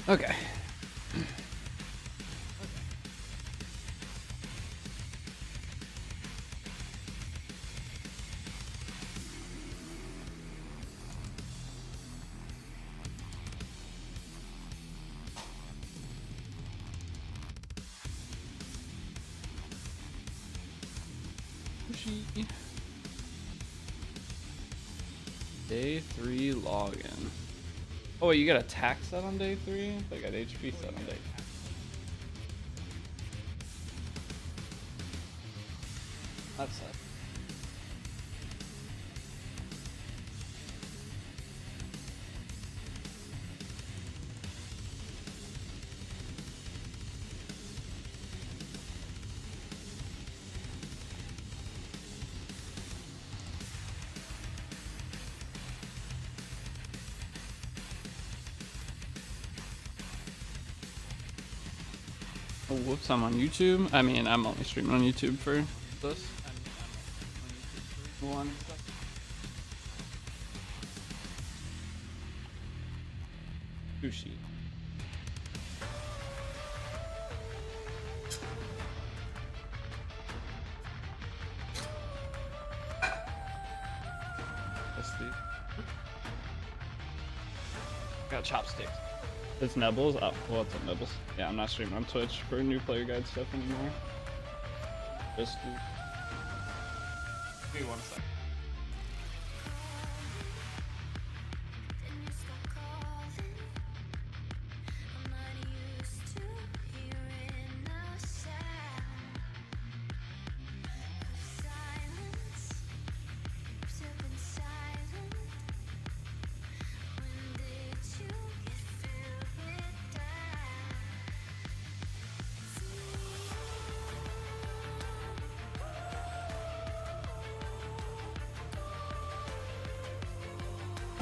Okay. Day 3 login. Oh, wait, you got attack set on day 3? I got HP set on day 3. That's it. Oh, whoops, I'm on YouTube. I mean, I'm only streaming on YouTube for this. One. Sushi. Got chopsticks. It's Nebbles? Oh, well, what's up, Nebbles? Yeah, I'm not streaming on Twitch for new player guide stuff anymore. Just give me 1 second.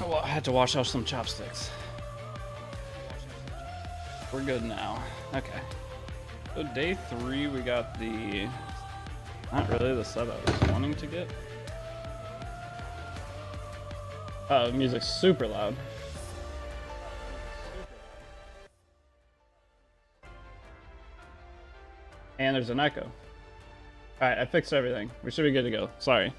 Oh, well, I had to wash off some chopsticks. We're good now. Okay. So day 3, we got the... Not really the set I was wanting to get. Music's super loud. And there's an echo. Alright, I fixed everything. We should be good to go. Sorry.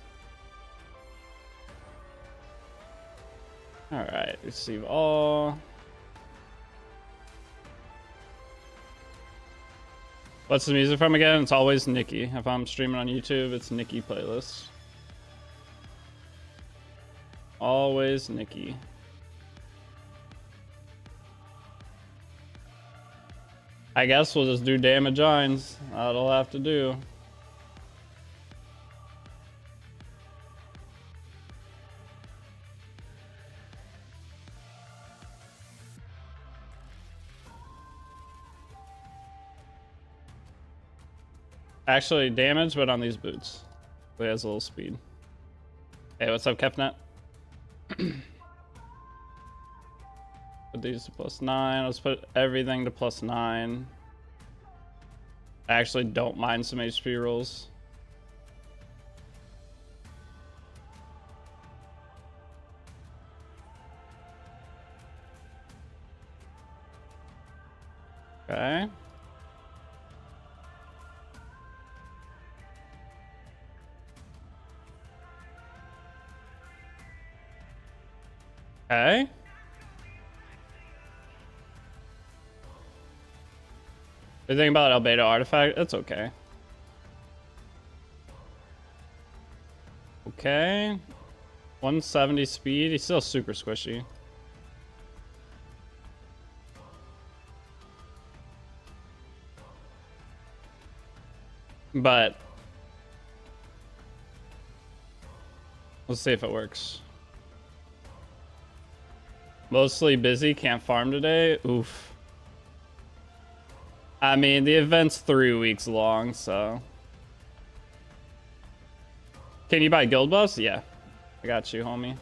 Alright, receive all. What's the music from again? It's always Nikki. If I'm streaming on YouTube, it's Nikki playlist. Always Nikki. I guess we'll just do damage Gines. That'll have to do. Actually, damage, but on these boots. So he has a little speed. Hey, what's up, Kefnet? Put these to +9. Let's put everything to +9. I actually don't mind some HP rolls. Okay. Okay. The thing about Albedo artifact, it's okay. Okay. 170 speed. He's still super squishy. But let's see if it works. Mostly busy, can't farm today. Oof. I mean, the event's 3 weeks long, so. Can you buy guild buffs? Yeah. I got you, homie.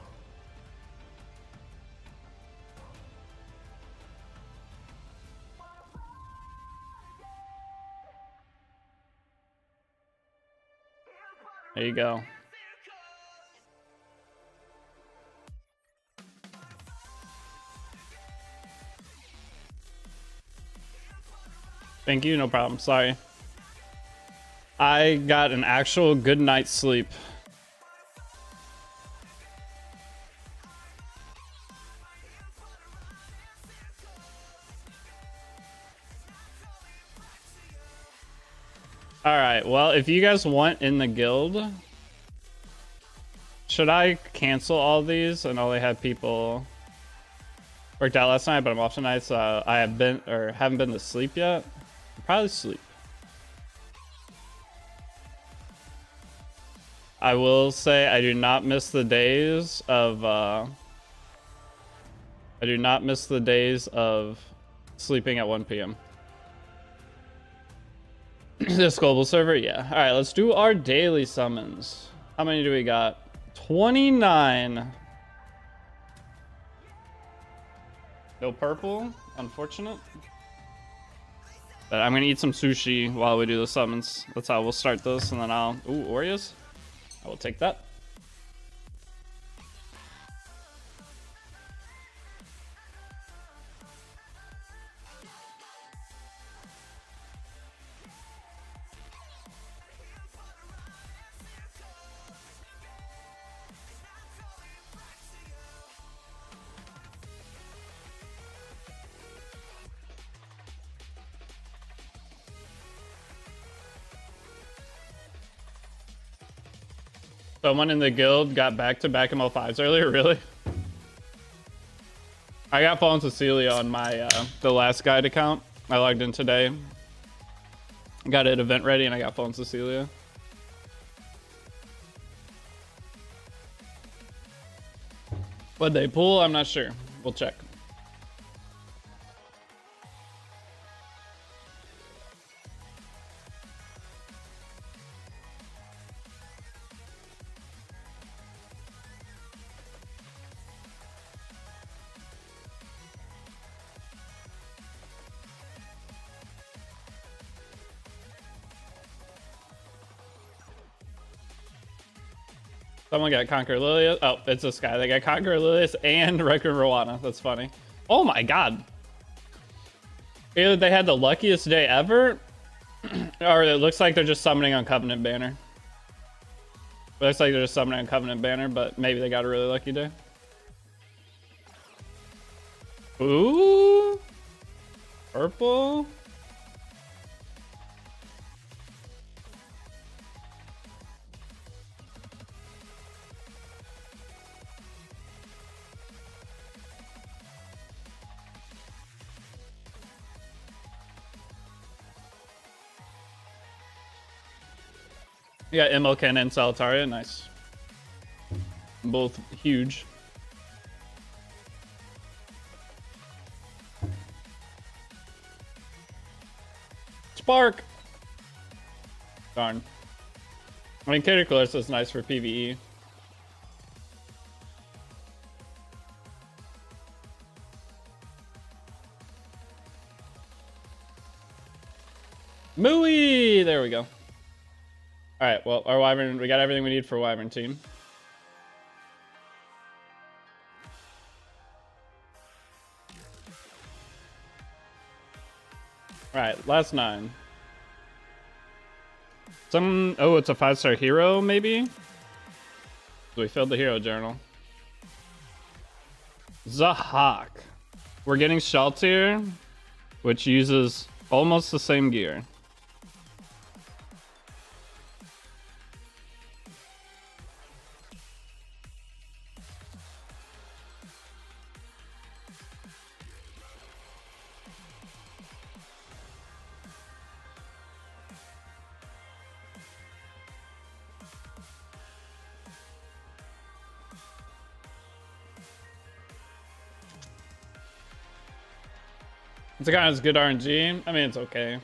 There you go. Thank you, no problem. Sorry. I got an actual good night's sleep. Alright, well, if you guys want in the guild, should I cancel all these? I know they had people worked out last night, but I'm off tonight, so I have been or haven't been to sleep yet. I'll probably sleep. I will say I do not miss the days of sleeping at 1 p.m. This global server, yeah. All right, let's do our daily summons. How many do we got? 29. No purple, unfortunate. But I'm gonna eat some sushi while we do the summons. That's how we'll start this, and then I'll... Ooh, Oreos. I will take that. Someone in the guild got back-to-back ML5s earlier, really? I got Fallen Cecilia on my the last guide account. I logged in today. Got an event ready and I got Fallen Cecilia. What'd they pull? I'm not sure. We'll check. Someone got Conquer Lilius. Oh, it's this guy. They got Conquer Lilius and Record Rowana. That's funny. Oh my god. Either they had the luckiest day ever, or it looks like they're just summoning on Covenant Banner. It looks like they're just summoning on Covenant Banner, but maybe they got a really lucky day. Ooh. Purple. You got Immelken and Solitaria, nice. Both huge. Spark! Darn. I mean, Caterclus is nice for PvE. Mooey! There we go. Alright, well, our Wyvern, we got everything we need for Wyvern team. Alright, last 9. Oh, it's a 5-star hero, maybe? So we filled the hero journal. Zahak. We're getting Shaltir, which uses almost the same gear. It's kind of good RNG. I mean, it's okay.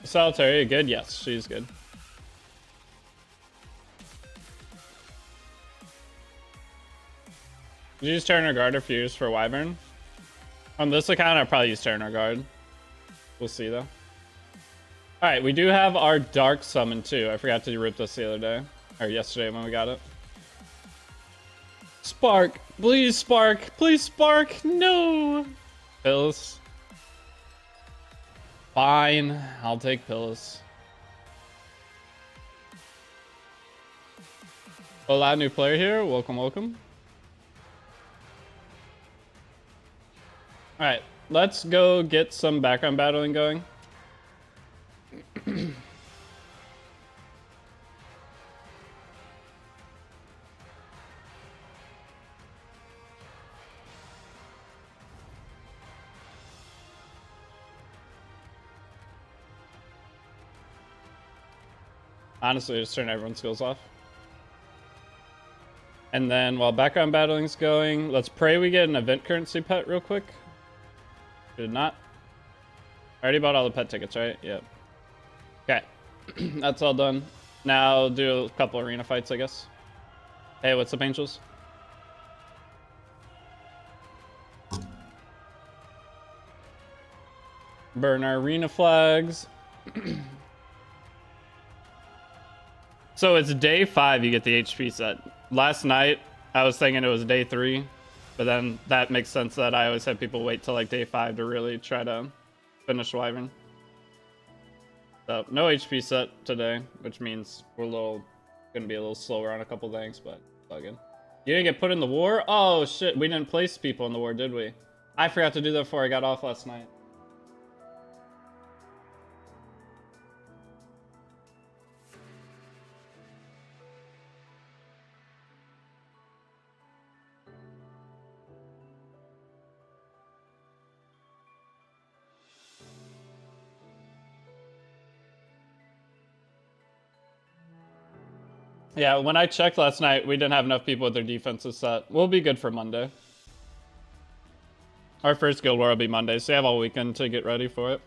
Solitaire, good? Yes, she's good. Did you use Turner Guard or Fuse for Wyvern? On this account, I'll probably use Turner Guard. We'll see, though. Alright, we do have our Dark Summon, too. I forgot to rip this the other day. Or yesterday when we got it. Spark! Please spark! Please spark! No! Pills. Fine. I'll take pills. Hola, new player here. Welcome, welcome. Alright, let's go get some background battling going. Honestly, just turn everyone's skills off. And then while background battling's going, let's pray we get an event currency pet real quick. Did not. I already bought all the pet tickets, right? Yep. Okay. That's all done. Now do a couple arena fights, I guess. Hey, what's up, Angels? Burn our arena flags. So it's day 5 you get the HP set. Last night, I was thinking it was day 3. But then that makes sense that I always have people wait till like day 5 to really try to finish Wyvern. So no HP set today, which means we're gonna be a little slower on a couple things, but it's all good. You didn't get put in the war? Oh shit, we didn't place people in the war, did we? I forgot to do that before I got off last night. Yeah, when I checked last night, we didn't have enough people with their defenses set. We'll be good for Monday. Our first guild war will be Monday, so you have all weekend to get ready for it.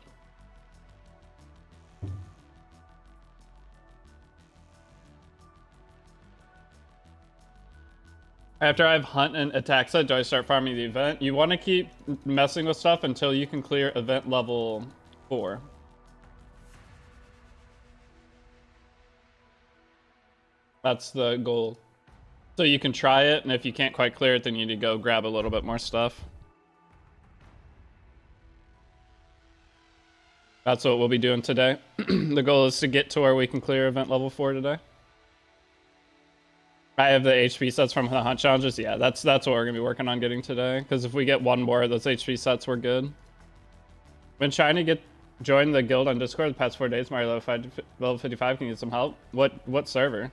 After I have hunt and attack set, do I start farming the event? You want to keep messing with stuff until you can clear event level 4. That's the goal. So you can try it, and if you can't quite clear it, then you need to go grab a little bit more stuff. That's what we'll be doing today. The goal is to get to where we can clear event level 4 today. I have the HP sets from the hunt challenges. Yeah, that's what we're going to be working on getting today. Because if we get one more of those HP sets, we're good. Been trying to join the guild on Discord the past 4 days. Mario level 55. Can you get some help? What server?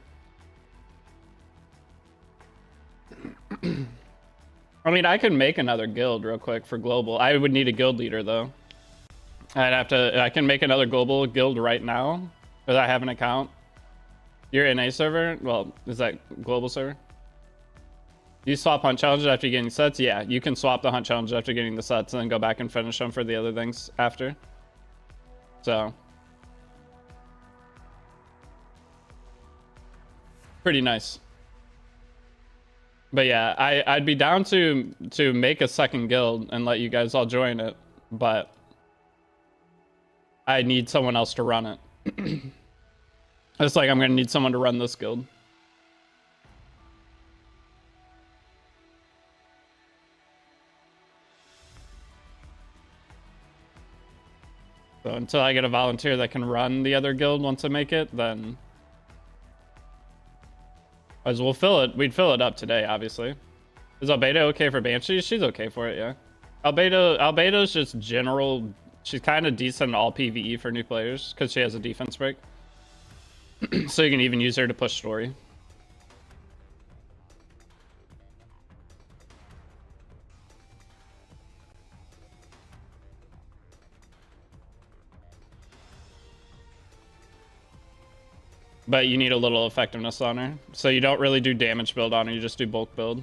I mean, I could make another guild real quick for global. I would need a guild leader though. I can make another global guild right now, because I have an account. You're in a server? Well, is that global server? You swap hunt challenges after getting sets? Yeah, you can swap the hunt challenges after getting the sets and then go back and finish them for the other things after. So. Pretty nice. But yeah, I'd be down to make a second guild and let you guys all join it, but I need someone else to run it. It's like I'm gonna need someone to run this guild. So until I get a volunteer that can run the other guild once I make it, then as we'll fill it, we'd fill it up today, obviously. Is Albedo okay for Banshee? She's okay for it, yeah. Albedo's just general. She's kind of decent in all PvE for new players because she has a defense break. So you can even use her to push story. But you need a little effectiveness on her. So you don't really do damage build on her, you just do bulk build.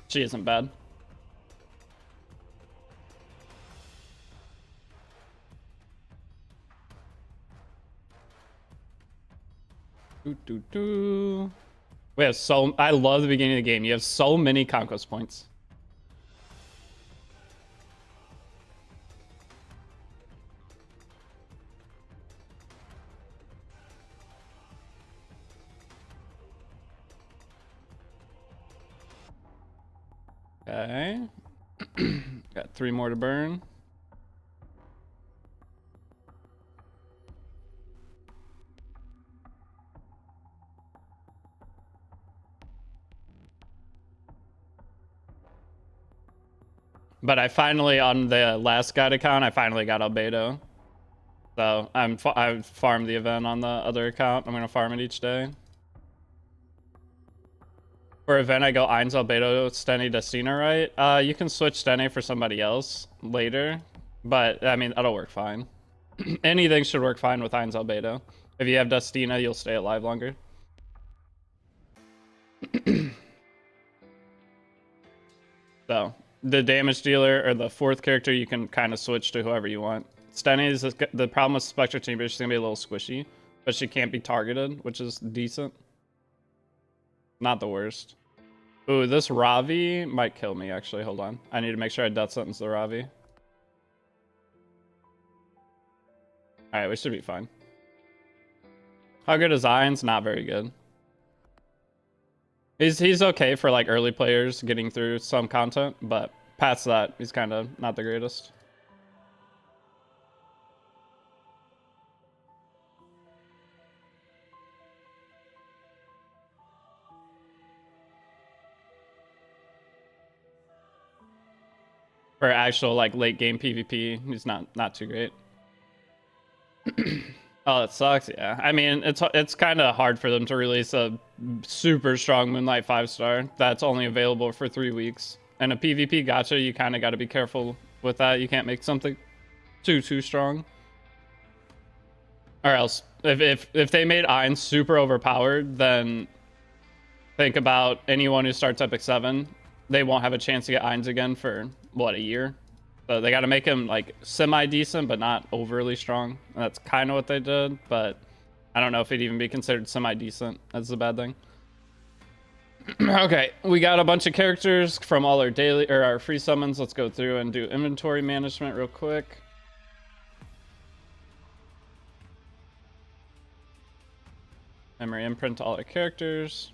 She isn't bad. We have I love the beginning of the game. You have so many conquest points. Okay. Got 3 more to burn. But I finally, on the last guide account, I finally got albedo. So I farmed the event on the other account. I'm gonna farm it each day. For event, I go Eins, albedo, Steny, Destina, right? You can switch Steny for somebody else later, but I mean that'll work fine. Anything should work fine with Eins, albedo. If you have Destina, you'll stay alive longer. So the damage dealer or the 4th character, you can kind of switch to whoever you want. Steny is the problem with Spectre Chamber. She's gonna be a little squishy, but she can't be targeted, which is decent. Not the worst. Ooh, this Ravi might kill me, actually. Hold on. I need to make sure I death sentence the Ravi. Alright, we should be fine. How good is Eins? Not very good. He's okay for like early players getting through some content, but past that, he's kind of not the greatest. For actual like late game PvP, he's not too great. Oh, it sucks. Yeah, I mean it's kind of hard for them to release a super strong Moonlight 5-star that's only available for 3 weeks. And a PvP gacha, you kind of got to be careful with that. You can't make something too strong, or else if they made Eins super overpowered, then think about anyone who starts Epic 7. They won't have a chance to get Eins again for what, a year. So they got to make him like semi-decent, but not overly strong. And that's kind of what they did, but I don't know if it'd even be considered semi-decent. That's the bad thing. Okay, we got a bunch of characters from all our daily or our free summons. Let's go through and do inventory management real quick. Memory imprint to all our characters.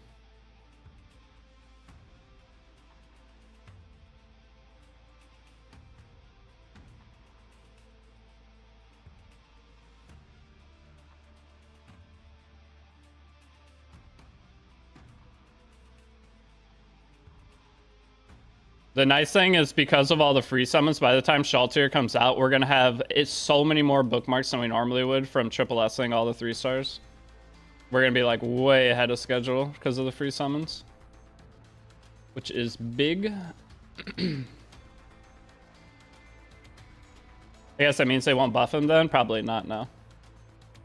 The nice thing is because of all the free summons, by the time Shaltir comes out, we're going to have so many more bookmarks than we normally would from triple S-ing all the 3-stars. We're going to be like way ahead of schedule because of the free summons, which is big. I guess that means they won't buff him then? Probably not, no.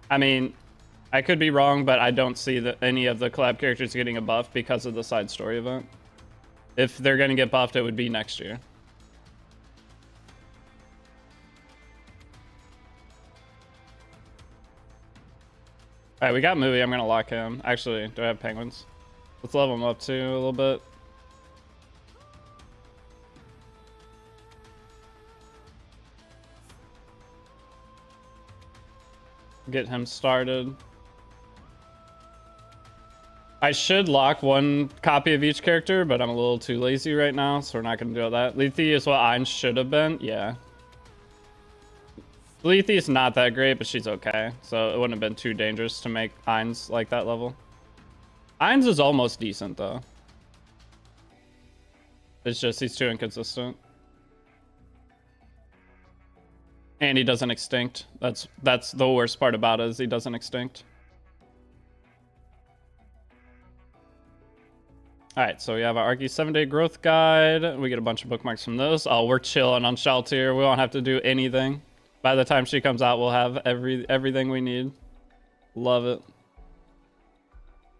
I mean, I could be wrong, but I don't see any of the collab characters getting a buff because of the side story event. If they're going to get buffed, it would be next year. Alright, we got Movie. I'm going to lock him. Actually, do I have penguins? Let's level him up too a little bit. Get him started. I should lock 1 copy of each character, but I'm a little too lazy right now, so we're not going to do that. Lethe is what Eins should have been. Yeah. Lethe is not that great, but she's okay. So it wouldn't have been too dangerous to make Eins like that level. Eins is almost decent, though. It's just he's too inconsistent. And he doesn't extinct. That's the worst part about it, is he doesn't extinct. Alright, so we have our Arky 7-day growth guide. We get a bunch of bookmarks from those. Oh, we're chilling on Shaltir. We won't have to do anything. By the time she comes out, we'll have everything we need. Love it.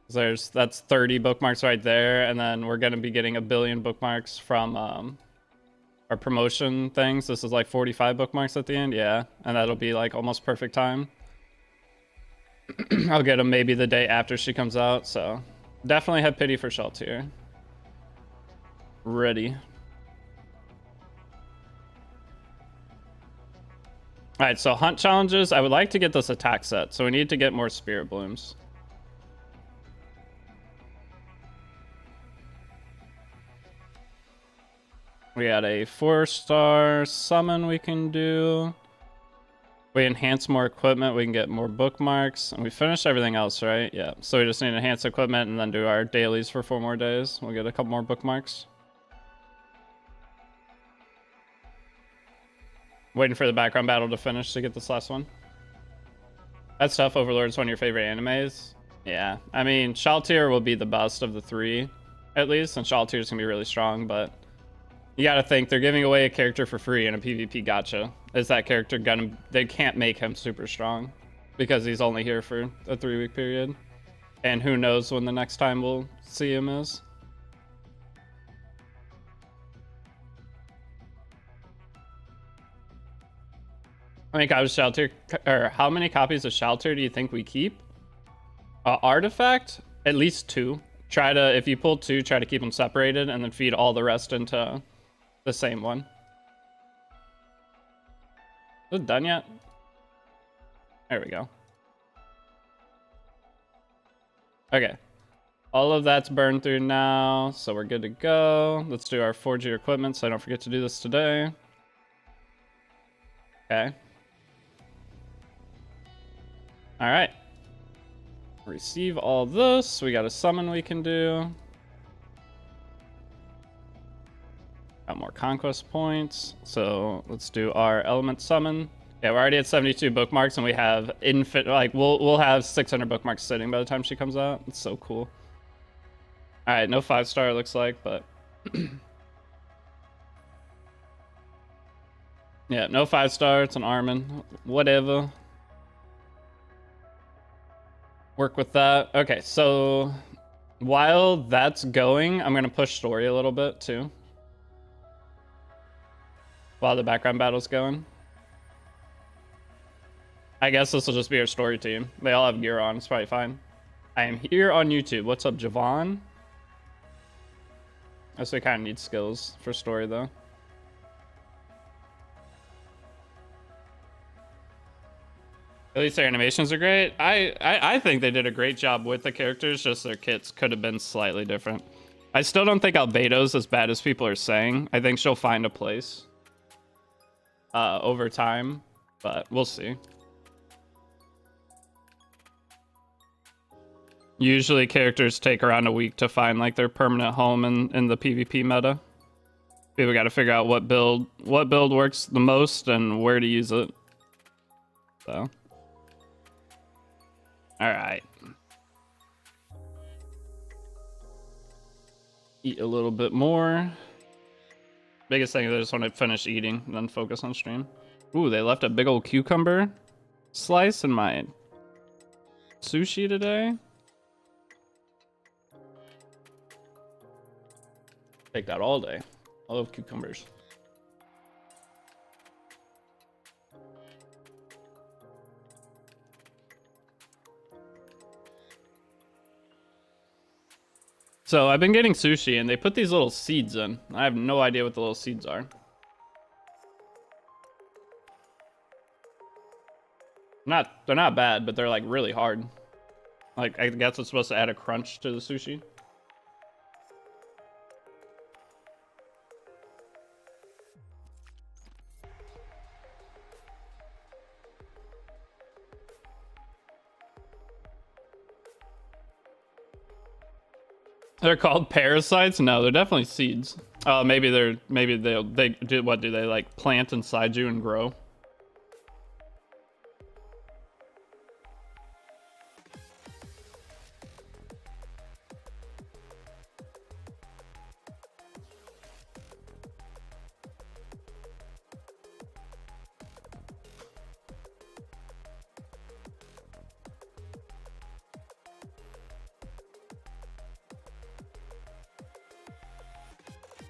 That's 30 bookmarks right there, and then we're gonna be getting 1 billion bookmarks from our promotion things. This is like 45 bookmarks at the end, yeah, and that'll be like almost perfect time. I'll get them maybe the day after she comes out, so definitely have pity for Shaltir. Ready. Alright, so hunt challenges. I would like to get this attack set, so we need to get more Spirit Blooms. We got a 4-star summon we can do. We enhance more equipment, we can get more bookmarks, and we finished everything else, right? Yeah, so we just need to enhance equipment and then do our dailies for 4 more days. We'll get a couple more bookmarks. Waiting for the background battle to finish to get this last one. That stuff, Overlord, is one of your favorite animes. Yeah, I mean, Shaltir will be the best of the 3, at least, and Shaltir is going to be really strong, but you gotta think, they're giving away a character for free in a PvP gacha. Is that character gonna... They can't make him super strong because he's only here for a 3-week period. And who knows when the next time we'll see him is. How many copies of Shaltir, or how many copies of Shaltir do you think we keep? Artifact? At least 2. Try to, if you pull 2, try to keep them separated and then feed all the rest into the same one. Is it done yet? There we go. Okay. All of that's burned through now, so we're good to go. Let's do our 4G equipment so I don't forget to do this today. Okay. Alright. Receive all this. We got a summon we can do. Got more conquest points. So let's do our element summon. Yeah, we're already at 72 bookmarks and we have infinite, like we'll have 600 bookmarks sitting by the time she comes out. It's so cool. All right, no 5-star looks like, but yeah, no 5-star. It's an Armin. Whatever. Work with that. Okay, so while that's going, I'm gonna push story a little bit too. While the background battle's going. I guess this will just be our story team. They all have gear on, it's probably fine. I am here on YouTube. What's up, Javon? I guess we kind of need skills for story though. At least their animations are great. I think they did a great job with the characters, just their kits could have been slightly different. I still don't think Albedo's as bad as people are saying. I think she'll find a place over time, but we'll see. Usually characters take around a week to find like their permanent home in the PvP meta. People got to figure out what build works the most and where to use it. So, all right. Eat a little bit more. Biggest thing is I just want to finish eating and then focus on stream. Ooh, they left a big old cucumber slice in my sushi today. Take that all day. I love cucumbers. So I've been getting sushi and they put these little seeds in. I have no idea what the little seeds are. They're not bad, but they're like really hard. Like I guess it's supposed to add a crunch to the sushi. They're called parasites? No, they're definitely seeds. Maybe they do, what do they like plant inside you and grow?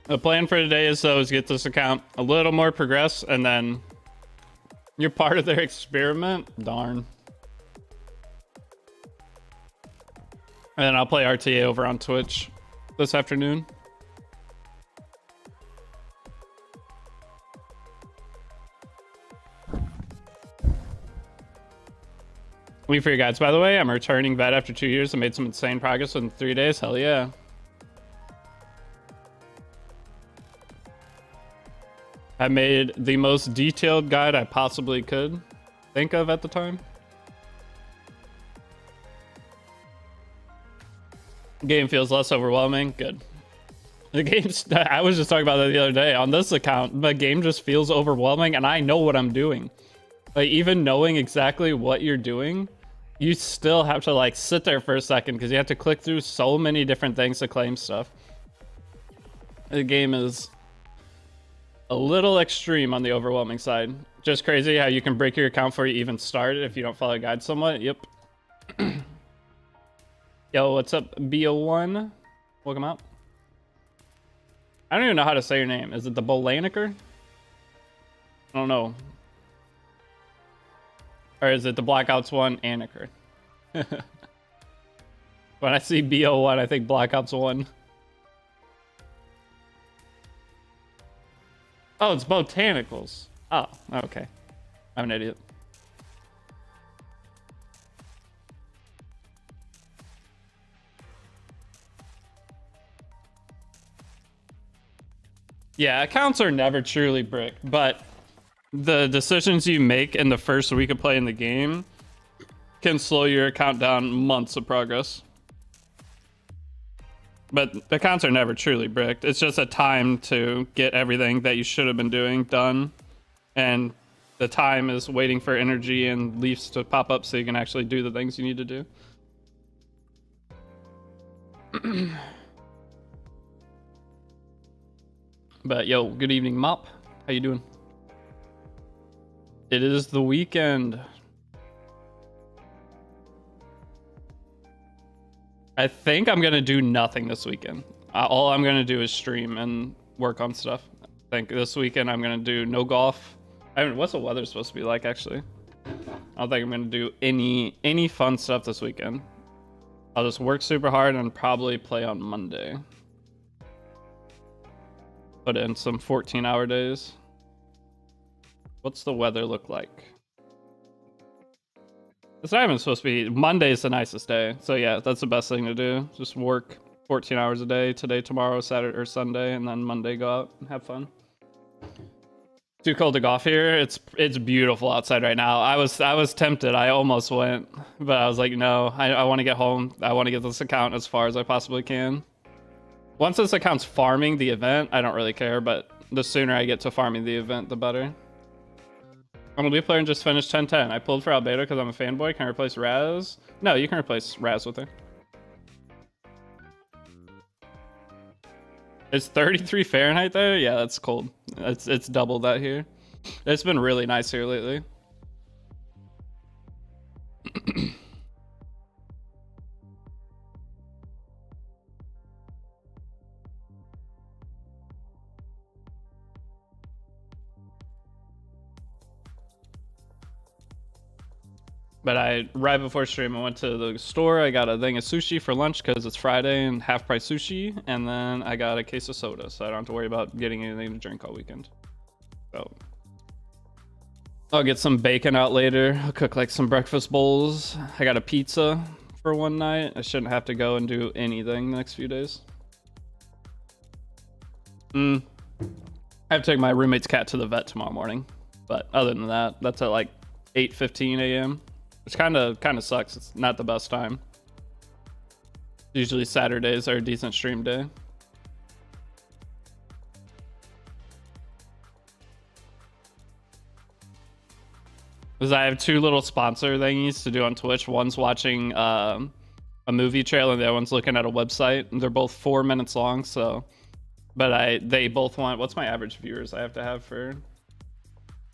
The plan for today is though is get this account a little more progress and then you're part of their experiment. Darn. And then I'll play RTA over on Twitch this afternoon. Wait for your guides, by the way. I'm a returning vet after 2 years and made some insane progress in 3 days. Hell yeah. I made the most detailed guide I possibly could think of at the time. Game feels less overwhelming. Good. The game's, I was just talking about that the other day on this account. The game just feels overwhelming and I know what I'm doing. Like, even knowing exactly what you're doing, you still have to like sit there for a second because you have to click through so many different things to claim stuff. The game is a little extreme on the overwhelming side. Just crazy how you can break your account before you even start if you don't follow a guide somewhat. Yep. Yo, what's up, BO1? Welcome out. I don't even know how to say your name. Is it the Bolaniker? I don't know. Or is it the Blackouts 1 Aniker? When I see BO1, I think Black Ops 1. Oh, it's botanicals. Oh, okay. I'm an idiot. Yeah, accounts are never truly bricked, but the decisions you make in the first week of playing the game can slow your account down months of progress. But accounts are never truly bricked. It's just a time to get everything that you should have been doing done. And the time is waiting for energy and leaves to pop up so you can actually do the things you need to do. But yo, good evening, Mop. How you doing? It is the weekend. I think I'm gonna do nothing this weekend. All I'm gonna do is stream and work on stuff. I think this weekend I'm gonna do no golf. I mean, what's the weather supposed to be like actually? I don't think I'm gonna do any fun stuff this weekend. I'll just work super hard and probably play on Monday. Put in some 14-hour days. What's the weather look like? It's not even supposed to be. Monday's the nicest day. So yeah, that's the best thing to do. Just work 14 hours a day. Today, tomorrow, Saturday or Sunday, and then Monday go out and have fun. Too cold to golf here. It's beautiful outside right now. I was tempted. I almost went, but I was like, no, I want to get home. I want to get this account as far as I possibly can. Once this account's farming the event, I don't really care, but the sooner I get to farming the event, the better. I'm a lead player and just finished 10-10. I pulled for Albedo because I'm a fanboy. Can I replace Raz? No, you can replace Raz with her. It's 33 Fahrenheit there? Yeah, that's cold. It's double that here. It's been really nice here lately. But right before stream, I went to the store. I got a thing of sushi for lunch because it's Friday and half price sushi. And then I got a case of soda, so I don't have to worry about getting anything to drink all weekend. So I'll get some bacon out later. I'll cook like some breakfast bowls. I got a pizza for one night. I shouldn't have to go and do anything the next few days. I have to take my roommate's cat to the vet tomorrow morning. But other than that, that's at like 8:15 a.m. Which kind of sucks. It's not the best time. Usually Saturdays are a decent stream day. Because I have two little sponsor thingies to do on Twitch. One's watching a movie trailer and the other one's looking at a website. And they're both 4 minutes long, so... But they both want... What's my average viewers I have to have for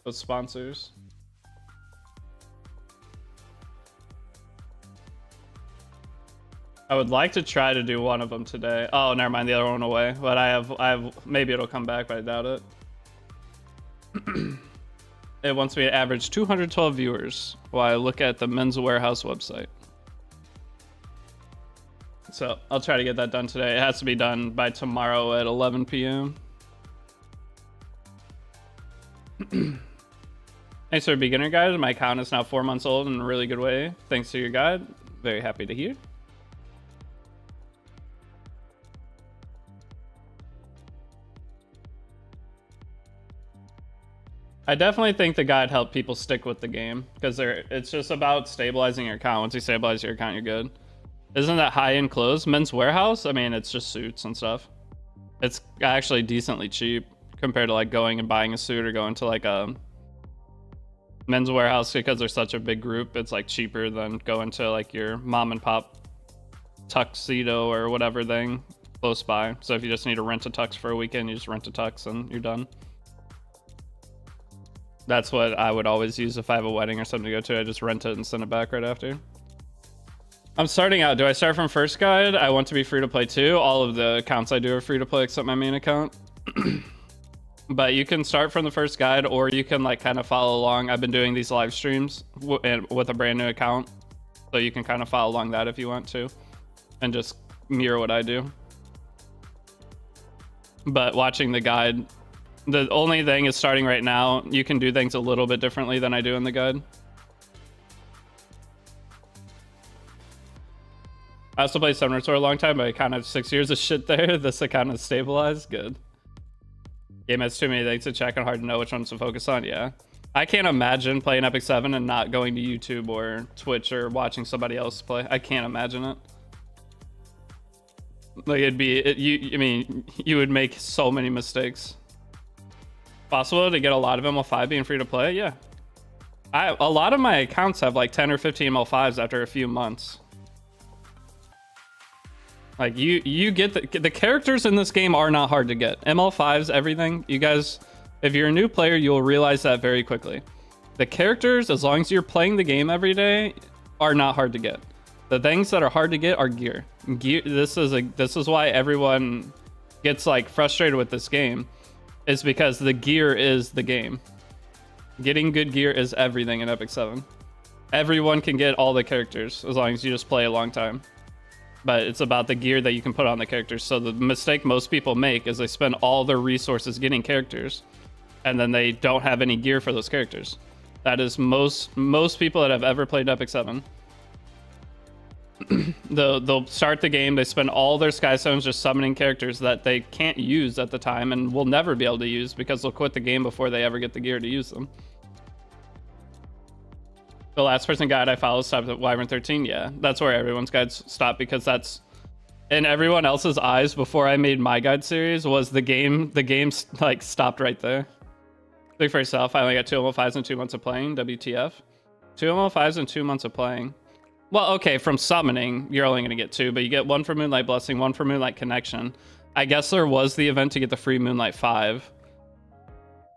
those sponsors? I would like to try to do one of them today. Oh, never mind, the other one away. But I have maybe it'll come back, but I doubt it. It wants me to average 212 viewers while I look at the Men's Warehouse website. So I'll try to get that done today. It has to be done by tomorrow at 11 p.m. Thanks for a beginner guide. My account is now 4 months old in a really good way. Thanks to your guide. Very happy to hear. I definitely think the guide helped people stick with the game because it's just about stabilizing your account. Once you stabilize your account, you're good. Isn't that high-end clothes? Men's Warehouse? I mean, it's just suits and stuff. It's actually decently cheap compared to like going and buying a suit or going to like a Men's Warehouse because they're such a big group. It's like cheaper than going to like your mom and pop tuxedo or whatever thing close by. So if you just need to rent a tux for a weekend, you just rent a tux and you're done. That's what I would always use if I have a wedding or something to go to. I just rent it and send it back right after. I'm starting out. Do I start from first guide? I want to be free to play too. All of the accounts I do are free to play except my main account. But you can start from the first guide, or you can like kind of follow along. I've been doing these live streams with a brand new account, so you can kind of follow along that if you want to, and just mirror what I do. But watching the guide, the only thing is starting right now, you can do things a little bit differently than I do in the guide. I also played Summoner for a long time, but I kind of 6 years of shit there. This account is stabilized. Good. Game has too many things to check and hard to know which ones to focus on. Yeah. I can't imagine playing Epic 7 and not going to YouTube or Twitch or watching somebody else play. I can't imagine it. Like it'd be, I mean, you would make so many mistakes. Possible to get a lot of ML5 being free to play? Yeah. A lot of my accounts have like 10 or 15 ML5s after a few months. Like you get the characters in this game are not hard to get. ML5s, everything. You guys, if you're a new player, you'll realize that very quickly. The characters, as long as you're playing the game every day, are not hard to get. The things that are hard to get are gear. Gear. This is why everyone gets like frustrated with this game, is because the gear is the game. Getting good gear is everything in Epic 7. Everyone can get all the characters as long as you just play a long time. But it's about the gear that you can put on the characters. So the mistake most people make is they spend all their resources getting characters, and then they don't have any gear for those characters. That is most people that have ever played Epic 7. They'll start the game, they spend all their Sky Stones just summoning characters that they can't use at the time and will never be able to use because they'll quit the game before they ever get the gear to use them. The last person guide I followed stopped at Labyrinth 13. Yeah, that's where everyone's guides stopped, because that's in everyone else's eyes before I made my guide series was the game like stopped right there. Speak for yourself. I only got 2 ML5s in 2 months of playing. WTF? 2 ML5s in 2 months of playing. Well, okay, from summoning, you're only going to get 2, but you get 1 for Moonlight Blessing, 1 for Moonlight Connection. I guess there was the event to get the free Moonlight 5.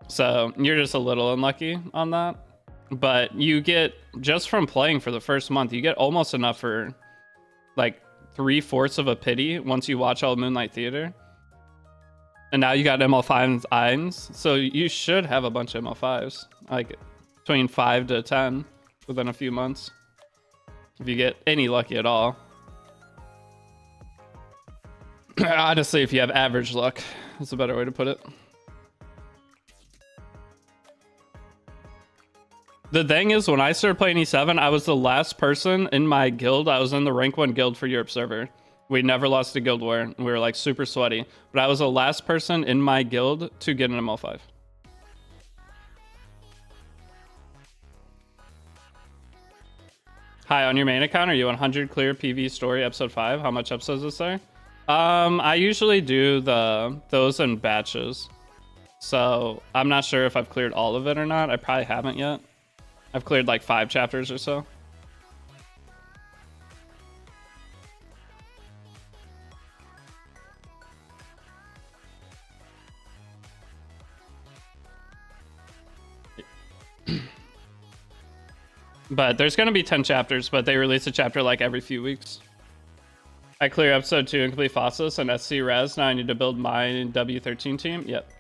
So you're just a little unlucky on that. But you get, just from playing for the first month, you get almost enough for like 3/4 of a pity once you watch all Moonlight Theater. And now you got ML5s, so you should have a bunch of ML5s, like between 5 to 10 within a few months, if you get any lucky at all. Honestly, if you have average luck, that's a better way to put it. The thing is, when I started playing E7, I was the last person in my guild. I was in the rank 1 guild for Europe server. We never lost a guild war. We were like super sweaty. But I was the last person in my guild to get an ML5. Hi, on your main account, are you 100 clear PV story episode 5? How much episodes is there? I usually do those in batches. So I'm not sure if I've cleared all of it or not. I probably haven't yet. I've cleared like 5 chapters or so. But there's going to be 10 chapters, but they release a chapter like every few weeks. I clear episode 2 and complete Fossil and SC Res. Now I need to build my W13 team. Yep.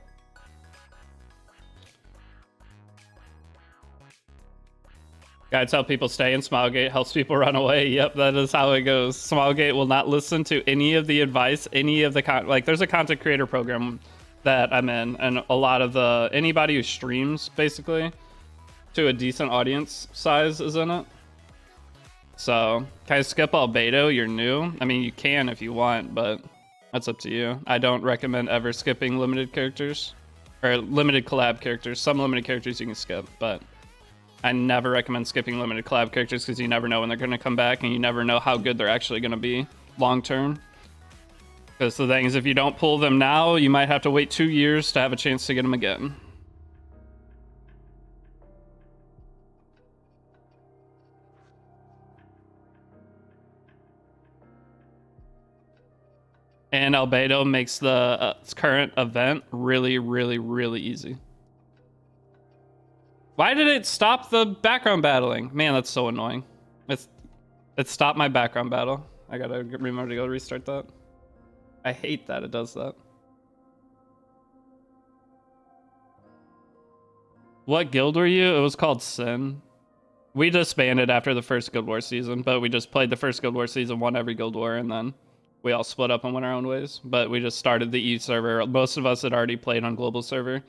Guides help people stay, and Smilegate helps people run away. Yep, that is how it goes. Smilegate will not listen to any of the advice, any of the like. There's a content creator program that I'm in, and a lot of anybody who streams basically to a decent audience size is in it. So can I skip Albedo? You're new. I mean, you can if you want, but that's up to you. I don't recommend ever skipping limited characters. or limited collab characters. Some limited characters you can skip, but I never recommend skipping limited collab characters because you never know when they're going to come back, and you never know how good they're actually going to be long term. Because the thing is, if you don't pull them now, you might have to wait 2 years to have a chance to get them again. And Albedo makes the current event really, really, really easy. Why did it stop the background battling? Man, that's so annoying. It stopped my background battle. I gotta remember to go restart that. I hate that it does that. What guild were you? It was called Sin. We disbanded after the first Guild War season, but we just played the first Guild War season, won every Guild War, and then we all split up and went our own ways. But we just started the EU server. Most of us had already played on global server.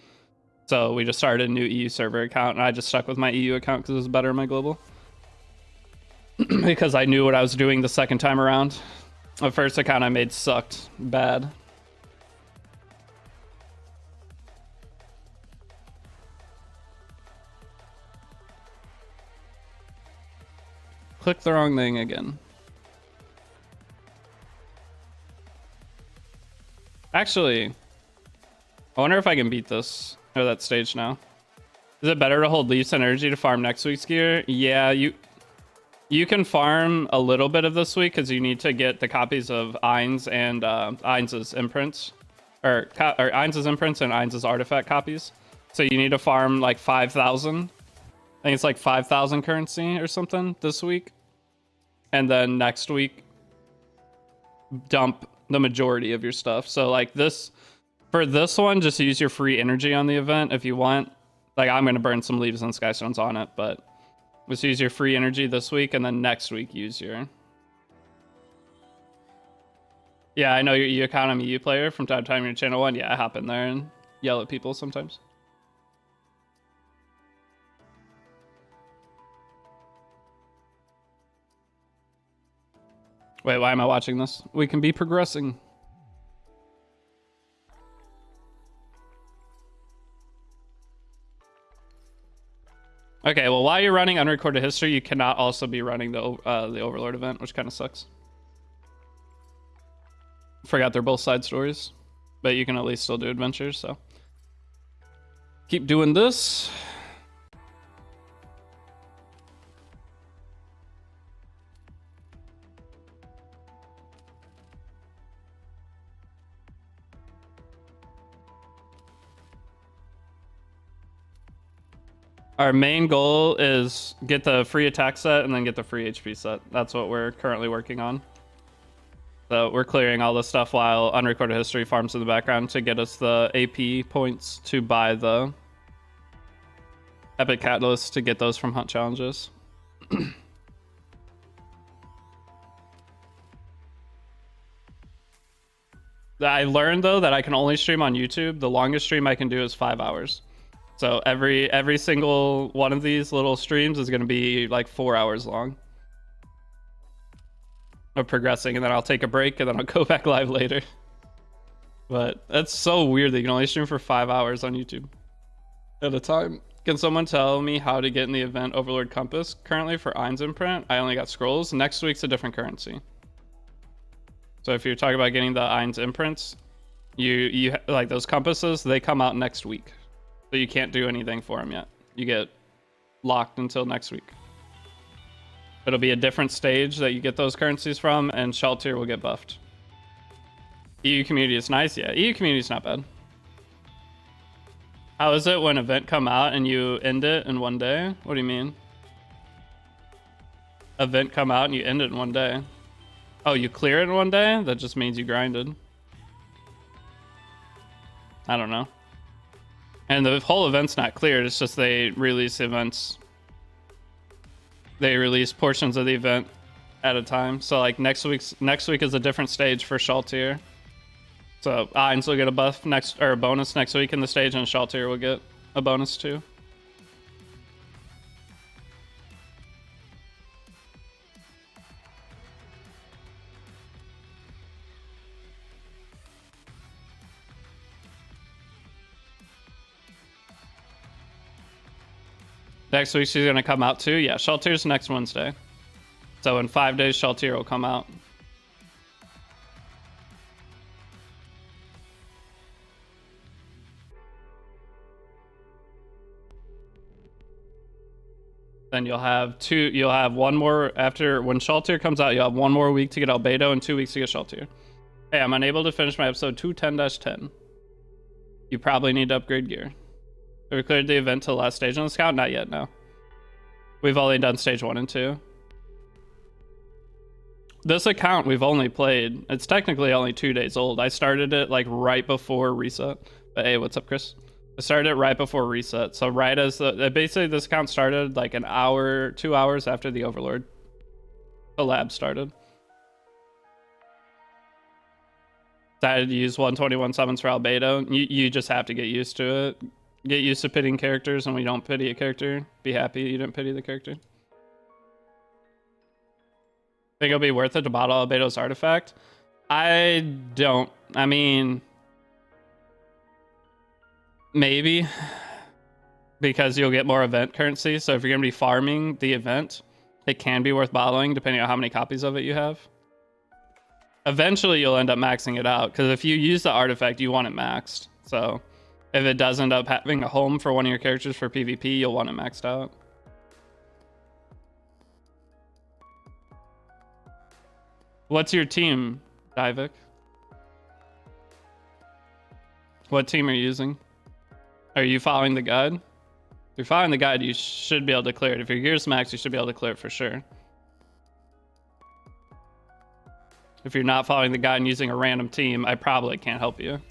So we just started a new EU server account, and I just stuck with my EU account because it was better in my global. Because I knew what I was doing the second time around. The first account I made sucked bad. Click the wrong thing again. Actually, I wonder if I can beat this or that stage now. Is it better to hold Leaf's energy to farm next week's gear? Yeah, you can farm a little bit of this week because you need to get the copies of Ain's and Ain's imprints, or Ain's imprints and Ain's artifact copies. So you need to farm like 5,000. I think it's like 5,000 currency or something this week, and then next week dump the majority of your stuff. So like this, for this one, just use your free energy on the event if you want. Like I'm gonna burn some leaves and skystones on it, but just use your free energy this week, and then next week use your... Yeah, I know your EU account. I'm a EU player. From time to time, your channel one. Yeah, I hop in there and yell at people sometimes. Wait, why am I watching this? We can be progressing. Okay, well, while you're running unrecorded history, you cannot also be running the Overlord event, which kind of sucks. Forgot they're both side stories, but you can at least still do adventures, so keep doing this. Our main goal is get the free attack set and then get the free HP set. That's what we're currently working on. So we're clearing all this stuff while unrecorded history farms in the background to get us the AP points to buy the epic catalyst to get those from hunt challenges. I learned though that I can only stream on YouTube. The longest stream I can do is 5 hours. So every single one of these little streams is going to be like 4 hours long of progressing, and then I'll take a break and then I'll go back live later. But that's so weird that you can only stream for 5 hours on YouTube at a time. Can someone tell me how to get in the event Overlord Compass? Currently for Ain's imprint, I only got scrolls. Next week's a different currency. So if you're talking about getting the Ain's imprints, you like those compasses, they come out next week. So you can't do anything for them yet. You get locked until next week. It'll be a different stage that you get those currencies from, and Shelter will get buffed. EU community is nice, yeah. EU community is not bad. How is it when event come out and you end it in 1 day? What do you mean? Event come out and you end it in 1 day. Oh, you clear it in 1 day? That just means you grinded. I don't know. And the whole event's not cleared, it's just they release events. They release portions of the event at a time. So like next week is a different stage for Shaltir. So Ain's will get a buff next, or a bonus next week in the stage, and Shaltir will get a bonus too. Next week she's gonna come out too. Yeah, Sheltier's next Wednesday. So in 5 days, Sheltier will come out. Then you'll have one more after when Sheltier comes out. You'll have 1 more week to get Albedo and 2 weeks to get Sheltier. Hey, I'm unable to finish my episode 210-10. You probably need to upgrade gear. Have we cleared the event to the last stage on the scout? Not yet, no. We've only done stage 1 and 2. This account we've only played, it's technically only 2 days old. I started it like right before reset. But hey, what's up, Chris? I started it right before reset. So right as basically this account started like an hour, 2 hours after the Overlord collab started. Decided to use 121 summons for Albedo. You just have to get used to it. Get used to pitying characters, and when you don't pity a character, be happy you didn't pity the character. Think it'll be worth it to bottle Albedo's artifact? I don't. I mean, maybe. Because you'll get more event currency. So if you're going to be farming the event, it can be worth bottling depending on how many copies of it you have. Eventually, you'll end up maxing it out. Because if you use the artifact, you want it maxed. So if it does end up having a home for one of your characters for PvP, you'll want it maxed out. What's your team, Divik? What team are you using? Are you following the guide? If you're following the guide, you should be able to clear it. If your gear's max, you should be able to clear it for sure. If you're not following the guide and using a random team, I probably can't help you.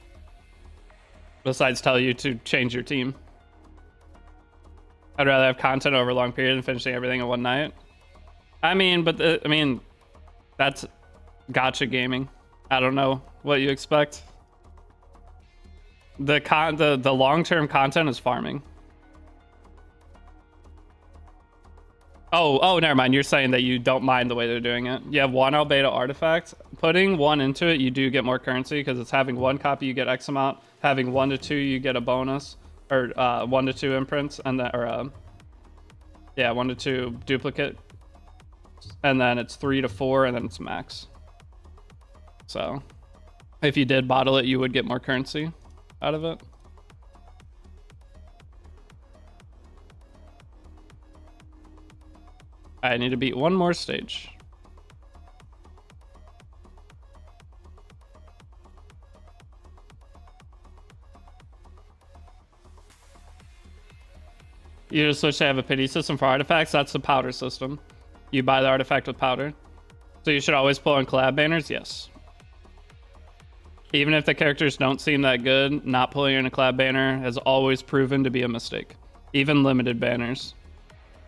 Besides tell you to change your team. I'd rather have content over a long period than finishing everything in one night. I mean, but that's gacha gaming. I don't know what you expect. The long-term content is farming. Oh, never mind. You're saying that you don't mind the way they're doing it. You have 1 Albedo artifact. Putting 1 into it, you do get more currency because it's having 1 copy, you get X amount. Having 1 to 2, you get a bonus, or 1 to 2 imprints, and then, yeah, 1 to 2 duplicate, and then it's 3 to 4, and then it's max. So, if you did bottle it, you would get more currency out of it. I need to beat 1 more stage. You just switch to have a pity system for artifacts. That's the powder system. You buy the artifact with powder. So you should always pull on collab banners? Yes. Even if the characters don't seem that good, not pulling in a collab banner has always proven to be a mistake. Even limited banners.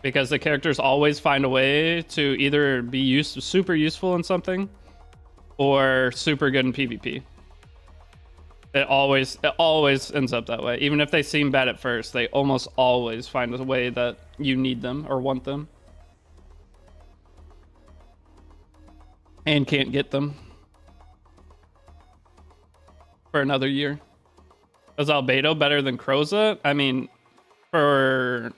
Because the characters always find a way to either be super useful in something or super good in PvP. It always ends up that way. Even if they seem bad at first, they almost always find a way that you need them or want them. And can't get them. For another year. Is Albedo better than Kroza? I mean, for...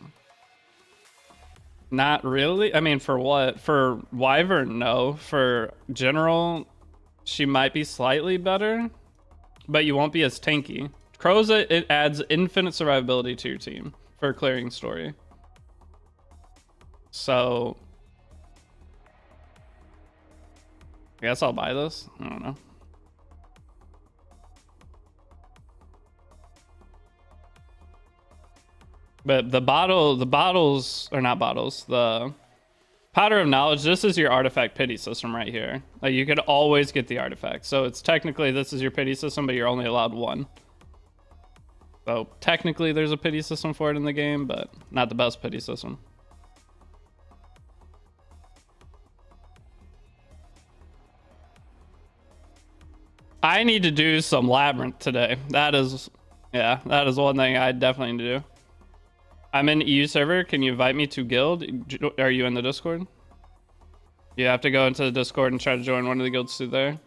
Not really. I mean, for what? For Wyvern, no. For General, she might be slightly better, but you won't be as tanky. Kroza, it adds infinite survivability to your team for clearing story. So, I guess I'll buy this. I don't know. But the bottles are not bottles. The powder of knowledge, this is your artifact pity system right here. Like you could always get the artifact. So it's technically, this is your pity system, but you're only allowed 1. So technically there's a pity system for it in the game, but not the best pity system. I need to do some Labyrinth today. That is one thing I definitely need to do. I'm in EU server. Can you invite me to guild? Are you in the Discord? You have to go into the Discord and try to join one of the guilds through there.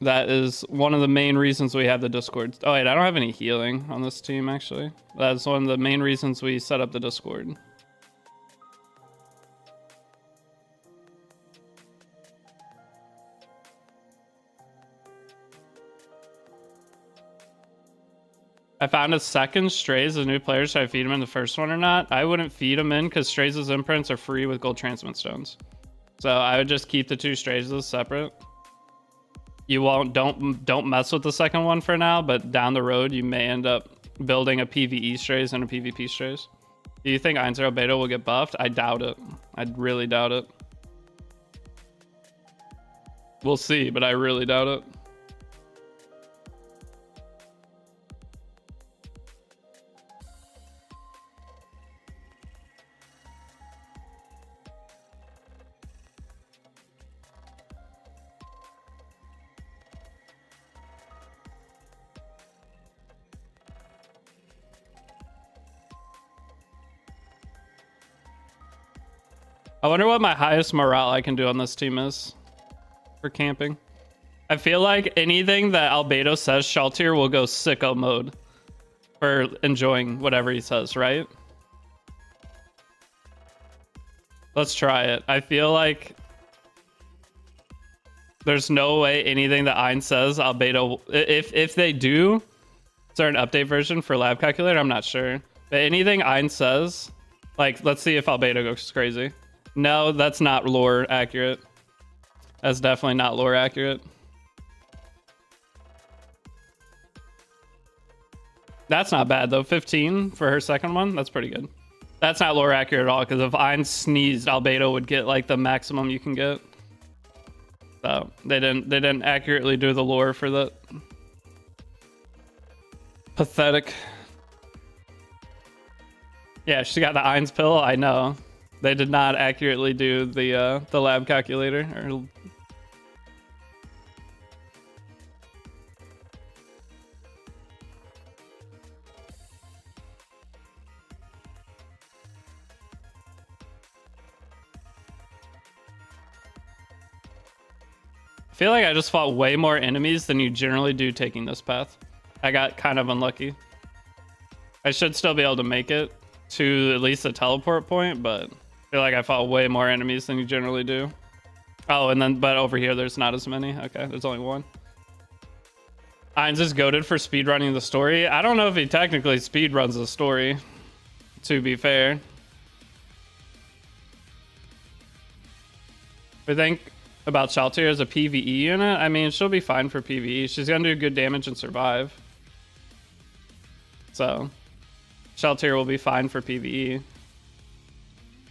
That is one of the main reasons we have the Discord. Oh wait, I don't have any healing on this team actually. That's one of the main reasons we set up the Discord. I found a second Strays as new players. Should I feed him in the first one or not? I wouldn't feed him in because Strays' imprints are free with gold transmit stones. So I would just keep the two Strays separate. You won't, don't mess with the second one for now, but down the road you may end up building a PvE Strays and a PvP Strays. Do you think Einzero Beta will get buffed? I doubt it. I really doubt it. We'll see, but I really doubt it. I wonder what my highest morale I can do on this team is for camping. I feel like anything that Albedo says, Shaltier will go sicko mode for enjoying whatever he says, right? Let's try it. I feel like there's no way anything that Ein says, Albedo, if they do start an update version for Lab Calculator, I'm not sure. But anything Ein says, like, let's see if Albedo goes crazy. No, that's not lore accurate. That's definitely not lore accurate. That's not bad though. 15 for her second one. That's pretty good. That's not lore accurate at all, because if Ein sneezed, Albedo would get like the maximum you can get. So they didn't accurately do the lore for that. Pathetic. Yeah, she got the Ein's pill. I know. They did not accurately do the lab calculator. I feel like I just fought way more enemies than you generally do taking this path. I got kind of unlucky. I should still be able to make it to at least a teleport point, but I feel like I fought way more enemies than you generally do. Oh, and then, but over here, there's not as many. Okay, there's only one. Ein's is goated for speedrunning the story. I don't know if he technically speedruns the story, to be fair. I think about Shaltier as a PvE unit. I mean, she'll be fine for PvE. She's gonna do good damage and survive. So, Shaltier will be fine for PvE.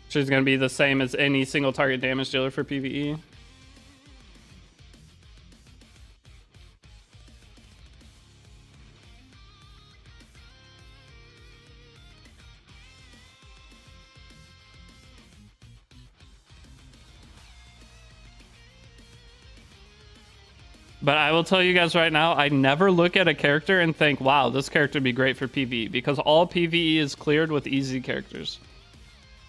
She's going to be the same as any single target damage dealer for PvE. But I will tell you guys right now, I never look at a character and think, wow, this character would be great for PvE, because all PvE is cleared with easy characters.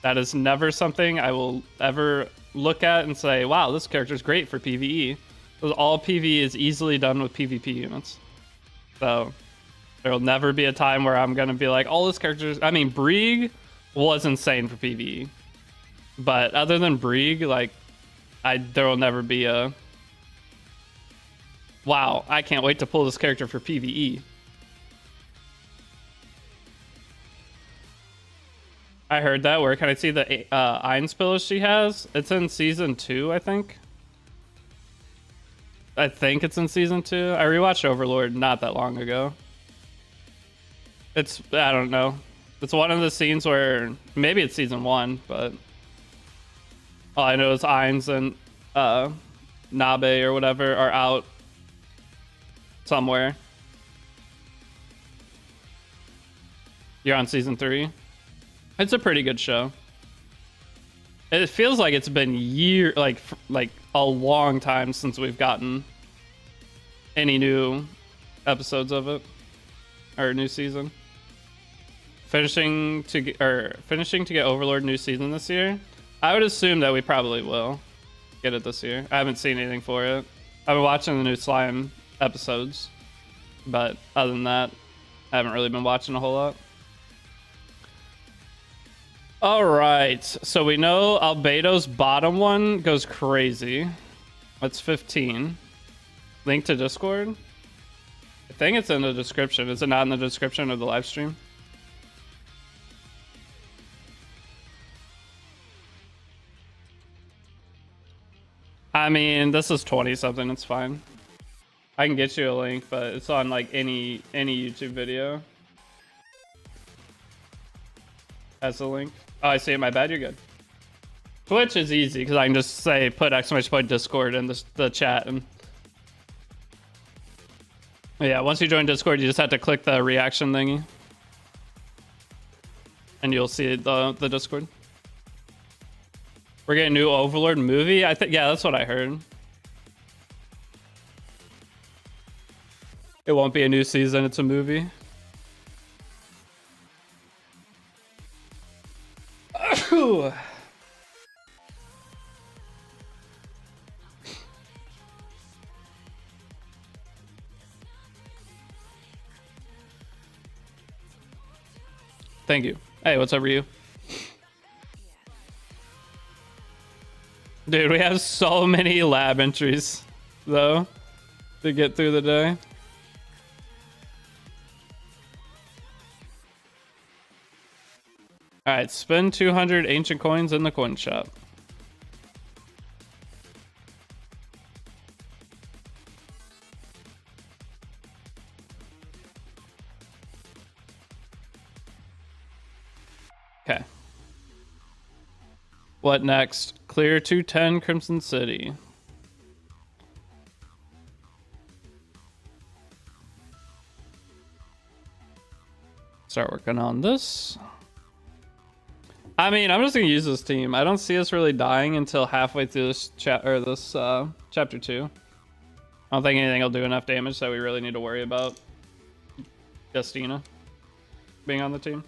That is never something I will ever look at and say, wow, this character is great for PvE. Because all PvE is easily done with PvP units. So there will never be a time where I'm going to be like, all this characters... I mean, Brieg was insane for PvE. But other than Brieg, like, there will never be a... wow, I can't wait to pull this character for PvE. I heard that. Where can I see the Ein's pillow she has? It's in season 2, I think. I think it's in season 2. I rewatched Overlord not that long ago. It's, I don't know. It's one of the scenes where, maybe it's season 1, but all I know is Ein's and Nabe or whatever are out somewhere. You're on season 3. It's a pretty good show. It feels like it's been like a long time since we've gotten any new episodes of it, or new season. Finishing to get Overlord new season this year. I would assume that we probably will get it this year. I haven't seen anything for it. I've been watching the new Slime episodes, but other than that, I haven't really been watching a whole lot. All right, so we know Albedo's bottom one goes crazy. That's 15. Link to Discord? I think it's in the description. Is it not in the description of the live stream? I mean, this is 20 something. It's fine. I can get you a link, but it's on like any YouTube video. Has a link. Oh, I see it. My bad. You're good. Twitch is easy because I can just say put ! Discord in the chat, and yeah, once you join Discord, you just have to click the reaction thingy, and you'll see the Discord. We're getting a new Overlord movie. I think, yeah, that's what I heard. It won't be a new season, it's a movie. Thank you. Hey, what's up, Ryu? Dude, we have so many lab entries, though, to get through the day. Alright, spend 200 ancient coins in the coin shop. Okay. What next? Clear 210 Crimson City. Start working on this. I mean, I'm just gonna use this team. I don't see us really dying until halfway through this chapter 2. I don't think anything will do enough damage that we really need to worry about Justina being on the team.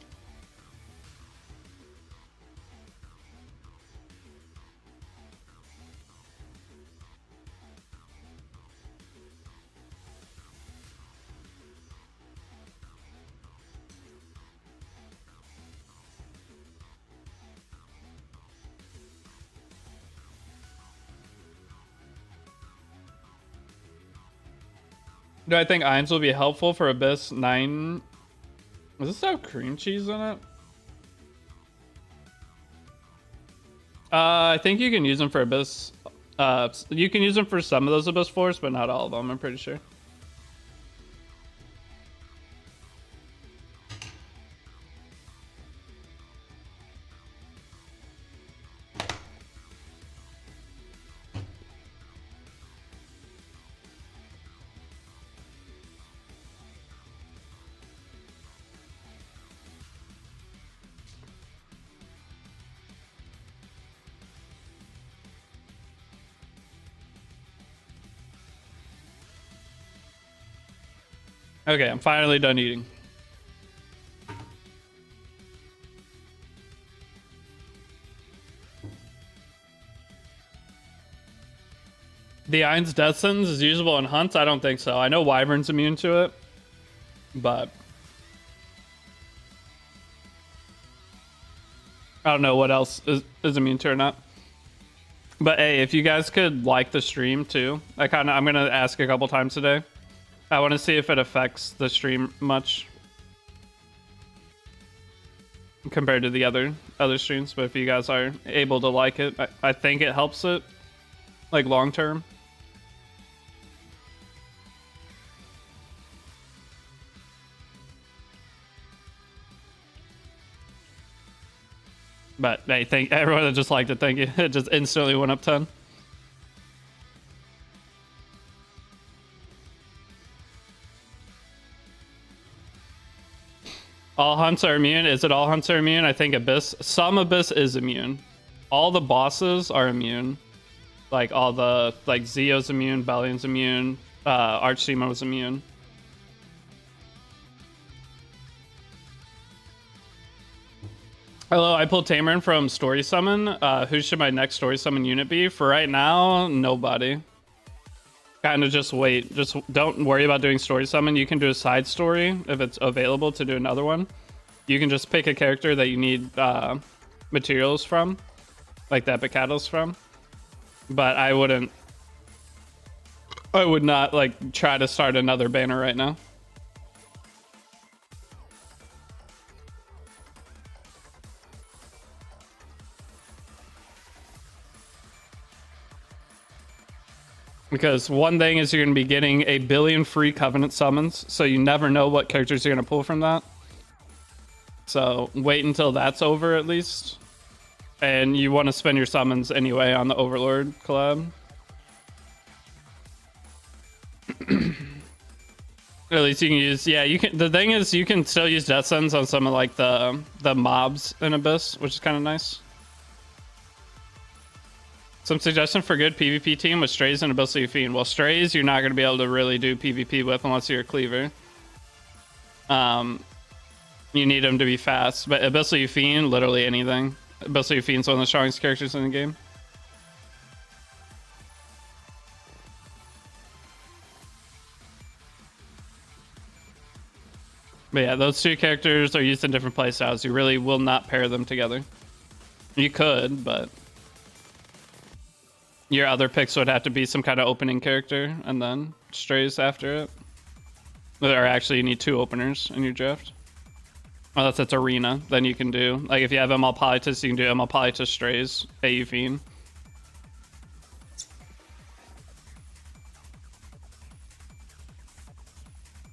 Do I think Irons will be helpful for Abyss 9? Does this have cream cheese in it? I think you can use them for Abyss. You can use them for some of those Abyss 4s, but not all of them, I'm pretty sure. Okay, I'm finally done eating. The Ain's Death Sentence is usable in hunts? I don't think so. I know Wyvern's immune to it, but I don't know what else is immune to or not. But hey, if you guys could like the stream too, I'm gonna ask a couple times today. I want to see if it affects the stream much compared to the other streams. But if you guys are able to like it, I think it helps it, like long term. But hey, thank everyone that just liked it. Thank you. It just instantly went up 10. All hunts are immune. Is it all hunts are immune? I think Abyss. Some Abyss is immune. All the bosses are immune. Like all the Zeo's immune, Bellion's immune, Archdemon's immune. Hello, I pulled Tamarin from Story Summon. Who should my next Story Summon unit be? For right now, nobody. Kind of just wait. Just don't worry about doing story summon. You can do a side story if it's available to do another one. You can just pick a character that you need materials from, like the epic catalyst from. But I would not like try to start another banner right now. Because one thing is you're going to be getting a billion free Covenant summons, so you never know what characters you're going to pull from that. So wait until that's over at least. And you want to spend your summons anyway on the Overlord collab. At least you can use, yeah, you can. The thing is, you can still use Death Sentence on some of like the mobs in Abyss, which is kind of nice. Some suggestion for good PvP team with Strays and Abyssal Fiend. Well, Strays you're not going to be able to really do PvP with unless you're a cleaver. You need them to be fast, but Abyssal Fiend, literally anything. Abyssal Fiend's one of the strongest characters in the game. But yeah, those two characters are used in different playstyles. You really will not pair them together. You could, but your other picks would have to be some kind of opening character and then Strays after it. Or actually, you need two openers in your draft. Unless it's Arena, then you can do, like if you have ML Politis, you can do ML Politis Strays, AU Fiend.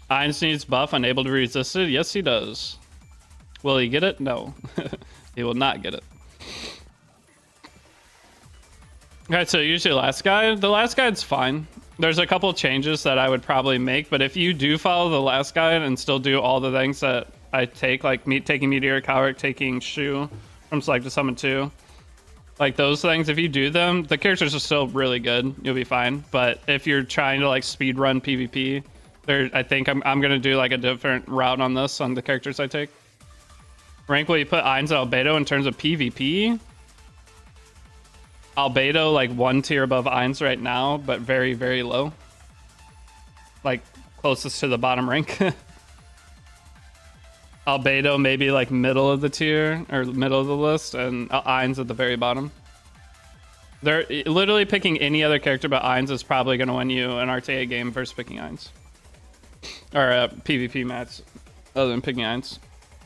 Ainz needs buff, unable to be resisted. Yes, he does. Will he get it? No. He will not get it. Okay, so usually last guide. The last guide's fine. There's a couple changes that I would probably make, but if you do follow the last guide and still do all the things that I take, like taking Meteor Cowrick, taking Shu from Select to Summon 2, like those things, if you do them, the characters are still really good. You'll be fine. But if you're trying to like speed run PvP, I think I'm gonna do like a different route on this on the characters I take. Rank will you put Ainz and Albedo in terms of PvP? Albedo like one tier above Ainz right now, but very, very low. Like closest to the bottom rank. Albedo maybe like middle of the tier or middle of the list, and Ainz at the very bottom. They're literally picking any other character but Ainz is probably going to win you an RTA game versus picking Ainz. Or a PvP match other than picking Ainz.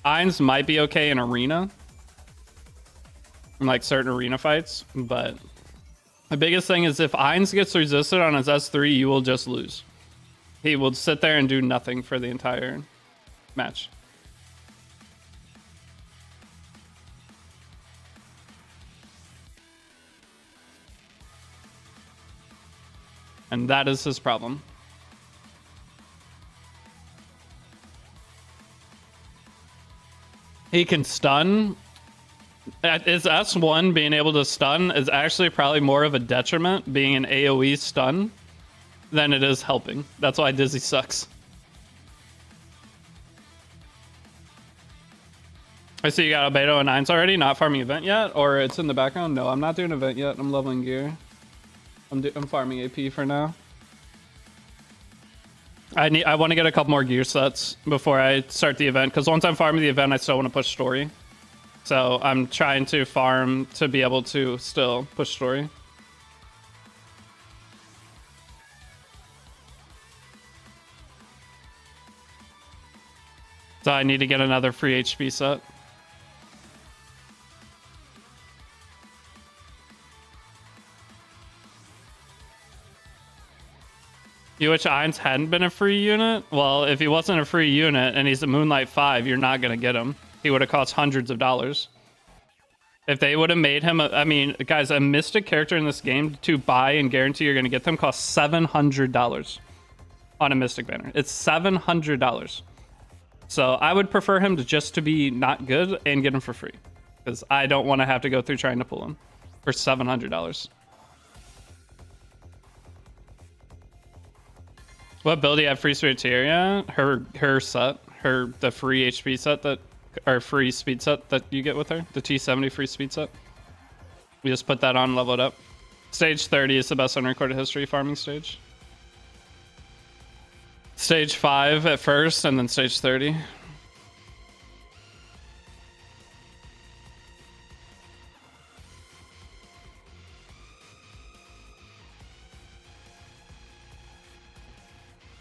Ainz might be okay in Arena. In like certain arena fights, but the biggest thing is if Ainz gets resisted on his S3, you will just lose. He will sit there and do nothing for the entire match. And that is his problem. He can stun. His S1 being able to stun is actually probably more of a detriment being an AoE stun than it is helping. That's why Dizzy sucks. I see you got Albedo and Ainz already, not farming event yet, or it's in the background. No, I'm not doing event yet. I'm leveling gear. I'm farming AP for now. I want to get a couple more gear sets before I start the event, because once I'm farming the event, I still want to push story. So I'm trying to farm to be able to still push story. So I need to get another free HP set. You wish Ainz hadn't been a free unit? Well, if he wasn't a free unit and he's a Moonlight 5, you're not going to get him. He would have cost hundreds of dollars. If they would have made him, I mean, guys, a Mystic character in this game to buy and guarantee you're going to get them costs $700 on a Mystic banner. It's $700. So I would prefer him to be not good and get him for free, because I don't want to have to go through trying to pull him for $700. What build do you have free Spiriteria? Her set, the free HP set that, or free speed set that you get with her, the T70 free speed set. We just put that on, level it up. Stage 30 is the best on recorded history farming stage. Stage 5 at first, and then stage 30.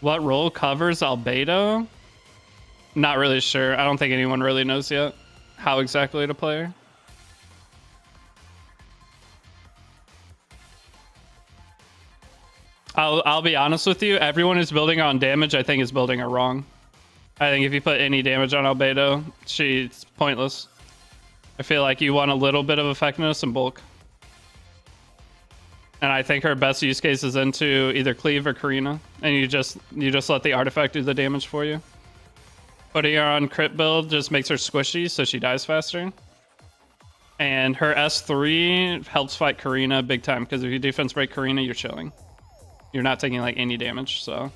What role covers albedo? Not really sure. I don't think anyone really knows yet how exactly to play her. I'll be honest with you. Everyone who's building her on damage, I think, is building her wrong. I think if you put any damage on albedo, she's pointless. I feel like you want a little bit of effectiveness and bulk. And I think her best use case is into either cleave or Karina, and you just let the artifact do the damage for you. Putting her on crit build just makes her squishy, so she dies faster. And her S3 helps fight Karina big time, because if you defense break Karina, you're chilling. You're not taking like any damage, so.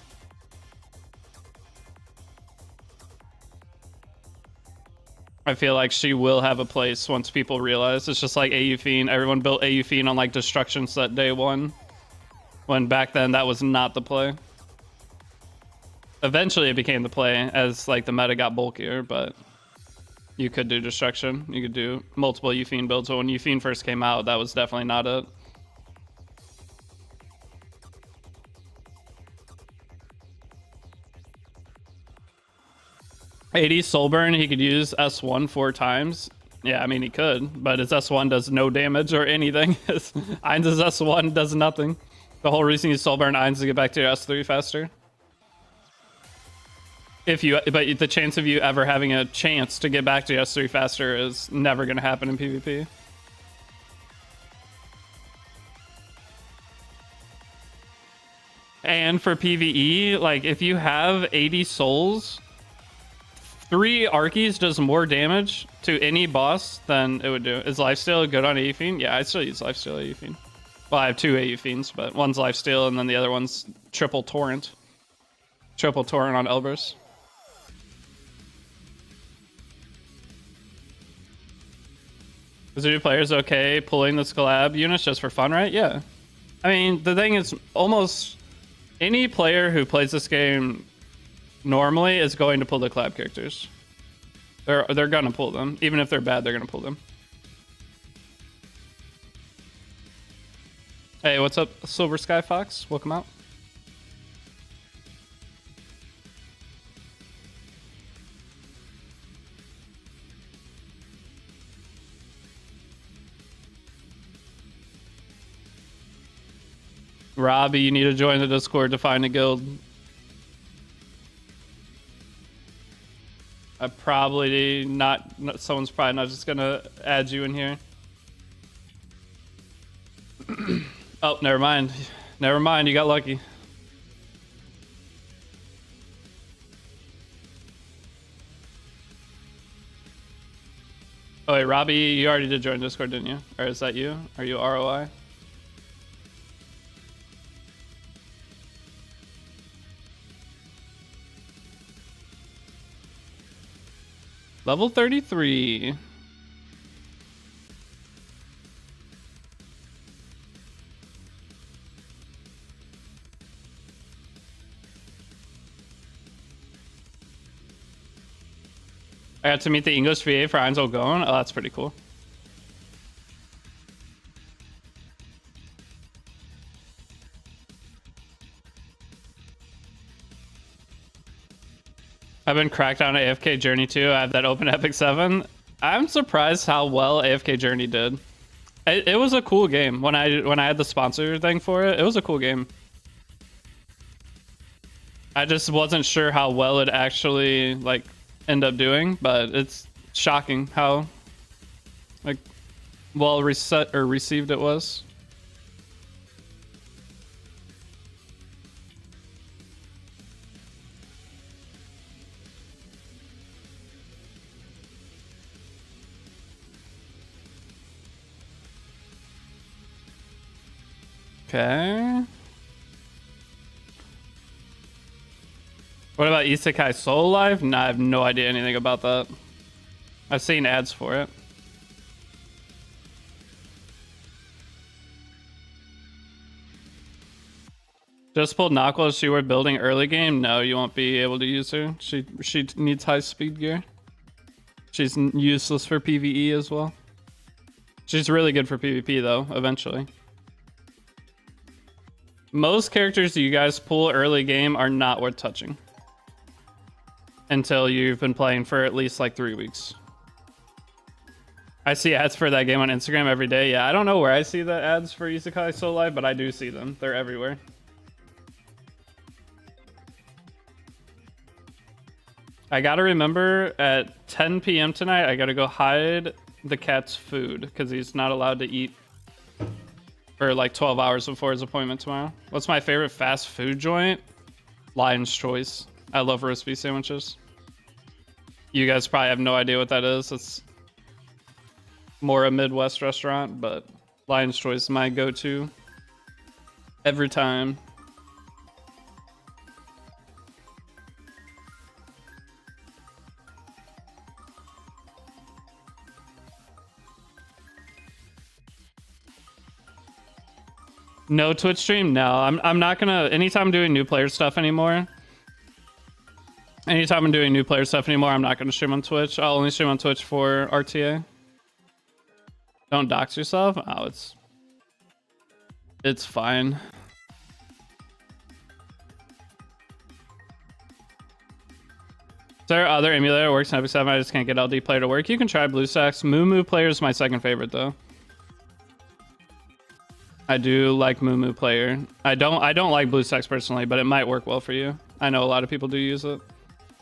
I feel like she will have a place once people realize. It's just like AU Fiend. Everyone built AU Fiend on like Destruction Set day 1. When back then that was not the play. Eventually it became the play as like the meta got bulkier, but you could do Destruction. You could do multiple AU Fiend builds. So when AU Fiend first came out, that was definitely not it. AD Soulburn, he could use S1 4 times. Yeah, I mean, he could, but his S1 does no damage or anything. Ainz's S1 does nothing. The whole reason you Soulburn Ainz to get back to your S3 faster. But the chance of you ever having a chance to get back to your S3 faster is never going to happen in PvP. And for PvE, like, if you have 80 souls, 3 Archies does more damage to any boss than it would do. Is Lifesteal good on AU Fiend? Yeah, I still use Lifesteal AU Fiend. Well, I have 2 AU Fiends, but one's Lifesteal and then the other one's Triple Torrent. Triple Torrent on Elbrus. Is the players okay pulling this collab units just for fun, right? Yeah. I mean, the thing is, almost any player who plays this game normally is going to pull the collab characters. They're gonna pull them. Even if they're bad, they're gonna pull them. Hey, what's up, Silver Sky Fox? Welcome out. Robbie, you need to join the Discord to find a guild. I probably not, someone's probably not just gonna add you in here. Oh, never mind. Never mind, you got lucky. Oh wait, Robbie, you already did join Discord, didn't you? Or is that you? Are you ROI? Level 33. I got to meet the English VA for Ainz Olgone. Oh, that's pretty cool. I've been cracked on AFK Journey too. I have that open Epic 7. I'm surprised how well AFK Journey did. It was a cool game. When I had the sponsor thing for it, it was a cool game. I just wasn't sure how well it actually like end up doing, but it's shocking how like well received it was. Okay. What about Isekai Soul Life? Nah, I have no idea anything about that. I've seen ads for it. Just pulled Nakwa. Is she worth building early game? No, you won't be able to use her. She needs high speed gear. She's useless for PvE as well. She's really good for PvP though, eventually. Most characters you guys pull early game are not worth touching. Until you've been playing for at least like 3 weeks. I see ads for that game on Instagram every day. Yeah, I don't know where I see the ads for Isekai Soul Live, but I do see them. They're everywhere. I gotta remember at 10 p.m. tonight, I gotta go hide the cat's food because he's not allowed to eat for like 12 hours before his appointment tomorrow. What's my favorite fast food joint? Lion's Choice. I love roast beef sandwiches. You guys probably have no idea what that is. It's more a Midwest restaurant, but Lion's Choice is my go-to every time. No Twitch stream? No, I'm not gonna. Anytime I'm doing new player stuff anymore. Anytime I'm doing new player stuff anymore, I'm not gonna stream on Twitch. I'll only stream on Twitch for RTA. Don't dox yourself. Oh, it's fine. Is there other emulator that works in Epic 7? I just can't get LD player to work. You can try BlueStacks. Moo player is my second favorite though. I do like Moo player. I don't like BlueStacks personally, but it might work well for you. I know a lot of people do use it,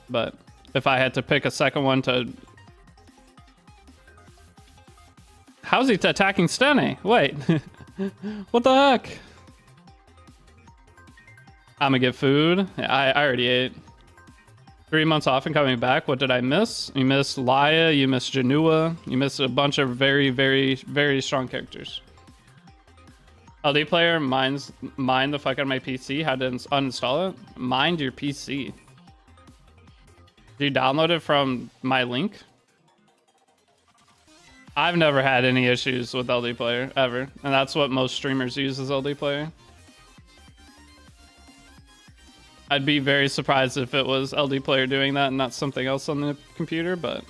but if I had to pick a second one to, how's he attacking Stenny? Wait, what the heck? I'm gonna get food. I already ate. 3 months off and coming back. What did I miss? You missed Laya. You missed Janua. You missed a bunch of very, very, very strong characters. LD player mind the fuck out of my PC. How to uninstall it? Mind your PC. Do you download it from my link? I've never had any issues with LD player ever, and that's what most streamers use as LD player. I'd be very surprised if it was LD player doing that and not something else on the computer, but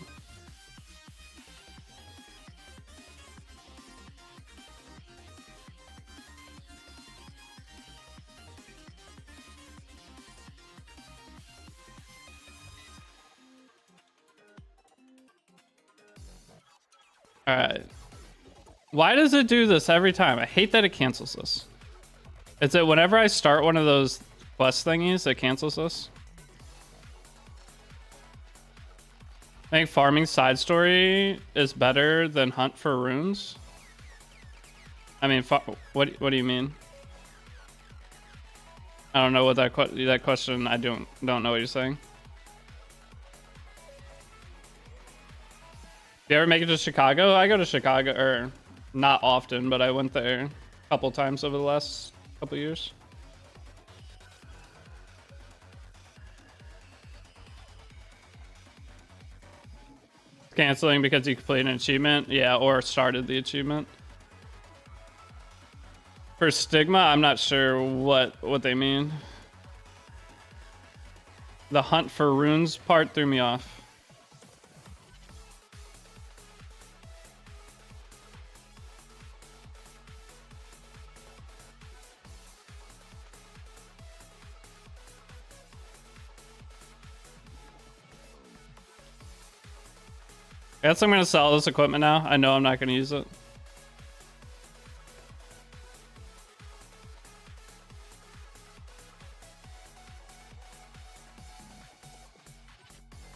all right. Why does it do this every time? I hate that it cancels this. It's that whenever I start one of those quest thingies, it cancels this. I think farming side story is better than hunt for runes. I mean, what do you mean? I don't know what that question. I don't know what you're saying. You ever make it to Chicago? I go to Chicago, or not often, but I went there a couple times over the last couple years. Canceling because you completed an achievement? Yeah, or started the achievement. For Stigma, I'm not sure what they mean. The hunt for runes part threw me off. I guess I'm going to sell this equipment now. I know I'm not going to use it.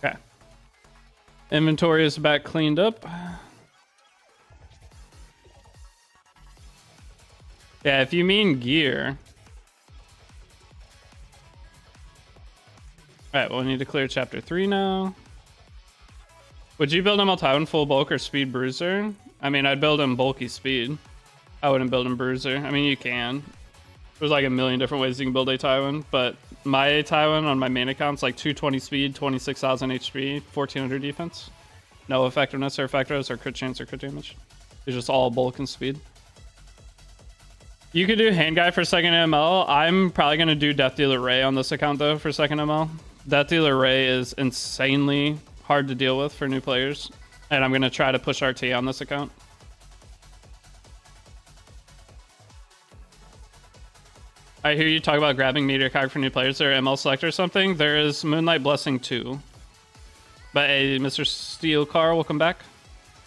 Okay. Inventory is back cleaned up. Yeah, if you mean gear. Alright, we'll need to clear chapter 3 now. Would you build him Tywin full bulk or speed bruiser? I mean, I'd build him bulky speed. I wouldn't build him bruiser. I mean, you can. There's like a million different ways you can build a Tywin, but my Tywin on my main account's like 220 speed, 26,000 HP, 1400 defense. No effectiveness or effectiveness or crit chance or crit damage. It's just all bulk and speed. You could do hand guy for second ML. I'm probably gonna do Death Dealer Ray on this account though for second ML. Death Dealer Ray is insanely hard to deal with for new players, and I'm gonna try to push RT on this account. I hear you talk about grabbing Meteor Cog for new players or ML Select or something. There is Moonlight Blessing 2. But hey, Mr. Steel Car, welcome back.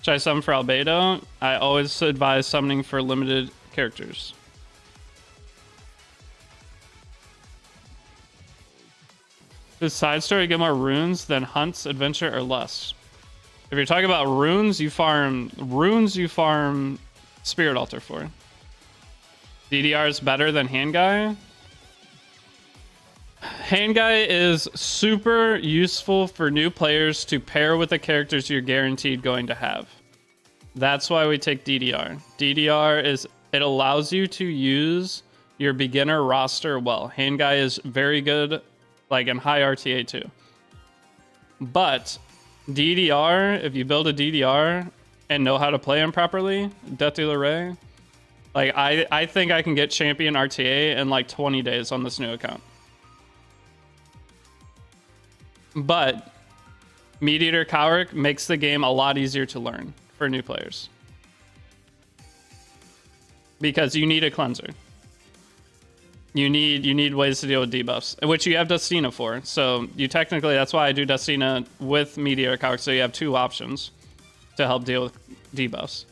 Should I summon for Albedo? I always advise summoning for limited characters. Does side story get more runes than hunts, adventure, or less? If you're talking about runes, you farm Spirit Altar for. DDR is better than Hand Guy. Hand Guy is super useful for new players to pair with the characters you're guaranteed going to have. That's why we take DDR. DDR is, it allows you to use your beginner roster well. Hand Guy is very good, like in high RTA too. But DDR, if you build a DDR and know how to play him properly, Death Dealer Ray, like I think I can get champion RTA in like 20 days on this new account. But Meteor Cowrick makes the game a lot easier to learn for new players. Because you need a cleanser. You need ways to deal with debuffs, which you have Dustina for. So you technically, that's why I do Dustina with Meteor Cowrick, so you have two options to help deal with debuffs.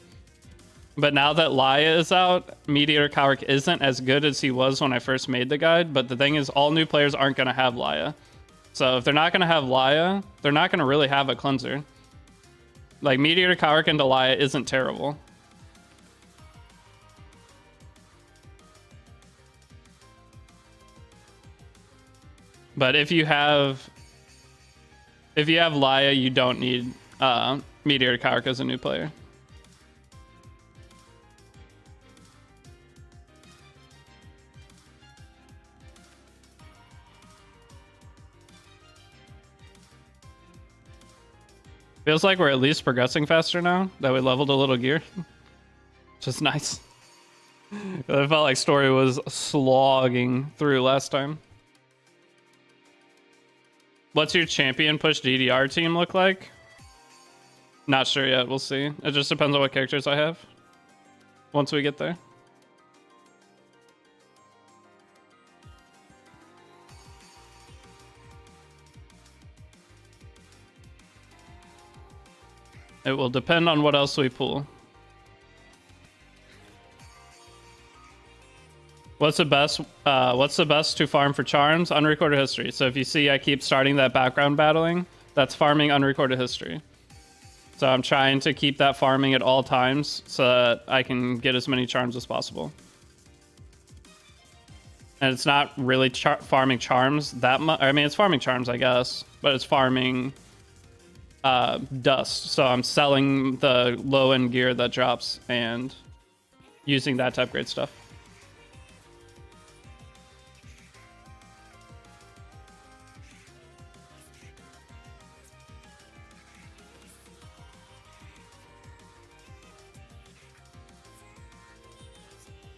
But now that Laya is out, Meteor Cowrick isn't as good as he was when I first made the guide. But the thing is, all new players aren't going to have Laya. So if they're not going to have Laya, they're not going to really have a cleanser. Like, Meteor Cowrick into Laya isn't terrible. But if you have Laya, you don't need Meteor Cowrick as a new player. Feels like we're at least progressing faster now that we leveled a little gear. Just nice. I felt like story was slogging through last time. What's your champion push DDR team look like? Not sure yet. We'll see. It just depends on what characters I have once we get there. It will depend on what else we pull. What's the best to farm for charms? Unrecorded history. So if you see I keep starting that background battling, that's farming unrecorded history. So I'm trying to keep that farming at all times so that I can get as many charms as possible. And it's not really farming charms that much. I mean, it's farming charms, I guess, but it's farming dust. So I'm selling the low end gear that drops and using that to upgrade stuff.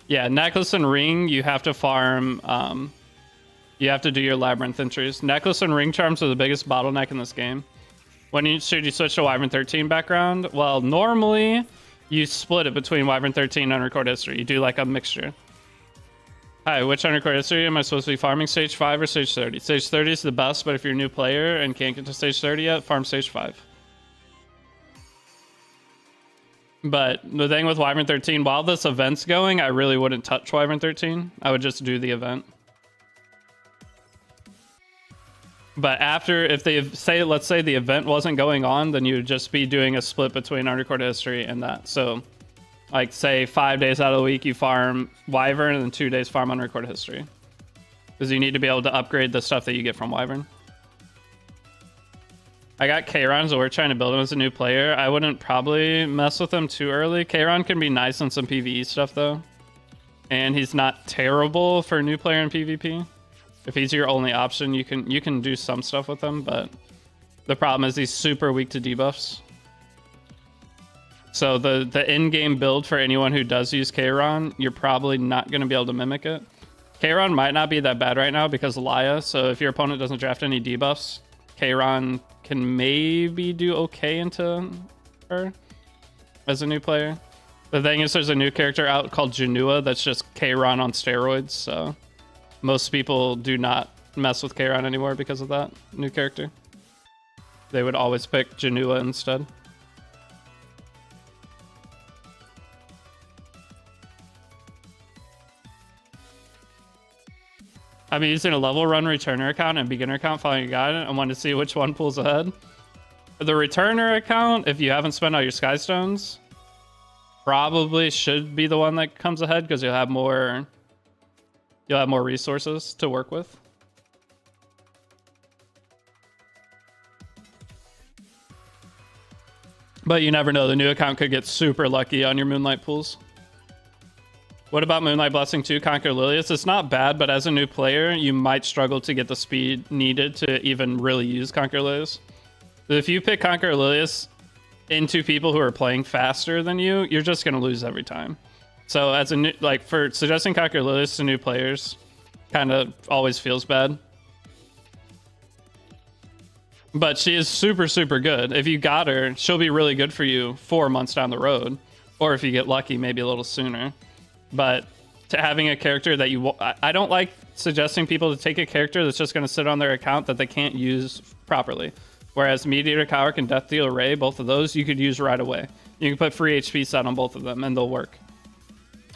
Yeah, necklace and ring, you have to farm, you have to do your labyrinth entries. Necklace and ring charms are the biggest bottleneck in this game. When should you switch to Wyvern 13 background? Well, normally you split it between Wyvern 13 and unrecorded history. You do like a mixture. Hi, which unrecorded history am I supposed to be farming? Stage 5 or stage 30? Stage 30 is the best, but if you're a new player and can't get to stage 30 yet, farm stage 5. But the thing with Wyvern 13, while this event's going, I really wouldn't touch Wyvern 13. I would just do the event. But after, if they say, let's say the event wasn't going on, then you would just be doing a split between unrecorded history and that. So, like, say 5 days out of the week you farm Wyvern and then 2 days farm unrecorded history. Because you need to be able to upgrade the stuff that you get from Wyvern. I got Kayron, so we're trying to build him as a new player. I wouldn't probably mess with him too early. Kayron can be nice on some PvE stuff, though. And he's not terrible for a new player in PvP. If he's your only option, you can do some stuff with him, but the problem is he's super weak to debuffs. So the in-game build for anyone who does use Kayron, you're probably not going to be able to mimic it. Kayron might not be that bad right now because Laya, so if your opponent doesn't draft any debuffs, Kayron can maybe do okay into her as a new player. The thing is, there's a new character out called Janua that's just Kayron on steroids, so most people do not mess with Kayron anymore because of that new character. They would always pick Janua instead. I've been using a level run returner account and beginner account following a guide and wanted to see which one pulls ahead. The returner account, if you haven't spent all your sky stones, probably should be the one that comes ahead because you'll have more resources to work with. But you never know, the new account could get super lucky on your Moonlight pools. What about Moonlight Blessing 2, Conquer Lilius? It's not bad, but as a new player, you might struggle to get the speed needed to even really use Conquer Lilius. If you pick Conquer Lilius into people who are playing faster than you, you're just going to lose every time. So as a new, like, for suggesting Conquer Lilius to new players, kind of always feels bad. But she is super, super good. If you got her, she'll be really good for you 4 months down the road. Or if you get lucky, maybe a little sooner. But to having a character that you... I don't like suggesting people to take a character that's just going to sit on their account that they can't use properly. Whereas Mediator Coward and Death Deal Ray, both of those you could use right away. You can put free HP set on both of them and they'll work.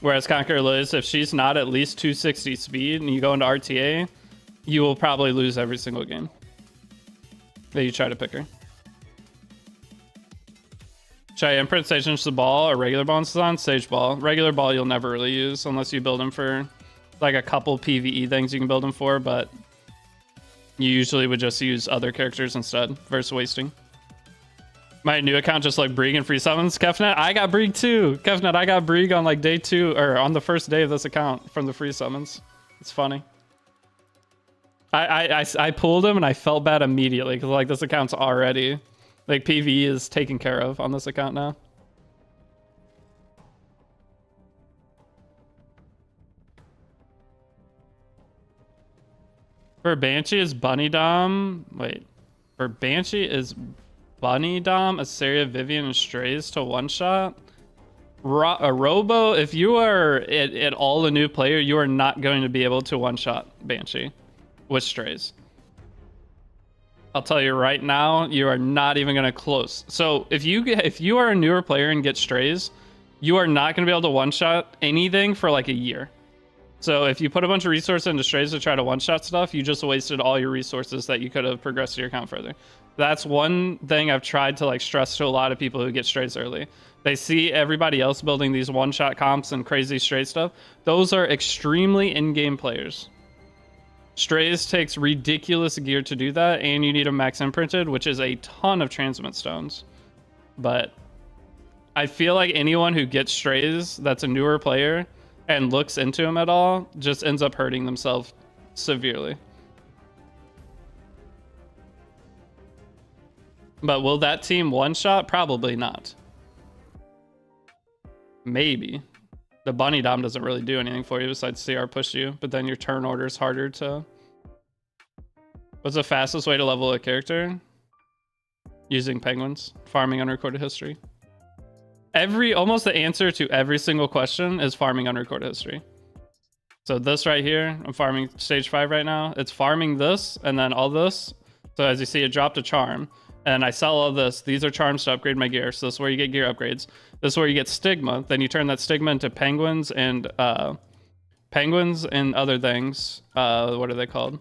Whereas Conqueror Liz, if she's not at least 260 speed and you go into RTA, you will probably lose every single game that you try to pick her. Should I imprint Sage into the ball or regular ball into on? Sage ball. Regular ball you'll never really use unless you build him for like a couple PvE things you can build him for, but you usually would just use other characters instead versus wasting. My new account just like Brig and free summons. Kefnet, I got Brig too. Kefnet, I got Brig on like day 2 or on the first day of this account from the free summons. It's funny. I pulled him and I felt bad immediately because like this account's already like PvE is taken care of on this account now. For Banshee is Bunny Dom. Wait. For Banshee is Bunny Dom, Asaria, Vivian, and Strays to one shot. A Robo, if you are at all a new player, you are not going to be able to one shot Banshee with Strays. I'll tell you right now, you are not even going to close. So if you are a newer player and get Strays, you are not going to be able to one shot anything for like a year. So if you put a bunch of resources into Strays to try to one-shot stuff, you just wasted all your resources that you could have progressed your account further. That's one thing I've tried to like stress to a lot of people who get Strays early. They see everybody else building these one-shot comps and crazy Stray stuff. Those are extremely in-game players. Strays takes ridiculous gear to do that, and you need a max imprinted, which is a ton of transmit stones. But I feel like anyone who gets Strays that's a newer player and looks into them at all just ends up hurting themselves severely. But will that team one shot? Probably not. Maybe. The Bunny Dom doesn't really do anything for you besides CR push you, but then your turn order is harder to... What's the fastest way to level a character? Using penguins, farming unrecorded history. Almost the answer to every single question is farming unrecorded history. So this right here, I'm farming stage 5 right now. It's farming this and then all this. So as you see, it dropped a charm. And I sell all this. These are charms to upgrade my gear. So this is where you get gear upgrades. This is where you get stigma. Then you turn that stigma into penguins and other things. What are they called?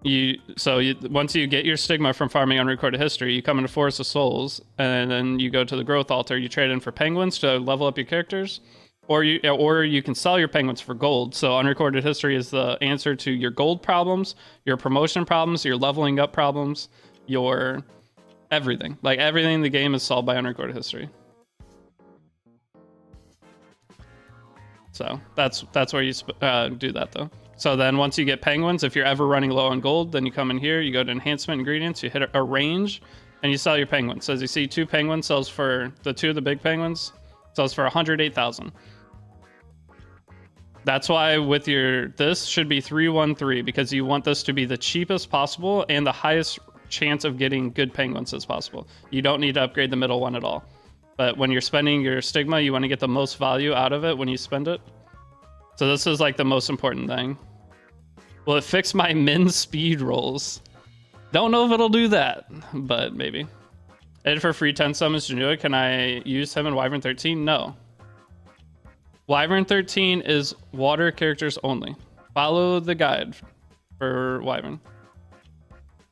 Once you get your stigma from farming unrecorded history, you come into Forest of Souls, and then you go to the growth altar. You trade in for penguins to level up your characters, or you can sell your penguins for gold. So unrecorded history is the answer to your gold problems, your promotion problems, your leveling up problems, your everything. Like everything in the game is solved by unrecorded history. So that's where you do that though. So then once you get penguins, if you're ever running low on gold, then you come in here, you go to enhancement ingredients, you hit a range, and you sell your penguins. So as you see, 2 penguins sells for the 2 of the big penguins sells for 108,000. That's why with your this should be 313 because you want this to be the cheapest possible and the highest chance of getting good penguins as possible. You don't need to upgrade the middle one at all. But when you're spending your stigma, you want to get the most value out of it when you spend it. So this is like the most important thing. Will it fix my min speed rolls? Don't know if it'll do that, but maybe. And for free 10 summons Janua, can I use him in Wyvern 13? No. Wyvern 13 is water characters only. Follow the guide for Wyvern.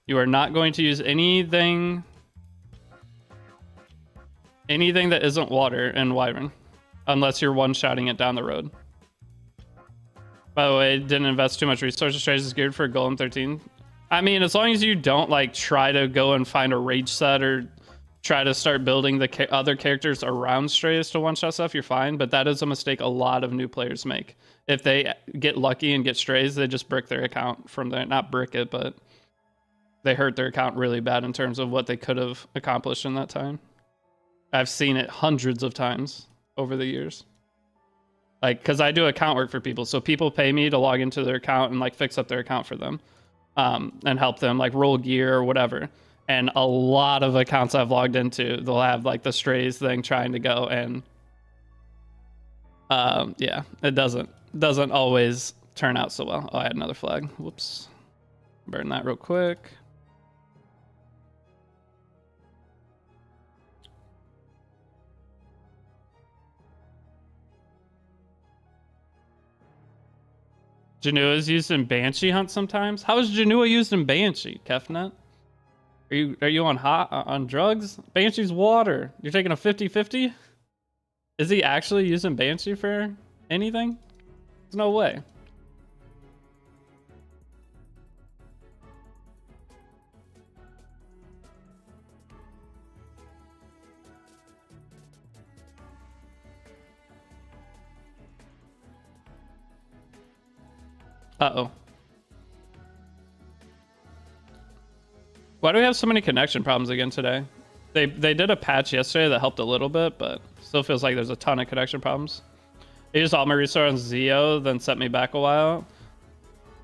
You are not going to use anything that isn't water in Wyvern, unless you're one-shotting it down the road. By the way, didn't invest too much resources. Strategies geared for Golem 13. I mean, as long as you don't like try to go and find a rage set or try to start building the other characters around strays to one-shot stuff, you're fine. But that is a mistake a lot of new players make. If they get lucky and get strays, they just brick their account from there. Not brick it, but they hurt their account really bad in terms of what they could have accomplished in that time. I've seen it hundreds of times over the years. Like, because I do account work for people. So people pay me to log into their account and like fix up their account for them and help them like roll gear or whatever. And a lot of accounts I've logged into, they'll have like the strays thing trying to go, and yeah, it doesn't always turn out so well. Oh, I had another flag. Whoops. Burn that real quick. Janua is used in Banshee hunt sometimes. How is Janua used in Banshee, Kefnet? Are you on drugs? Banshee's water. You're taking a 50-50? Is he actually using Banshee for anything? There's no way. Uh-oh. Why do we have so many connection problems again today? They did a patch yesterday that helped a little bit, but still feels like there's a ton of connection problems. They used all my resources on Zeo, then set me back a while.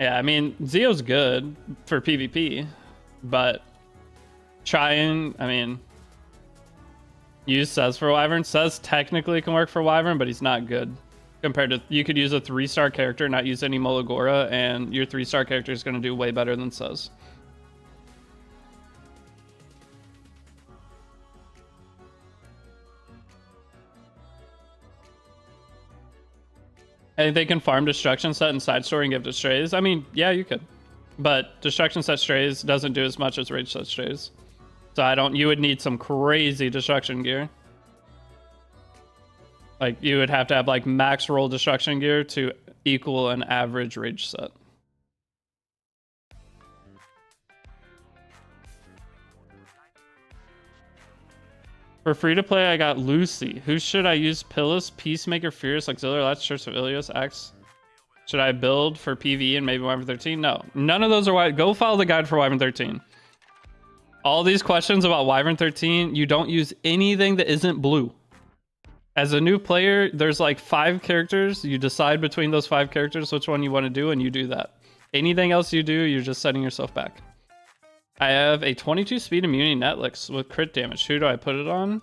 Yeah, I mean, Zeo's good for PvP, but use Says for Wyvern. Says technically can work for Wyvern, but he's not good. Compared to, you could use a 3-star character, not use any Molagora, and your 3-star character is going to do way better than Says. And they can farm Destruction Set and Side Story and give to Strays. I mean, yeah, you could. But Destruction Set Strays doesn't do as much as Rage Set Strays. So you would need some crazy Destruction gear. Like, you would have to have like max roll Destruction gear to equal an average Rage Set. For free to play, I got Lucy. Who should I use? Pillis, Peacemaker, Fierce, Auxiliary, Last Church of Ilios, Axe. Should I build for PvE and maybe Wyvern 13? No. None of those are why. Go follow the guide for Wyvern 13. All these questions about Wyvern 13, you don't use anything that isn't blue. As a new player, there's like 5 characters. You decide between those 5 characters which one you want to do, and you do that. Anything else you do, you're just setting yourself back. I have a 22 speed immunity Netlix with crit damage. Who do I put it on?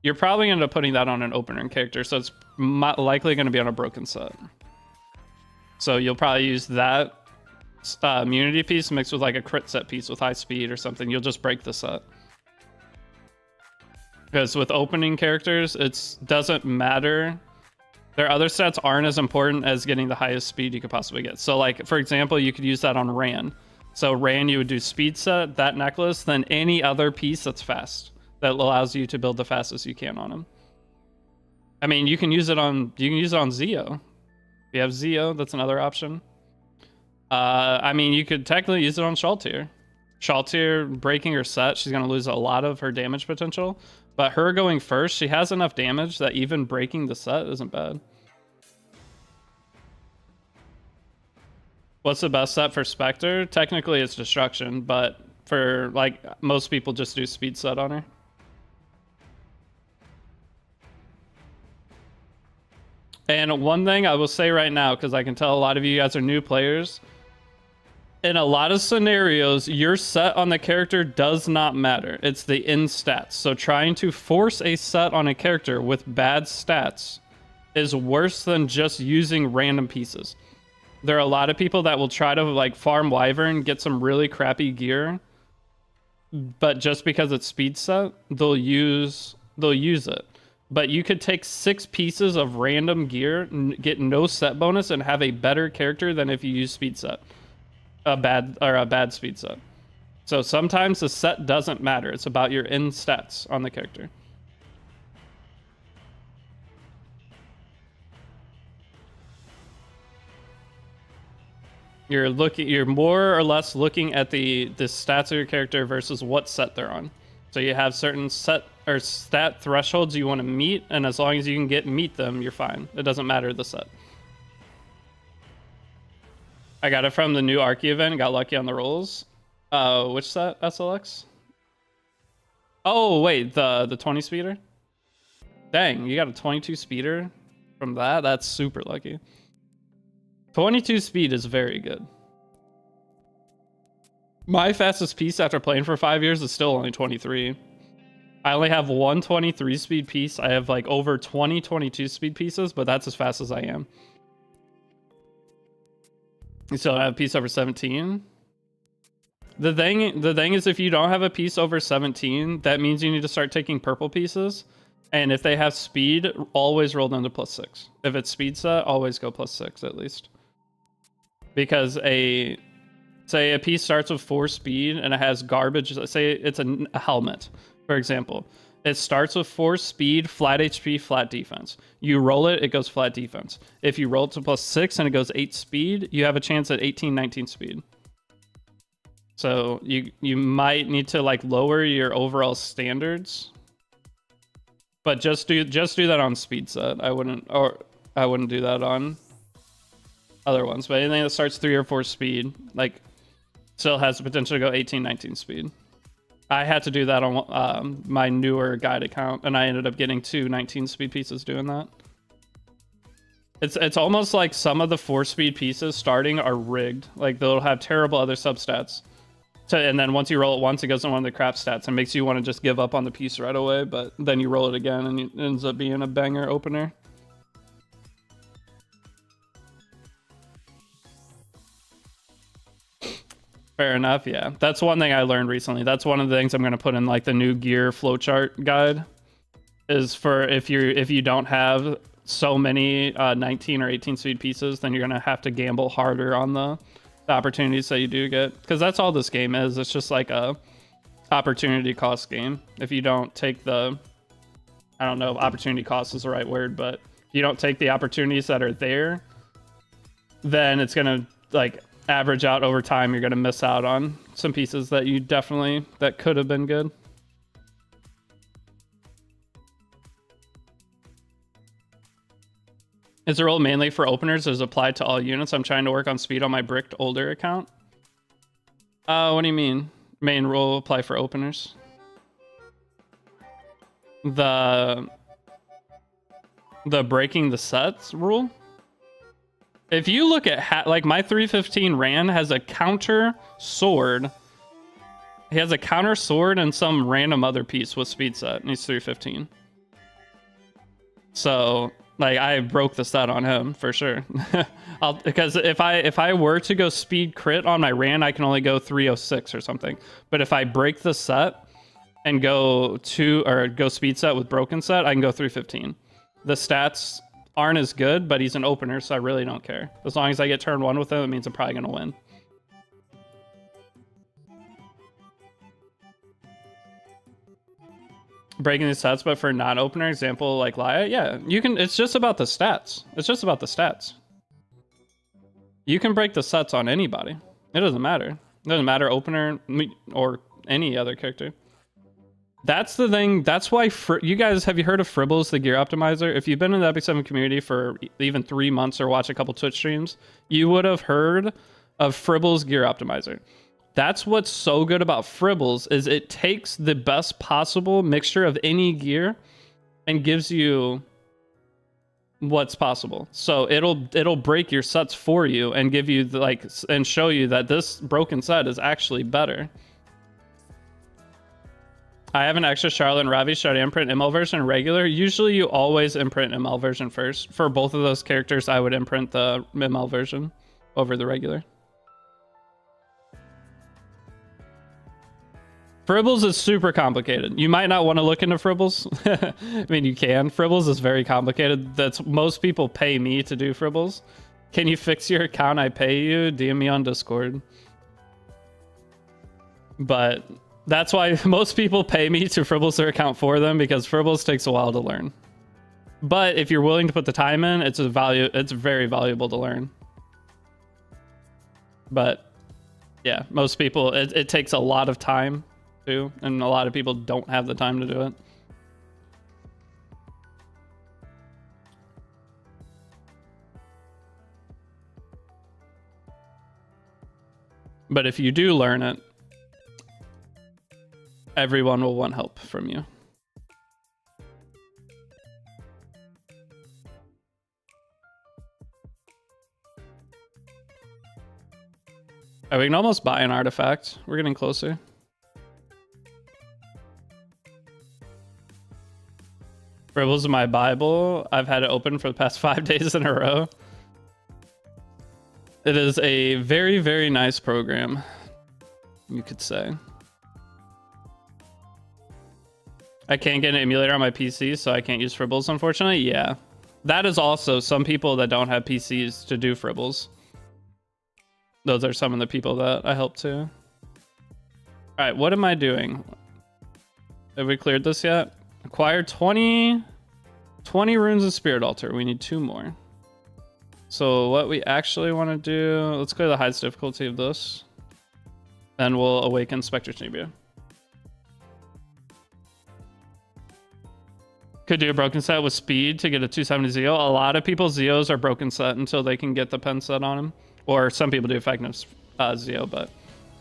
You're probably going to end up putting that on an opener character, so it's likely going to be on a broken set. So you'll probably use that immunity piece mixed with like a crit set piece with high speed or something. You'll just break the set. Because with opening characters, it doesn't matter. Their other stats aren't as important as getting the highest speed you could possibly get. So like, for example, you could use that on Ran. So Ran, you would do speed set, that necklace, then any other piece that's fast that allows you to build the fastest you can on him. I mean, you can use it on Zeo. If you have Zeo, that's another option. I mean, you could technically use it on Shaltir. Shaltir breaking her set, she's going to lose a lot of her damage potential. But her going first, she has enough damage that even breaking the set isn't bad. What's the best set for Spectre? Technically, it's Destruction, but for like most people just do speed set on her. And one thing I will say right now, because I can tell a lot of you guys are new players, in a lot of scenarios, your set on the character does not matter. It's the end stats. So trying to force a set on a character with bad stats is worse than just using random pieces. There are a lot of people that will try to like farm Wyvern, get some really crappy gear, but just because it's speed set, they'll use it. But you could take 6 pieces of random gear, get no set bonus, and have a better character than if you use speed set. A bad speed set. So sometimes the set doesn't matter. It's about your end stats on the character. You're more or less looking at the stats of your character versus what set they're on. So you have certain set or stat thresholds you want to meet, and as long as you can meet them, you're fine. It doesn't matter the set. I got it from the new Archie event. Got lucky on the rolls. Which set? SLX? Oh wait, the 20 speeder. Dang, you got a 22 speeder from that? That's super lucky. 22 speed is very good. My fastest piece after playing for 5 years is still only 23. I only have one 23 speed piece. I have like over 20 22 speed pieces, but that's as fast as I am. So I have a piece over 17. The thing is, if you don't have a piece over 17, that means you need to start taking purple pieces. And if they have speed, always roll them to +6. If it's speed set, always go +6 at least. Because say a piece starts with 4 speed and it has garbage. Say it's a helmet, for example. It starts with 4 speed, flat HP, flat defense. You roll it, it goes flat defense. If you roll it to +6 and it goes 8 speed, you have a chance at 18, 19 speed. So you might need to like lower your overall standards, but just do that on speed set. I wouldn't do that on other ones. But anything that starts 3 or 4 speed, like, still has the potential to go 18, 19 speed. I had to do that on my newer guide account, and I ended up getting 2 19 speed pieces doing that. It's almost like some of the 4 speed pieces starting are rigged. Like, they'll have terrible other substats. And then once you roll it once, it goes in one of the crap stats and makes you want to just give up on the piece right away, but then you roll it again and it ends up being a banger opener. Fair enough, yeah. That's one thing I learned recently. That's one of the things I'm going to put in like the new gear flowchart guide, is for if you don't have so many 19 or 18 speed pieces, then you're going to have to gamble harder on the opportunities that you do get, because that's all this game is. It's just like a opportunity cost game. If you don't take the, I don't know if opportunity cost is the right word, but if you don't take the opportunities that are there, then it's going to like average out over time. You're going to miss out on some pieces that that could have been good. Is the role mainly for openers? Is it applied to all units? I'm trying to work on speed on my bricked older account. What do you mean? Main rule apply for openers? The breaking the sets rule? If you look at like my 315 Ran has a counter sword. He has a counter sword and some random other piece with speed set, and he's 315. So like, I broke the set on him for sure. Because if I were to go speed crit on my Ran, I can only go 306 or something. But if I break the set and go speed set with broken set, I can go 315. The stats aren't as good, but he's an opener, so I really don't care. As long as I get turn 1 with him, it means I'm probably gonna win. Breaking the stats, but for non-opener, example like Laya, yeah, you can. It's just about the stats. It's just about the stats. You can break the sets on anybody. It doesn't matter. It doesn't matter opener or any other character. That's the thing. That's why you guys, have you heard of Fribbles, the gear optimizer? If you've been in the Epic 7 community for even 3 months or watch a couple Twitch streams, you would have heard of Fribbles gear optimizer. That's what's so good about Fribbles, is it takes the best possible mixture of any gear and gives you what's possible. So it'll break your sets for you and give you and show you that this broken set is actually better. I have an extra Charlotte and Ravi. Should I imprint ML version regular? Usually you always imprint ML version first. For both of those characters, I would imprint the ML version over the regular. Fribbles is super complicated. You might not want to look into Fribbles. I mean, you can. Fribbles is very complicated. Most people pay me to do Fribbles. Can you fix your account? I pay you. DM me on Discord. But that's why most people pay me to Fribbles their account for them, because Fribbles takes a while to learn. But if you're willing to put the time in, it's very valuable to learn. But yeah, most people, it takes a lot of time too, and a lot of people don't have the time to do it. But if you do learn it, everyone will want help from you. Oh, we can almost buy an artifact. We're getting closer. Fribbles in my Bible. I've had it open for the past 5 days in a row. It is a very, very nice program, you could say. I can't get an emulator on my PC, so I can't use Fribbles, unfortunately. Yeah. That is also some people that don't have PCs to do Fribbles. Those are some of the people that I help too. All right, what am I doing? Have we cleared this yet? Acquire 20 runes of Spirit Altar. We need 2 more. So what we actually want to do, let's clear the highest difficulty of this. Then we'll awaken Spectre Tenebria. Could do a broken set with speed to get a 270 Zeo. A lot of people's Zeos are broken set until they can get the pen set on them. Or some people do effectiveness Zeo, but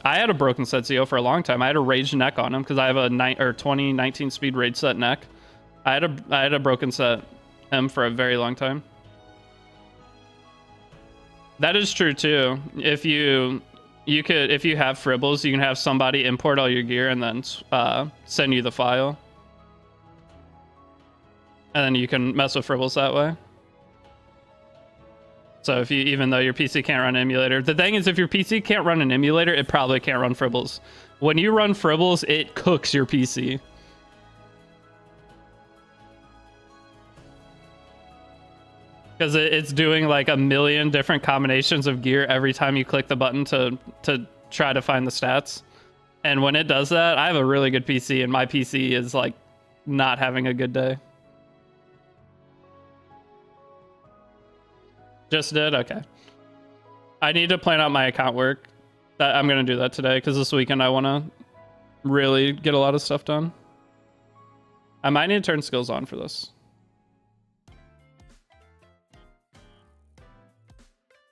I had a broken set Zeo for a long time. I had a rage neck on him because I have a 19 speed rage set neck. I had a broken set him for a very long time. That is true too. If you have Fribbles, you can have somebody import all your gear and then send you the file. And then you can mess with Fribbles that way. So if even though your PC can't run an emulator, the thing is, if your PC can't run an emulator, it probably can't run Fribbles. When you run Fribbles, it cooks your PC. Because it's doing like a million different combinations of gear every time you click the button to try to find the stats. And when it does that, I have a really good PC, and my PC is like not having a good day. Just did? Okay. I need to plan out my account work. I'm going to do that today because this weekend I want to really get a lot of stuff done. I might need to turn skills on for this.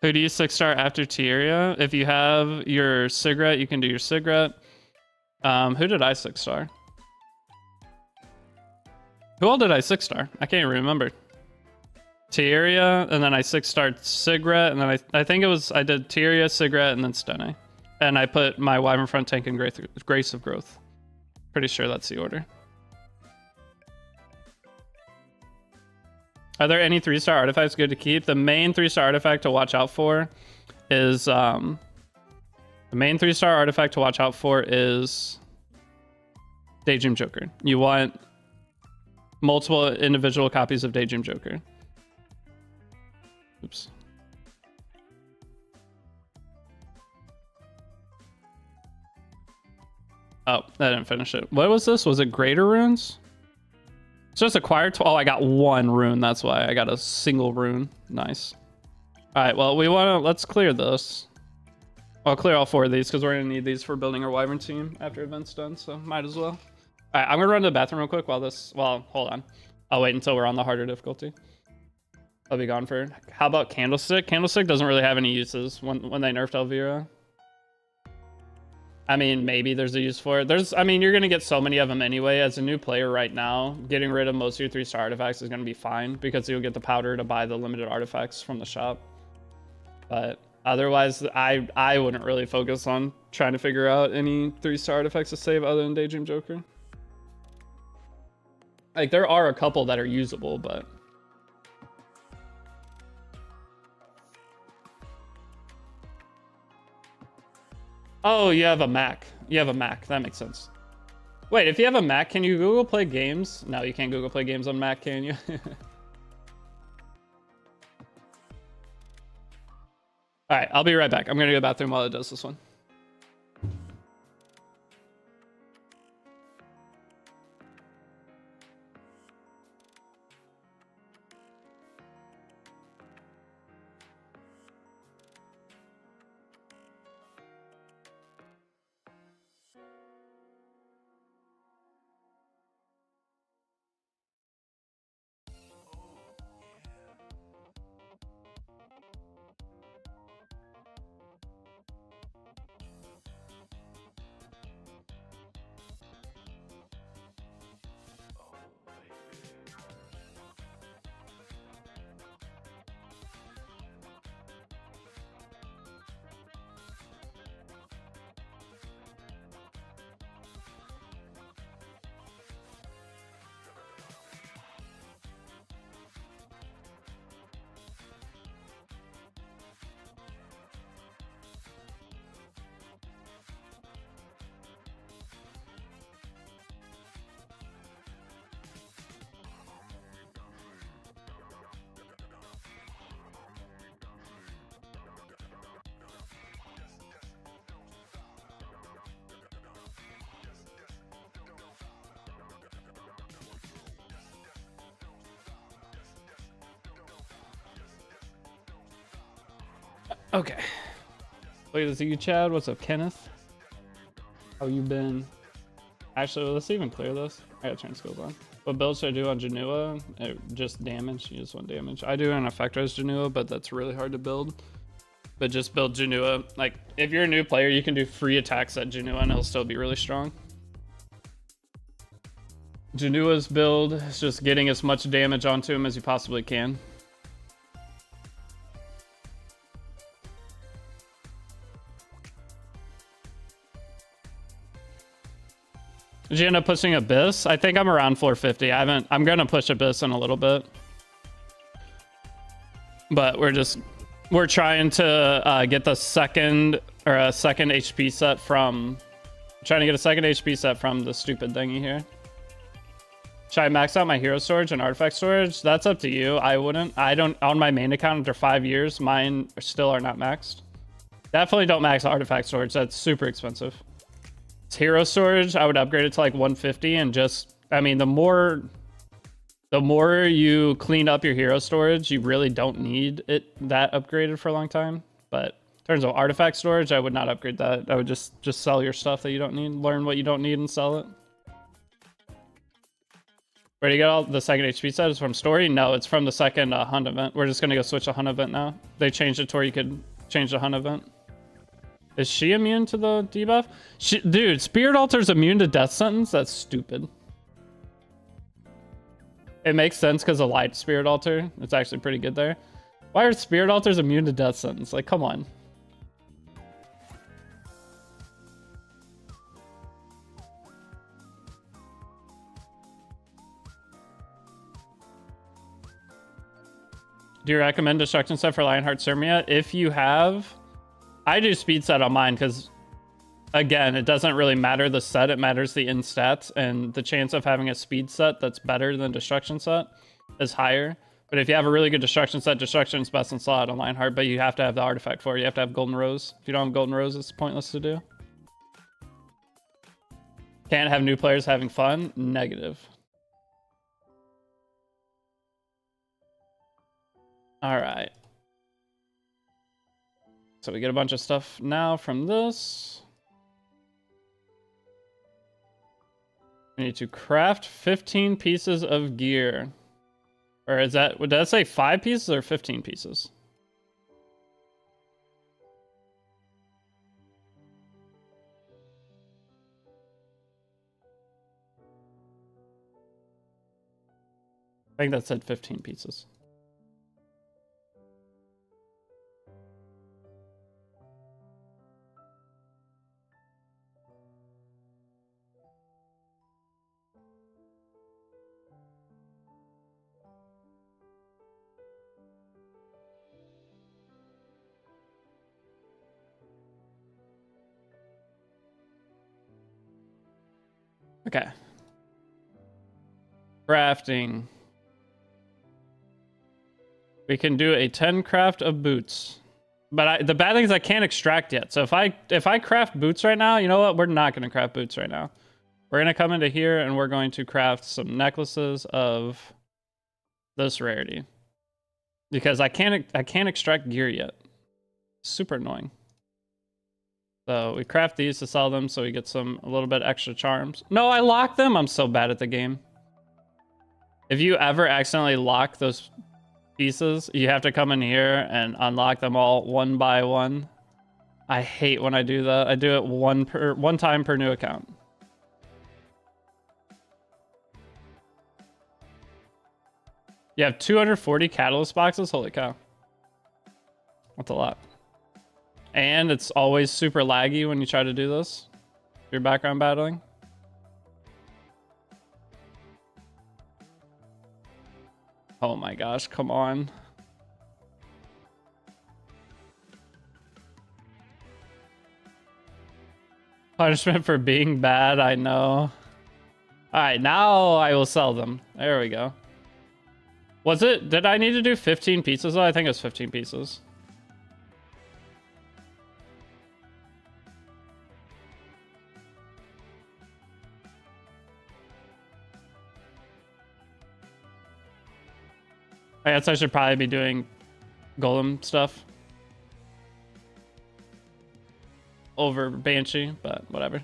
Who do you 6-star after Tieria? If you have your cigarette, you can do your cigarette. Who did I 6-star? Who all did I 6-star? I can't even remember. Tieria, and then I 6-starred Cigarette, and then I think it was, I did Tieria, Cigarette, and then Stene. And I put my Wyvern Front Tank in Grace of Growth. Pretty sure that's the order. Are there any 3-star artifacts good to keep? The main 3-star artifact to watch out for is Daydream Joker. You want multiple individual copies of Daydream Joker. Oops. Oh, I didn't finish it. What was this? Was it Greater Runes? It's just acquired. Oh, I got 1 rune. That's why I got a single rune. Nice. All right. Well, let's clear this. I'll clear all 4 of these because we're gonna need these for building our Wyvern team after event's done. So might as well. All right. I'm gonna run to the bathroom real quick well, hold on. I'll wait until we're on the harder difficulty. I'll be gone for. How about Candlestick? Candlestick doesn't really have any uses when they nerfed Elvira. I mean, maybe there's a use for it. I mean, you're going to get so many of them anyway. As a new player right now, getting rid of most of your 3-star artifacts is going to be fine because you'll get the powder to buy the limited artifacts from the shop. But otherwise, I wouldn't really focus on trying to figure out any 3-star artifacts to save other than Daydream Joker. Like, there are a couple that are usable, but... Oh, you have a Mac. You have a Mac. That makes sense. Wait, if you have a Mac, can you Google Play Games? No, you can't Google Play Games on Mac, can you? All right, I'll be right back. I'm going to go to the bathroom while it does this one. Okay. Look at this, you Chad. What's up, Kenneth? How you been? Actually, let's even clear this. I gotta turn skills on. What build should I do on Janua? Just damage. You just want damage. I do an effect res Janua, but that's really hard to build. But just build Janua. Like, if you're a new player, you can do free attacks at Janua and it'll still be really strong. Janua's build is just getting as much damage onto him as you possibly can. Did you end up pushing Abyss? I think I'm around 450. I'm gonna push Abyss in a little bit. But we're trying to get the second HP set from, trying to get a second HP set from the stupid thingy here. Should I max out my hero storage and artifact storage? That's up to you. I wouldn't. I don't, on my main account after 5 years, mine still are not maxed. Definitely don't max artifact storage. That's super expensive. It's hero storage, I would upgrade it to like 150 and just, I mean, the more you clean up your hero storage, you really don't need it that upgraded for a long time. But in terms of artifact storage, I would not upgrade that. I would just sell your stuff that you don't need, learn what you don't need and sell it. Where do you get all the second HP set? Is from story? No, it's from the second hunt event. We're just gonna go switch a hunt event now. They changed it to where you could change the hunt event. Is she immune to the debuff? Dude, Spirit Alter's immune to death sentence? That's stupid. It makes sense because of light Spirit Alter. It's actually pretty good there. Why are Spirit Alters immune to death sentence? Like, come on. Do you recommend destruction set for Lionheart Sirmia? If you have... I do speed set on mine because, again, it doesn't really matter the set. It matters the in stats, and the chance of having a speed set that's better than destruction set is higher. But if you have a really good destruction set, destruction's best in slot on Lionheart, but you have to have the artifact for it. You have to have Golden Rose. If you don't have Golden Rose, it's pointless to do. Can't have new players having fun? Negative. All right. So we get a bunch of stuff now from this. We need to craft 15 pieces of gear. Or is that, would that say 5 pieces or 15 pieces? I think that said 15 pieces. Okay. Crafting. We can do a 10 craft of boots. But the bad thing is I can't extract yet. So if I craft boots right now, you know what? We're not going to craft boots right now. We're going to come into here and we're going to craft some necklaces of this rarity. Because I can't extract gear yet. Super annoying. So we craft these to sell them so we get a little bit extra charms. No, I locked them. I'm so bad at the game. If you ever accidentally lock those pieces, you have to come in here and unlock them all one by one. I hate when I do that. I do it one time per new account. You have 240 catalyst boxes? Holy cow. That's a lot. And it's always super laggy when you try to do this. If you're background battling. Oh my gosh, come on. Punishment for being bad, I know. Alright, now I will sell them. There we go. Did I need to do 15 pieces though? I think it was 15 pieces. I guess I should probably be doing golem stuff over Banshee, but whatever.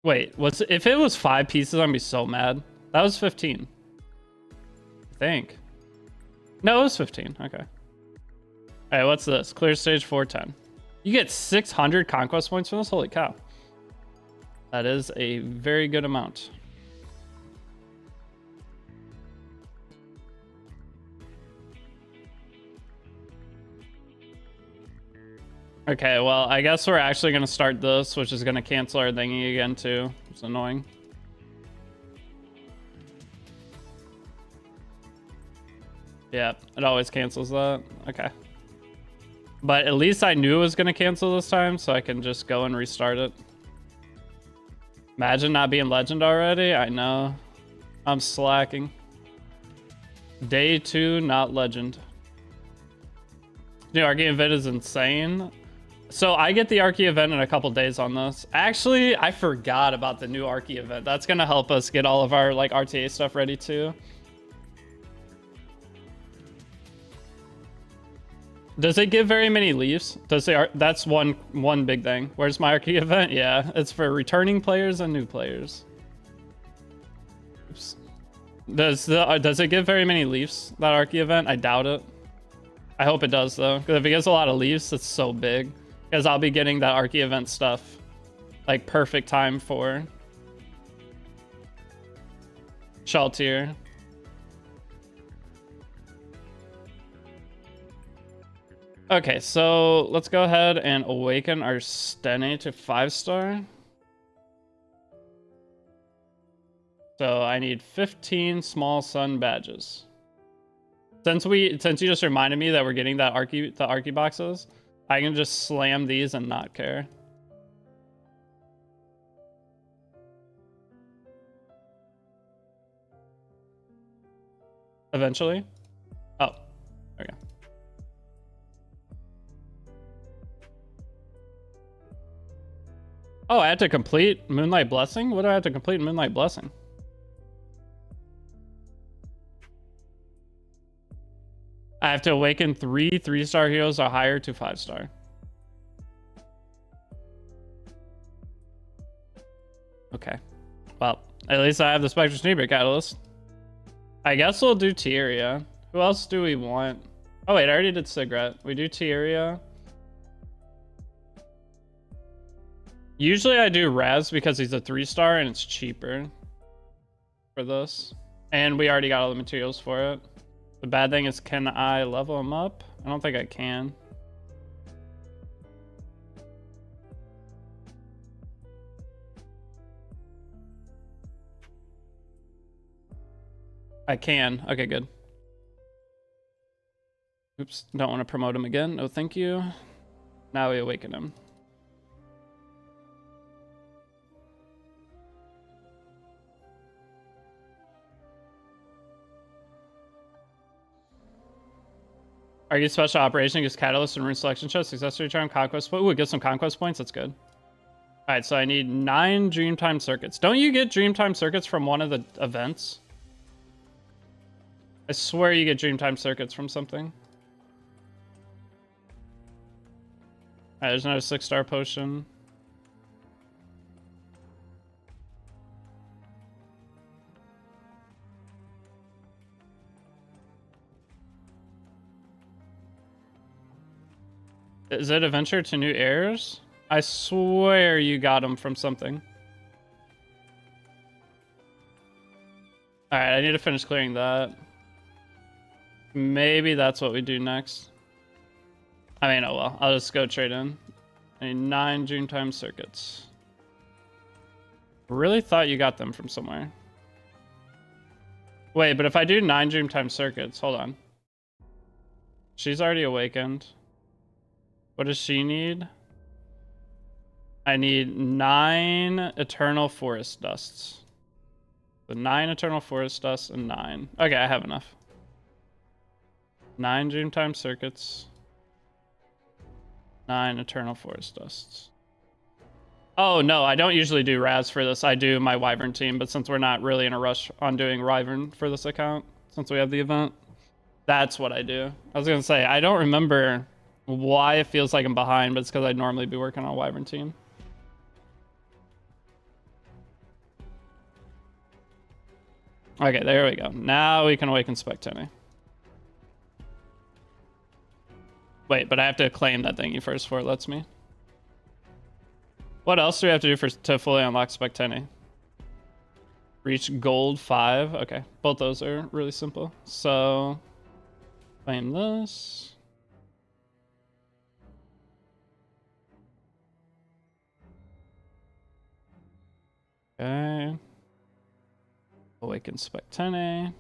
Wait, if it was 5 pieces, I'd be so mad. That was 15. I think. No, it was 15. Okay. Alright, what's this? Clear stage 410. You get 600 conquest points from this? Holy cow. That is a very good amount. Okay, well, I guess we're actually going to start this, which is going to cancel our thingy again, too. It's annoying. Yeah, it always cancels that. Okay. But at least I knew it was going to cancel this time, so I can just go and restart it. Imagine not being legend already. I know. I'm slacking. Day 2, not legend. The Archie event is insane. So I get the Archie event in a couple days on this. Actually, I forgot about the new Archie event. That's going to help us get all of our like RTA stuff ready too. Does it give very many leaves? That's one big thing. Where's my Archie event? Yeah, it's for returning players and new players. Oops. Does it give very many leaves, that Archie event? I doubt it. I hope it does though, because if it gives a lot of leaves, it's so big. Because I'll be getting that Archie event stuff like perfect time for Shaltir. Okay, so let's go ahead and awaken our Stene to 5-star. So I need 15 small sun badges. Since you just reminded me that we're getting the Archie boxes, I can just slam these and not care. Eventually. Oh, there we go. Oh, I had to complete Moonlight Blessing? What do I have to complete in Moonlight Blessing? I have to awaken 3 3-star heroes or higher to 5-star. Okay. Well, at least I have the Spectre Sneaker Catalyst. I guess we'll do Tieria. Who else do we want? Oh wait, I already did Cigarette. We do Tieria. Usually I do Raz because he's a 3-star and it's cheaper for this. And we already got all the materials for it. The bad thing is, can I level him up? I don't think I can. I can. Okay, good. Oops, don't want to promote him again. No, thank you. Now we awaken him. Are you special operation against catalyst and rune selection chest? Accessory charm, conquest point. Ooh, get some conquest points. That's good. All right, so I need 9 Dreamtime circuits. Don't you get Dreamtime circuits from one of the events? I swear you get Dreamtime circuits from something. All right, there's another 6-star potion. Is it adventure to new heirs? I swear you got them from something. All right, I need to finish clearing that. Maybe that's what we do next. I mean, oh well. I'll just go trade in. I need 9 Dreamtime circuits. Really thought you got them from somewhere. Wait, but if I do 9 Dreamtime circuits, hold on. She's already awakened. What does she need? I need 9 Eternal Forest Dusts. So 9 Eternal Forest Dusts and 9. Okay, I have enough. 9 Dreamtime circuits. 9 Eternal Forest Dusts. Oh, no, I don't usually do Raz for this. I do my Wyvern team, but since we're not really in a rush on doing Wyvern for this account, since we have the event, that's what I do. I was going to say, I don't remember why it feels like I'm behind, but it's because I'd normally be working on a Wyvern team. Okay, there we go. Now we can awaken Spectini. Wait, but I have to claim that thingy first before it lets me. What else do we have to do to fully unlock Spectini? Reach gold 5. Okay, both those are really simple. So, claim this. Okay. Awaken Spectini.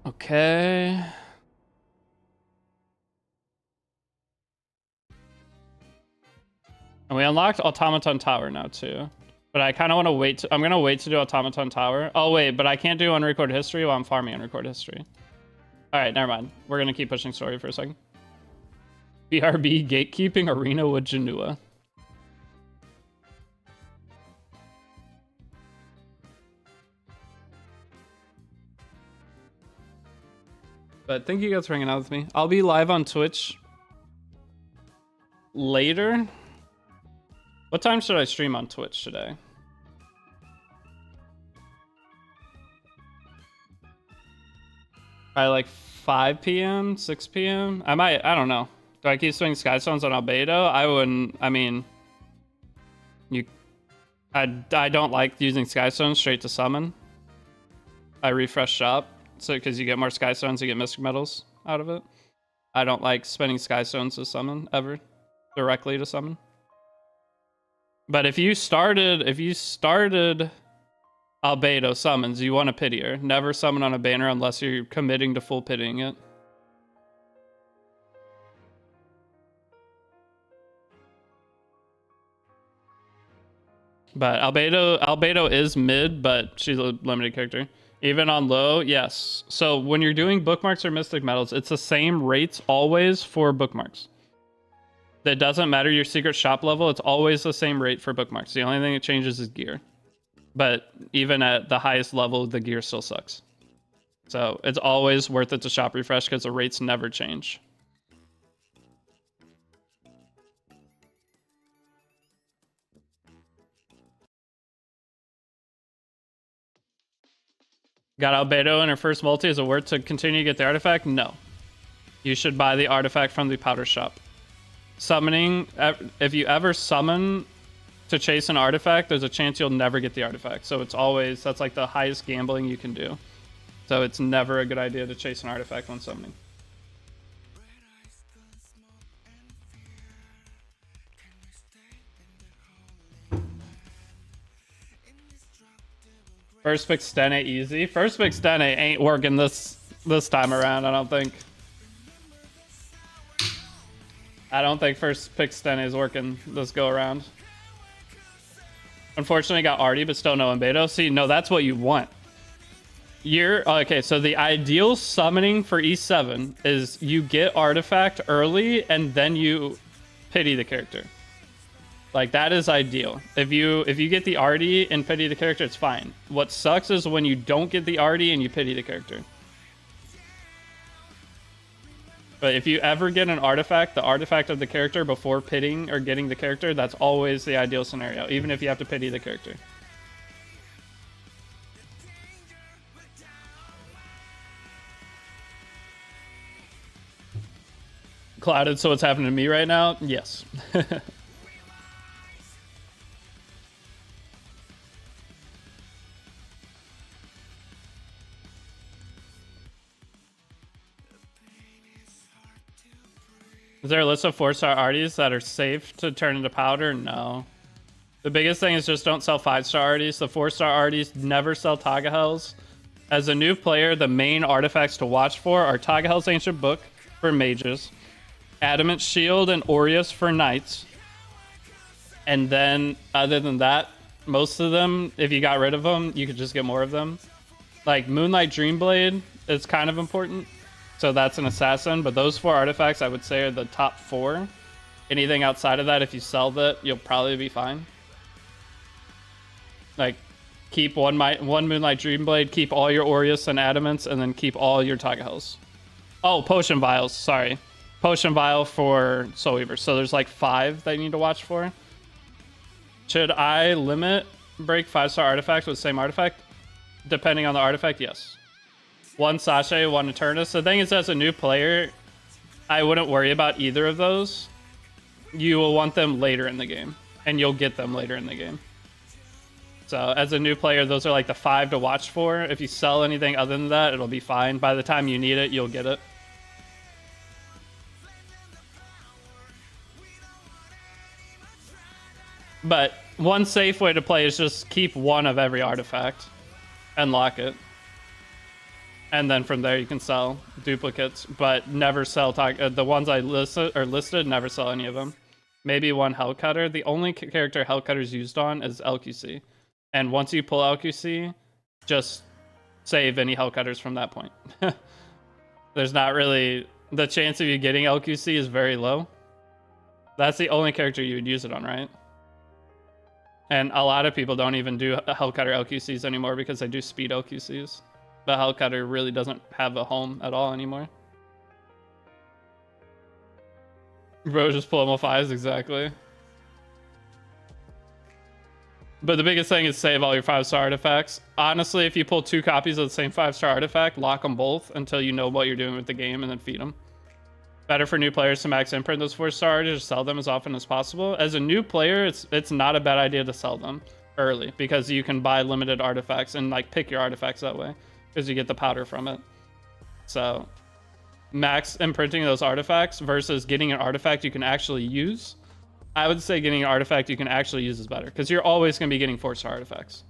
Okay. And we unlocked Automaton Tower now too. But I kind of want to wait. I'm going to wait to do Automaton Tower. Oh, wait, but I can't do unrecorded history while I'm farming unrecorded history. All right, never mind. We're going to keep pushing story for a second. BRB gatekeeping arena with Janua. But thank you guys for hanging out with me. I'll be live on Twitch later. What time should I stream on Twitch today? Probably like 5 p.m., 6 p.m. I don't know. Do I keep swinging Skystones on Albedo? I wouldn't. I mean, I don't like using Skystones straight to summon. I refresh shop, so because you get more Skystones, you get Mystic Metals out of it. I don't like spending Skystones to summon, ever. Directly to summon. But if you started Albedo summons, you want a pitier. Never summon on a banner unless you're committing to full pitying it. But Albedo is mid, but she's a limited character. Even on low, yes. So when you're doing bookmarks or mystic metals, it's the same rates always for bookmarks. That doesn't matter your secret shop level, it's always the same rate for bookmarks. The only thing that changes is gear. But even at the highest level, the gear still sucks. So it's always worth it to shop refresh because the rates never change. Got Albedo in her first multi. Is it worth to continue to get the artifact? No. You should buy the artifact from the powder shop. Summoning, if you ever summon to chase an artifact, there's a chance you'll never get the artifact. So it's always, that's like the highest gambling you can do. So it's never a good idea to chase an artifact when summoning. First pick Stene easy. First pick Stene ain't working this time around, I don't think. I don't think first pick Stene is working this go around. Unfortunately, got Artie, but still no Embedo. See, no, that's what you want. Okay, so the ideal summoning for E7 is you get artifact early and then you pity the character. Like, that is ideal. If you get the Artie and pity the character, it's fine. What sucks is when you don't get the Artie and you pity the character. But if you ever get an artifact, the artifact of the character before pitying or getting the character, that's always the ideal scenario, even if you have to pity the character. Clouded, so what's happening to me right now? Yes. Is there a list of 4-star arties that are safe to turn into powder? No. The biggest thing is just don't sell 5-star arties. The 4-star arties never sell Tagahells. As a new player, the main artifacts to watch for are Tagahel's Ancient Book for mages, Adamant Shield and Aureus for knights. And then, other than that, most of them, if you got rid of them, you could just get more of them. Like Moonlight Dreamblade is kind of important. So that's an assassin, but those 4 artifacts I would say are the top 4. Anything outside of that, if you sell that, you'll probably be fine. Like, keep one Moonlight Dreamblade, keep all your Aureus and Adamants, and then keep all your Tagahells. Oh, Potion Vials, sorry. Potion Vial for Soul Weaver. So there's like 5 that you need to watch for. Should I limit break 5-star artifacts with the same artifact? Depending on the artifact, yes. 1 Sachet, 1 Eternus. The thing is, as a new player, I wouldn't worry about either of those. You will want them later in the game, and you'll get them later in the game. So as a new player, those are like the 5 to watch for. If you sell anything other than that, it'll be fine. By the time you need it, you'll get it. But one safe way to play is just keep 1 of every artifact and lock it. And then from there you can sell duplicates, but never sell the ones I listed, never sell any of them. Maybe 1 Hellcutter. The only character Hellcutter's used on is LQC. And once you pull LQC, just save any Hellcutters from that point. There's not really... The chance of you getting LQC is very low. That's the only character you would use it on, right? And a lot of people don't even do Hellcutter LQCs anymore because they do speed LQCs. The Hellcutter really doesn't have a home at all anymore. Bro, just pull ML5s, exactly. But the biggest thing is save all your 5-star artifacts. Honestly, if you pull 2 copies of the same 5-star artifact, lock them both until you know what you're doing with the game and then feed them. Better for new players to max imprint those 4-star to sell them as often as possible. As a new player, it's not a bad idea to sell them early because you can buy limited artifacts and like pick your artifacts that way because you get the powder from it. So max imprinting those artifacts versus getting an artifact you can actually use. I would say getting an artifact you can actually use is better because you're always going to be getting 4-star artifacts.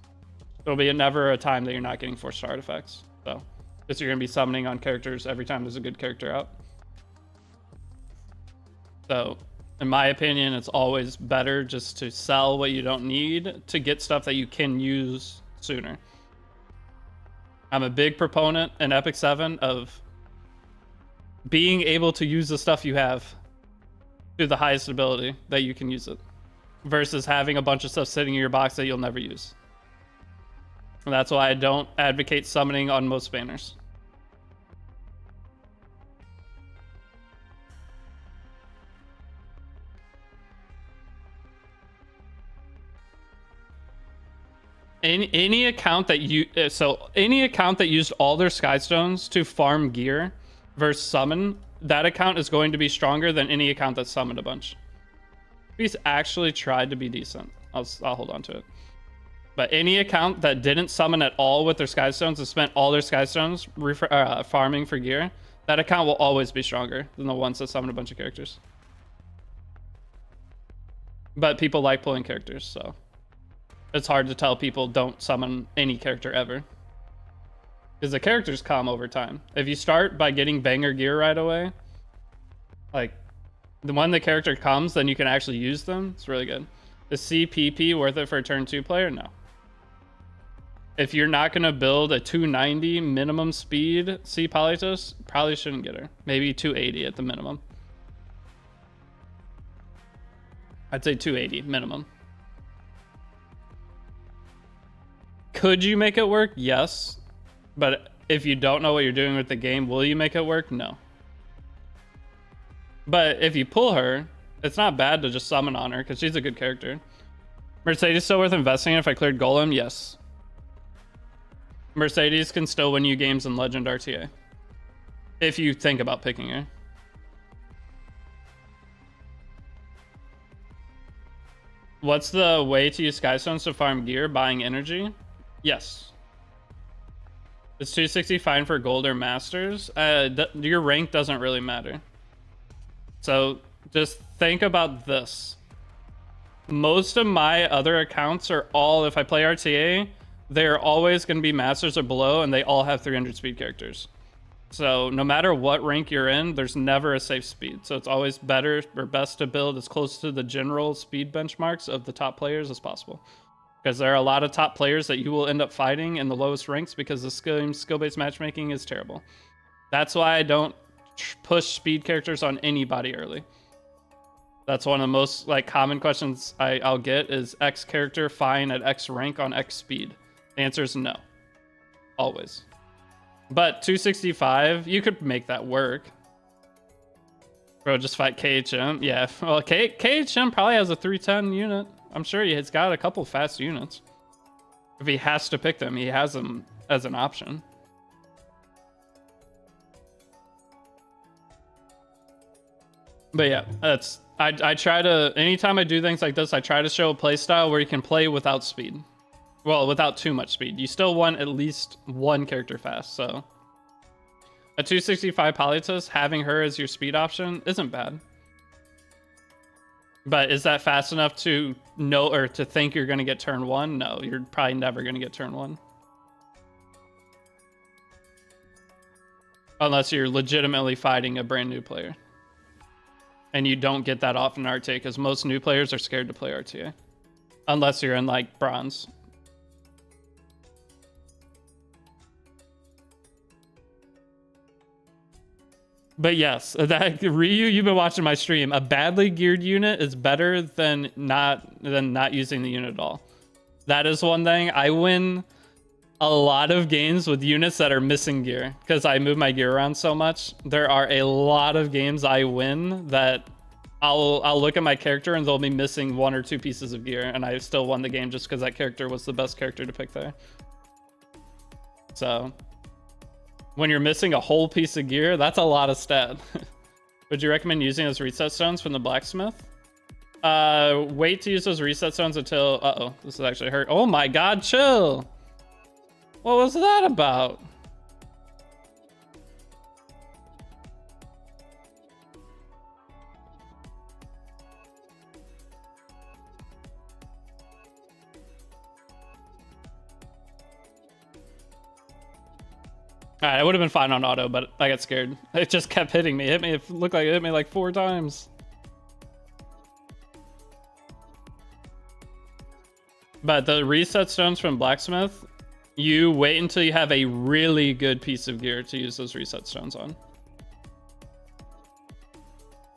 There'll be never a time that you're not getting 4-star artifacts. So because you're going to be summoning on characters every time there's a good character out. So in my opinion, it's always better just to sell what you don't need to get stuff that you can use sooner. I'm a big proponent in Epic 7 of being able to use the stuff you have to the highest ability that you can use it versus having a bunch of stuff sitting in your box that you'll never use. And that's why I don't advocate summoning on most banners. any account that any account that used all their skystones to farm gear versus summon, that account is going to be stronger than any account that summoned a bunch. He's actually tried to be decent. I'll hold on to it. But any account that didn't summon at all with their skystones and spent all their skystones farming for gear, that account will always be stronger than the ones that summon a bunch of characters. But people like pulling characters, so it's hard to tell people don't summon any character ever. Because the characters come over time. If you start by getting banger gear right away, like when the character comes, then you can actually use them. It's really good. Is CPP worth it for a turn 2 player? No. If you're not going to build a 290 minimum speed C Polytos, probably shouldn't get her. Maybe 280 at the minimum. I'd say 280 minimum. Could you make it work? Yes. But if you don't know what you're doing with the game, will you make it work? No. But if you pull her, it's not bad to just summon on her because she's a good character. Mercedes still worth investing in if I cleared Golem? Yes. Mercedes can still win you games in Legend RTA. If you think about picking her. What's the way to use Skystones to farm gear? Buying energy? Yes. Is 260 fine for gold or masters? Your rank doesn't really matter. So just think about this. Most of my other accounts are all, if I play RTA, they're always going to be masters or below, and they all have 300 speed characters. So no matter what rank you're in, there's never a safe speed. So it's always better or best to build as close to the general speed benchmarks of the top players as possible. Because there are a lot of top players that you will end up fighting in the lowest ranks because the skill-based matchmaking is terrible. That's why I don't push speed characters on anybody early. That's one of the most common questions I'll get is X character fine at X rank on X speed. The answer is no. Always. But 265, you could make that work. Bro, just fight KHM. Yeah, well, KHM probably has a 310 unit. I'm sure he's got a couple fast units. If he has to pick them, he has them as an option. But yeah, that's I try to, anytime I do things like this, I try to show a play style where you can play without speed. Well, without too much speed. You still want at least one character fast, so. A 265 Polytos, having her as your speed option isn't bad. But is that fast enough to know or to think you're going to get turn 1? No, you're probably never going to get turn 1. Unless you're legitimately fighting a brand new player. And you don't get that often in RTA because most new players are scared to play RTA. Unless you're in bronze. But yes, that Ryu, you've been watching my stream. A badly geared unit is better than not using the unit at all. That is one thing. I win a lot of games with units that are missing gear because I move my gear around so much. There are a lot of games I win that I'll look at my character and they'll be missing 1 or 2 pieces of gear, and I still won the game just because that character was the best character to pick there. So when you're missing a whole piece of gear, that's a lot of stat. Would you recommend using those reset stones from the blacksmith? Wait to use those reset stones until... Uh-oh, this is actually hurt. Oh my god, chill! What was that about? Alright, I would have been fine on auto, but I got scared. It just kept hitting me. It looked like it hit me like 4 times. But the reset stones from blacksmith, you wait until you have a really good piece of gear to use those reset stones on.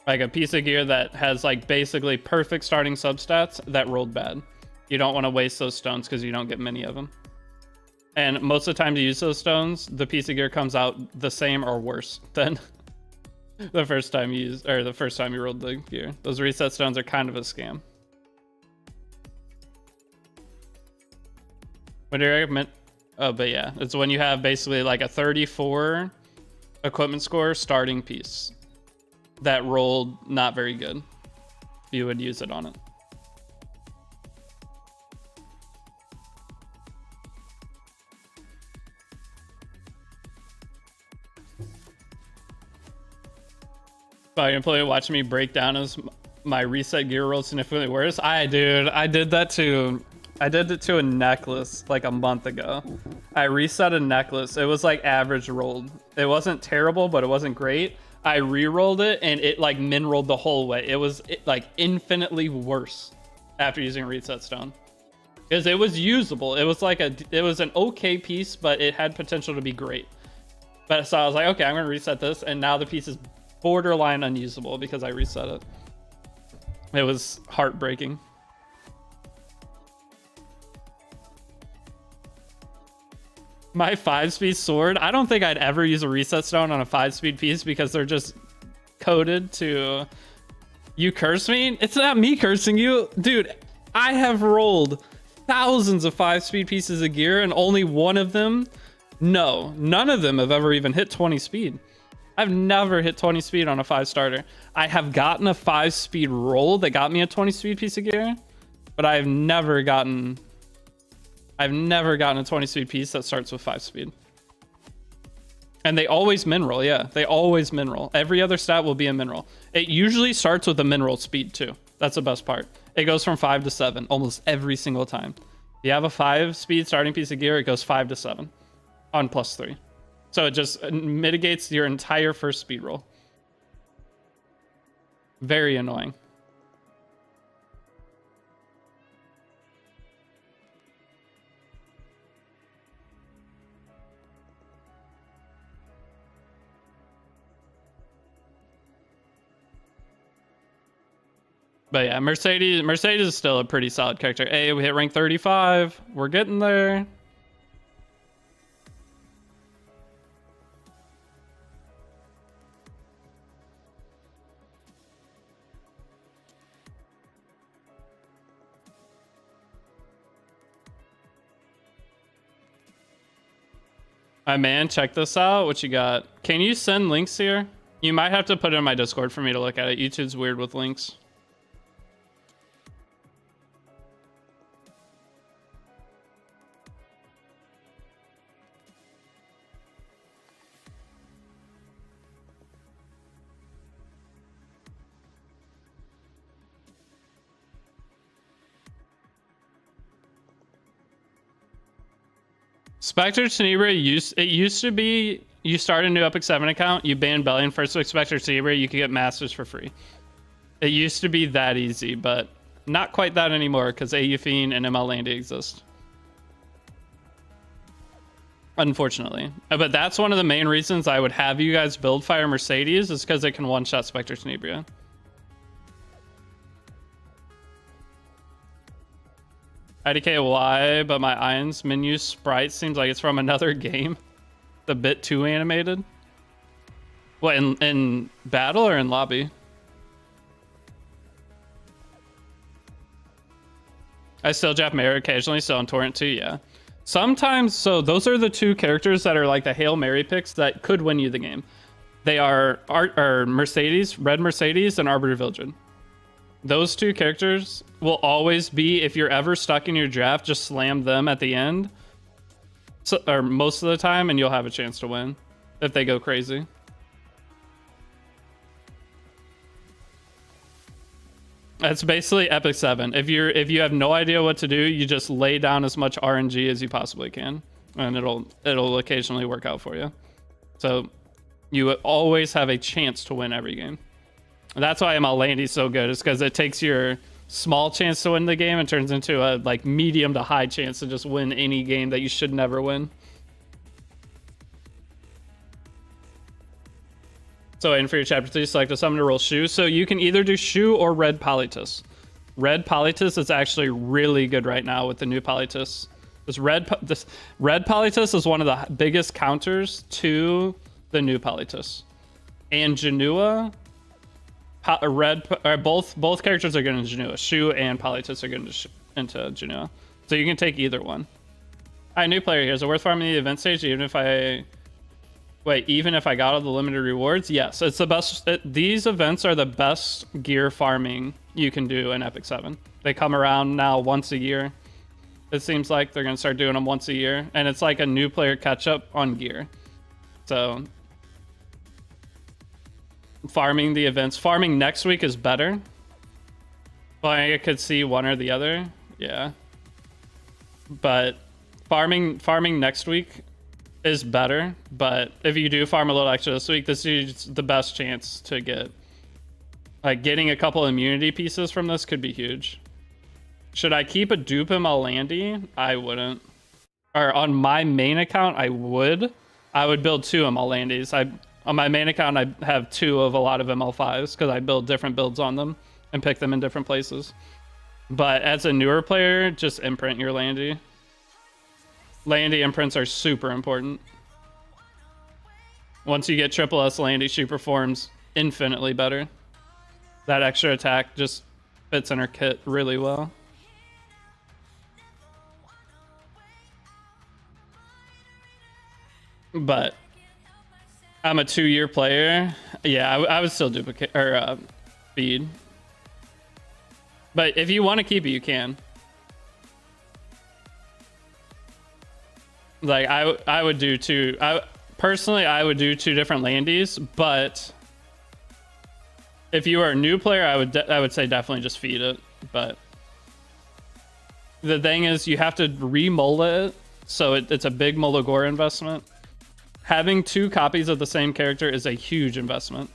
Like a piece of gear that has basically perfect starting substats that rolled bad. You don't want to waste those stones because you don't get many of them. And most of the time to use those stones, the piece of gear comes out the same or worse than the first time you used, or the first time you rolled the gear. Those reset stones are kind of a scam. What do you recommend? Oh, but yeah, it's when you have basically like a 34 equipment score starting piece that rolled not very good. You would use it on it. But you're probably watching me break down as my reset gear roll significantly worse. Dude, I did that too. I did it to a necklace like a month ago. I reset a necklace. It was like average rolled. It wasn't terrible, but it wasn't great. I re-rolled it and it like min-rolled the whole way. It was like infinitely worse after using a reset stone. Because it was usable. It was like it was an okay piece, but it had potential to be great. But so I was like, okay, I'm gonna reset this, and now the piece is borderline unusable because I reset it. It was heartbreaking. My 5-speed sword, I don't think I'd ever use a reset stone on a 5-speed piece because they're just coded to... You curse me? It's not me cursing you. Dude, I have rolled thousands of 5-speed pieces of gear and only one of them... No, none of them have ever even hit 20 speed. I've never hit 20 speed on a 5-starter. I have gotten a 5-speed roll that got me a 20-speed piece of gear, but I've never gotten a 20-speed piece that starts with 5-speed. And they always min-roll, yeah. They always min-roll. Every other stat will be a min-roll. It usually starts with a min-roll speed, too. That's the best part. It goes from 5 to 7 almost every single time. If you have a 5-speed starting piece of gear, it goes 5 to 7 on +3. So it just mitigates your entire first speed roll. Very annoying. But yeah, Mercedes is still a pretty solid character. Hey, we hit rank 35. We're getting there. My man, check this out. What you got? Can you send links here? You might have to put it in my Discord for me to look at it. YouTube's weird with links. Spectre Tenebra used to be you start a new Epic 7 account, you ban Bellion first with Spectre Tenebra, you could get Masters for free. It used to be that easy, but not quite that anymore because AU Fiend and ML Landy exist. Unfortunately. But that's one of the main reasons I would have you guys build Fire Mercedes is because it can one-shot Spectre Tenebra. IDKY, but my Ions menu sprite seems like it's from another game. A bit too animated. What, in battle or in lobby? I still Jap Mary occasionally, still on Torrent too, yeah. Sometimes, so those are the two characters that are like the Hail Mary picks that could win you the game. They are Mercedes, Red Mercedes, and Arbiter Vildred. Those two characters will always be, if you're ever stuck in your draft, just slam them at the end. So, or most of the time, and you'll have a chance to win if they go crazy. That's basically Epic 7. If you have no idea what to do, you just lay down as much RNG as you possibly can, and it'll occasionally work out for you. So you always have a chance to win every game. That's why ML Landy's so good, is because it takes your small chance to win the game and turns into a like medium to high chance to just win any game that you should never win. So in for your chapter 3, select a summon to roll Shu. So you can either do Shu or Red Polytus. Red Polytus is actually really good right now with the new Polytus. This Red Polytus is one of the biggest counters to the new Polytus. And Genua, both characters are good in Genua. Shu and Polytus are good into Genua. So you can take either one. Hi, new player here. Is it worth farming the event stage even if I... Wait, even if I got all the limited rewards? Yes, it's the best. These events are the best gear farming you can do in Epic 7. They come around now once a year. It seems like they're going to start doing them once a year. And it's like a new player catch-up on gear. So... farming the events. Farming next week is better. But I could see one or the other. Yeah. But farming next week is better. But if you do farm a little extra this week, this is the best chance to get... like, getting a couple immunity pieces from this could be huge. Should I keep a dupe in Landy? I wouldn't. Or on my main account, I would. I would build 2 Landies. On my main account, I have 2 of a lot of ML5s because I build different builds on them and pick them in different places. But as a newer player, just imprint your Landy. Landy imprints are super important. Once you get triple S Landy, she performs infinitely better. That extra attack just fits in her kit really well. But I'm a 2-year player. Yeah, I would still duplicate or feed. But if you want to keep it, you can. Like I would do 2. Personally, I would do 2 different Landies, but if you are a new player, I would say definitely just feed it. But the thing is, you have to re-mola it, so it's a big Molagora investment. Having 2 copies of the same character is a huge investment.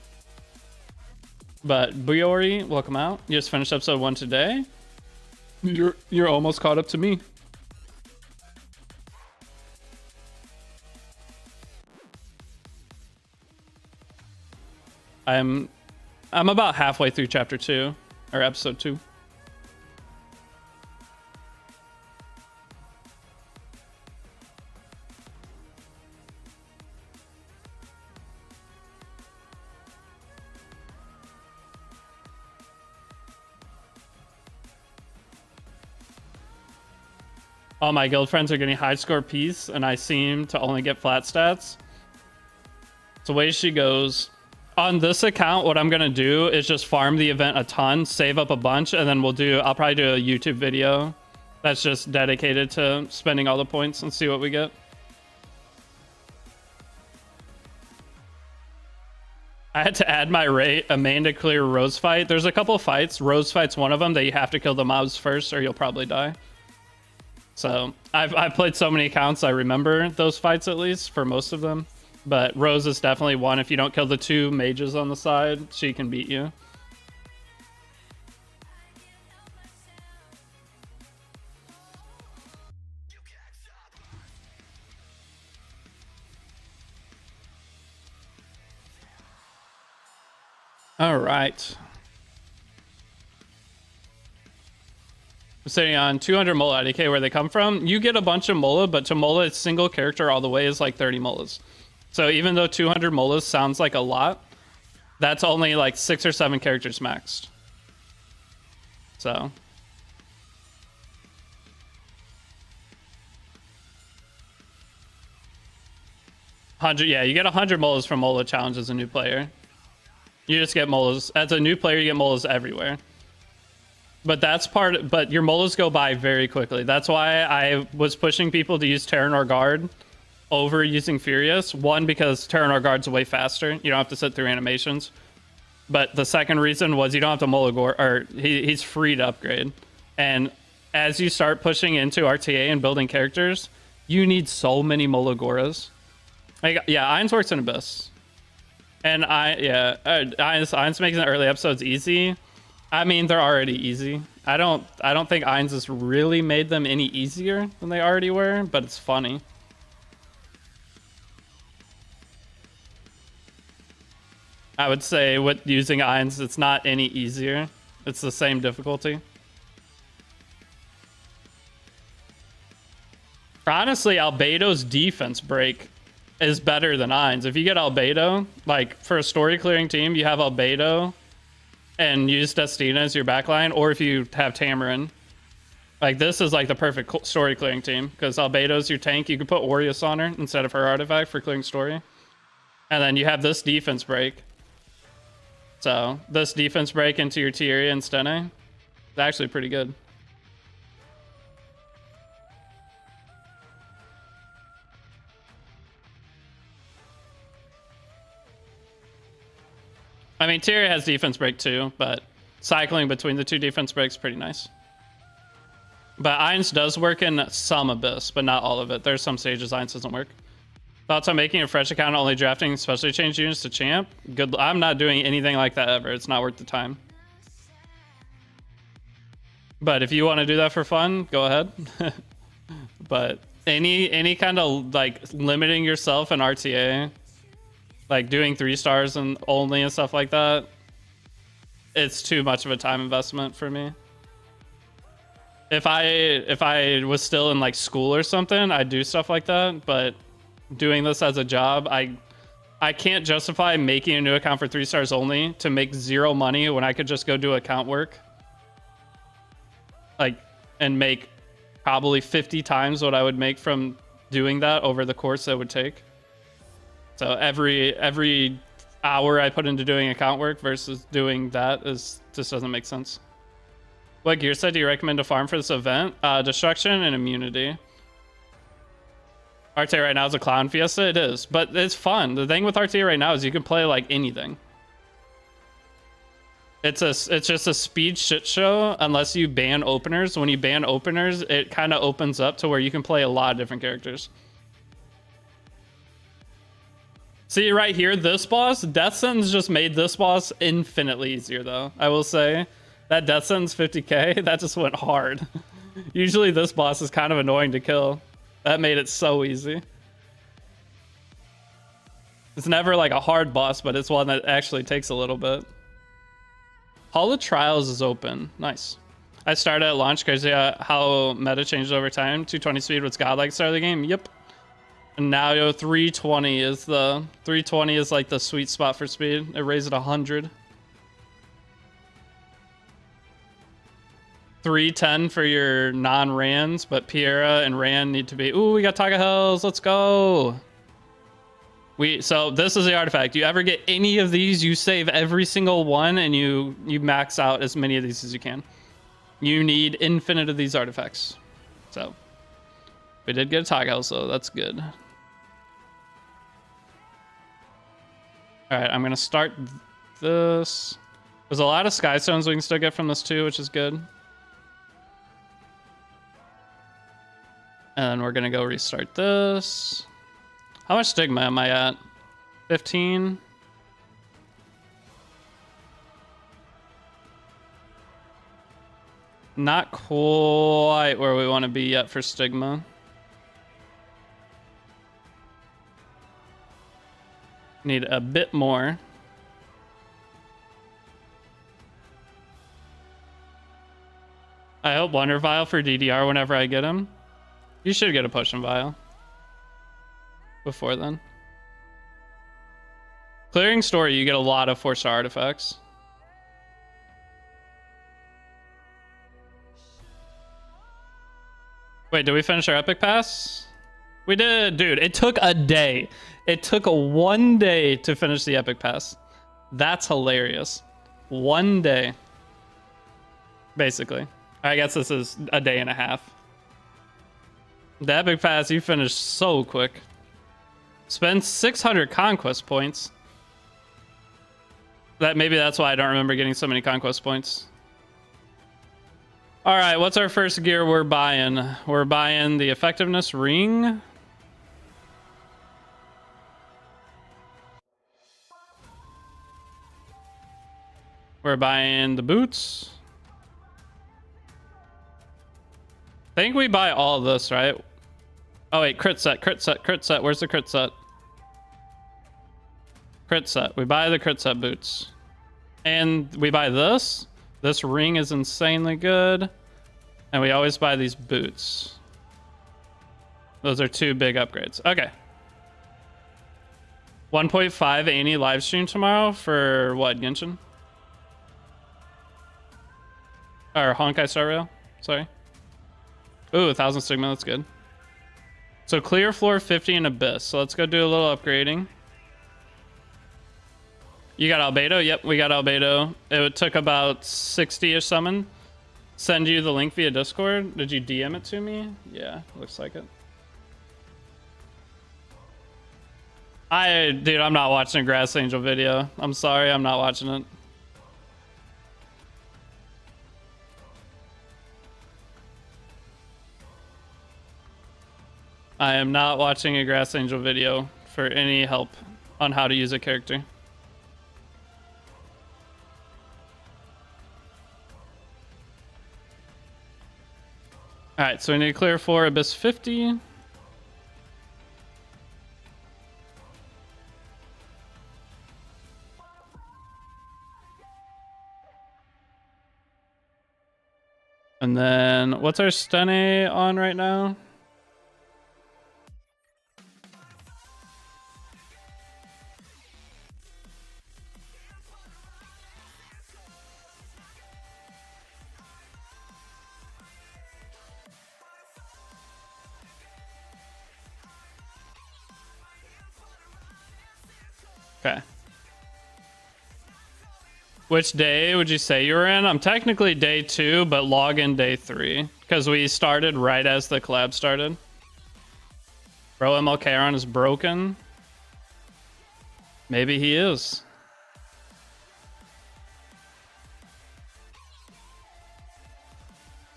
But Buyori, welcome out. You just finished episode 1 today. You're almost caught up to me. I'm about halfway through chapter 2 or episode 2. All my guild friends are getting high score piece, and I seem to only get flat stats. It's the way she goes. On this account, what I'm gonna do is just farm the event a ton, save up a bunch, and then I'll probably do a YouTube video that's just dedicated to spending all the points and see what we get. I had to add my rate, a main to clear Rose fight. There's a couple of fights. Rose fight's one of them that you have to kill the mobs first or you'll probably die. So I've played so many accounts, I remember those fights at least for most of them. But Rose is definitely one. If you don't kill the 2 mages on the side, she can beat you. All right. I'm sitting on 200 mola IDK. Where they come from? You get a bunch of mola, but to mola a single character all the way is like 30 molas. So even though 200 molas sounds like a lot, that's only like 6 or 7 characters maxed. So. Yeah, you get 100 molas from mola challenge as a new player. You just get molas. As a new player, you get molas everywhere. But but your molas go by very quickly. That's why I was pushing people to use Terranor Guard over using Furious. One, because Terranor Guard's way faster. You don't have to sit through animations. But the second reason was you don't have to Molagor, or he's free to upgrade. And as you start pushing into RTA and building characters, you need so many Molagoras. Like, yeah, Ainz works in Abyss. And Ainz making the early episodes easy. I mean, they're already easy. I don't think Ainz has really made them any easier than they already were, but it's funny. I would say with using Ainz, it's not any easier. It's the same difficulty. Honestly, Albedo's defense break is better than Ainz. If you get Albedo, like for a story clearing team, you have Albedo and use Destina as your backline, or if you have Tamarin, Like, this is like the perfect story clearing team, because Albedo's your tank. You can put Aureus on her instead of her artifact for clearing story. And then you have this defense break. So this defense break into your Tieria and Stene is actually pretty good. I mean, Tieria has defense break too, but cycling between the two defense breaks is pretty nice. But Ainz does work in some Abyss, but not all of it. There's some stages Ainz doesn't work. Thoughts on making a fresh account, only drafting specially changed units to champ? Good. I'm not doing anything like that ever. It's not worth the time. But if you want to do that for fun, go ahead. But any kind of like limiting yourself in RTA, like doing 3 stars and only and stuff like that, it's too much of a time investment for me. If I was still in like school or something, I'd do stuff like that, but doing this as a job, I can't justify making a new account for 3 stars only to make 0 money when I could just go do account work, like, and make probably 50 times what I would make from doing that over the course it would take. So every hour I put into doing account work versus doing that just doesn't make sense. What gear set do you recommend to farm for this event? Destruction and immunity. RTA right now is a clown fiesta. It is, but it's fun. The thing with RTA right now is you can play like anything. It's just a speed shit show unless you ban openers. When you ban openers, it kind of opens up to where you can play a lot of different characters. See right here, this boss, Death Sentence just made this boss infinitely easier though. I will say that Death Sentence 50k, that just went hard. Usually this boss is kind of annoying to kill. That made it so easy. It's never like a hard boss, but it's one that actually takes a little bit. Hall of Trials is open. Nice. I started at launch because how meta changed over time. 220 speed was godlike start of the game. Yep. And now 320 is like the sweet spot for speed. It raised it 100. 310 for your non-Rans, but Piera and Ran need to be... Ooh, we got Taga Hells. Let's go. So this is the artifact. You ever get any of these, you save every single one, and you max out as many of these as you can. You need infinite of these artifacts. So we did get a Taga Hells, so that's good. All right, I'm going to start this. There's a lot of Sky Stones we can still get from this too, which is good. And we're gonna go restart this. How much stigma am I at? 15. Not quite where we want to be yet for stigma. Need a bit more. I hope Wonder Vial for DDR whenever I get him. You should get a Potion Vial before then. Clearing story, you get a lot of 4-star artifacts. Wait, did we finish our epic pass? We did, dude. It took a day. It took 1 day to finish the epic pass. That's hilarious. 1 day. Basically. I guess this is a day and a half. The epic pass, you finished so quick. Spend 600 conquest points. Maybe that's why I don't remember getting so many conquest points. All right, what's our first gear we're buying? We're buying the effectiveness ring. We're buying the boots. I think we buy all of this, right? Oh wait, crit set, crit set, crit set. Where's the crit set? Crit set. We buy the crit set boots. And we buy this. This ring is insanely good. And we always buy these boots. Those are 2 big upgrades. Okay. 1.5 Annie live stream tomorrow for what, Genshin? Or Honkai Star Rail? Sorry. Ooh, 1,000 Sigma, that's good. So clear floor 50 and Abyss. So let's go do a little upgrading. You got Albedo? Yep, we got Albedo. It took about 60-ish summon. Send you the link via Discord. Did you DM it to me? Yeah, looks like it. Dude, I'm not watching a Grass Angel video. I'm sorry, I'm not watching it. I am not watching a Grass Angel video for any help on how to use a character. Alright, so we need to clear 4 Abyss 50. And then, what's our stun A on right now? Okay. Which day would you say you were in? I'm technically day 2, but log in day 3. Because we started right as the collab started. Bro, MLK is broken. Maybe he is.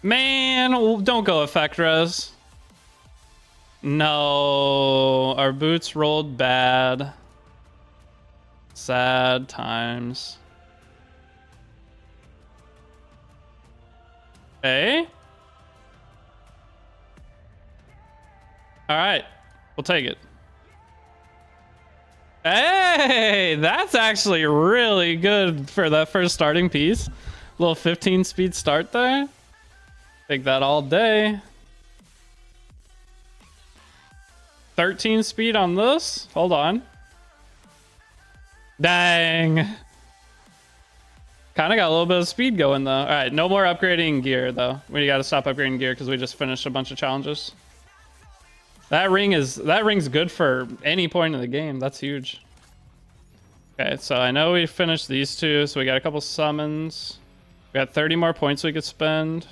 Man, don't go effect res. No, our boots rolled bad. Sad times. Hey? Alright, we'll take it. Hey, that's actually really good for that first starting piece. Little 15 speed start there. Take that all day. 13 speed on this. Hold on. Dang. Kind of got a little bit of speed going though. All right, no more upgrading gear though. We got to stop upgrading gear because we just finished a bunch of challenges. That ring's good for any point in the game. That's huge. Okay, so I know we finished these two, so we got a couple summons. We got 30 more points we could spend.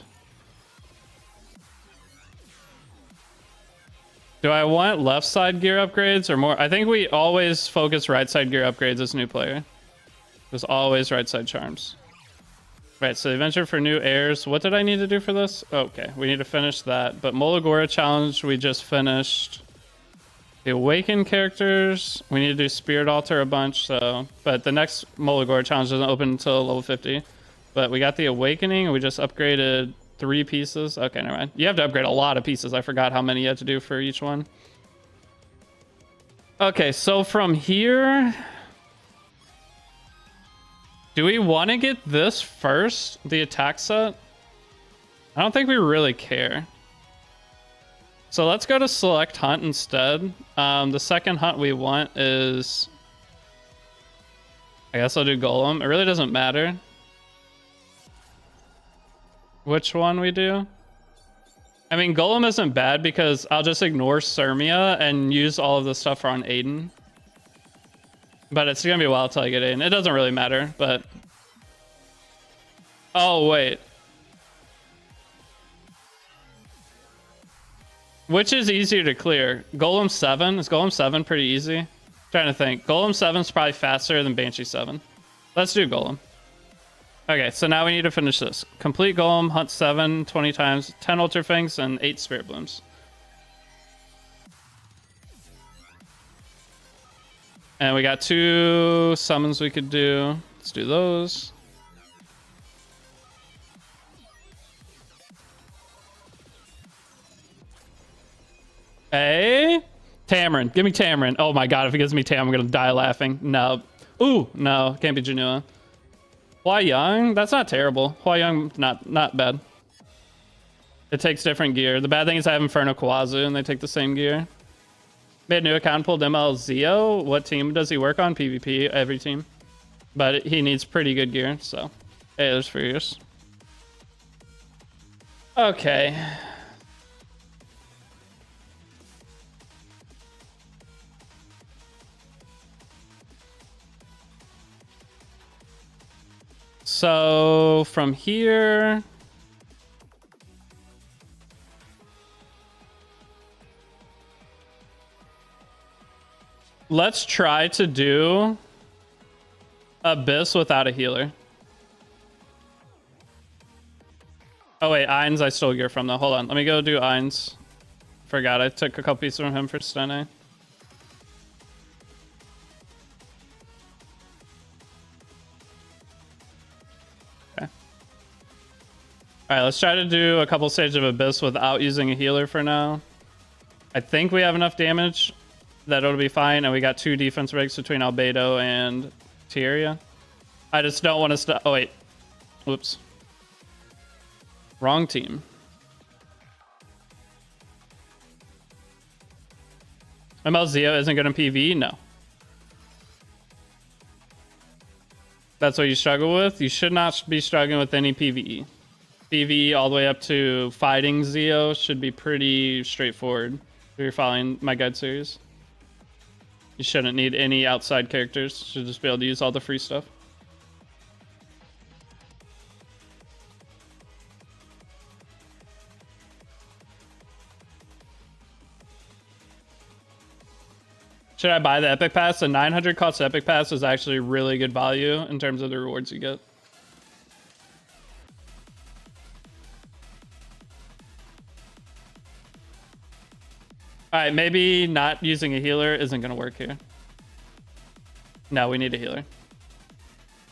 Do I want left side gear upgrades or more? I think we always focus right side gear upgrades as new player. There's always right side charms. Right, so the adventure for new heirs. What did I need to do for this? Okay, we need to finish that. But Molagora challenge we just finished. The awakened characters, we need to do Spirit Altar a bunch. So, but the next Molagora challenge doesn't open until level 50. But we got the awakening and we just upgraded 3 pieces. Okay, never mind. You have to upgrade a lot of pieces. I forgot how many you had to do for each one. Okay, so from here, do we want to get this first, the attack set? I don't think we really care. So let's go to select hunt instead. The second hunt we want is, I guess I'll do Golem. It really doesn't matter which one we do. I mean, Golem isn't bad because I'll just ignore Sirmia and use all of the stuff on Aiden. But it's gonna be a while till I get Aiden. It doesn't really matter, but... Oh, wait. Which is easier to clear? Golem 7? Is Golem 7 pretty easy? I'm trying to think. Golem 7 is probably faster than Banshee 7. Let's do Golem. Okay, so now we need to finish this. Complete Golem, hunt 7 20 times, 10 Ultra Fangs, and 8 Spirit Blooms. And we got 2 summons we could do. Let's do those. Hey, Tamarin. Give me Tamarin. Oh my god, if he gives me Tam, I'm gonna die laughing. No. Ooh, no, can't be Janua. Huayang, that's not terrible. Huayang, not bad. It takes different gear. The bad thing is I have Inferno Kawazu and they take the same gear. Made a new account, pulled MLZO. What team does he work on? PvP, every team. But he needs pretty good gear, so. Hey, there's Furious. Okay. from here. Let's try to do Abyss without a healer. Oh wait, Ainz I stole gear from though. Hold on, let me go do Ainz. Forgot I took a couple pieces from him for stunning. Okay. Alright, let's try to do a couple stages of Abyss without using a healer for now. I think we have enough damage that it'll be fine, and we got 2 defense breaks between Albedo and Tieria. I just don't want to stop. Oh wait. Whoops. Wrong team. ML Zeo isn't good in PvE? No. That's what you struggle with? You should not be struggling with any PvE. PvE all the way up to fighting Zeo should be pretty straightforward if you're following my guide series. You shouldn't need any outside characters. You should just be able to use all the free stuff. Should I buy the Epic Pass? The 900 cost Epic Pass is actually really good value in terms of the rewards you get. Alright, maybe not using a healer isn't going to work here. No, we need a healer.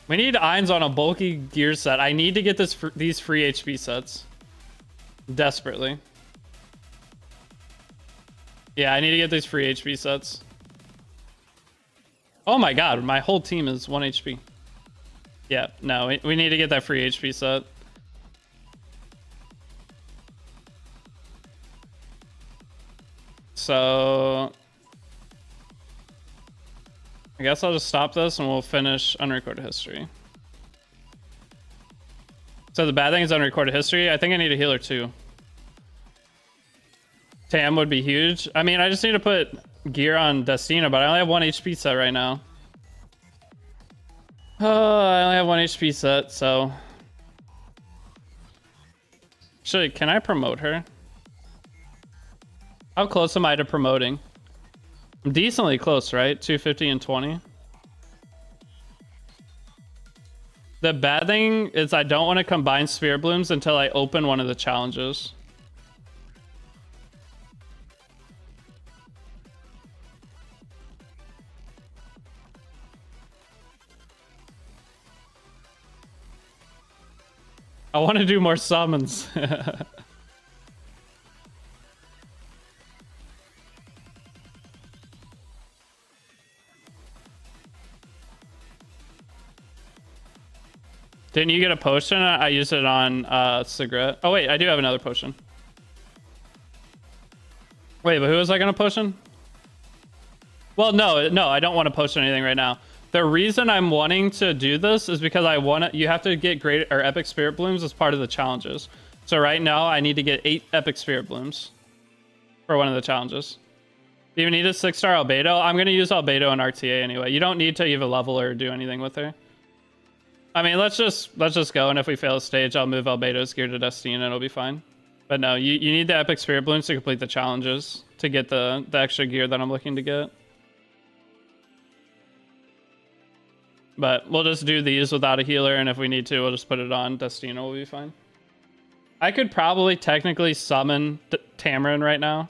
We need Ainz on a bulky gear set. I need to get these free HP sets. Desperately. Yeah, I need to get these free HP sets. Oh my god, my whole team is 1 HP. Yeah, no, we need to get that free HP set. So I guess I'll just stop this and we'll finish unrecorded history. So the bad thing is unrecorded history. I think I need a healer too. Tam would be huge. I mean, I just need to put gear on Destina, but I only have 1 HP set right now. I only have 1 HP set, so... Actually, can I promote her? How close am I to promoting? I'm decently close, right? 250 and 20. The bad thing is I don't want to combine Spirit Blooms until I open one of the challenges. I want to do more summons. Didn't you get a potion? I used it on cigarette. Oh wait, I do have another potion. Wait, but who was I gonna potion? Well, no, I don't want to potion anything right now. The reason I'm wanting to do this is because you have to get great or epic spirit blooms as part of the challenges. So right now I need to get 8 epic spirit blooms for one of the challenges. Do you need a 6-star Albedo? I'm gonna use Albedo and RTA anyway. You don't need to even level or do anything with her. I mean, let's just go, and if we fail a stage, I'll move Albedo's gear to Destina and it'll be fine. But no, you need the epic spirit blooms to complete the challenges to get the extra gear that I'm looking to get. But we'll just do these without a healer, and if we need to, we'll just put it on. Destina will be fine. I could probably technically summon Tamarin right now.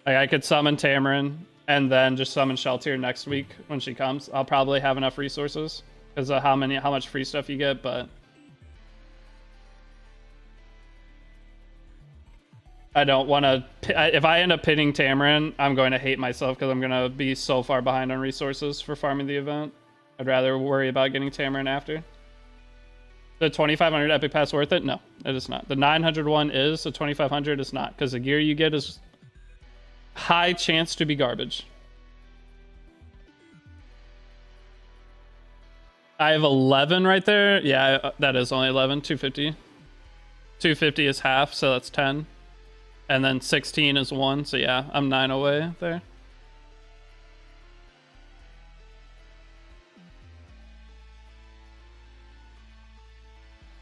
Like, I could summon Tamarin, and then just summon Sheltier next week when she comes. I'll probably have enough resources because of how much free stuff you get, but I don't want to. If I end up pitting Tamarin, I'm going to hate myself because I'm going to be so far behind on resources for farming the event. I'd rather worry about getting Tamarin after. The 2500 epic pass worth it? No, it is not. The 900 one is, the 2500 is not, because the gear you get is high chance to be garbage. I have 11 right there. Yeah, that is only 11. 250. 250 is half, so that's 10. And then 16 is 1, so yeah, I'm 9 away there.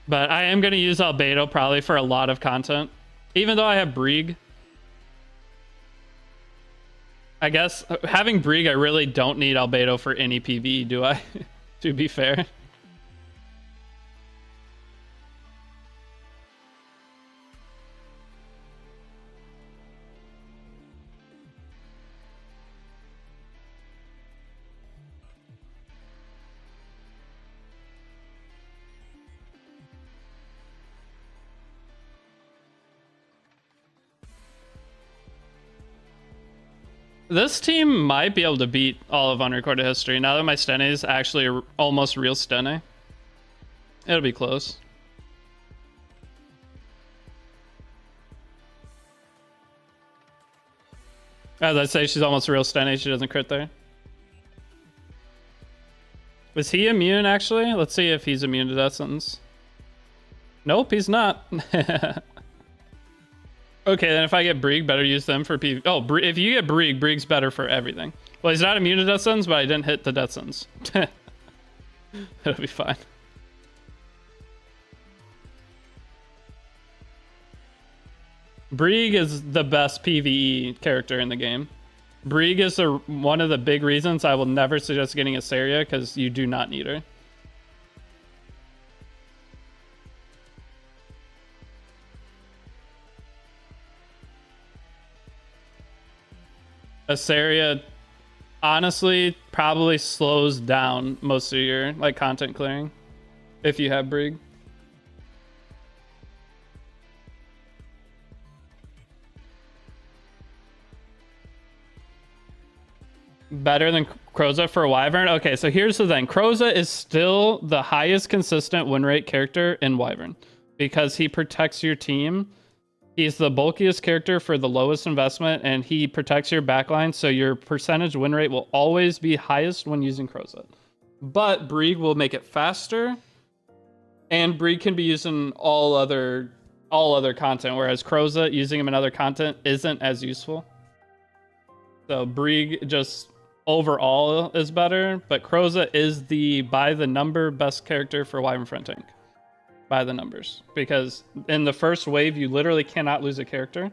But I am going to use Albedo probably for a lot of content. Even though I have Brieg. I guess having Brieg, I really don't need Albedo for any PvE, do I? To be fair. This team might be able to beat all of Unrecorded History now that my Stene is actually almost real Stene. It'll be close. As I say, she's almost real Stene. She doesn't crit there. Was he immune, actually? Let's see if he's immune to Death Sentence. Nope, he's not. Okay, then if I get Brieg, better use them for PvP. Oh, if you get Brieg, Brieg's better for everything. Well, he's not immune to Death Sentence, but I didn't hit the Death Sentence. It'll be fine. Brieg is the best PvE character in the game. Brieg is one of the big reasons I will never suggest getting a Saria, because you do not need her. Asaria honestly probably slows down most of your like content clearing if you have Brieg. Better than Kroza for a Wyvern? Okay, so here's the thing. Kroza is still the highest consistent win rate character in Wyvern because he protects your team. He's the bulkiest character for the lowest investment, and he protects your backline, so your percentage win rate will always be highest when using Crozet. But Brieg will make it faster, and Brieg can be used in all other content, whereas Crozet, using him in other content, isn't as useful. So Brieg just overall is better, but Crozet is the by the number best character for Wyvern Front Tank. By the numbers, because in the first wave you literally cannot lose a character.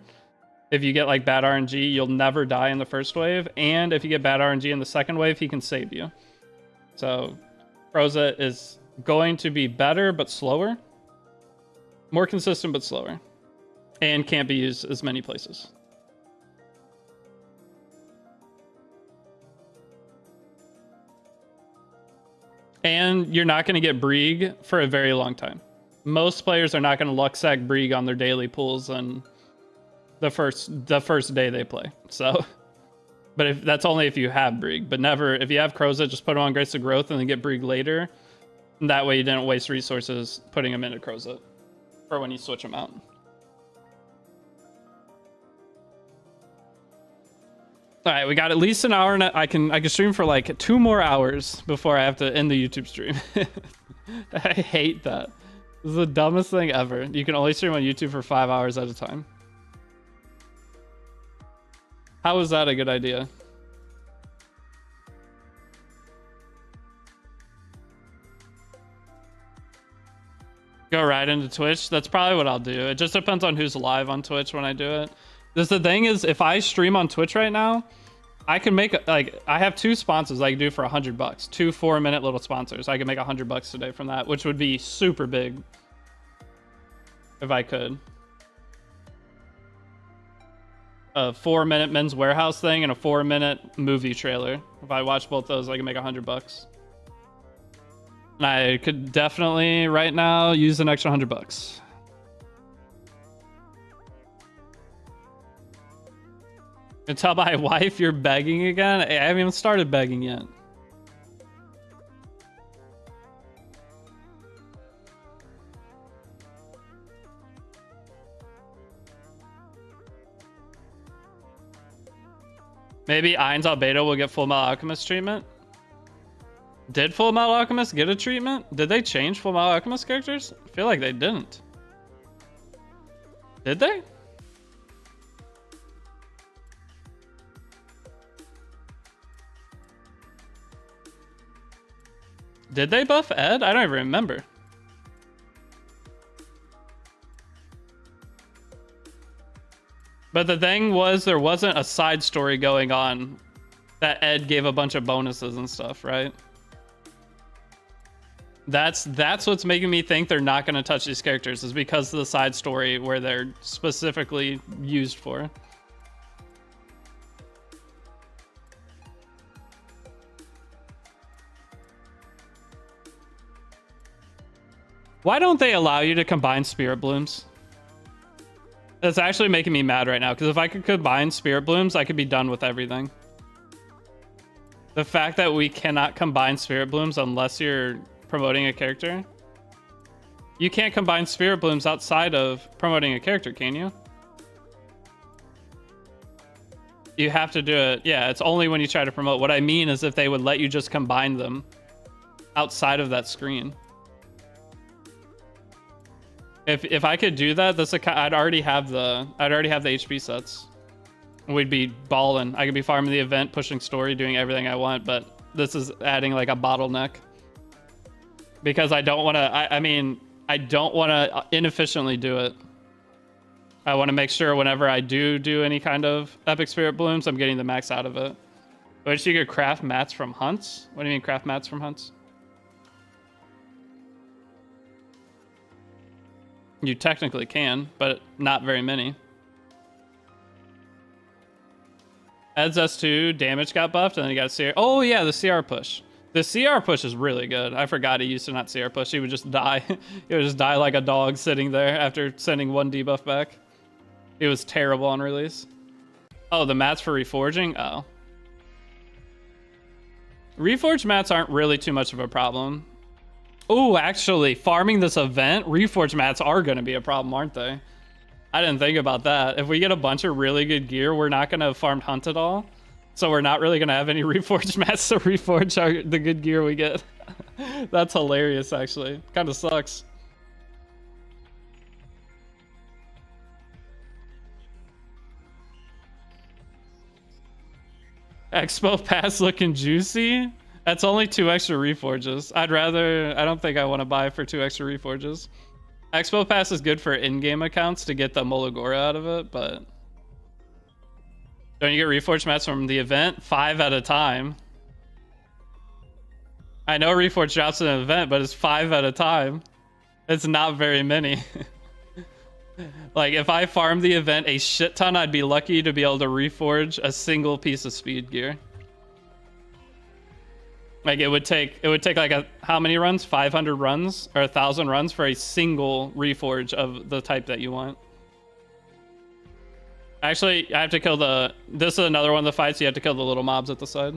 If you get like bad RNG, you'll never die in the first wave, and if you get bad RNG in the second wave, he can save you. So Crozet is going to be better but slower, more consistent but slower, and can't be used as many places. And you're not going to get Brieg for a very long time. Most players are not going to luck sack Brieg on their daily pools on the first day they play. So, but if that's only if you have Brieg, but never if you have Crozet, just put him on Grace of Growth and then get Brieg later. And that way you didn't waste resources putting him into Crozet for when you switch him out. All right, we got at least an hour, and I can stream for like 2 more hours before I have to end the YouTube stream. I hate that. This is the dumbest thing ever. You can only stream on YouTube for 5 hours at a time. How is that a good idea? Go right into Twitch? That's probably what I'll do. It just depends on who's live on Twitch when I do it. The thing is, if I stream on Twitch right now, I can make like I have 2 sponsors I can do for $100. 2 4-minute little sponsors. I can make $100 today from that, which would be super big if I could. A 4-minute Men's Warehouse thing and a 4-minute movie trailer. If I watch both those, I can make $100. And I could definitely right now use an extra $100. And tell my wife you're begging again? I haven't even started begging yet. Maybe Ainz Albedo will get Full Metal Alchemist treatment? Did Full Metal Alchemist get a treatment? Did they change Full Metal Alchemist characters? I feel like they didn't. Did they? Did they buff Ed? I don't even remember. But the thing was, there wasn't a side story going on that Ed gave a bunch of bonuses and stuff, right? That's what's making me think they're not going to touch these characters, is because of the side story where they're specifically used for. Why don't they allow you to combine Spirit Blooms? That's actually making me mad right now, because if I could combine Spirit Blooms, I could be done with everything. The fact that we cannot combine Spirit Blooms unless you're promoting a character. You can't combine Spirit Blooms outside of promoting a character, can you? You have to do it. Yeah, it's only when you try to promote. What I mean is if they would let you just combine them outside of that screen. If I could do that, I'd already have the HP sets. We'd be balling. I could be farming the event, pushing story, doing everything I want, but this is adding like a bottleneck. Because I don't want to, I don't want to inefficiently do it. I want to make sure whenever I do any kind of Epic Spirit Blooms, I'm getting the max out of it. But you could craft mats from hunts? What do you mean craft mats from hunts? You technically can, but not very many. Ed's S2 damage got buffed, and then you got CR. Oh yeah, the CR push. The CR push is really good. I forgot he used to not CR push. He would just die. He would just die like a dog sitting there after sending one debuff back. It was terrible on release. Oh, the mats for reforging? Oh. Reforged mats aren't really too much of a problem. Oh, actually, farming this event, reforged mats are going to be a problem, aren't they? I didn't think about that. If we get a bunch of really good gear, we're not going to farm hunt at all. So we're not really going to have any reforged mats to reforge the good gear we get. That's hilarious, actually. Kind of sucks. Expo Pass looking juicy? That's only 2 extra reforges. I don't think I want to buy for 2 extra reforges. Expo Pass is good for in-game accounts to get the Molagora out of it, but... Don't you get reforged mats from the event? 5 at a time. I know reforged drops in an event, but it's 5 at a time. It's not very many. Like, if I farmed the event a shit ton, I'd be lucky to be able to reforge a single piece of speed gear. Like, it would take like how many runs? 500 runs or 1,000 runs for a single reforge of the type that you want. Actually, I have to kill this is another one of the fights. You have to kill the little mobs at the side.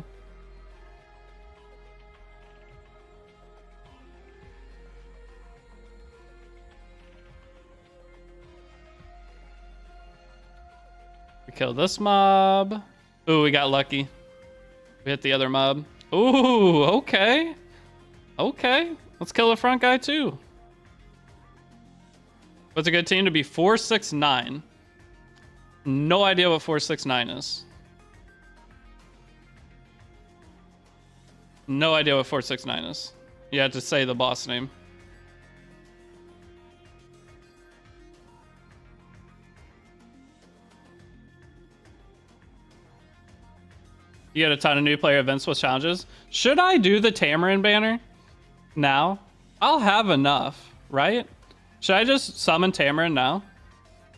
We kill this mob. Ooh, we got lucky. We hit the other mob. Ooh, okay. Okay. Let's kill the front guy too. What's a good team to be 469? No idea what 469 is. No idea what 469 is. You have to say the boss name. You get a ton of new player events with challenges. Should I do the Tamarin banner now? I'll have enough, right? Should I just summon Tamarin now?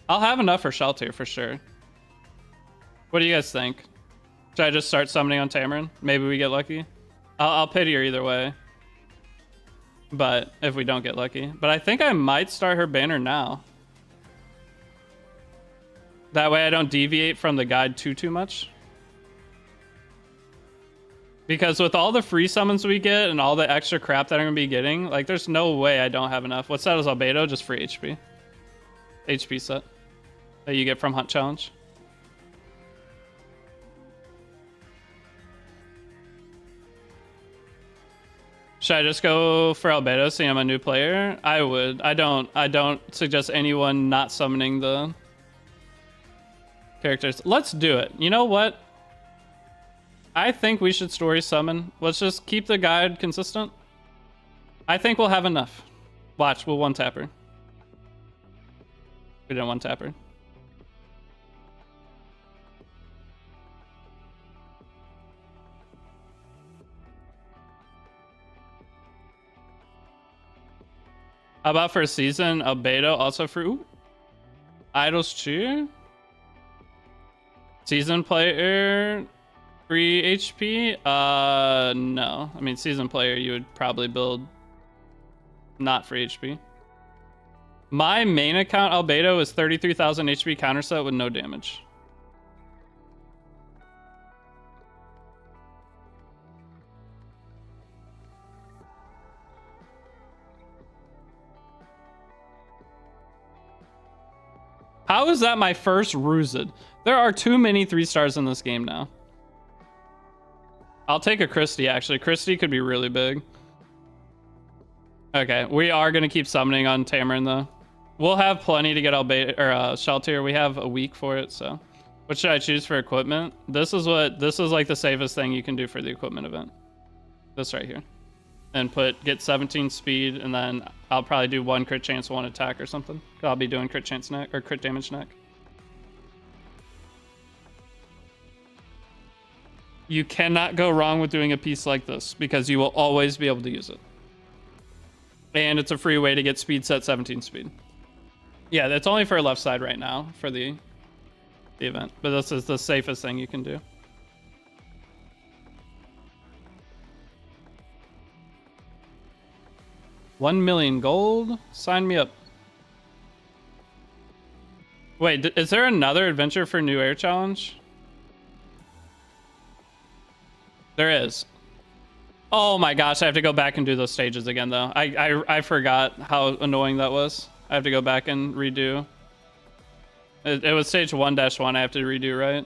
I'll have enough for Shelter for sure. What do you guys think? Should I just start summoning on Tamarin? Maybe we get lucky. I'll pity her either way. But if we don't get lucky. But I think I might start her banner now. That way I don't deviate from the guide too much. Because with all the free summons we get and all the extra crap that I'm going to be getting, like, there's no way I don't have enough. What's that as Albedo? Just free HP. HP set that you get from Hunt Challenge. Should I just go for Albedo seeing I'm a new player? I would. I don't suggest anyone not summoning the characters. Let's do it. You know what? I think we should story summon. Let's just keep the guide consistent. I think we'll have enough. Watch, we'll one-tap her. We didn't one-tap her. How about for a season, Albedo also for Idol's Cheer? Season player, free HP? No. I mean, season player, you would probably build not free HP. My main account, Albedo, is 33,000 HP counter set with no damage. How is that my first Ruzid? There are too many 3 stars in this game now. I'll take a Christie, actually. Christie could be really big. Okay, we are going to keep summoning on Tamarin, though. We'll have plenty to get Albedo, or Shelter. We have a week for it, so. What should I choose for equipment? This is like the safest thing you can do for the equipment event. This right here. And get 17 speed, and then I'll probably do 1 crit chance, 1 attack or something. I'll be doing crit chance neck, or crit damage neck. You cannot go wrong with doing a piece like this, because you will always be able to use it. And it's a free way to get speed set 17 speed. Yeah, that's only for left side right now, for the event. But this is the safest thing you can do. $1 million gold? Sign me up. Wait, is there another adventure for New Air Challenge? There is. Oh my gosh, I have to go back and do those stages again, though. I forgot how annoying that was. I have to go back and redo. It was stage 1-1 I have to redo, right?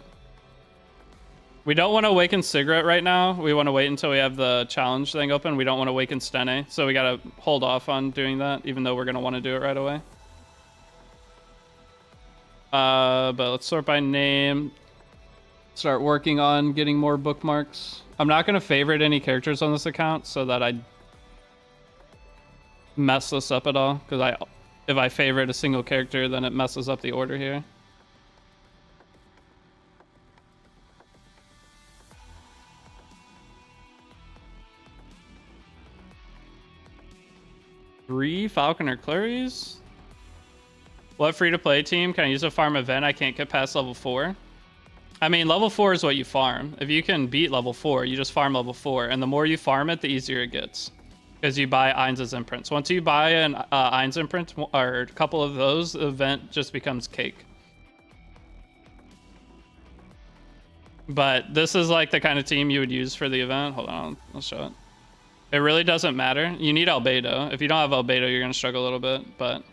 We don't want to awaken Cigarette right now. We want to wait until we have the challenge thing open. We don't want to awaken Stene, so we got to hold off on doing that, even though we're going to want to do it right away. But let's sort by name. Start working on getting more bookmarks. I'm not going to favorite any characters on this account so that I mess this up at all, because if I favorite a single character, then it messes up the order here. Three Falconer Claries? What free-to-play team can I use a farm event I can't get past level 4? I mean, level 4 is what you farm. If you can beat level 4, you just farm level 4. And the more you farm it, the easier it gets. Because you buy Ainz's imprints. Once you buy an Ainz imprint, or a couple of those, the event just becomes cake. But this is like the kind of team you would use for the event. Hold on, I'll show it. It really doesn't matter. You need Albedo. If you don't have Albedo, you're going to struggle a little bit. But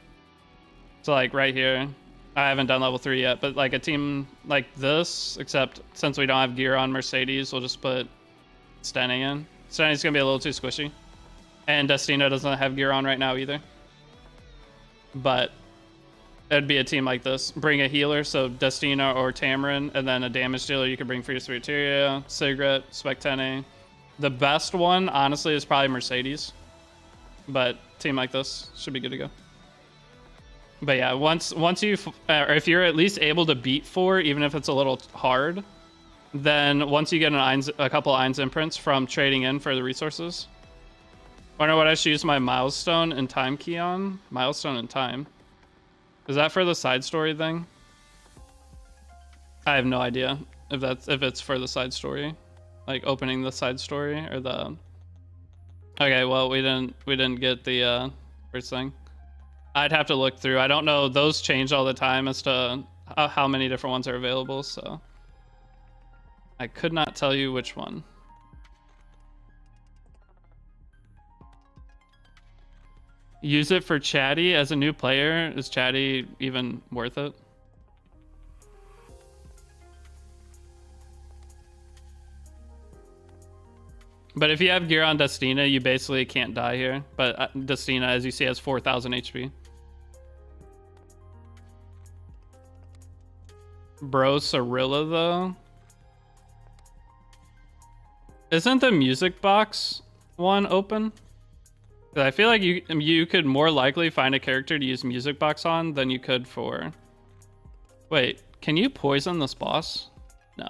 so like right here, I haven't done level 3 yet. But like a team like this, except since we don't have gear on Mercedes, we'll just put Stene in. Stene's going to be a little too squishy. And Destina doesn't have gear on right now either. But it'd be a team like this. Bring a healer, so Destina or Tamarin, and then a damage dealer you could bring for your Spiriteria, Cigarette, Spectene. The best one, honestly, is probably Mercedes. But team like this should be good to go. But yeah, once you, or if you're at least able to beat 4, even if it's a little hard, then once you get a couple Ainz imprints from trading in for the resources. Wonder what I should use my milestone and time key on? Milestone and time. Is that for the side story thing? I have no idea if it's for the side story. Like opening the side story or the... Okay, well, we didn't get the first thing. I'd have to look through. I don't know. Those change all the time as to how many different ones are available, so I could not tell you which one. Use it for Chatty as a new player. Is Chatty even worth it? But if you have gear on Destina, you basically can't die here. But Destina, as you see, has 4,000 HP. Bro, Cirilla, though? Isn't the music box one open? I feel like you could more likely find a character to use music box on than you could for... Wait, can you poison this boss? No.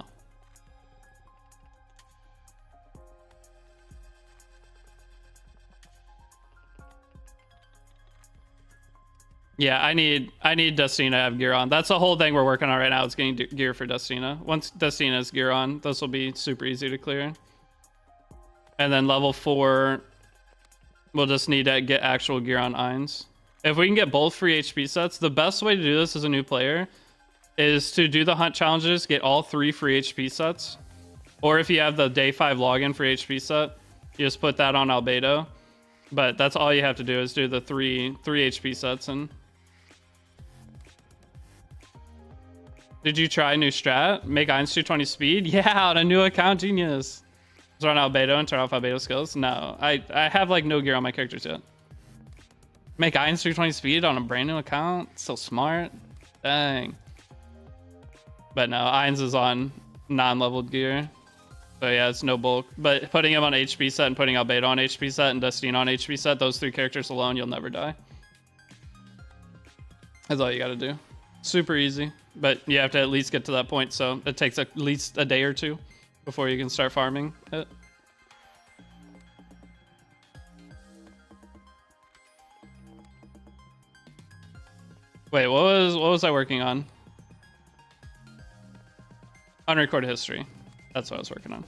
Yeah, I need Dustina to have gear on. That's the whole thing we're working on right now. Is getting gear for Dustina. Once Dustina's gear on, this will be super easy to clear. And then level 4, we'll just need to get actual gear on Ainz. If we can get both free HP sets, the best way to do this as a new player is to do the hunt challenges, get all 3 free HP sets. Or if you have the day 5 login free HP set, you just put that on Albedo. But that's all you have to do is do the three HP sets. And did you try new strat? Make Ainz 220 speed? Yeah, on a new account, genius. Just run Albedo and turn off Albedo skills? No, I have like no gear on my characters yet. Make Ainz 220 speed on a brand new account? So smart. Dang. But no, Ainz is on non-leveled gear. So yeah, it's no bulk. But putting him on HP set and putting Albedo on HP set and Dustina on HP set, those 3 characters alone, you'll never die. That's all you gotta do. Super easy. But you have to at least get to that point, so it takes at least a day or 2 before you can start farming it. Wait, what was I working on? Unrecorded history. That's what I was working on.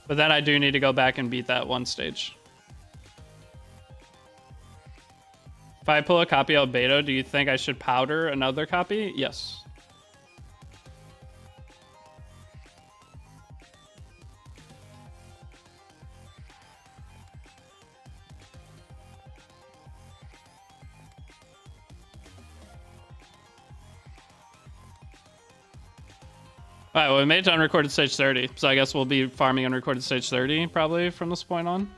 But then I do need to go back and beat that one stage. If I pull a copy of Albedo, do you think I should powder another copy? Yes. Alright, well, we made it to unrecorded stage 30, so I guess we'll be farming unrecorded stage 30 probably from this point on.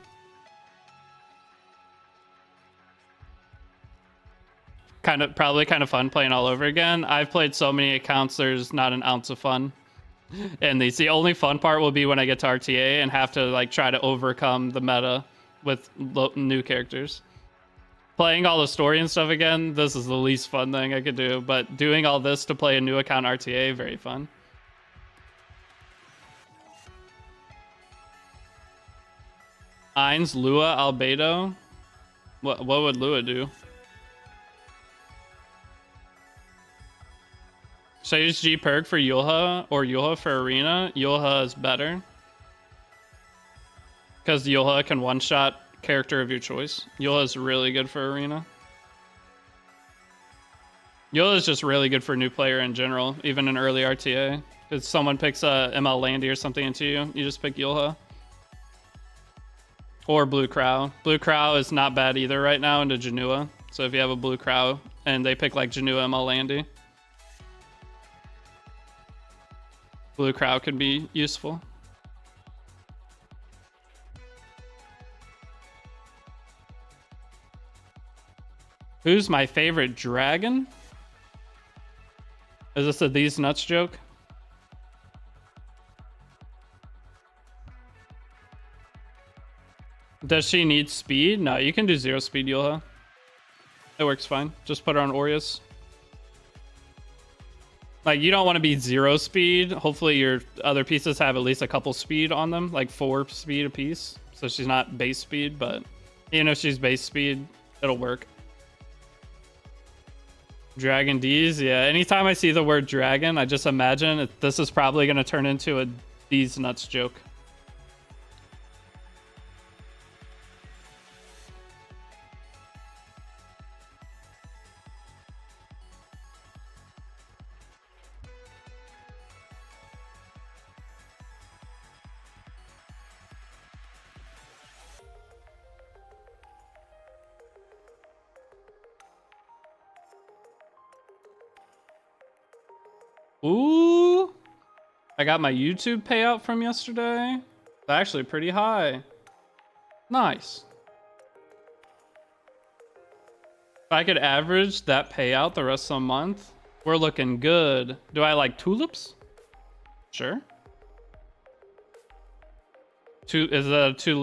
Probably kind of fun playing all over again. I've played so many accounts, there's not an ounce of fun in these. The only fun part will be when I get to RTA and have to like try to overcome the meta with new characters. Playing all the story and stuff again, this is the least fun thing I could do, but doing all this to play a new account RTA, very fun. Ainz, Lua, Albedo. What would Lua do? Should I use G perk for Yulha or Yulha for Arena? Yulha is better. Because Yulha can one-shot character of your choice. Yulha is really good for Arena. Yulha is just really good for a new player in general, even in early RTA. If someone picks a ML Landy or something into you, you just pick Yulha. Or Blue Crow. Blue Crow is not bad either right now into Janua. So if you have a Blue Crow and they pick like Janua ML Landy, Blue Crow could be useful. Who's my favorite dragon? Is this a these nuts joke? Does she need speed? No, you can do 0 speed Yulha. It works fine. Just put her on Aureus. Like, you don't want to be 0 speed. Hopefully your other pieces have at least a couple speed on them, like 4 speed a piece. So she's not base speed, but even if she's base speed, it'll work. Dragon D's, yeah. Anytime I see the word dragon, I just imagine this is probably going to turn into a D's nuts joke. Ooh, I got my YouTube payout from yesterday. It's actually pretty high. Nice. If I could average that payout the rest of the month, we're looking good. Do I like tulips? Sure. Is that two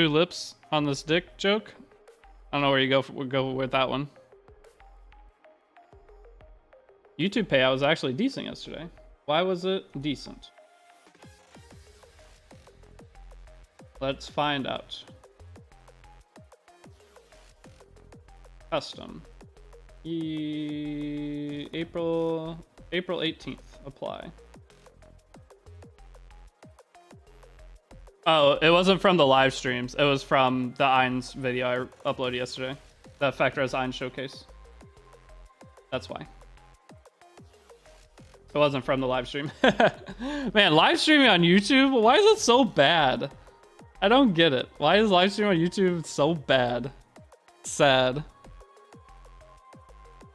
lips on this dick joke? I don't know where you go. We'll go with that one. YouTube payout was actually decent yesterday. Why was it decent? Let's find out. Custom. April 18th. Apply. Oh, it wasn't from the live streams. It was from the Eins video I uploaded yesterday. The Factor's Eins showcase. That's why. It wasn't from the live stream. Man, live streaming on YouTube? Why is it so bad? I don't get it. Why is live streaming on YouTube so bad? Sad.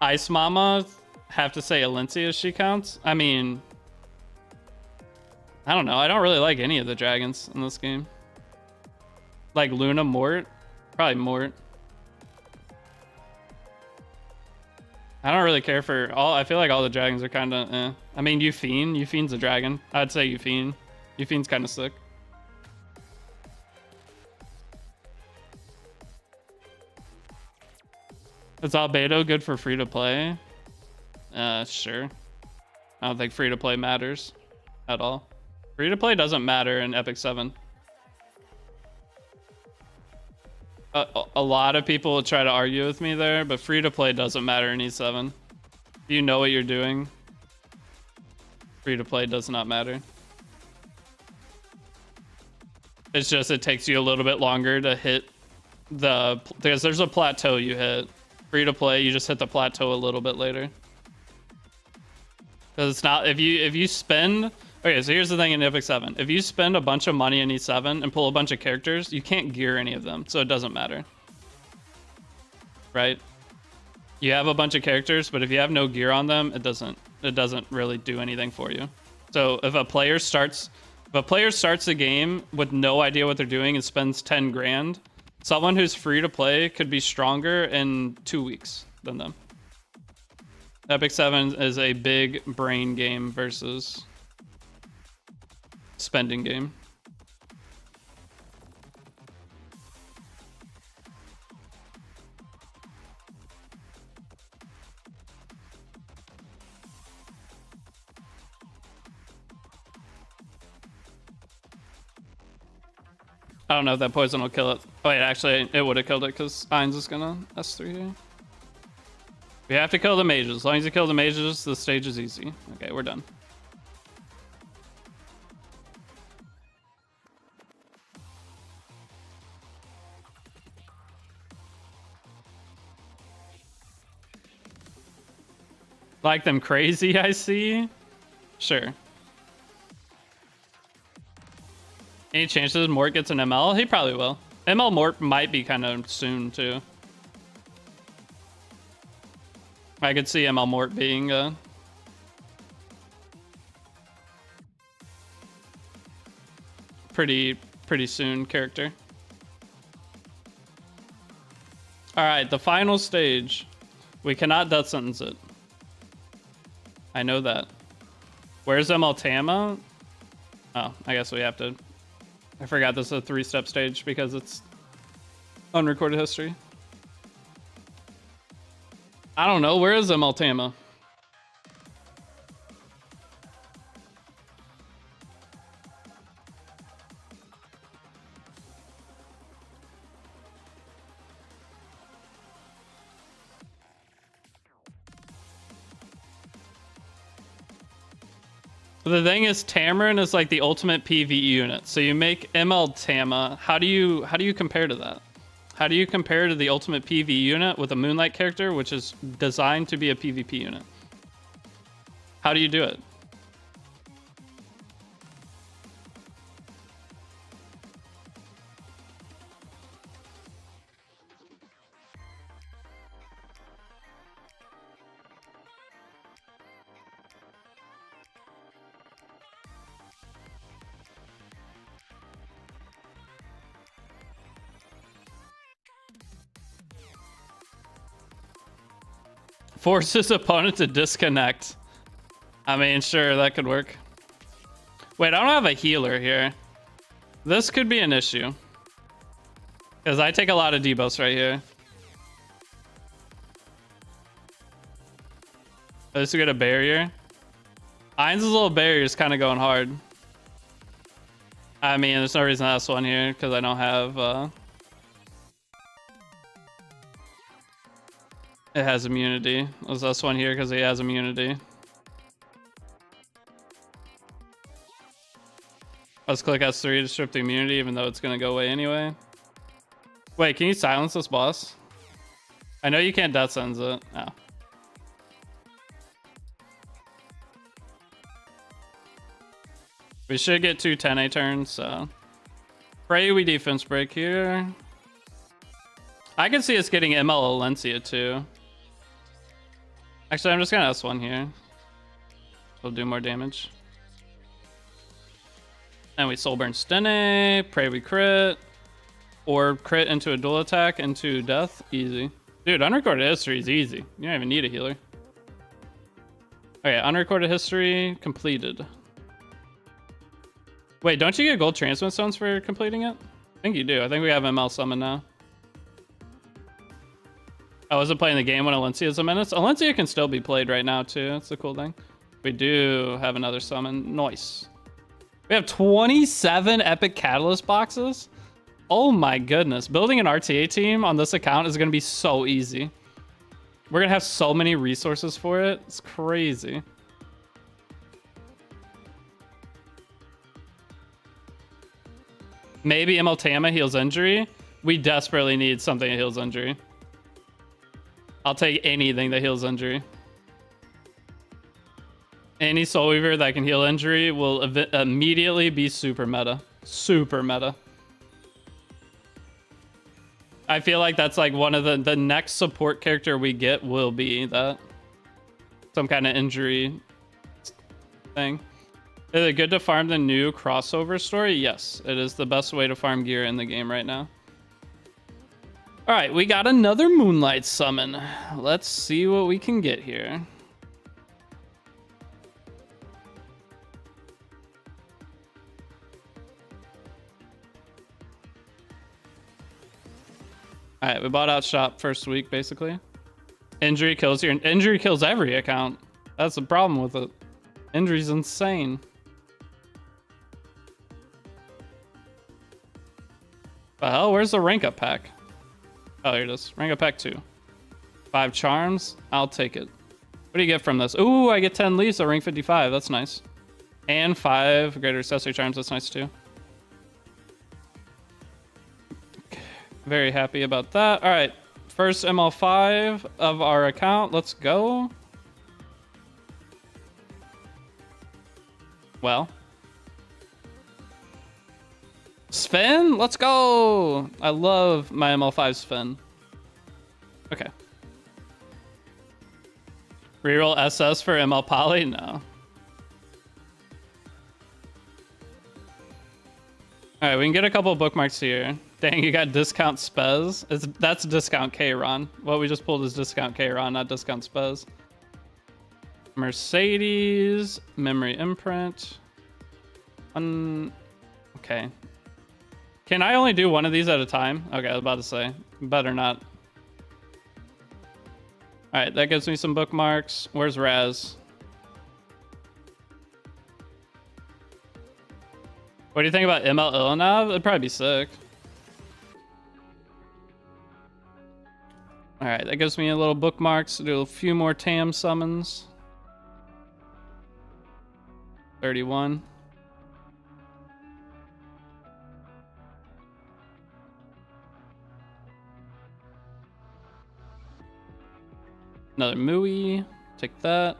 Ice Mama, have to say Alencia if she counts. I mean, I don't know. I don't really like any of the dragons in this game. Like Luna, Mort? Probably Mort. I don't really care for all. I feel like all the dragons are kind of eh. I mean, Euphine. Euphine's a dragon. I'd say Euphine. Euphine's kind of sick. Is Albedo good for free to play? Sure. I don't think free to play matters at all. Free to play doesn't matter in Epic 7. A lot of people will try to argue with me there, but free to play doesn't matter in E7. If you know what you're doing, free to play does not matter. It's just it takes you a little bit longer to hit because there's a plateau you hit. Free to play, you just hit the plateau a little bit later. Because it's not if you spend. Okay, so here's the thing in Epic 7. If you spend a bunch of money in E7 and pull a bunch of characters, you can't gear any of them, so it doesn't matter. Right? You have a bunch of characters, but if you have no gear on them, it doesn't really do anything for you. So if a player starts the game with no idea what they're doing and spends 10 grand, someone who's free to play could be stronger in 2 weeks than them. Epic 7 is a big brain game versus spending game. I don't know if that poison will kill it. Oh wait, actually it would have killed it because Eins is gonna S3 here. We have to kill the mages. As long as you kill the mages, the stage is easy. Okay, we're done. Like them crazy, I see. Sure. Any chances Mort gets an ML? He probably will. ML Mort might be kind of soon too. I could see ML Mort being pretty soon character. All right, the final stage. We cannot death sentence it. I know that. Where's ML Tama? Oh, I guess we have to. I forgot this is a 3-step stage because it's unrecorded history. I don't know. Where is ML Tama? The thing is, Tamarin is like the ultimate PvE unit. So you make ML Tama. How do you compare to that? How do you compare to the ultimate PvE unit with a Moonlight character, which is designed to be a PvP unit? How do you do it? Force his opponent to disconnect. I mean, sure, that could work. Wait, I don't have a healer here. This could be an issue. Because I take a lot of debuffs right here. At least we get a barrier. Eins' little barrier is kind of going hard. I mean, there's no reason to have one here because I don't have... It has immunity. Was this one here because he has immunity? Let's click S3 to strip the immunity, even though it's gonna go away anyway. Wait, can you silence this boss? I know you can't death sentence it. Oh. We should get 2 10A turns, so. Pray we defense break here. I can see us getting ML Alencia too. Actually, I'm just gonna S1 here. We'll do more damage. And we soul burn Stene. Pray we crit. Or crit into a dual attack into death. Easy. Dude, unrecorded history is easy. You don't even need a healer. Okay, unrecorded history completed. Wait, don't you get gold transmit stones for completing it? I think you do. I think we have ML summon now. I wasn't playing the game when Alencia is a menace. Alencia can still be played right now too. That's the cool thing. We do have another summon. Nice. We have 27 epic catalyst boxes. Oh my goodness. Building an RTA team on this account is going to be so easy. We're going to have so many resources for it. It's crazy. Maybe ML Tama heals injury. We desperately need something that heals injury. I'll take anything that heals injury. Any Soul Weaver that can heal injury will immediately be super meta. Super meta. I feel like that's like one of the next support character we get will be that. Some kind of injury thing. Is it good to farm the new crossover story? Yes, it is the best way to farm gear in the game right now. All right, we got another Moonlight summon. Let's see what we can get here. All right, we bought out shop first week, basically. Injury kills your injury kills every account. That's the problem with it. Injury's insane. The hell? Where's the rank up pack? Oh, here it is. Rank up pack 2. 5 charms. I'll take it. What do you get from this? Ooh, I get 10 leaves at rank 55. That's nice. And 5 greater accessory charms. That's nice too. Very happy about that. All right. First ML5 of our account. Let's go. Well. Sven, let's go. I love my ML5 Sven. Okay. Reroll SS for ML Poly? No. All right, we can get a couple of bookmarks here. Dang, you got discount Spez. That's discount K-Ron. What we just pulled is discount K-Ron, not discount Spez. Mercedes, memory imprint. Okay. Can I only do one of these at a time? Okay, I was about to say. Better not. Alright, that gives me some bookmarks. Where's Raz? What do you think about ML Ilanav? It'd probably be sick. Alright, that gives me a little bookmarks. Do a few more TAM summons. 31. Another Mui. Take that.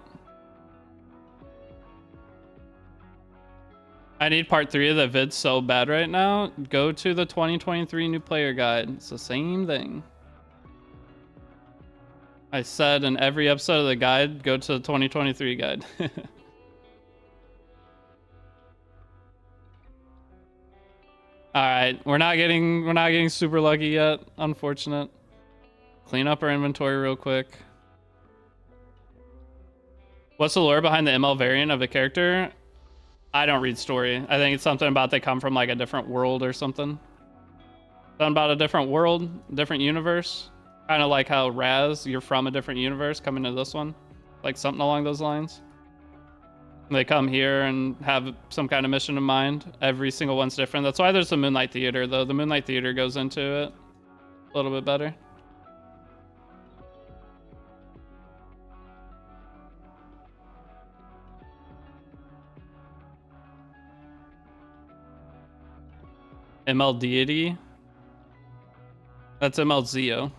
I need part 3 of that vid so bad right now. Go to the 2023 new player guide. It's the same thing. I said in every episode of the guide, go to the 2023 guide. All right, we're not getting super lucky yet. Unfortunate. Clean up our inventory real quick. What's the lore behind the ML variant of the character? I don't read story. I think it's something about they come from like a different world or something. Something about a different world, different universe. Kind of like how Raz, you're from a different universe coming to this one. Like something along those lines. They come here and have some kind of mission in mind. Every single one's different. That's why there's a Moonlight Theater, though. The Moonlight Theater goes into it a little bit better. ML Deity. That's ML Zeo.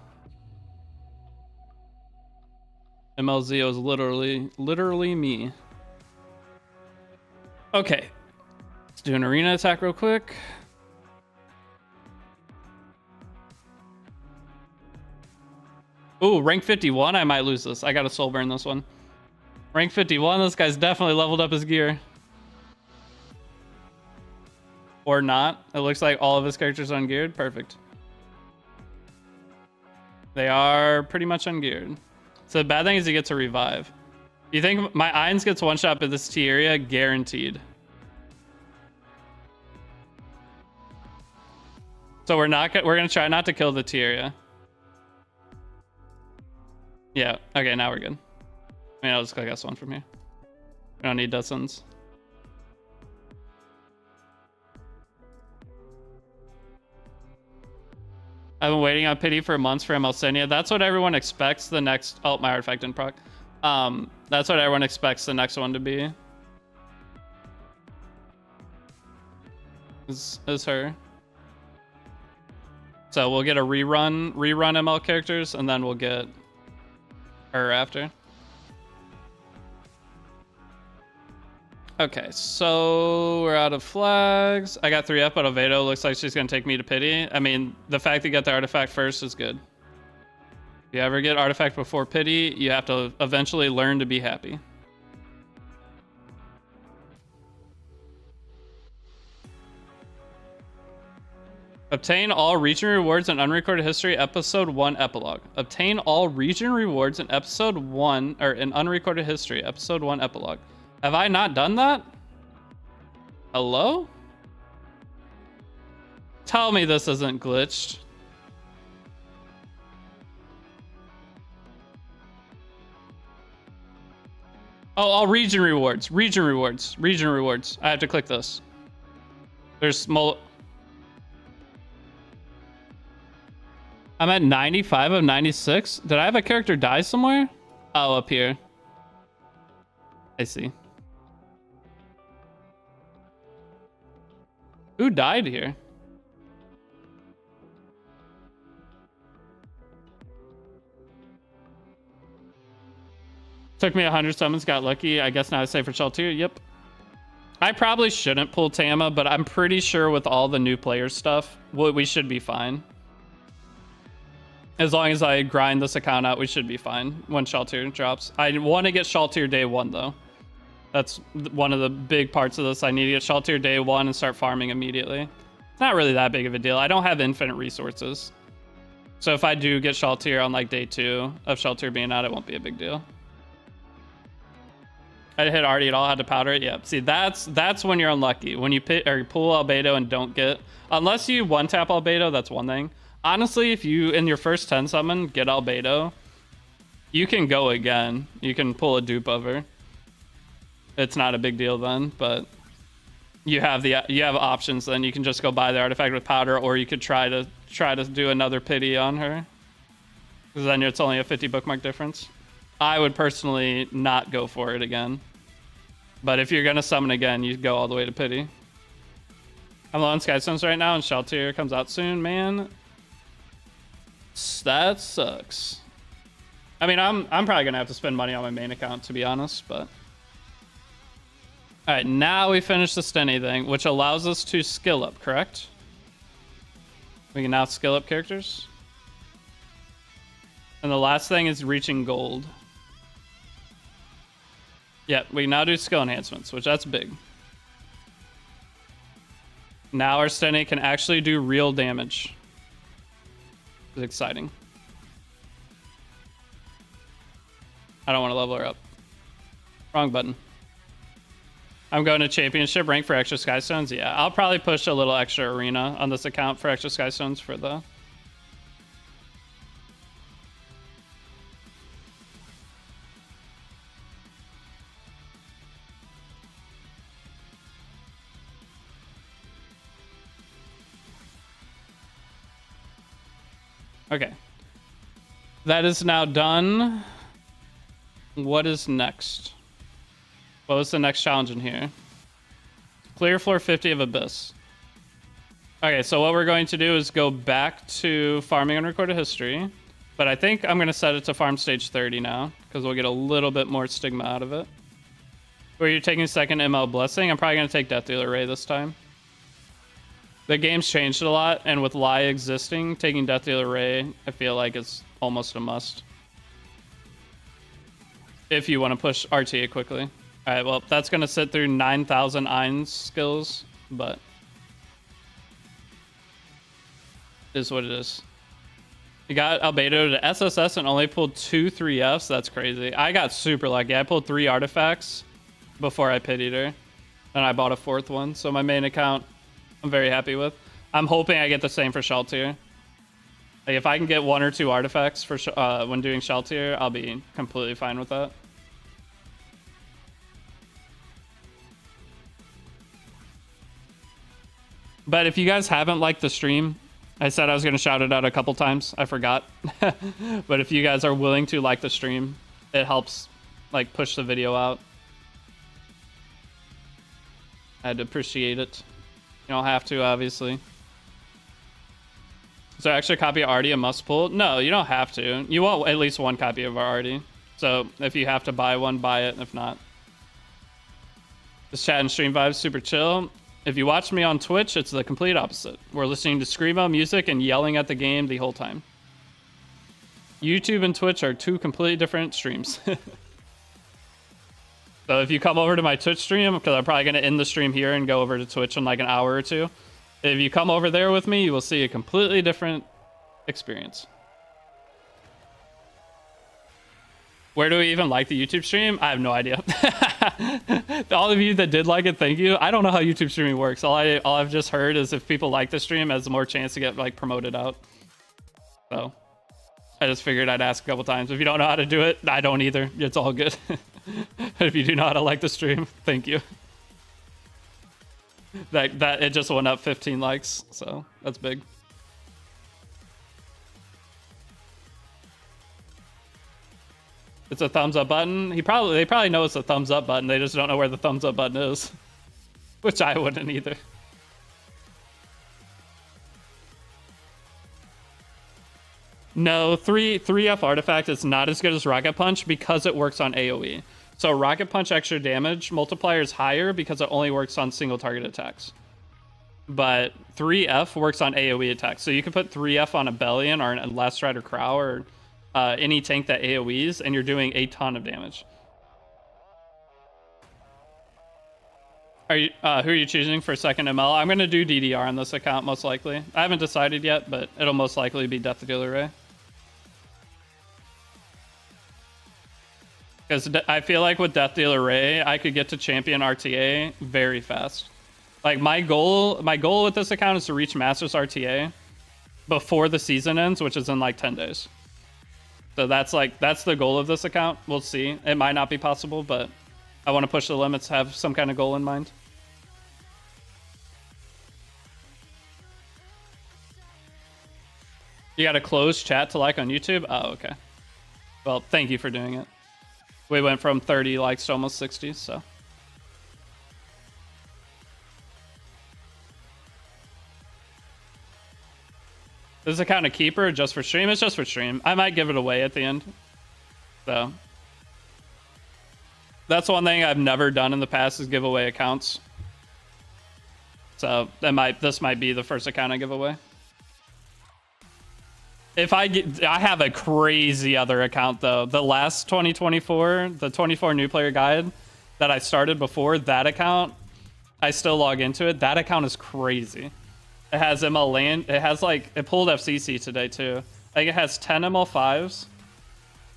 ML Zeo is literally me. Okay. Let's do an arena attack real quick. Ooh, rank 51. I might lose this. I got to soul burn this one. Rank 51. This guy's definitely leveled up his gear. Or not. It looks like all of his characters are ungeared. Perfect. They are pretty much ungeared. So the bad thing is he gets a revive. You think my Ainz gets one shot at this T area? Guaranteed. So we're gonna try not to kill the T area. Yeah. Okay. Now we're good. I mean, I'll just click S1 from here. We don't need dozens. I've been waiting on pity for months for Malsenia. That's what everyone expects the next. Oh, my artifact didn't proc. That's what everyone expects the next one to be. Is her. So we'll get a rerun ML characters, and then we'll get her after. Okay, so we're out of flags. I got 3F, but Ovedo looks like she's gonna take me to pity. I mean, the fact that you got the artifact first is good. If you ever get artifact before pity, you have to eventually learn to be happy. Obtain all region rewards in Unrecorded History Episode 1 Epilogue. Obtain all region rewards in Episode 1, or in Unrecorded History Episode 1 Epilogue. Have I not done that? Hello? Tell me this isn't glitched. Oh, all region rewards. Region rewards. Region rewards. I have to click this. There's I'm at 95 of 96. Did I have a character die somewhere? Oh, up here. I see. Who died here? Took me 100 summons, got lucky. I guess now I say for Shaltir. Yep. I probably shouldn't pull Tama, but I'm pretty sure with all the new player stuff, we should be fine. As long as I grind this account out, we should be fine when Shaltir drops. I want to get Shaltir day 1, though. That's one of the big parts of this. I need to get Shaltir day 1 and start farming immediately. It's not really that big of a deal. I don't have infinite resources. So if I do get Shaltir on like day 2 of Shaltir being out, it won't be a big deal. I hit Artie at all, had to powder it. Yep. See, that's when you're unlucky. When you pull Albedo and don't get... Unless you one-tap Albedo, that's one thing. Honestly, if you, in your first 10 summon, get Albedo, you can go again. You can pull a dupe over. It's not a big deal then, but you have options then. You can just go buy the artifact with powder, or you could try to do another pity on her. Because then it's only a 50 bookmark difference. I would personally not go for it again. But if you're going to summon again, you go all the way to pity. I'm low on Skystones right now, and Shaltir comes out soon, man. That sucks. I mean, I'm probably going to have to spend money on my main account, to be honest, but... Alright, now we finish the Stenny thing, which allows us to skill up, correct? We can now skill up characters. And the last thing is reaching gold. Yeah, we now do skill enhancements, which that's big. Now our Stenny can actually do real damage. It's exciting. I don't want to level her up. Wrong button. I'm going to championship rank for extra Skystones. Yeah, I'll probably push a little extra arena on this account for extra Skystones for the... Okay. That is now done. What is next? What was the next challenge in here? Clear floor 50 of Abyss. Okay, so what we're going to do is go back to farming unrecorded history, but I think I'm going to set it to farm stage 30 now because we'll get a little bit more stigma out of it. Where you're taking second ML Blessing, I'm probably going to take Death Dealer Ray this time. The game's changed a lot, and with Lai existing, taking Death Dealer Ray, I feel like it's almost a must. If you want to push RTA quickly. Alright, well, that's going to sit through 9,000 Ein's skills, but is what it is. You got Albedo to SSS and only pulled 2 3Fs. That's crazy. I got super lucky. I pulled 3 artifacts before I pitied her, and I bought a 4th one. So my main account, I'm very happy with. I'm hoping I get the same for Sheltier. Like if I can get 1 or 2 artifacts for when doing Sheltier, I'll be completely fine with that. But if you guys haven't liked the stream, I said I was going to shout it out a couple times. I forgot. But if you guys are willing to like the stream, it helps like push the video out. I'd appreciate it. You don't have to, obviously. Is there actually a copy of Artie a must pull? No, you don't have to. You want at least 1 copy of our Artie. So if you have to buy one, buy it. If not, this chat and stream vibes super chill. If you watch me on Twitch, it's the complete opposite. We're listening to screamo music and yelling at the game the whole time. YouTube and Twitch are 2 completely different streams. So if you come over to my Twitch stream, because I'm probably going to end the stream here and go over to Twitch in like an hour or 2. If you come over there with me, you will see a completely different experience. Where do we even like the YouTube stream? I have no idea. All of you that did like it, thank you. I don't know how YouTube streaming works. All I've just heard is if people like the stream, it has more chance to get like promoted out. So I just figured I'd ask a couple times. If you don't know how to do it, I don't either. It's all good. If you do know how to like the stream, thank you. That it just went up 15 likes, so that's big. It's a thumbs up button. They probably know it's a thumbs up button. They just don't know where the thumbs up button is, which I wouldn't either. No, 3F artifact is not as good as Rocket Punch because it works on AoE. So Rocket Punch extra damage multiplier is higher because it only works on single target attacks. But 3F works on AoE attacks. So you can put 3F on a Bellion or a Last Strider Crow or any tank that AoEs, and you're doing a ton of damage. Are you, who are you choosing for second ML? I'm going to do DDR on this account, most likely. I haven't decided yet, but it'll most likely be Death Dealer Ray. Because I feel like with Death Dealer Ray, I could get to champion RTA very fast. Like my goal with this account is to reach Masters RTA before the season ends, which is in like 10 days. So that's the goal of this account. We'll see. It might not be possible, but I want to push the limits, have some kind of goal in mind. You got a closed chat to like on YouTube? Oh, okay. Well, thank you for doing it. We went from 30 likes to almost 60, so. This account a keeper just for stream? It's just for stream. I might give it away at the end. So. That's one thing I've never done in the past is give away accounts. So this might be the first account I give away. I have a crazy other account though. The last 2024, the 24 new player guide that I started before, that account, I still log into it. That account is crazy. It has ML land. It has like, it pulled FCC today too. Like it has 10 ML5s.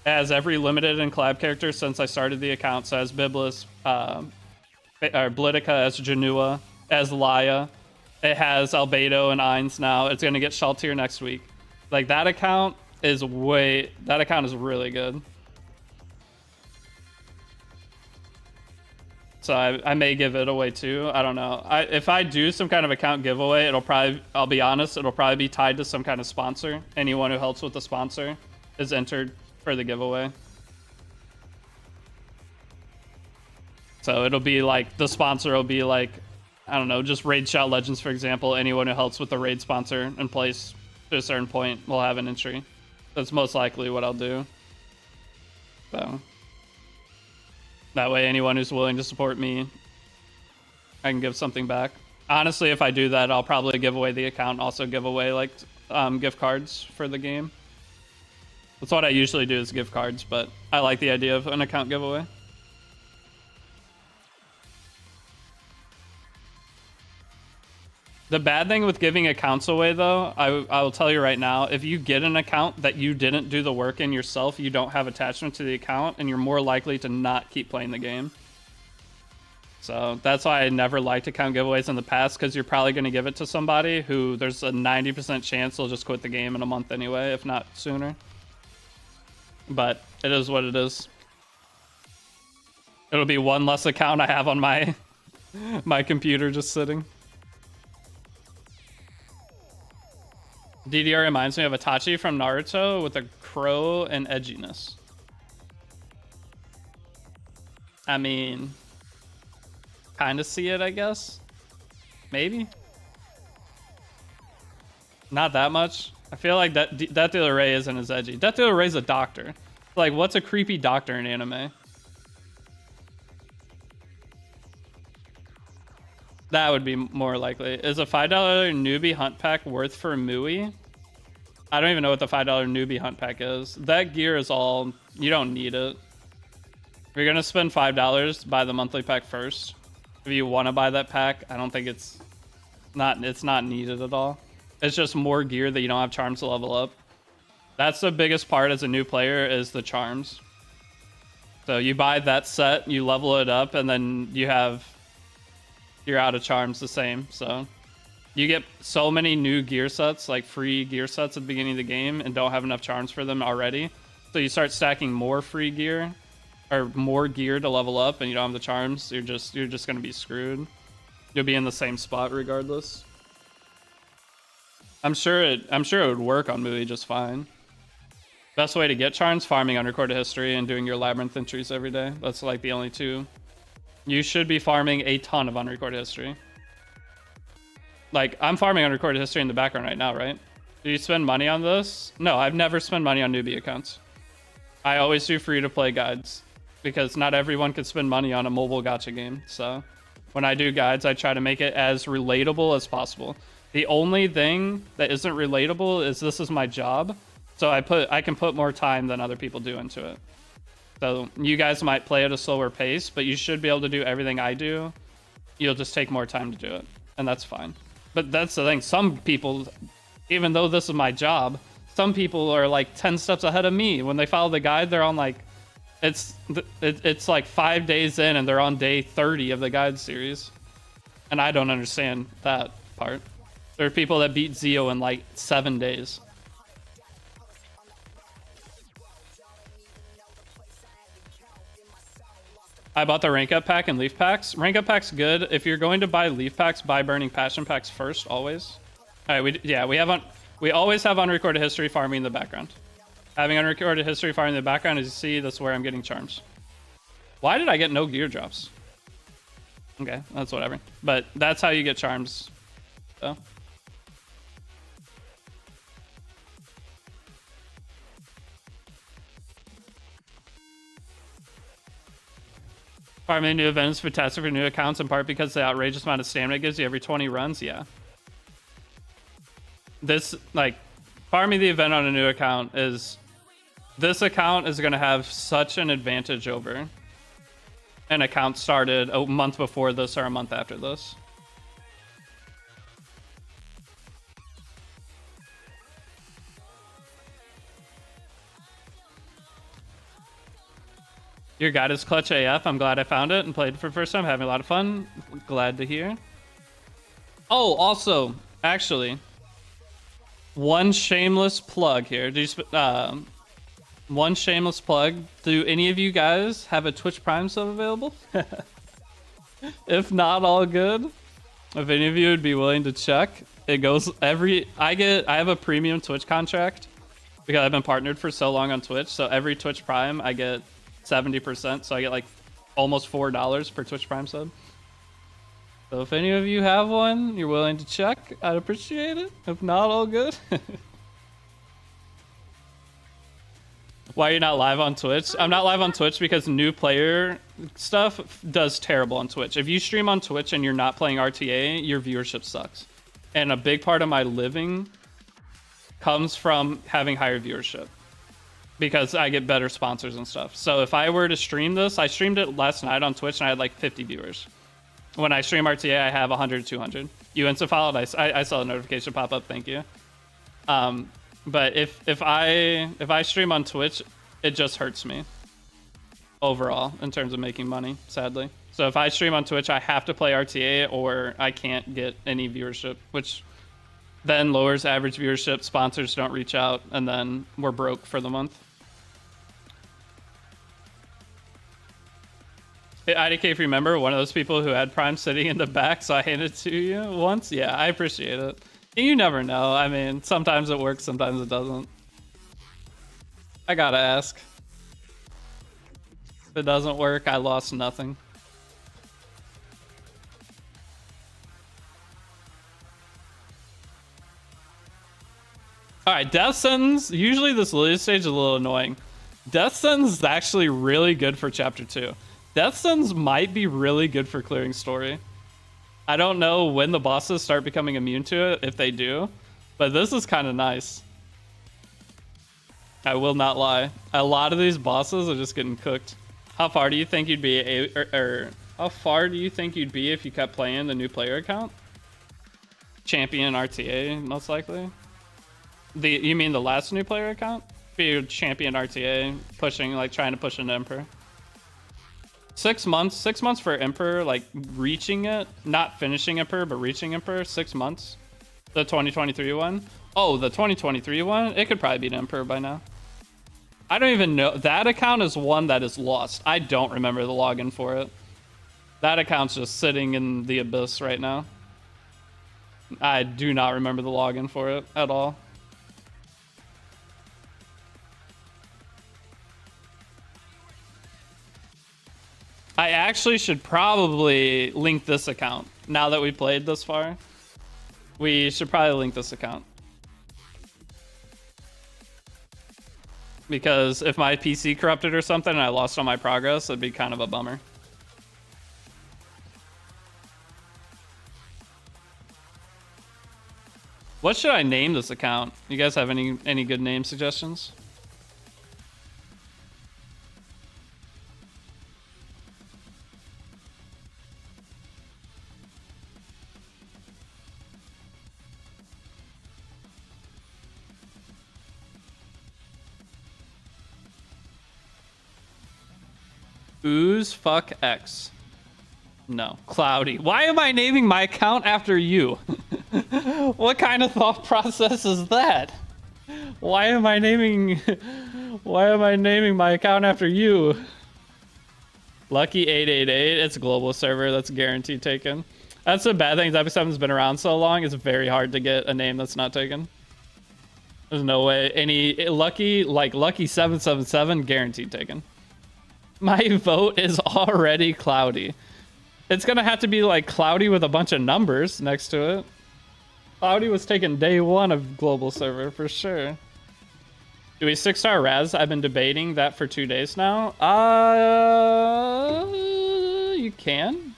It has every limited and collab character since I started the account. So it has Biblis, Blitica, as Janua, as Laya. It has Albedo and Ainz now. It's going to get Shaltir next week. Like that account is really good. So I may give it away too. I don't know. If I do some kind of account giveaway, I'll be honest, it'll probably be tied to some kind of sponsor. Anyone who helps with the sponsor is entered for the giveaway. So it'll be like, the sponsor will be like I don't know, just raid shout legends, for example. Anyone who helps with the raid sponsor in place to a certain point will have an entry. That's most likely what I'll do. So that way, anyone who's willing to support me, I can give something back. Honestly, if I do that, I'll probably give away the account and also give away like gift cards for the game. That's what I usually do, is gift cards, but I like the idea of an account giveaway. The bad thing with giving accounts away, though, I will tell you right now, if you get an account that you didn't do the work in yourself, you don't have attachment to the account, and you're more likely to not keep playing the game. So that's why I never liked account giveaways in the past, because you're probably going to give it to somebody who there's a 90% chance they'll just quit the game in a month anyway, if not sooner. But it is what it is. It'll be one less account I have on my my computer just sitting. DDR reminds me of Itachi from Naruto with a crow and edginess. I mean, kind of see it, I guess. Maybe. Not that much. I feel like Death Dealer Ray isn't as edgy. Death Dealer Ray's a doctor. Like, what's a creepy doctor in anime? That would be more likely. Is a $5 newbie hunt pack worth for Mui? I don't even know what the $5 newbie hunt pack is. That gear is all... You don't need it. If you're going to spend $5, buy the monthly pack first. If you want to buy that pack, I don't think it's not needed at all. It's just more gear that you don't have charms to level up. That's the biggest part as a new player, is the charms. So you buy that set, you level it up, and then you're out of charms the same. So you get so many new gear sets, like free gear sets at the beginning of the game, and don't have enough charms for them already. So you start stacking more free gear or more gear to level up, and you don't have the charms. You're just gonna be screwed. You'll be in the same spot regardless. I'm sure it would work on Mui just fine. Best way to get charms: farming unrecorded history and doing your Labyrinth entries every day. That's like the only two. You should be farming a ton of unrecorded history. Like, I'm farming unrecorded history in the background right now, right? Do you spend money on this? No, I've never spent money on newbie accounts. I always do free-to-play guides, because not everyone can spend money on a mobile gacha game. So when I do guides, I try to make it as relatable as possible. The only thing that isn't relatable is this is my job. So I can put more time than other people do into it. So you guys might play at a slower pace, but you should be able to do everything I do. You'll just take more time to do it, and that's fine. But that's the thing. Some people, even though this is my job, some people are like 10 steps ahead of me. When they follow the guide, they're on like, it's like 5 days in and they're on day 30 of the guide series. And I don't understand that part. There are people that beat Zio in like 7 days. I bought the rank up pack and leaf packs. Rank up pack's good. If you're going to buy leaf packs, buy burning passion packs first, always. All right, we always have unrecorded history farming in the background. Having unrecorded history farming in the background, as you see, that's where I'm getting charms. Why did I get no gear drops? Okay, that's whatever. But that's how you get charms. So. Farming new events for fantastic for new accounts, in part because the outrageous amount of stamina it gives you every 20 runs. Yeah. This, like, farming the event on a new account is... This account is going to have such an advantage over an account started a month before this or a month after this. Your guide is clutch AF. I'm glad I found it and played it for the first time. Having a lot of fun. Glad to hear. Oh, also, actually, one shameless plug here. One shameless plug. Do any of you guys have a Twitch Prime sub available? If not, all good. If any of you would be willing to check, it goes I have a premium Twitch contract because I've been partnered for so long on Twitch. So every Twitch Prime, I get 70%, so I get like almost $4 per Twitch Prime sub. So if any of you have one, you're willing to check, I'd appreciate it. If not, all good. Why are you not live on Twitch? I'm not live on Twitch because new player stuff does terrible on Twitch. If you stream on Twitch and you're not playing RTA, your viewership sucks. And a big part of my living comes from having higher viewership because I get better sponsors and stuff. So if I were to stream this, I streamed it last night on Twitch and I had like 50 viewers. When I stream RTA, I have 100, 200. You insta-followed, I saw the notification pop up, thank you. But if I stream on Twitch, it just hurts me overall in terms of making money, sadly. So if I stream on Twitch, I have to play RTA or I can't get any viewership, which then lowers average viewership, sponsors don't reach out, and then we're broke for the month. Hey, IDK, if you remember, one of those people who had Prime sitting in the back, so I handed it to you once. Yeah, I appreciate it. You never know. I mean, sometimes it works, sometimes it doesn't. I gotta ask. If it doesn't work, I lost nothing. Alright, Death Sentence. Usually this Lilia stage is a little annoying. Death Sentence is actually really good for Chapter 2. Death Sentence might be really good for clearing story. I don't know when the bosses start becoming immune to it, if they do, but this is kind of nice. I will not lie. A lot of these bosses are just getting cooked. How far do you think you'd be, how far do you think you'd be if you kept playing the new player account? Champion RTA, most likely. You mean the last new player account? Be champion RTA, pushing, like trying to push an Emperor. 6 months. 6 months for Emperor, like reaching it, not finishing Emperor, but reaching Emperor. 6 months. The 2023 one. Oh, the 2023 one. It could probably be an Emperor by now. I don't even know. That account is one that is lost. I don't remember the login for it. That account's just sitting in the abyss right now. I do not remember the login for it at all. I actually should probably link this account. Now that we played this far, we should probably link this account. Because if my PC corrupted or something and I lost all my progress, it'd be kind of a bummer. What should I name this account? You guys have any good name suggestions? Ooze fuck X. No. Cloudy. Why am I naming my account after you? What kind of thought process is that? Why am I naming my account after you? Lucky 888. It's a global server. That's guaranteed taken. That's the bad thing. Episode 7's been around so long. It's very hard to get a name that's not taken. There's no way any lucky 777 guaranteed taken. My vote is already cloudy. It's gonna have to be like cloudy with a bunch of numbers next to it. Cloudy was taken day 1 of global server for sure. Do we 6-star Raz? I've been debating that for 2 days now. You can.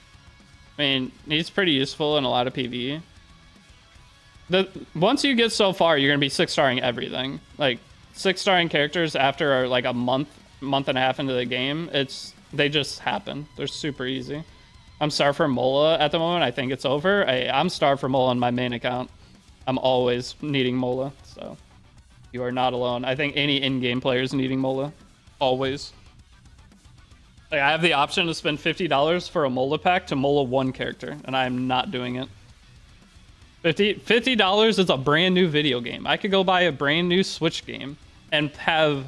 I mean, he's pretty useful in a lot of PvE. Once you get so far, you're gonna be 6-starring everything. Like 6-starring characters after like a month and a half into the game, they just happen. They're super easy. I'm starved for Mola at the moment. I think it's over. I'm starved for Mola on my main account. I'm always needing Mola, so you are not alone. I think any in-game player is needing Mola. Always. Like, I have the option to spend $50 for a Mola pack to Mola 1 character, and I am not doing it. $50 is a brand new video game. I could go buy a brand new Switch game and have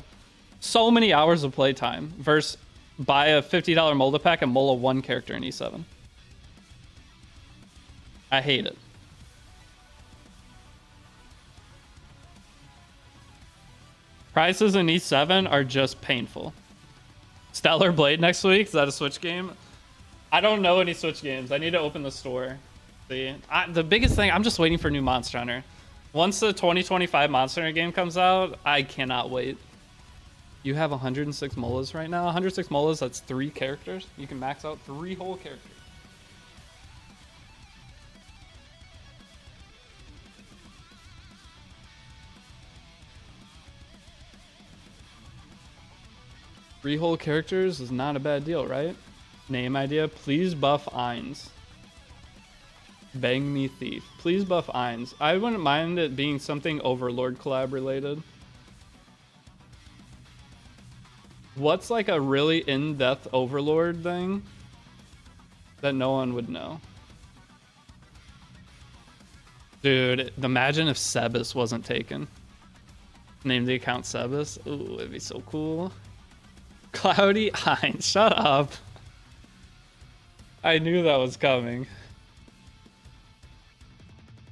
so many hours of playtime versus buy a $50 Mola pack and Mola 1 character in E7. I hate it. Prices in E7 are just painful. Stellar Blade next week? Is that a Switch game? I don't know any Switch games. I need to open the store. See, the biggest thing, I'm just waiting for new Monster Hunter. Once the 2025 Monster Hunter game comes out, I cannot wait. You have 106 molas right now. 106 molas, that's 3 characters. You can max out 3 whole characters. Three whole characters is not a bad deal, right? Name idea, please buff Ainz. Bang me thief. Please buff Ainz. I wouldn't mind it being something Overlord Collab related. What's like a really in-depth Overlord thing that no one would know? Dude, imagine if Sebas wasn't taken. Name the account Sebas. Ooh, it'd be so cool. Cloudy Ainz, shut up. I knew that was coming.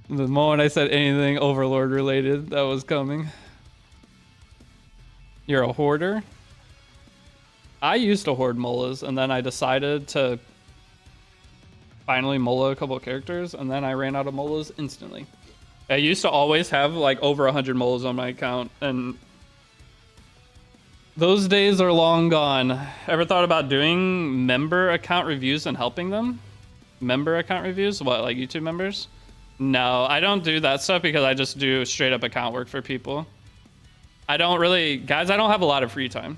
The moment I said anything Overlord related, that was coming. You're a hoarder? I used to hoard molas, and then I decided to finally mola a couple of characters, and then I ran out of molas instantly. I used to always have like over 100 molas on my account, and those days are long gone. Ever thought about doing member account reviews and helping them? Member account reviews? What, like YouTube members? No, I don't do that stuff because I just do straight up account work for people. I don't really, guys, I don't have a lot of free time.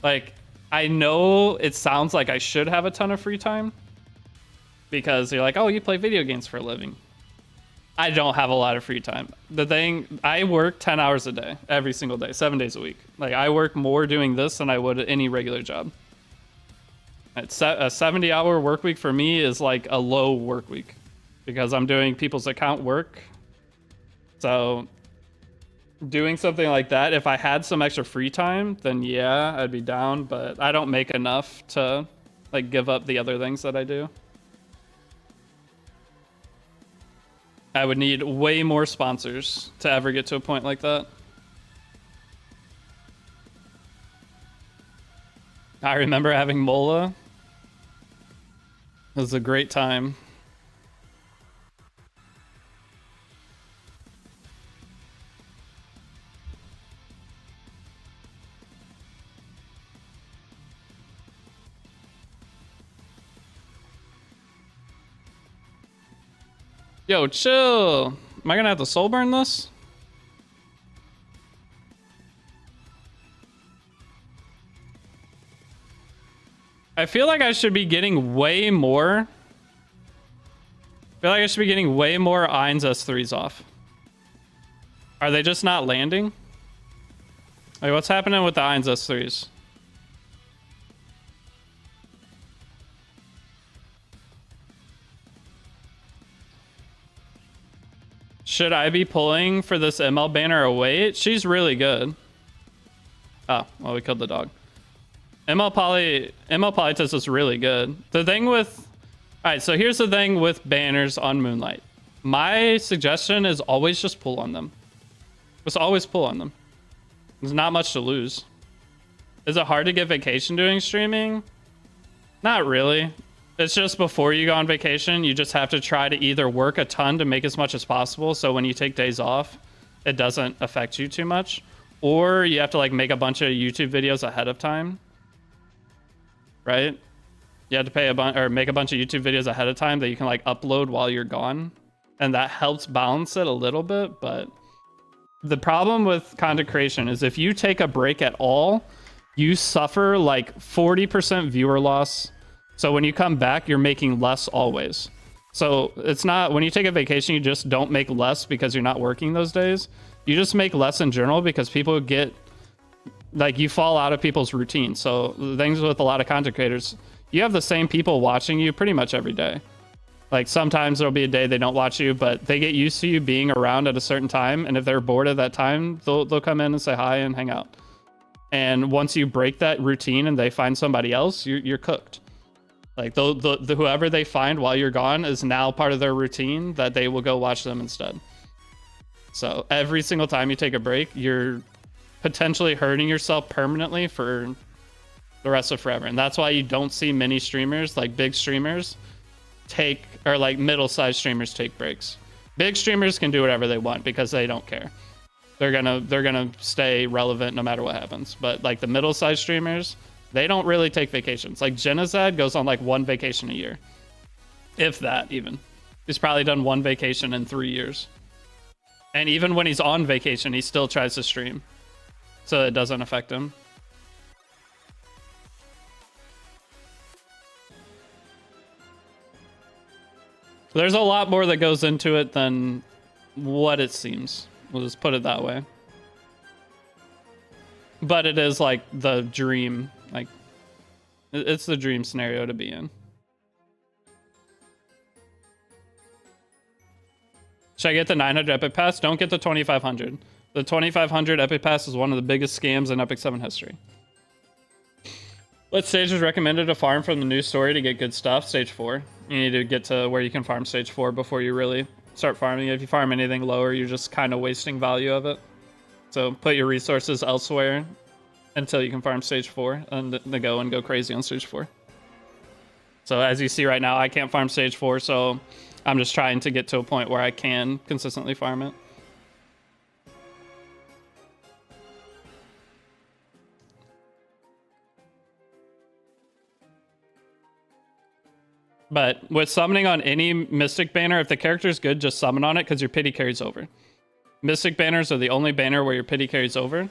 Like, I know it sounds like I should have a ton of free time because you're like, oh, you play video games for a living. I don't have a lot of free time. The thing, I work 10 hours a day, every single day, 7 days a week. Like, I work more doing this than I would at any regular job. It's a 70-hour work week for me is like a low work week because I'm doing people's account work. So doing something like that, if I had some extra free time, then yeah, I'd be down, but I don't make enough to like give up the other things that I do. I would need way more sponsors to ever get to a point like that. I remember having Mola. It was a great time. Yo, chill. Am I gonna have to soul burn this? I feel like I should be getting way more. I feel like I should be getting way more Ainz S3s off. Are they just not landing? Like, what's happening with the Ainz S3s? Should I be pulling for this ML banner away? She's really good. Oh, well, we killed the dog. ML Politis is really good. The thing with... Alright, so here's the thing with banners on Moonlight. My suggestion is always just pull on them. Just always pull on them. There's not much to lose. Is it hard to get vacation doing streaming? Not really. It's just before you go on vacation, you just have to try to either work a ton to make as much as possible, so when you take days off, it doesn't affect you too much. Or you have to like make a bunch of YouTube videos ahead of time. Right? You have to pay make a bunch of YouTube videos ahead of time that you can like upload while you're gone. And that helps balance it a little bit, but the problem with content creation is if you take a break at all, you suffer like 40% viewer loss. So when you come back, you're making less always. So it's not, when you take a vacation, you just don't make less because you're not working those days. You just make less in general because people get, like, you fall out of people's routine. So the things with a lot of content creators, you have the same people watching you pretty much every day. Like, sometimes there'll be a day they don't watch you, but they get used to you being around at a certain time. And if they're bored at that time, they'll come in and say hi and hang out. And once you break that routine and they find somebody else, you're cooked. Like, the whoever they find while you're gone is now part of their routine that they will go watch them instead. So every single time you take a break, you're potentially hurting yourself permanently for the rest of forever. And that's why you don't see many streamers, like big streamers, take, or like middle-sized streamers take breaks. Big streamers can do whatever they want because they don't care. They're gonna stay relevant no matter what happens. But like the middle-sized streamers, they don't really take vacations. Like Genozad goes on like 1 vacation a year, if that even. He's probably done 1 vacation in 3 years. And even when he's on vacation, he still tries to stream, so it doesn't affect him. There's a lot more that goes into it than what it seems. We'll just put it that way. But it is like the dream, like it's the dream scenario to be in. Should I get the 900 Epic Pass? Don't get the 2500. The 2500 Epic Pass is one of the biggest scams in Epic 7 history. What stage is recommended to farm from the new story to get good stuff? Stage 4. You need to get to where you can farm stage 4 before you really start farming. If you farm anything lower, you're just kind of wasting value of it. So put your resources elsewhere until you can farm stage 4 and then go crazy on stage 4. So as you see right now, I can't farm stage 4, so I'm just trying to get to a point where I can consistently farm it. But with summoning on any Mystic banner, if the character is good, just summon on it because your pity carries over. Mystic banners are the only banner where your pity carries over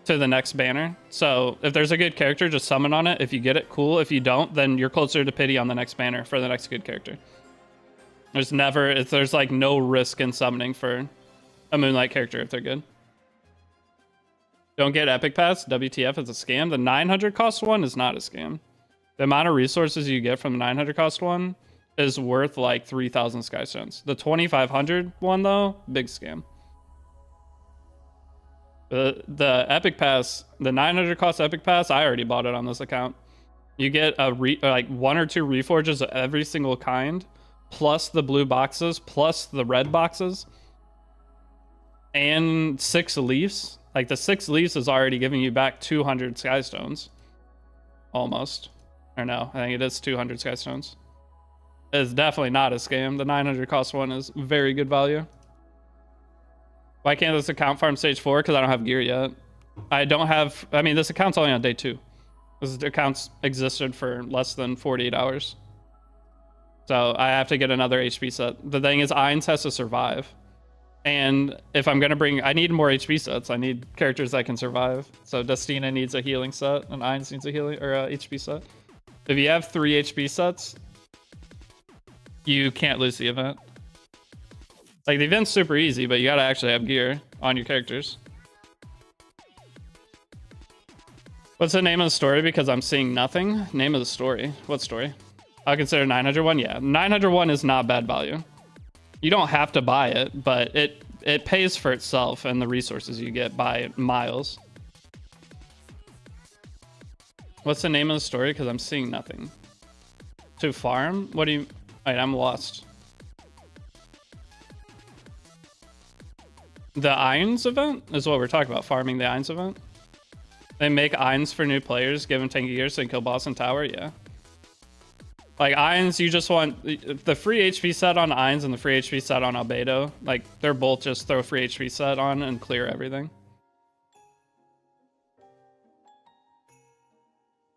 to the next banner. So if there's a good character, just summon on it. If you get it, cool. If you don't, then you're closer to pity on the next banner for the next good character. There's like no risk in summoning for a Moonlight character if they're good. Don't get Epic Pass. WTF is a scam. The 900 cost one is not a scam. The amount of resources you get from the 900 cost one is worth like 3,000 Skystones. The 2,500 one though, big scam. The Epic Pass, the 900 cost Epic Pass, I already bought it on this account. You get like 1 or 2 reforges of every single kind, plus the blue boxes, plus the red boxes, and 6 leaves. Like the 6 leaves is already giving you back 200 Skystones, almost. Or no, I think it is 200 Skystones. It's definitely not a scam. The 900 cost one is very good value. Why can't this account farm stage 4? Because I don't have gear yet. I mean, this account's only on day 2. This account's existed for less than 48 hours. So I have to get another HP set. The thing is, Ainz has to survive. And if I'm going to I need more HP sets. I need characters that can survive. So Destina needs a healing set, and Ainz needs a healing or a HP set. If you have 3 HP sets, you can't lose the event. Like, the event's super easy, but you gotta actually have gear on your characters. What's the name of the story? Because I'm seeing nothing. Name of the story. What story? I'll consider 901. Yeah, 901 is not bad value. You don't have to buy it, but it pays for itself and the resources you get by miles. What's the name of the story? Because I'm seeing nothing. To farm? What do you... Wait, I'm lost. The Ainz event is what we're talking about. Farming the Ainz event. They make Ainz for new players, give them 10 gears, so they can kill boss and tower. Yeah. Like Ainz, you just want the free HP set on Ainz and the free HP set on Albedo. Like, they're both just throw free HP set on and clear everything.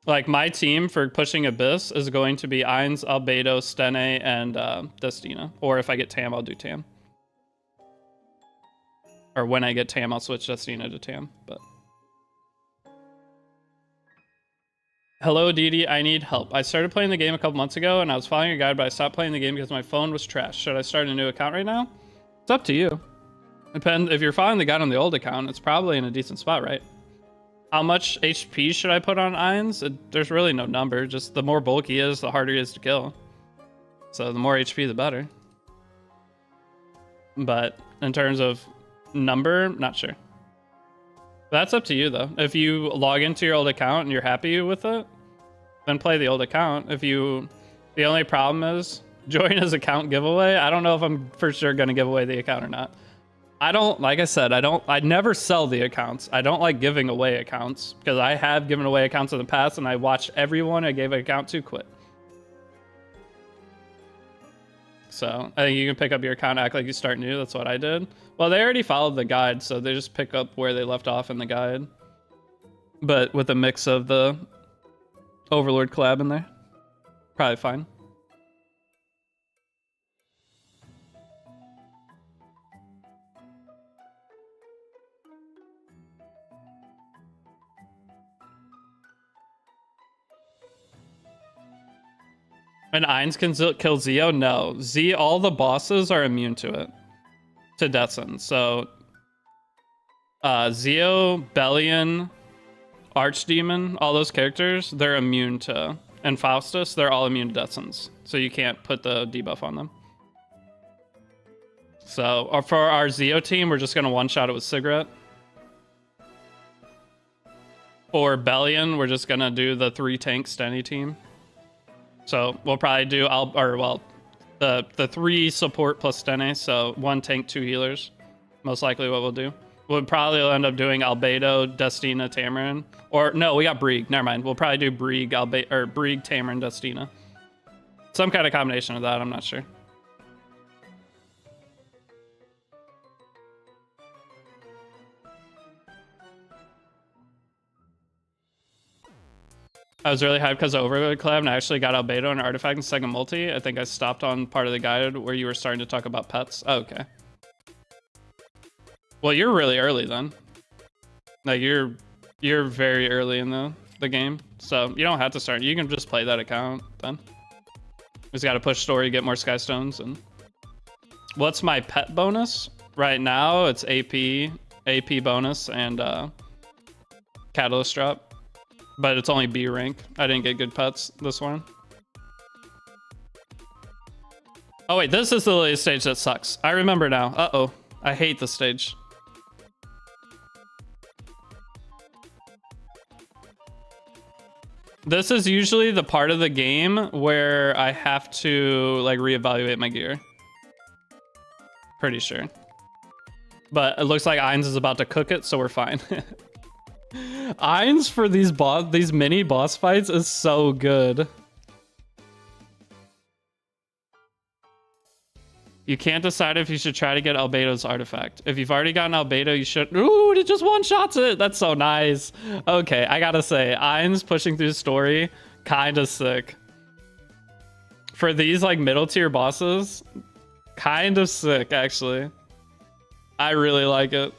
Like, my team for pushing Abyss is going to be Ainz, Albedo, Stene, and Destina. Or if I get Tam, I'll do Tam. Or when I get Tam, I'll switch Destina to Tam. But hello, Deity. I need help. I started playing the game a couple months ago, and I was following your guide, but I stopped playing the game because my phone was trash. Should I start a new account right now? It's up to you. Depends. If you're following the guide on the old account, it's probably in a decent spot, right? How much HP should I put on Ainz? There's really no number. Just the more bulky he is, the harder he is to kill. So the more HP, the better. But in terms of number, not sure. That's up to you, though. If you log into your old account and you're happy with it, then play the old account. The only problem is join his account giveaway. I don't know if I'm for sure going to give away the account or not. I don't, like I said, I never sell the accounts. I don't like giving away accounts because I have given away accounts in the past and I watched everyone I gave an account to quit. So I think you can pick up your account, act like you start new. That's what I did. Well, they already followed the guide, so they just pick up where they left off in the guide. But with a mix of the Overlord collab in there, probably fine. And Ainz can kill Zeo? No. All the bosses are immune to it. To Death Sentence. So, Zeo, Bellion, Archdemon, all those characters, they're immune to. And Faustus, they're all immune to Death Sentence. So you can't put the debuff on them. So, for our Zeo team, we're just going to one-shot it with Cigarette. For Bellion, we're just going to do the 3-tank Stenny team. So we'll probably do, the 3 support plus Stene, so 1 tank, 2 healers. Most likely what we'll do. We'll probably end up doing Albedo, Destina, Tamarin. Or, no, we got Brieg. Never mind. We'll probably do Brieg, Brieg, Tamarin, Destina. Some kind of combination of that, I'm not sure. I was really hyped because of Overlord Collab, and I actually got Albedo and Artifact in second multi. I think I stopped on part of the guide where you were starting to talk about pets. Oh, okay. Well, you're really early then. Like, you're very early in the game. So you don't have to start. You can just play that account then. Just got to push story, get more Skystones. And what's my pet bonus? Right now, it's AP bonus, and Catalyst drop. But it's only B rank. I didn't get good pets this one. Oh wait, this is the latest stage that sucks. I remember now. Uh-oh. I hate this stage. This is usually the part of the game where I have to like reevaluate my gear. Pretty sure. But it looks like Ainz is about to cook it, so we're fine. Ainz for these mini boss fights is so good. You can't decide if you should try to get Albedo's artifact. If you've already gotten Albedo, you should. Ooh, it just one-shots it. That's so nice. Okay, I gotta say, Ainz pushing through story, kind of sick. For these like middle tier bosses, kind of sick actually. I really like it.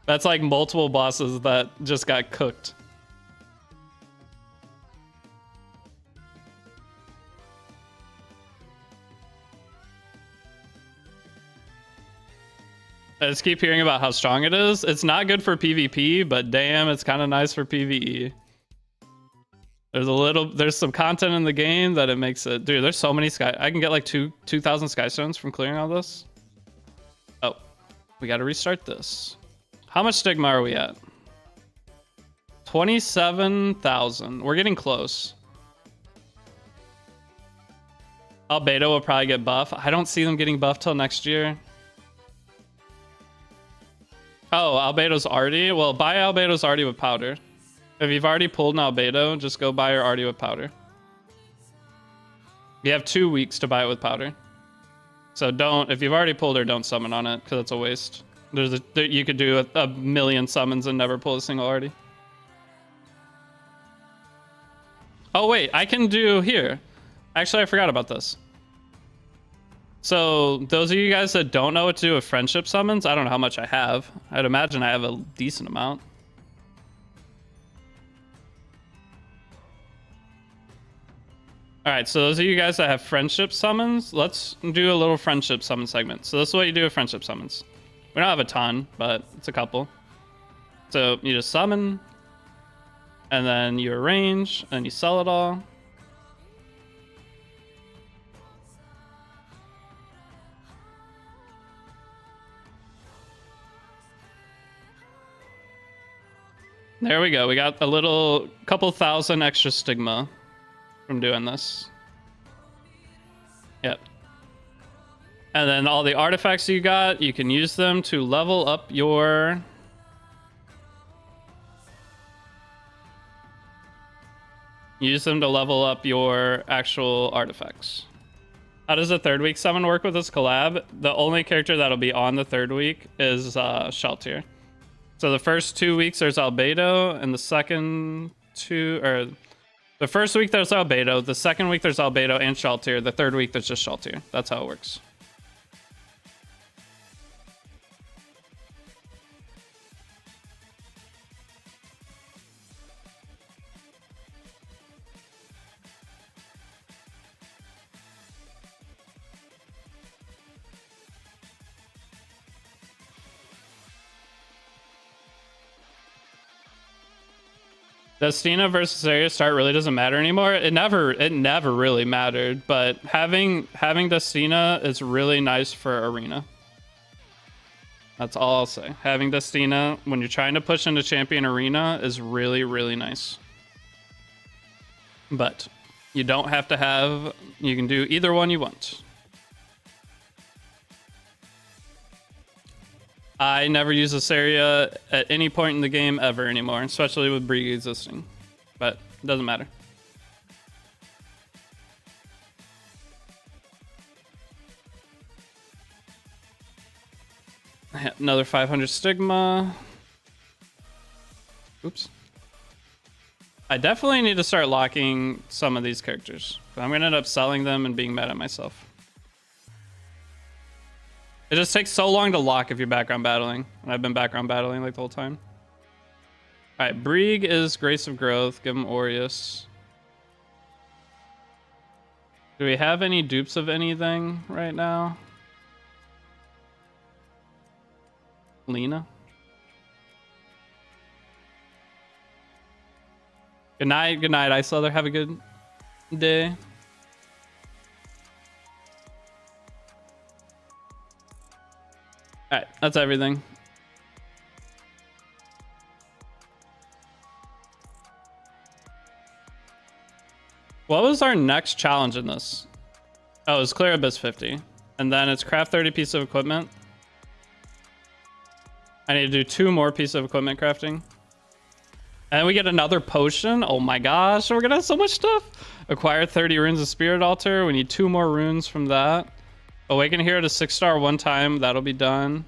That's like multiple bosses that just got cooked. I just keep hearing about how strong it is. It's not good for PvP, but damn, it's kind of nice for PvE. There's some content in the game that it makes it. Dude, there's so many I can get like 2,000 Skystones from clearing all this. Oh, we got to restart this. How much stigma are we at? 27,000. We're getting close. Albedo will probably get buff. I don't see them getting buffed till next year. Oh, Albedo's Artie? Well, buy Albedo's Artie with powder. If you've already pulled an Albedo, just go buy your Artie with powder. You have 2 weeks to buy it with powder. So don't, if you've already pulled her, don't summon on it, because it's a waste. You could do a million summons and never pull a single Artie. Oh wait, I can do here. Actually, I forgot about this. So those of you guys that don't know what to do with friendship summons, I don't know how much I have. I'd imagine I have a decent amount. All right, so those of you guys that have friendship summons, let's do a little friendship summon segment. So this is what you do with friendship summons. We don't have a ton, but it's a couple. So you just summon, and then you arrange, and you sell it all. There we go. We got a couple thousand extra stigma from doing this. Yep. And then all the artifacts you got, you can use them to level up your... Use them to level up your actual artifacts. How does the third week summon work with this collab? The only character that'll be on the third week is Sheltier. So the first 2 weeks there's Albedo, and the second two, or the first week there's Albedo, the second week there's Albedo and Sheltier, the third week there's just Sheltier. That's how it works. Destina versus area start really doesn't matter anymore. It never really mattered, but having Destina is really nice for arena. That's all I'll say. Having Destina when you're trying to push into champion arena is really, really nice. But you don't have to have, you can do either one you want. I never use this area at any point in the game ever anymore, especially with Brig existing. But it doesn't matter. Another 500 stigma. Oops. I definitely need to start locking some of these characters. I'm going to end up selling them and being mad at myself. It just takes so long to lock if you're background battling. And I've been background battling like the whole time. Alright, Brig is Grace of Growth. Give him Aureus. Do we have any dupes of anything right now? Lena? Good night, Ice Leather. Have a good day. Alright, that's everything. What was our next challenge in this? Oh, it was clear Abyss 50. And then it's craft 30 pieces of equipment. I need to do 2 more pieces of equipment crafting. And we get another potion. Oh my gosh, we're gonna have so much stuff. Acquire 30 runes of Spirit Altar. We need 2 more runes from that. Awaken Hero to 6-star 1 time. That'll be done.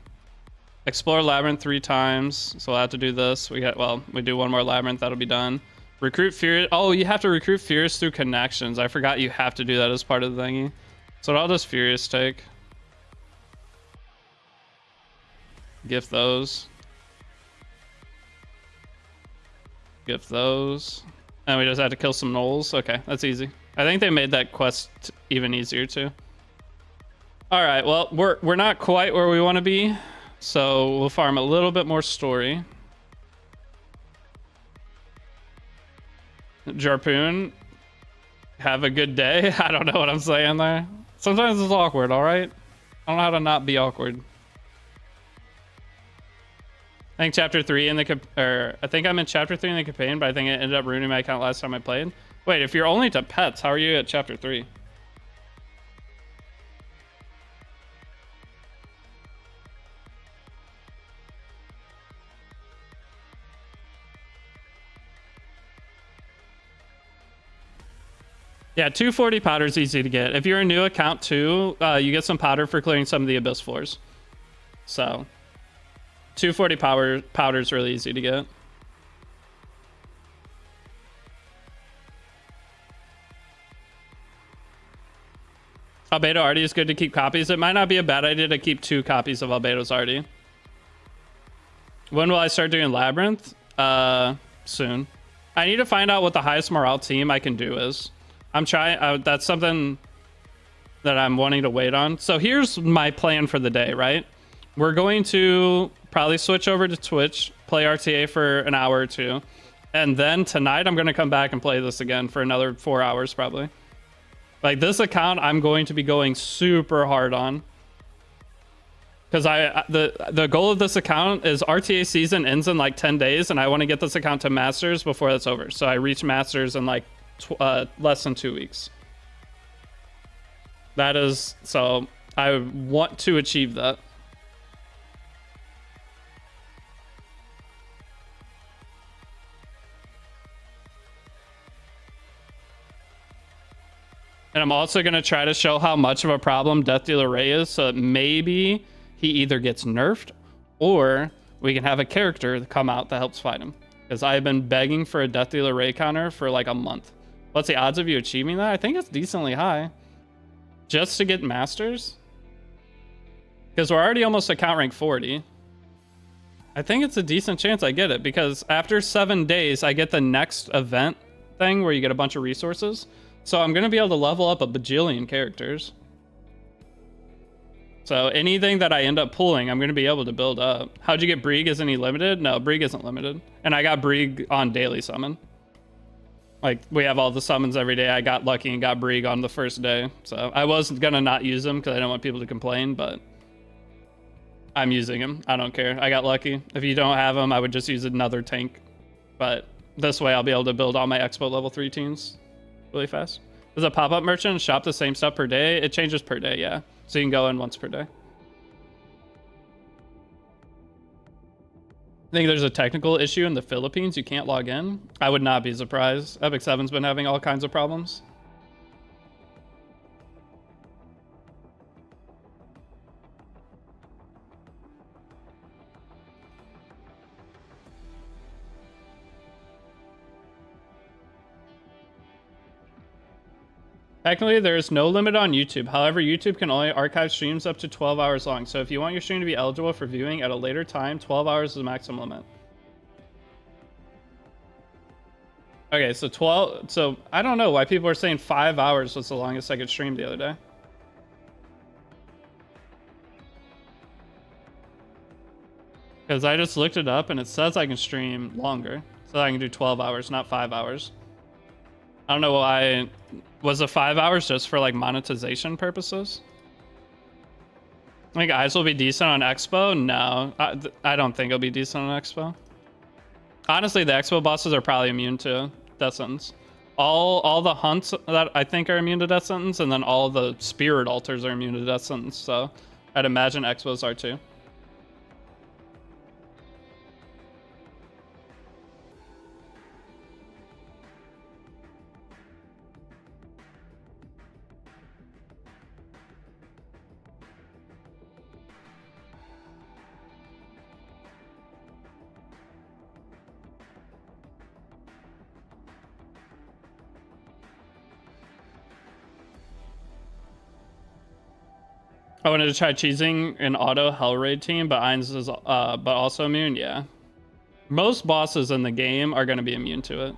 Explore Labyrinth 3 times. So we'll have to do this. We do 1 more Labyrinth. That'll be done. Recruit Furious. Oh, you have to recruit Furious through connections. I forgot you have to do that as part of the thingy. So what all does Furious take? Gift those. Gift those. And we just had to kill some gnolls. Okay, that's easy. I think they made that quest even easier too. All right, well, we're not quite where we want to be, so we'll farm a little bit more story. Jarpoon, have a good day. I don't know what I'm saying there. Sometimes it's awkward, all right? I don't know how to not be awkward. I think chapter 3 in the I think I'm in chapter 3 in the campaign, but I think it ended up ruining my account last time I played. Wait, if you're only to pets, how are you at chapter 3? Yeah, 240 powder is easy to get. If you're a new account too, you get some powder for clearing some of the abyss floors. So 240 powder is really easy to get. Albedo Artie is good to keep copies. It might not be a bad idea to keep 2 copies of Albedo's Artie. When will I start doing Labyrinth? Soon. I need to find out what the highest morale team I can do is. I'm trying, that's something that I'm wanting to wait on. So here's my plan for the day, right? We're going to probably switch over to Twitch, play RTA for an hour or 2. And then tonight I'm going to come back and play this again for another 4 hours probably. Like this account I'm going to be going super hard on. Because the goal of this account is RTA season ends in like 10 days and I want to get this account to Masters before that's over. So I reach Masters in like less than 2 weeks. That is, so I want to achieve that. And I'm also going to try to show how much of a problem Death Dealer Ray is, so that maybe he either gets nerfed or we can have a character come out that helps fight him. Because I've been begging for a Death Dealer Ray counter for like a month. What's the odds of you achieving that? I think it's decently high. Just to get Masters? Because we're already almost account rank 40. I think it's a decent chance I get it, because after 7 days, I get the next event thing where you get a bunch of resources. So I'm going to be able to level up a bajillion characters. So anything that I end up pulling, I'm going to be able to build up. How'd you get Brieg? Isn't he limited? No, Brieg isn't limited. And I got Brieg on daily summon. Like, we have all the summons every day. I got lucky and got Brieg on the first day. So I wasn't going to not use him because I don't want people to complain, but I'm using him. I don't care. I got lucky. If you don't have him, I would just use another tank. But this way I'll be able to build all my Expo level 3 teams really fast. Does a pop-up merchant shop the same stuff per day? It changes per day, yeah. So you can go in once per day. I think there's a technical issue in the Philippines. You can't log in. I would not be surprised. Epic 7's been having all kinds of problems. Technically, there is no limit on YouTube. However, YouTube can only archive streams up to 12 hours long. So if you want your stream to be eligible for viewing at a later time, 12 hours is the maximum limit. Okay, so 12. So I don't know why people are saying 5 hours was the longest I could stream the other day. Because I just looked it up and it says I can stream longer. So I can do 12 hours, not 5 hours. I don't know why. Was the 5 hours just for like monetization purposes? I think eyes will be decent on Expo. No, I don't think it'll be decent on Expo. Honestly, the Expo bosses are probably immune to death sentence. All the hunts that I think are immune to death sentence, and then all the spirit altars are immune to death sentence. So I'd imagine Expos are too. I wanted to try cheesing an auto Hell Raid team, but Ainz is but also immune. Yeah, most bosses in the game are going to be immune to it.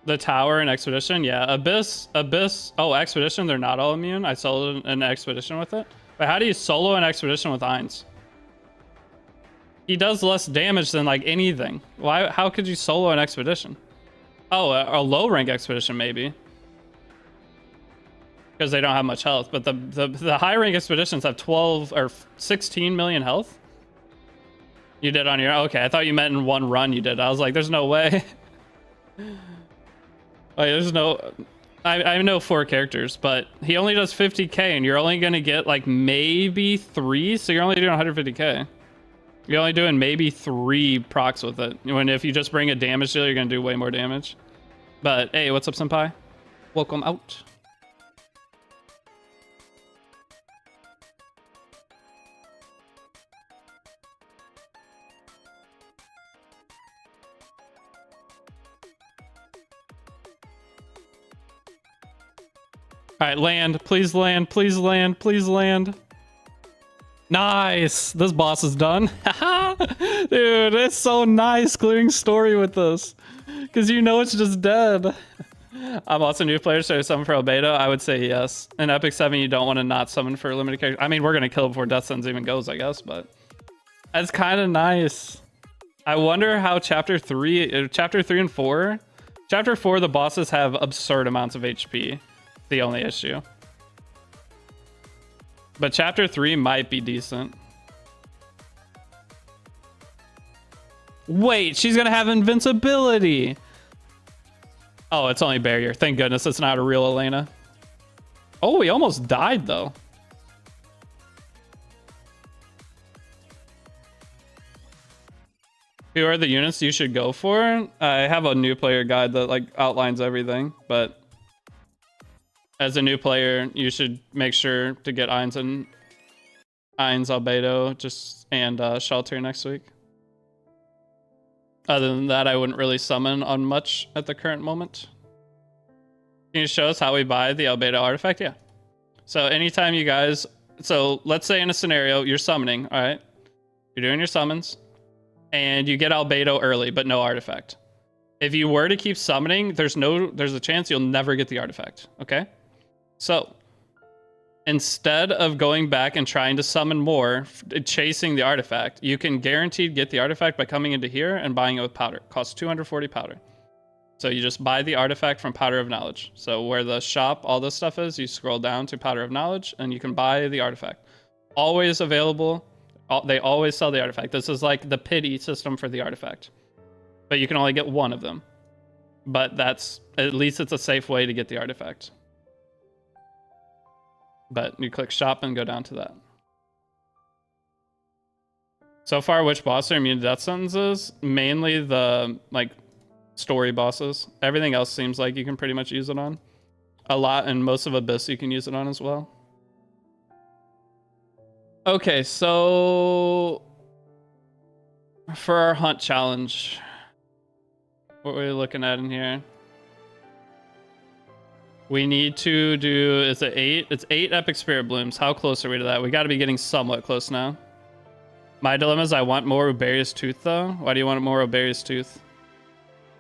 The tower and expedition, yeah. Abyss. Oh, expedition, they're not all immune. I soloed an expedition with it. But how do you solo an expedition with Ainz? He does less damage than like anything. Why? How could you solo an expedition? Oh, a low rank expedition maybe. Because they don't have much health, but the high rank expeditions have 12 or 16 million health. You did on your, okay, I thought you meant in one run you did. I was like, there's no way. Like, there's no, I know 4 characters, but he only does 50k and you're only gonna get like maybe 3, so you're only doing 150k. You're only doing maybe 3 procs with it. When if you just bring a damage dealer, you're gonna do way more damage. But hey, what's up, senpai? Welcome out. All right, land. Please land. Please land. Please land. Nice. This boss is done. Dude, it's so nice clearing story with this. Because you know it's just dead. I'm also new player, so summon for Albedo. I would say yes. In Epic 7, you don't want to not summon for a limited character. I mean, we're going to kill before Death Sentence even goes, I guess, but that's kind of nice. I wonder how Chapter 3 and 4... Chapter 4, the bosses have absurd amounts of HP. The only issue. But Chapter 3 might be decent. Wait, she's going to have invincibility. Oh, it's only barrier. Thank goodness it's not a real Elena. Oh, we almost died though. Who are the units you should go for? I have a new player guide that like outlines everything, but as a new player, you should make sure to get Ainz Albedo and Shelter next week. Other than that, I wouldn't really summon on much at the current moment. Can you show us how we buy the Albedo artifact? Yeah. So anytime you guys, so let's say in a scenario, you're summoning, all right? You're doing your summons, and you get Albedo early, but no artifact. If you were to keep summoning, there's a chance you'll never get the artifact, okay? So instead of going back and trying to summon more, chasing the artifact, you can guaranteed get the artifact by coming into here and buying it with powder. It costs 240 powder. So you just buy the artifact from Powder of Knowledge. So where the shop, all this stuff is, you scroll down to Powder of Knowledge and you can buy the artifact. Always available. They always sell the artifact. This is like the pity system for the artifact. But you can only get one of them. But that's, at least it's a safe way to get the artifact. But you click shop and go down to that. So far, which boss are immune to death sentences? Mainly the like story bosses. Everything else seems like you can pretty much use it on. A lot, and most of Abyss you can use it on as well. Okay, so for our hunt challenge, what are we looking at in here? We need to do, is it 8? It's 8 Epic Spirit Blooms. How close are we to that? We got to be getting somewhat close now. My dilemma is I want more Uberius Tooth, though. Why do you want more Uberius Tooth?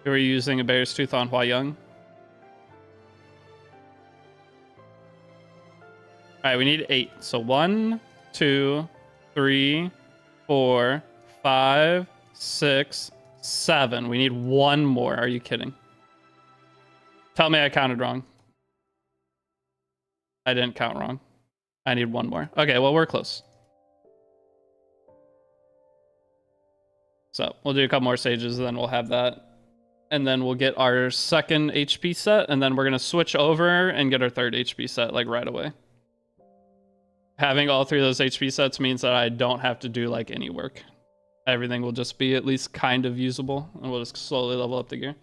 Who are you using Uberius Tooth on? Hua Young? Alright, we need 8. So 1, 2, 3, 4, 5, 6, 7. We need 1 more. Are you kidding? Tell me I counted wrong. I didn't count wrong. I need 1 more. Okay, well, we're close. So we'll do a couple more stages, and then we'll have that. And then we'll get our second HP set, and then we're going to switch over and get our third HP set, like, right away. Having all 3 of those HP sets means that I don't have to do, like, any work. Everything will just be at least kind of usable, and we'll just slowly level up the gear.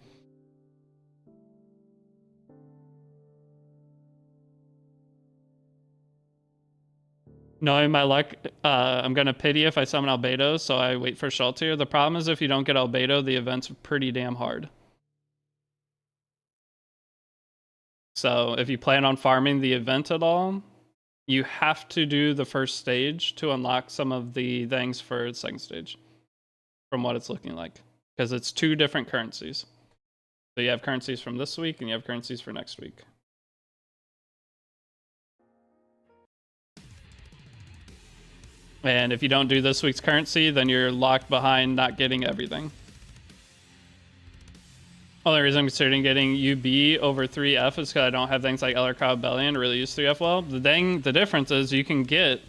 Knowing my luck, I'm going to pity if I summon Albedo, so I wait for Shelter. The problem is if you don't get Albedo, the event's pretty damn hard. So if you plan on farming the event at all, you have to do the first stage to unlock some of the things for the second stage, from what it's looking like. Because it's 2 different currencies. So you have currencies from this week, and you have currencies for next week. And if you don't do this week's currency, then you're locked behind not getting everything. Only reason I'm considering getting UB over 3F is because I don't have things like Elder Crowd Bellion to really use 3F well. The difference is you can get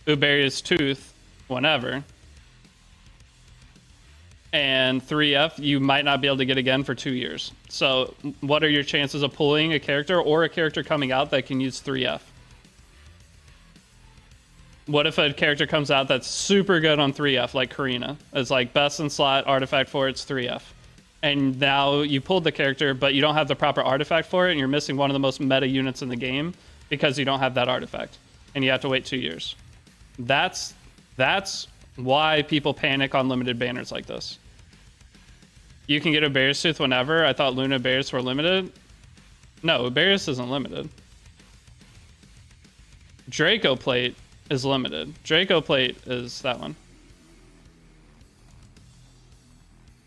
Uberius Tooth whenever. And 3F you might not be able to get again for 2 years. So what are your chances of pulling a character or a character coming out that can use 3F? What if a character comes out that's super good on 3F, like Karina? It's like best in slot, artifact for it's 3F. And now you pulled the character, but you don't have the proper artifact for it, and you're missing one of the most meta units in the game because you don't have that artifact. And you have to wait 2 years. That's why people panic on limited banners like this. You can get Uberius Tooth whenever. I thought Luna Uberius were limited. No, Uberius isn't limited. Draco Plate is limited. Draco Plate is that one.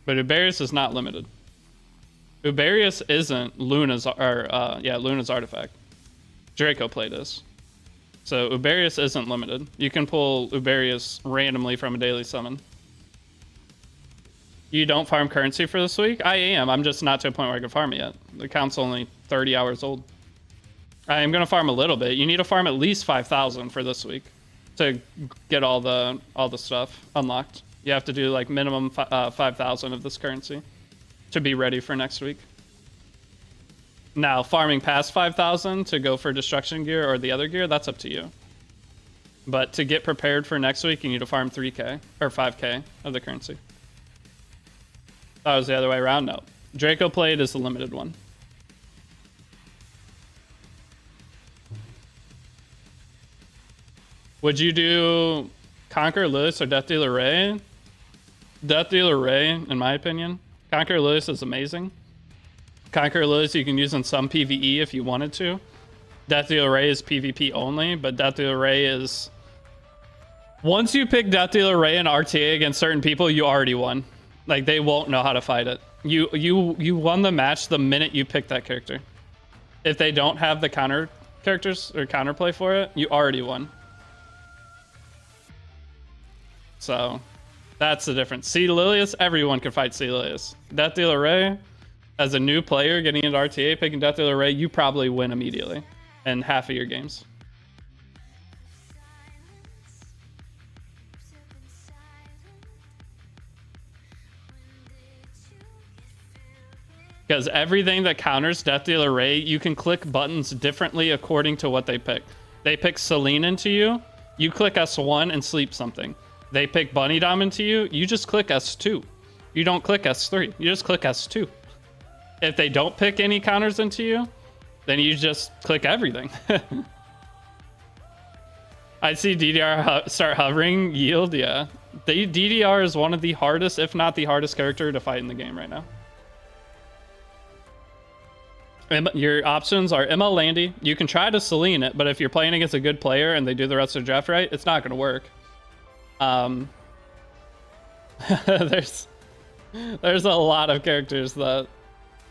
But Uberius is not limited. Uberius isn't Luna's Luna's artifact. Draco Plate is. So Uberius isn't limited. You can pull Uberius randomly from a daily summon. You don't farm currency for this week? I am. I'm just not to a point where I can farm it yet. The account's only 30 hours old. I am going to farm a little bit. You need to farm at least 5,000 for this week to get all the stuff unlocked. You have to do like minimum 5,000 of this currency to be ready for next week. Now, farming past 5,000 to go for destruction gear or the other gear, that's up to you. But to get prepared for next week, you need to farm 3k or 5k of the currency. That was the other way around. No, Draco Blade is the limited one. Would you do Conqueror Lewis or Death Dealer Ray? Death Dealer Ray, in my opinion. Conqueror Lewis is amazing. Conqueror Lewis you can use in some PvE if you wanted to. Death Dealer Ray is PvP only, but Death Dealer Ray is... Once you pick Death Dealer Ray in RTA against certain people, you already won. Like, they won't know how to fight it. You won the match the minute you pick that character. If they don't have the counter characters or counterplay for it, you already won. So, that's the difference. C. Lilius, everyone can fight C. Lilius. Death Dealer Ray, as a new player getting into RTA, picking Death Dealer Ray, you probably win immediately in half of your games. Because everything that counters Death Dealer Ray, you can click buttons differently according to what they pick. They pick Selene into you, you click S1 and sleep something. They pick Bunny Dom into you, you just click S2. You don't click S3, you just click S2. If they don't pick any counters into you, then you just click everything. I see DDR start hovering, yield, yeah. The DDR is one of the hardest, if not the hardest character to fight in the game right now. Your options are ML Landy. You can try to Selene it, but if you're playing against a good player and they do the rest of the draft right, it's not going to work. There's a lot of characters that,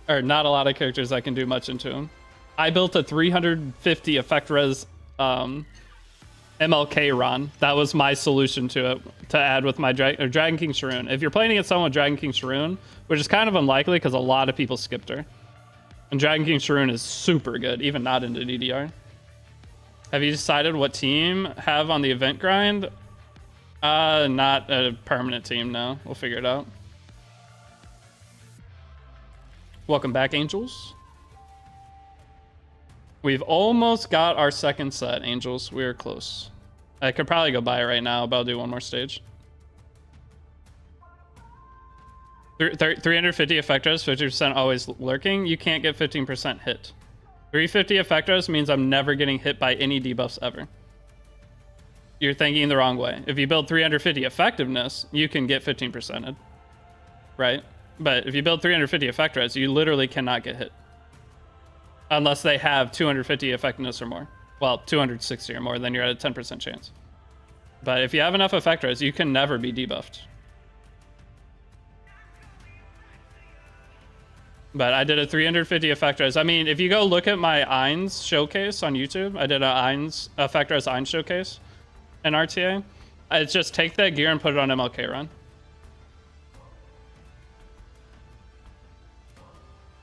or not a lot of characters that can do much into them. I built a 350 effect res MLK Ron. That was my solution to it, to add with my Dragon King Sharoon. If you're playing against someone with Dragon King Sharoon, which is kind of unlikely because a lot of people skipped her. And Dragon King Sharoon is super good, even not into DDR. Have you decided what team have on the event grind? Not a permanent team, no. We'll figure it out. Welcome back, Angels. We've almost got our second set, Angels. We're close. I could probably go buy it right now, but I'll do one more stage. 350 effect res, 50% always lurking. You can't get 15% hit. 350 effect res means I'm never getting hit by any debuffs ever. You're thinking the wrong way. If you build 350 effectiveness, you can get 15%ed, right? But if you build 350 effect res, you literally cannot get hit. Unless they have 250 effectiveness or more. Well, 260 or more, then you're at a 10% chance. But if you have enough effect res, you can never be debuffed. But I did a 350 effect res. I mean, if you go look at my Ainz showcase on YouTube, I did a Ainz effect res Ainz showcase in RTA. It's just take that gear and put it on MLK run.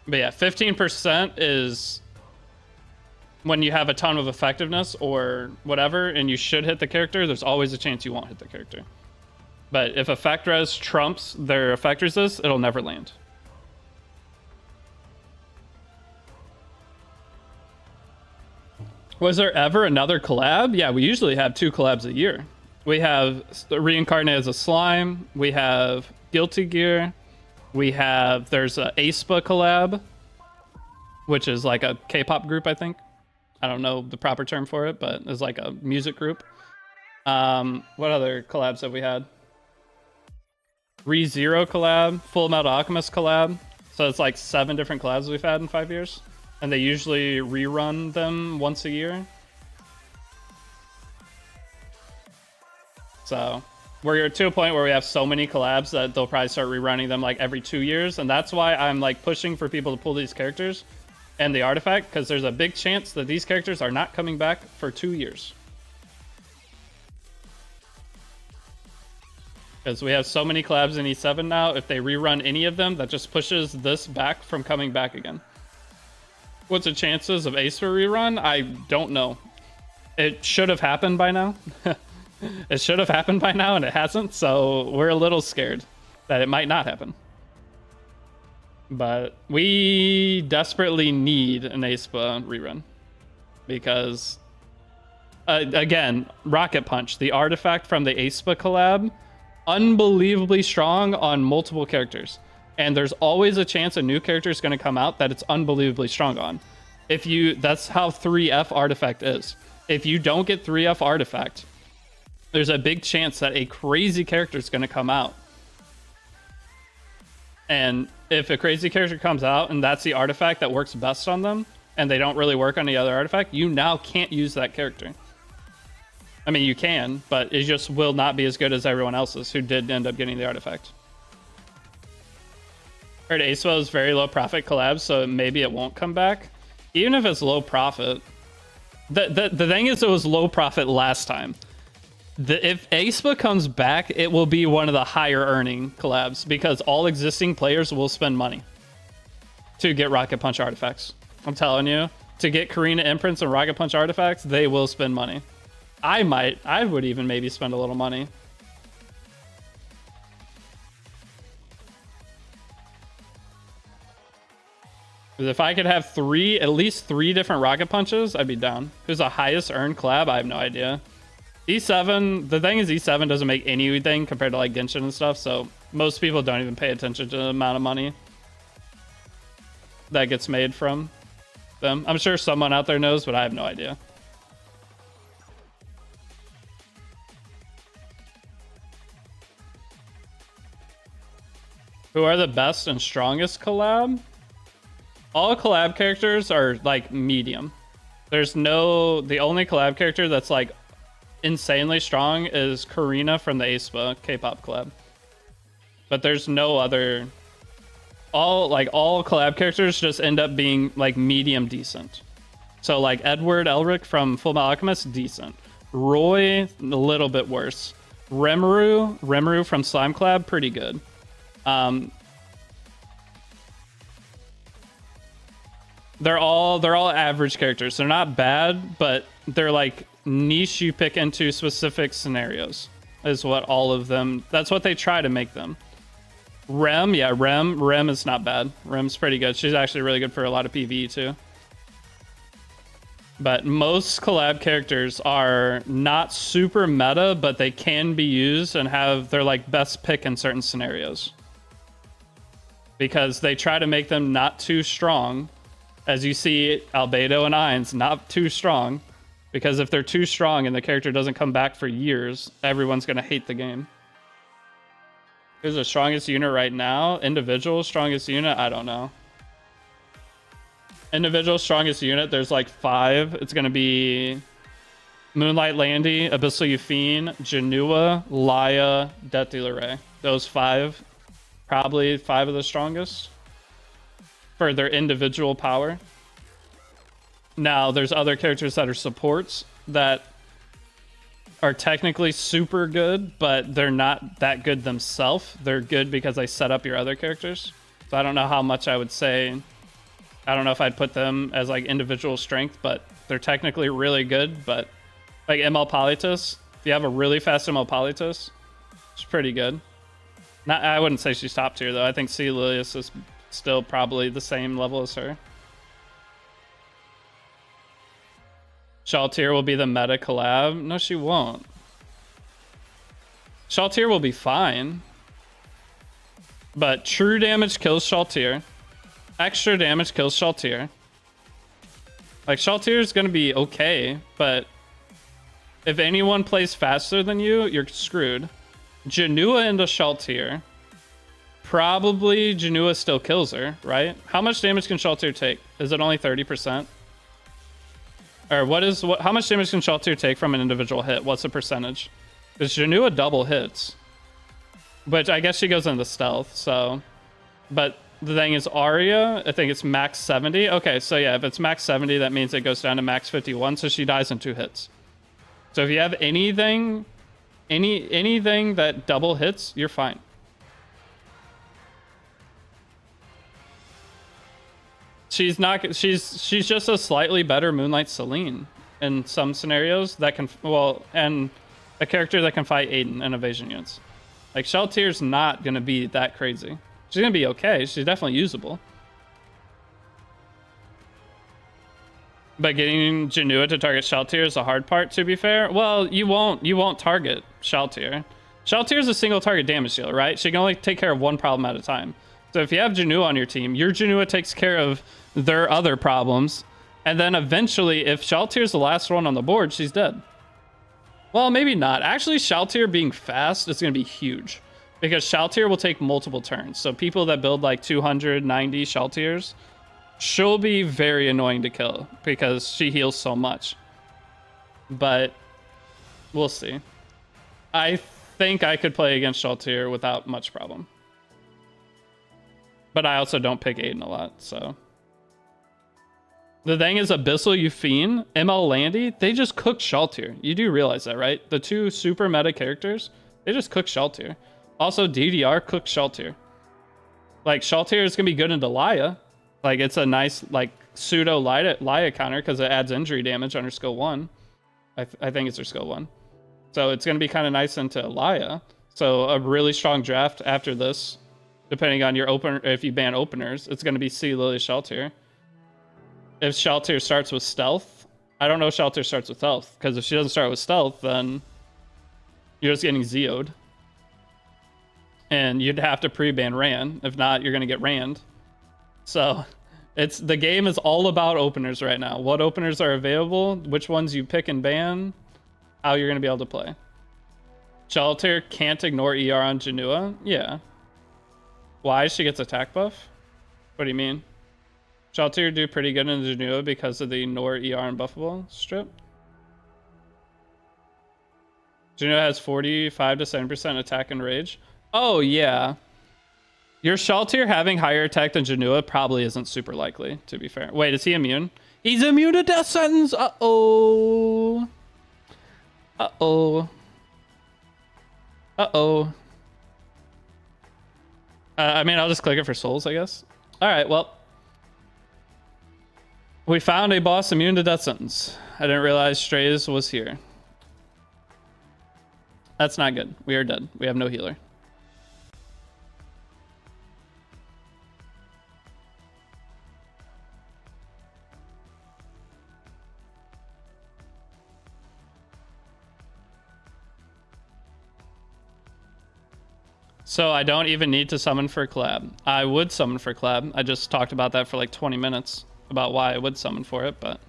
But yeah, 15% is when you have a ton of effectiveness or whatever, and you should hit the character, there's always a chance you won't hit the character. But if effect res trumps their effect resist, it'll never land. Was there ever another collab? Yeah, we usually have 2 collabs a year. We have Reincarnate as a Slime. We have Guilty Gear. We have, there's a aespa collab, which is like a K-pop group, I think. I don't know the proper term for it, but it's like a music group. What other collabs have we had? ReZero collab, Full Metal Alchemist collab. So it's like 7 different collabs we've had in 5 years. And they usually rerun them once a year. So we're to a point where we have so many collabs that they'll probably start rerunning them like every 2 years. And that's why I'm like pushing for people to pull these characters and the artifact, because there's a big chance that these characters are not coming back for 2 years. Because we have so many collabs in E7 now, if they rerun any of them, that just pushes this back from coming back again. What's the chances of ace for rerun? I don't know. It should have happened by now. It should have happened by now, and it hasn't, so we're a little scared that it might not happen. But we desperately need an Aespa rerun because, again, Rocket Punch, the artifact from the Aespa collab, unbelievably strong on multiple characters. And there's always a chance a new character is going to come out that it's unbelievably strong on. That's how 3F artifact is. If you don't get 3F artifact, there's a big chance that a crazy character is going to come out. And if a crazy character comes out and that's the artifact that works best on them, and they don't really work on the other artifact, you now can't use that character. I mean, you can, but it just will not be as good as everyone else's who did end up getting the artifact. Heard Aespa is very low profit collab, so maybe it won't come back. Even if it's low profit. The thing is, it was low profit last time. If Aespa comes back, it will be one of the higher earning collabs because all existing players will spend money to get Rocket Punch artifacts. I'm telling you, to get Karina imprints and Rocket Punch artifacts, they will spend money. I would even maybe spend a little money. If I could have at least three different Rocket Punches, I'd be down. Who's the highest earned collab? I have no idea. E7, the thing is E7 doesn't make anything compared to like Genshin and stuff, so most people don't even pay attention to the amount of money that gets made from them. I'm sure someone out there knows, but I have no idea. Who are the best and strongest collab? All collab characters are like medium. The only collab character that's like insanely strong is Karina from the Aespa K-pop collab. But there's no other. All collab characters just end up being like medium decent. So like Edward Elric from Fullmetal Alchemist, decent. Roy, a little bit worse. Rimuru from Slime Collab, pretty good. They're all average characters. They're not bad, but they're like niche you pick into specific scenarios is what all of them, that's what they try to make them. Rem is not bad. Rem's pretty good. She's actually really good for a lot of PvE too. But most collab characters are not super meta, but they can be used and they're like best pick in certain scenarios. Because they try to make them not too strong. As you see, Albedo and Ainz, not too strong. Because if they're too strong and the character doesn't come back for years, everyone's going to hate the game. Who's the strongest unit right now? Individual strongest unit? I don't know. Individual strongest unit, there's like 5. It's going to be Moonlight Landy, Abyssal Yufine, Janua, Laya, Death Dealer Ray. Those 5, probably 5 of the strongest for their individual power. Now, there's other characters that are supports that are technically super good, but they're not that good themselves. They're good because they set up your other characters. So I don't know how much I would say. I don't know if I'd put them as like individual strength, but they're technically really good. But like ML Politis, if you have a really fast ML Politis, it's pretty good. I wouldn't say she's top tier though. I think C. Lilius is still probably the same level as her. Shaltir will be the meta collab. No, she won't. Shaltir will be fine. But true damage kills Shaltir. Extra damage kills Shaltir. Like, Shaltir is going to be okay, but if anyone plays faster than you, you're screwed. Janua into Shaltir. Probably Janua still kills her, right? How much damage can Shaltir take? Is it only 30%? Or how much damage can Shaltir take from an individual hit? What's the percentage? Because Janua double hits. Which I guess she goes into stealth, so. But the thing is, Arya, I think it's max 70. Okay, so yeah, if it's max 70, that means it goes down to max 51, so she dies in 2 hits. So if you have anything that double hits, you're fine. She's just a slightly better Moonlight Celine in some scenarios that can, and a character that can fight Aiden and evasion units. Like, Shaltir's not going to be that crazy. She's gonna be okay. She's definitely usable. But getting Janua to target Shaltir is the hard part, to be fair. Well, you won't target Shaltir. Shaltir is a single target damage dealer, right? She can only take care of one problem at a time. So if you have Janua on your team, your Janua takes care of their other problems. And then eventually, if Shaltir is the last one on the board, she's dead. Well, maybe not. Actually, Shaltir being fast is going to be huge. Because Shaltir will take multiple turns. So people that build like 290 Shaltirs, she'll be very annoying to kill because she heals so much. But we'll see. I think I could play against Shaltir without much problem. But I also don't pick Aiden a lot, so. The thing is, Abyssal, Yufine, ML Landy, they just cook Shaltir. You do realize that, right? The two super meta characters, they just cook Shaltir. Also, DDR cooks Shaltir. Like, Shaltir is going to be good into Laya. Like, it's a nice, like, pseudo Laya counter because it adds injury damage on her skill 1. I think it's her skill 1. So it's going to be kind of nice into Laya. So a really strong draft after this, depending on your opener, if you ban openers, it's going to be C Lily Shaltir. If Shaltir starts with stealth, I don't know if Shaltir starts with stealth, because if she doesn't start with stealth, then you're just getting Zeo'd. And you'd have to pre-ban Ran. If not, you're going to get Rand. So the game is all about openers right now. What openers are available, which ones you pick and ban, how you're going to be able to play. Shaltir can't ignore ER on Janua? Yeah. Why? She gets attack buff? What do you mean? Shaltir do pretty good in Janua because of the ignore ER and buffable strip. Janua has 45 to 7% attack and rage. Oh, yeah. Your Shaltir having higher attack than Janua probably isn't super likely, to be fair. Wait, is he immune? He's immune to death sentence! Uh-oh. Uh-oh. Uh-oh. I mean, I'll just click it for souls, I guess. Alright, well. We found a boss immune to death sentence. I didn't realize Strays was here. That's not good. We are dead. We have no healer. So I don't even need to summon for collab. I would summon for collab. I just talked about that for like 20 minutes about why I would summon for it, but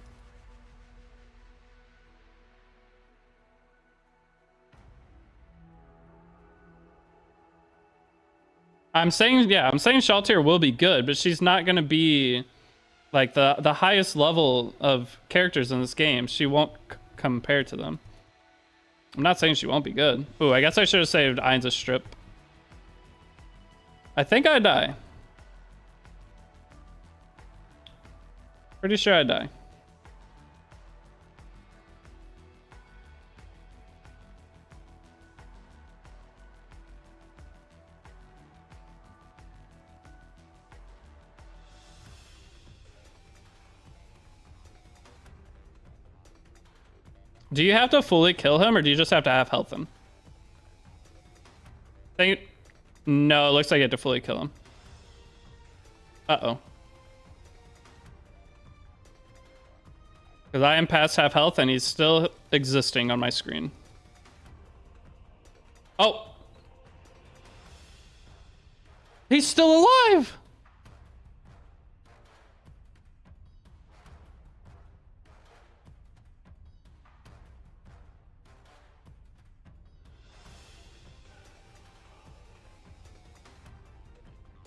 I'm saying Shaltir will be good, but she's not going to be like the highest level of characters in this game. She won't compare to them. I'm not saying she won't be good. Ooh, I guess I should have saved Ainz's strip. I think I die. Pretty sure I die. Do you have to fully kill him, or do you just have to have health him? No, it looks like I have to fully kill him. Uh-oh. Because I am past half health and he's still existing on my screen. Oh! He's still alive!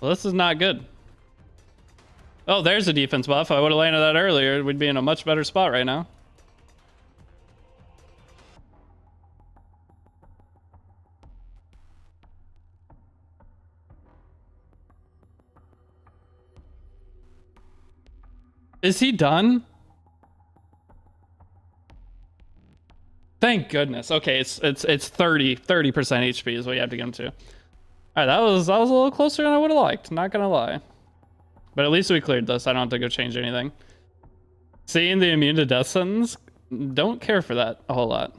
Well, this is not good. Oh, there's a defense buff. I would have landed that earlier. We'd be in a much better spot right now. Is he done? Thank goodness. Okay, it's 30% HP is what you have to get him to. All right, that was a little closer than I would have liked, not gonna lie. But at least we cleared this. I don't have to go change anything. Seeing the immune to death sentence, don't care for that a whole lot.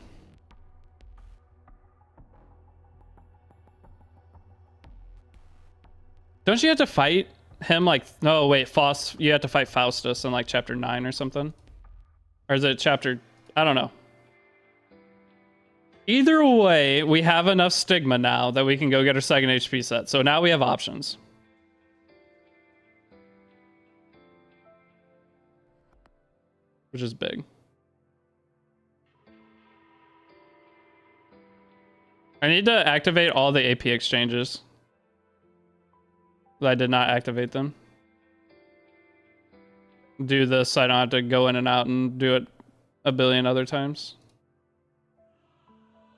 Don't you have to fight him like... No, wait, you have to fight Faustus in like chapter 9 or something? Or is it chapter... I don't know. Either way, we have enough stigma now that we can go get our second HP set. So now we have options. Which is big. I need to activate all the AP exchanges. I did not activate them. Do this so I don't have to go in and out and do it a billion other times.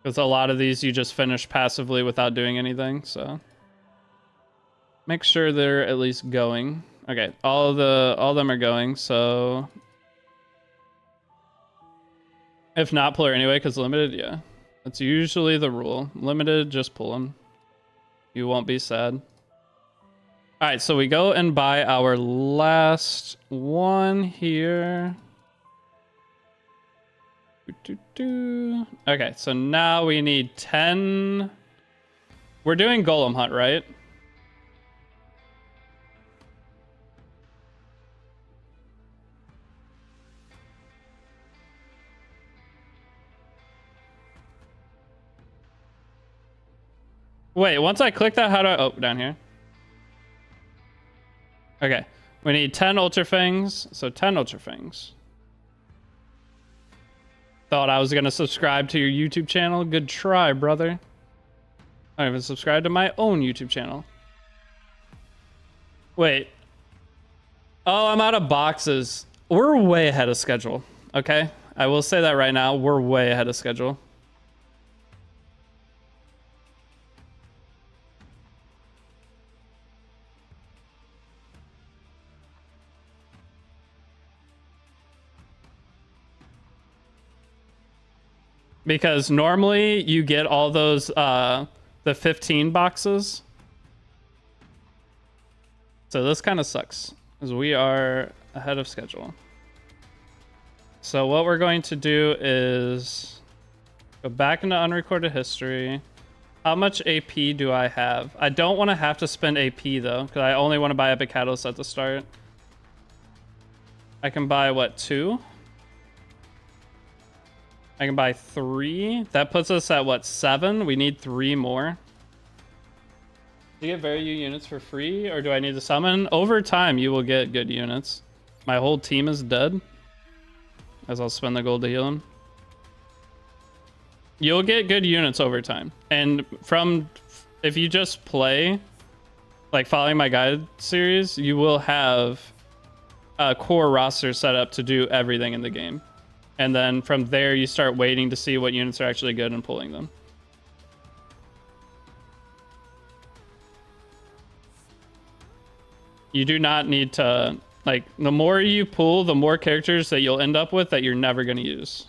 Because a lot of these you just finish passively without doing anything, so. Make sure they're at least going. Okay, all of them are going, so. If not, pull her anyway, because limited, yeah. That's usually the rule. Limited, just pull them. You won't be sad. Alright, so we go and buy our last one here. Okay, so now we need 10. We're doing Golem Hunt, right? Wait, once I click that, how do I... Oh, down here. Okay, we need 10 Ultra Fangs, so 10 Ultra Fangs. Thought I was gonna subscribe to your YouTube channel. Good try, brother. I don't even subscribe to my own YouTube channel. Wait. Oh, I'm out of boxes. We're way ahead of schedule, okay? I will say that right now. We're way ahead of schedule. Because normally you get all those, the 15 boxes. So this kind of sucks, because we are ahead of schedule. So what we're going to do is go back into unrecorded history. How much AP do I have? I don't want to have to spend AP though, because I only want to buy Epic Catalyst at the start. I can buy, what, 2? I can buy 3. That puts us at, what, 7? We need 3 more. Do you get very units for free, or do I need to summon? Over time, you will get good units. My whole team is dead, as I'll spend the gold to heal him. You'll get good units over time. And if you just play, like following my guide series, you will have a core roster set up to do everything in the game. And then from there, you start waiting to see what units are actually good and pulling them. You do not need to, like, the more you pull, the more characters that you'll end up with that you're never going to use.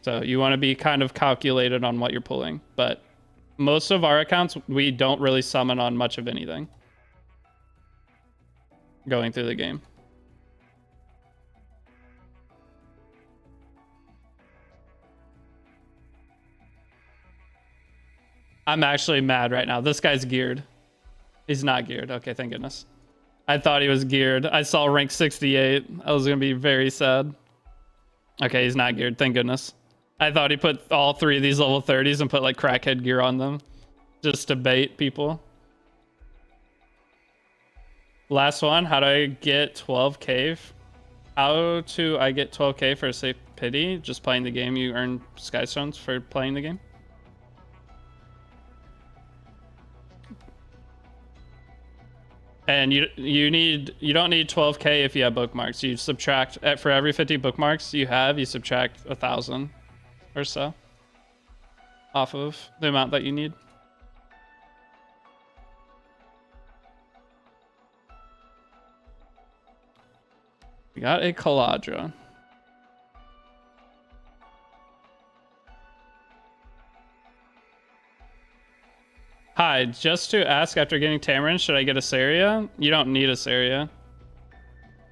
So you want to be kind of calculated on what you're pulling. But most of our accounts, we don't really summon on much of anything going through the game. I'm actually mad right now. This guy's geared. He's not geared. Okay, thank goodness. I thought he was geared. I saw rank 68. I was going to be very sad. Okay, he's not geared. Thank goodness. I thought he put all 3 of these level 30s and put like crackhead gear on them. Just to bait people. Last one. How do I get 12k? How do I get 12k for a safe pity? Just playing the game. You earn Skystones for playing the game. And you don't need 12k if you have bookmarks. You subtract for every 50 bookmarks you have, you subtract 1,000 or so off of the amount that you need. We got a Caladra. Hi, just to ask, after getting Tamarin, should I get a Saria? You don't need a Saria.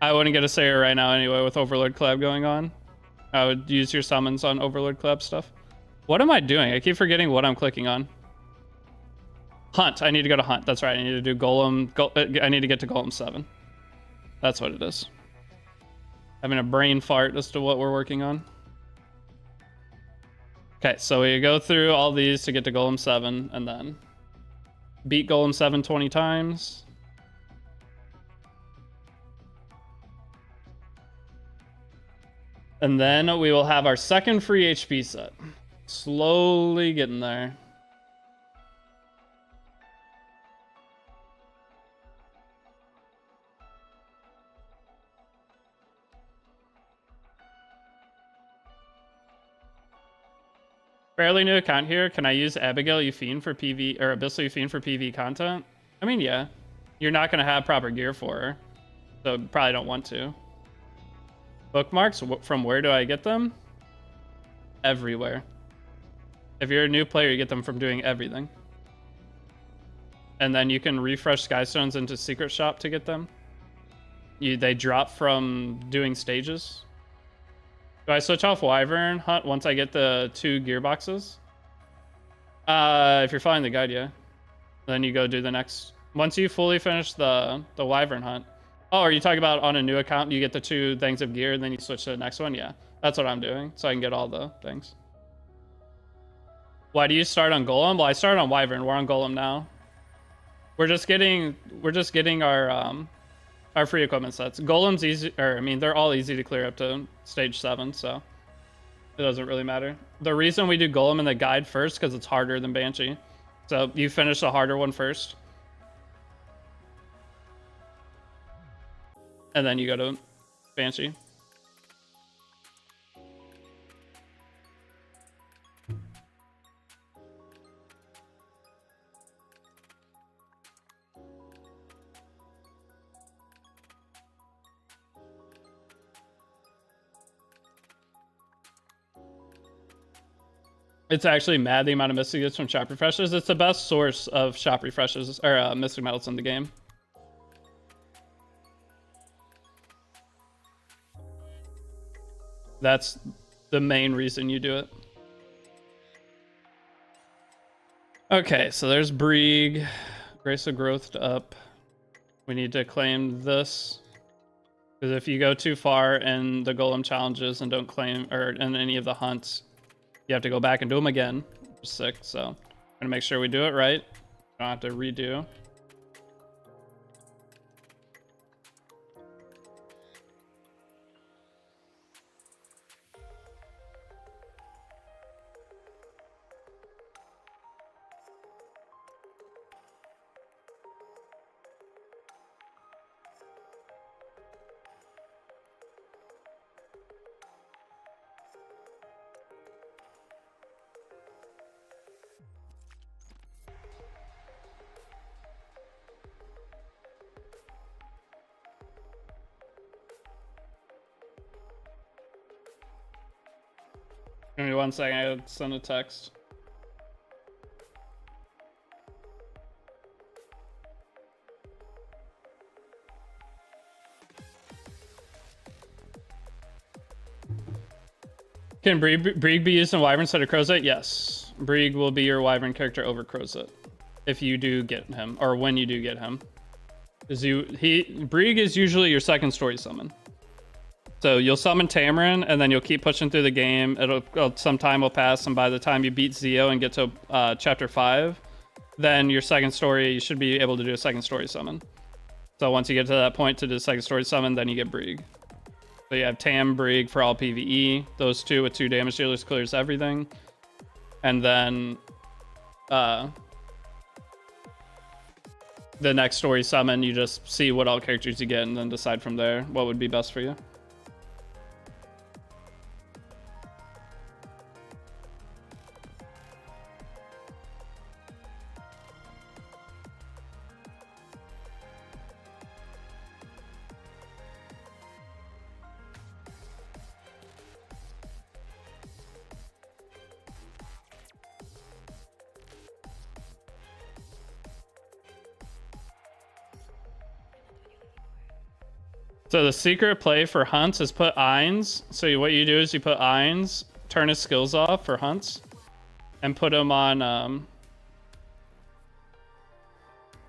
I wouldn't get a Saria right now anyway with Overlord Collab going on. I would use your summons on Overlord Collab stuff. What am I doing? I keep forgetting what I'm clicking on. Hunt. I need to go to Hunt. That's right. I need to do Golem. I need to get to Golem 7. That's what it is. Having a brain fart as to what we're working on. Okay, so we go through all these to get to Golem 7, and then beat Golem 7 20 times. And then we will have our second free HP set. Slowly getting there. Fairly new account here. Can I use Abigail Euphine for PV or Abyssal Euphine for PV content? I mean, yeah. You're not going to have proper gear for her, so probably don't want to. Bookmarks, from where do I get them? Everywhere. If you're a new player, you get them from doing everything. And then you can refresh Skystones into Secret Shop to get them. They drop from doing stages. Do I switch off Wyvern Hunt once I get the 2 gearboxes? If you're following the guide, yeah. Then you go do the next. Once you fully finish the Wyvern Hunt. Oh, are you talking about on a new account? You get the 2 things of gear, and then you switch to the next one? Yeah, that's what I'm doing, so I can get all the things. Why do you start on Golem? Well, I started on Wyvern. We're on Golem now. We're just getting our free equipment sets. Golem's easy, or I mean, they're all easy to clear up to stage 7, so it doesn't really matter. The reason we do Golem in the guide first, because it's harder than Banshee. So you finish the harder one first. And then you go to Banshee. It's actually mad the amount of Mystic gets from shop refreshes. It's the best source of shop refreshes, or Mystic Metals in the game. That's the main reason you do it. Okay, so there's Brieg. Grace of Growth up. We need to claim this. Because if you go too far in the Golem challenges and don't claim, or in any of the hunts, you have to go back and do them again. Which is sick, so I'm gonna make sure we do it right. Don't have to redo. Give me 1 second, I gotta send a text. Can Brieg be used in Wyvern instead of Crozet? Yes. Brieg will be your Wyvern character over Crozet. If you do get him, or when you do get him. Brieg is usually your second story summon. So you'll summon Tamarin, and then you'll keep pushing through the game. Some time will pass, and by the time you beat Zeo and get to chapter 5, then your second story, you should be able to do a second story summon. So once you get to that point to do the second story summon, then you get Brieg. So you have Tam, Brieg for all PvE. Those 2 with 2 damage dealers clears everything. And then the next story summon, you just see what all characters you get and then decide from there what would be best for you. So the secret play for hunts is put Eins. So what you do is you put Eins, turn his skills off for hunts, and put him on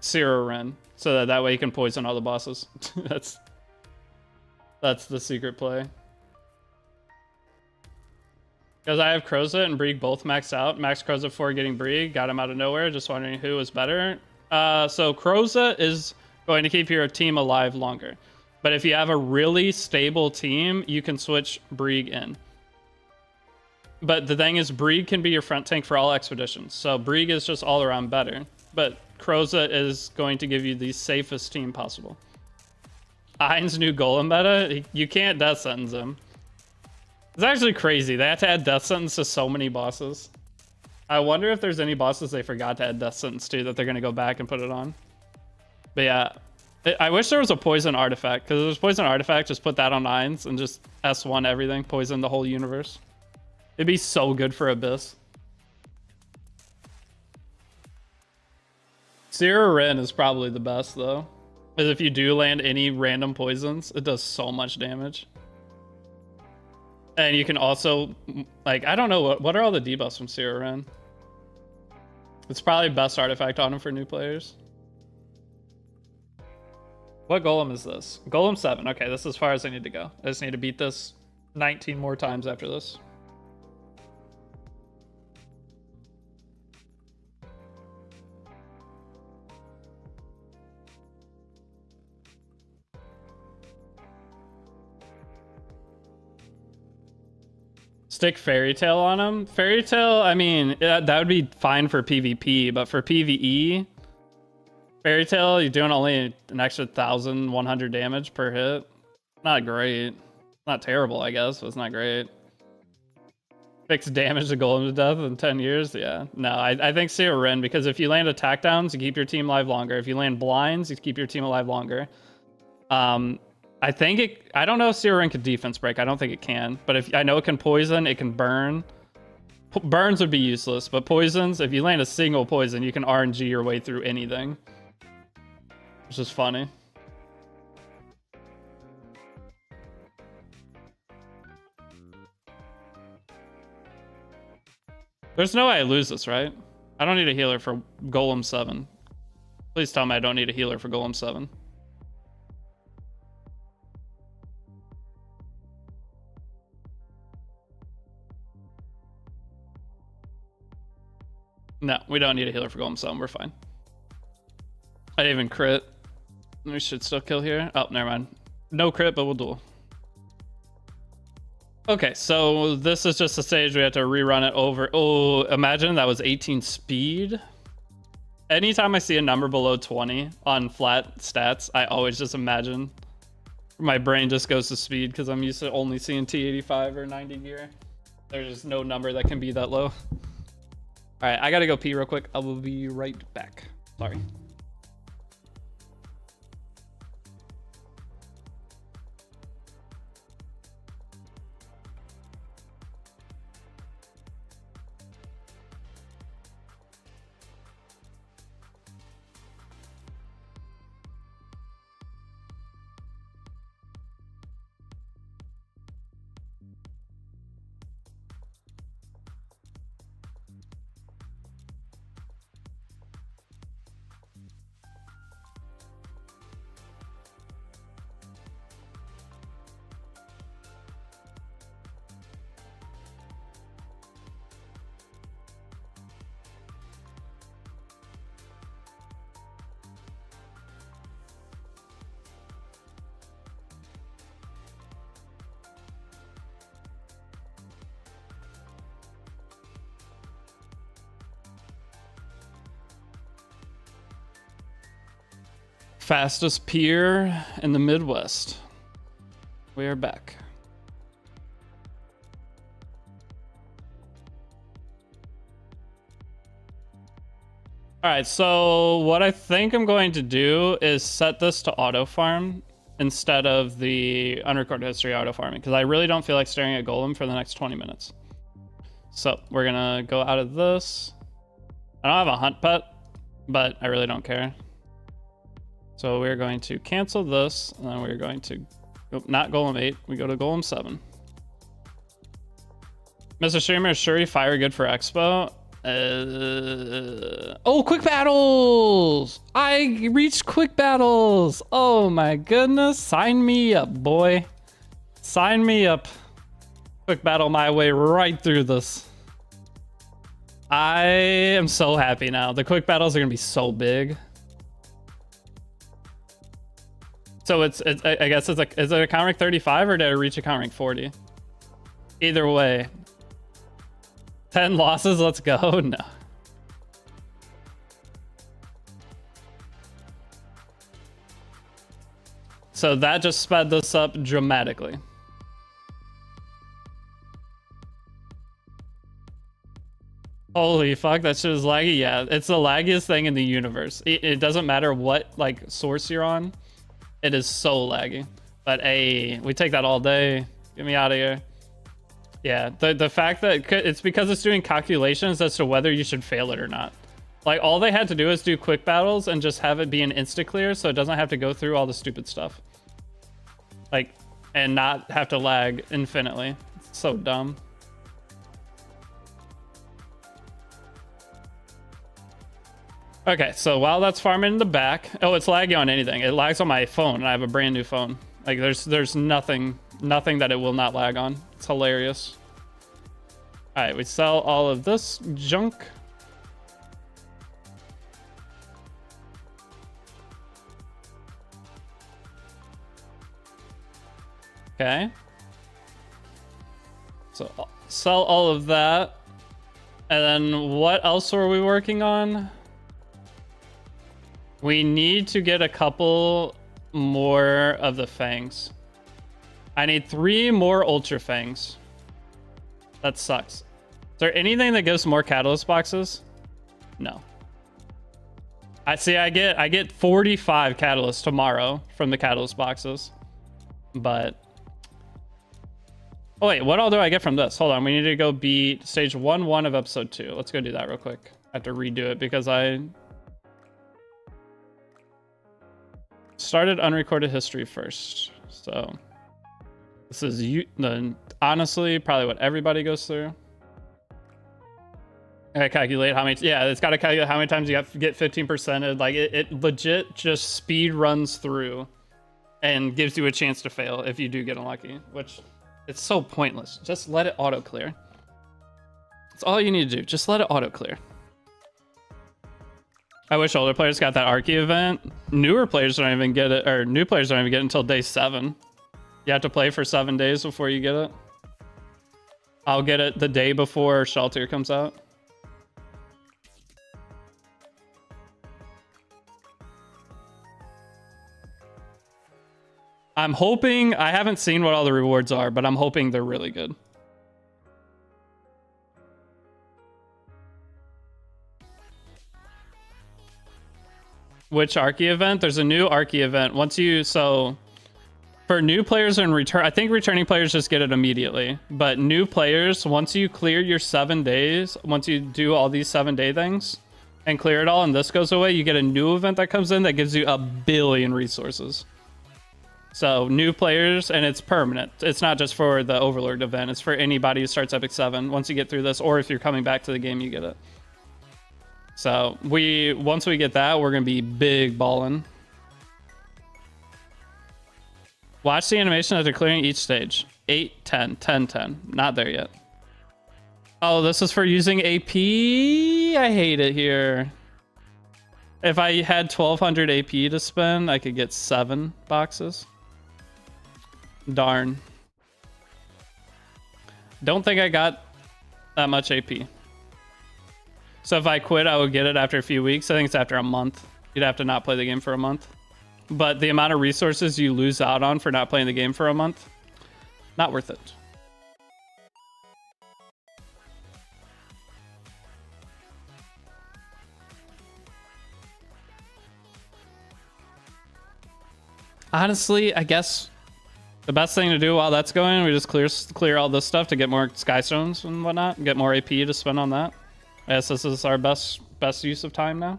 Zero Ren, so that way you can poison all the bosses. That's the secret play. Because I have Crozet and Brieg both maxed out. Max Crozet 4 getting Brieg. Got him out of nowhere. Just wondering who is better. So Crozet is going to keep your team alive longer. But if you have a really stable team, you can switch Brieg in. But the thing is, Brieg can be your front tank for all expeditions. So Brieg is just all around better. But Crozet is going to give you the safest team possible. Ein's new Golem meta, you can't death sentence him. It's actually crazy. They have to add death sentence to so many bosses. I wonder if there's any bosses they forgot to add death sentence to that they're going to go back and put it on. But yeah, I wish there was a poison artifact, because if there's poison artifact, just put that on Ein's and just S1 everything, poison the whole universe. It'd be so good for Abyss. Zero Ren is probably the best though, because if you do land any random poisons, it does so much damage. And you can also, like, I don't know, what are all the debuffs from Zero Ren? It's probably best artifact on him for new players. What golem is this? Golem 7. Okay, this is as far as I need to go. I just need to beat this 19 more times after this. Stick Fairy Tale on him. Fairy Tale, I mean, that would be fine for PvP, but for PvE, Fairy Tale, you're doing only an extra 1,100 damage per hit. Not great. Not terrible, I guess, but it's not great. Fix damage to Golem to death in 10 years? Yeah. No, I think Zero Ren, because if you land attack downs, you keep your team alive longer. If you land blinds, you keep your team alive longer. I think I don't know if Zero Ren can defense break. I don't think it can. But if I know it can poison, it can burn. Burns would be useless, but poisons, if you land a single poison, you can RNG your way through anything. Which is funny. There's no way I lose this, right? I don't need a healer for Golem 7. Please tell me I don't need a healer for Golem 7. No, we don't need a healer for Golem 7. We're fine. I didn't even crit. We should still kill here. Oh, never mind. No crit, but we'll duel. Okay, so this is just a stage we have to rerun it over. Oh, imagine that was 18 speed. Anytime I see a number below 20 on flat stats, I always just imagine. My brain just goes to speed because I'm used to only seeing T85 or 90 gear. There's just no number that can be that low. All right, I gotta go pee real quick. I will be right back. Sorry. Fastest pier in the Midwest. We are back. All right, so what I think I'm going to do is set this to auto farm instead of the unrecorded history auto farming, because I really don't feel like staring at Golem for the next 20 minutes. So we're gonna go out of this. I don't have a hunt pet, but I really don't care. So we're going to cancel this, and then we're going to go, not Golem 8, we go to Golem 7. Mr. Streamer, is Shuri Fire good for Expo? Oh, quick battles! I reached quick battles! Oh my goodness. Sign me up, boy. Sign me up. Quick battle my way right through this. I am so happy now. The quick battles are gonna be so big. So I guess it's like, is it account rank 35 or did I reach account rank 40? Either way. 10 losses, let's go. No. So that just sped this up dramatically. Holy fuck, that shit is laggy. Yeah, it's the laggiest thing in the universe. It doesn't matter what like source you're on. It is so laggy. But hey, we take that all day. Get me out of here. Yeah, the fact that it's because it's doing calculations as to whether you should fail it or not. Like, all they had to do is do quick battles and just have it be an insta-clear so it doesn't have to go through all the stupid stuff. Like, and not have to lag infinitely. It's so dumb. Okay, so while that's farming in the back... Oh, it's laggy on anything. It lags on my phone, and I have a brand new phone. Like, there's nothing that it will not lag on. It's hilarious. All right, we sell all of this junk. Okay. So sell all of that. And then what else were we working on? We need to get a couple more of the fangs. I need 3 more ultra fangs. That sucks. Is there anything that gives more catalyst boxes? No. I get 45 catalysts tomorrow from the catalyst boxes. But oh wait, what all do I get from this? Hold on, we need to go beat stage 1-1 of episode 2. Let's go do that real quick. I have to redo it because I started unrecorded history first. So this is honestly probably what everybody goes through. I calculate how many. Yeah, it's got to calculate how many times you have to get 15%. Like it legit just speed runs through and gives you a chance to fail if you do get unlucky, which it's so pointless. Just let it auto clear. That's all you need to do. Just let it auto clear. I wish older players got that Archie event. Newer players don't even get it, or new players don't even get it until day 7. You have to play for 7 days before you get it. I'll get it the day before Shelter comes out. I'm hoping, I haven't seen what all the rewards are, but I'm hoping they're really good. Which Archie event? There's a new Archie event. So for new players and I think returning players just get it immediately. But new players, once you clear your 7 days, once you do all these 7-day things and clear it all and this goes away, you get a new event that comes in that gives you 1 billion resources. So new players, and it's permanent. It's not just for the Overlord event. It's for anybody who starts Epic 7. Once you get through this, or if you're coming back to the game, you get it. So once we get that, we're gonna be big ballin'. Watch the animation after clearing each stage. 8, 10, 10, 10. Not there yet. Oh, this is for using AP. I hate it here. If I had 1200 AP to spend, I could get 7 boxes. Darn. Don't think I got that much AP. So if I quit, I would get it after a few weeks. I think it's after a month. You'd have to not play the game for a month. But the amount of resources you lose out on for not playing the game for a month, not worth it. Honestly, I guess the best thing to do while that's going, we just clear all this stuff to get more Skystones and whatnot, and get more AP to spend on that. I guess this is our best use of time now.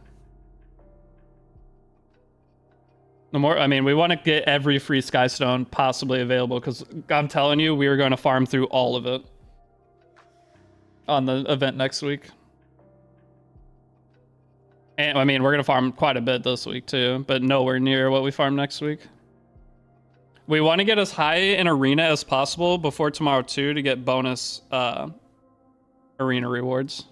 The more, I mean, we want to get every free Skystone possibly available, because I'm telling you, we are going to farm through all of it on the event next week. And I mean, we're gonna farm quite a bit this week too, but nowhere near what we farm next week. We want to get as high in arena as possible before tomorrow too to get bonus arena rewards.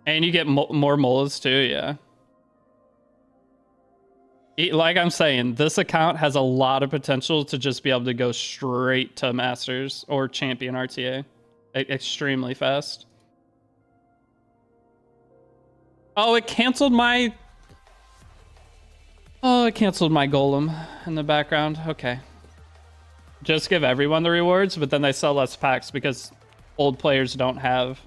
And you get more molas too, yeah. Like I'm saying, this account has a lot of potential to just be able to go straight to Masters or Champion RTA. Extremely fast. Oh, it canceled my... Oh, it canceled my golem in the background. Okay. Just give everyone the rewards, but then they sell less packs because old players don't have...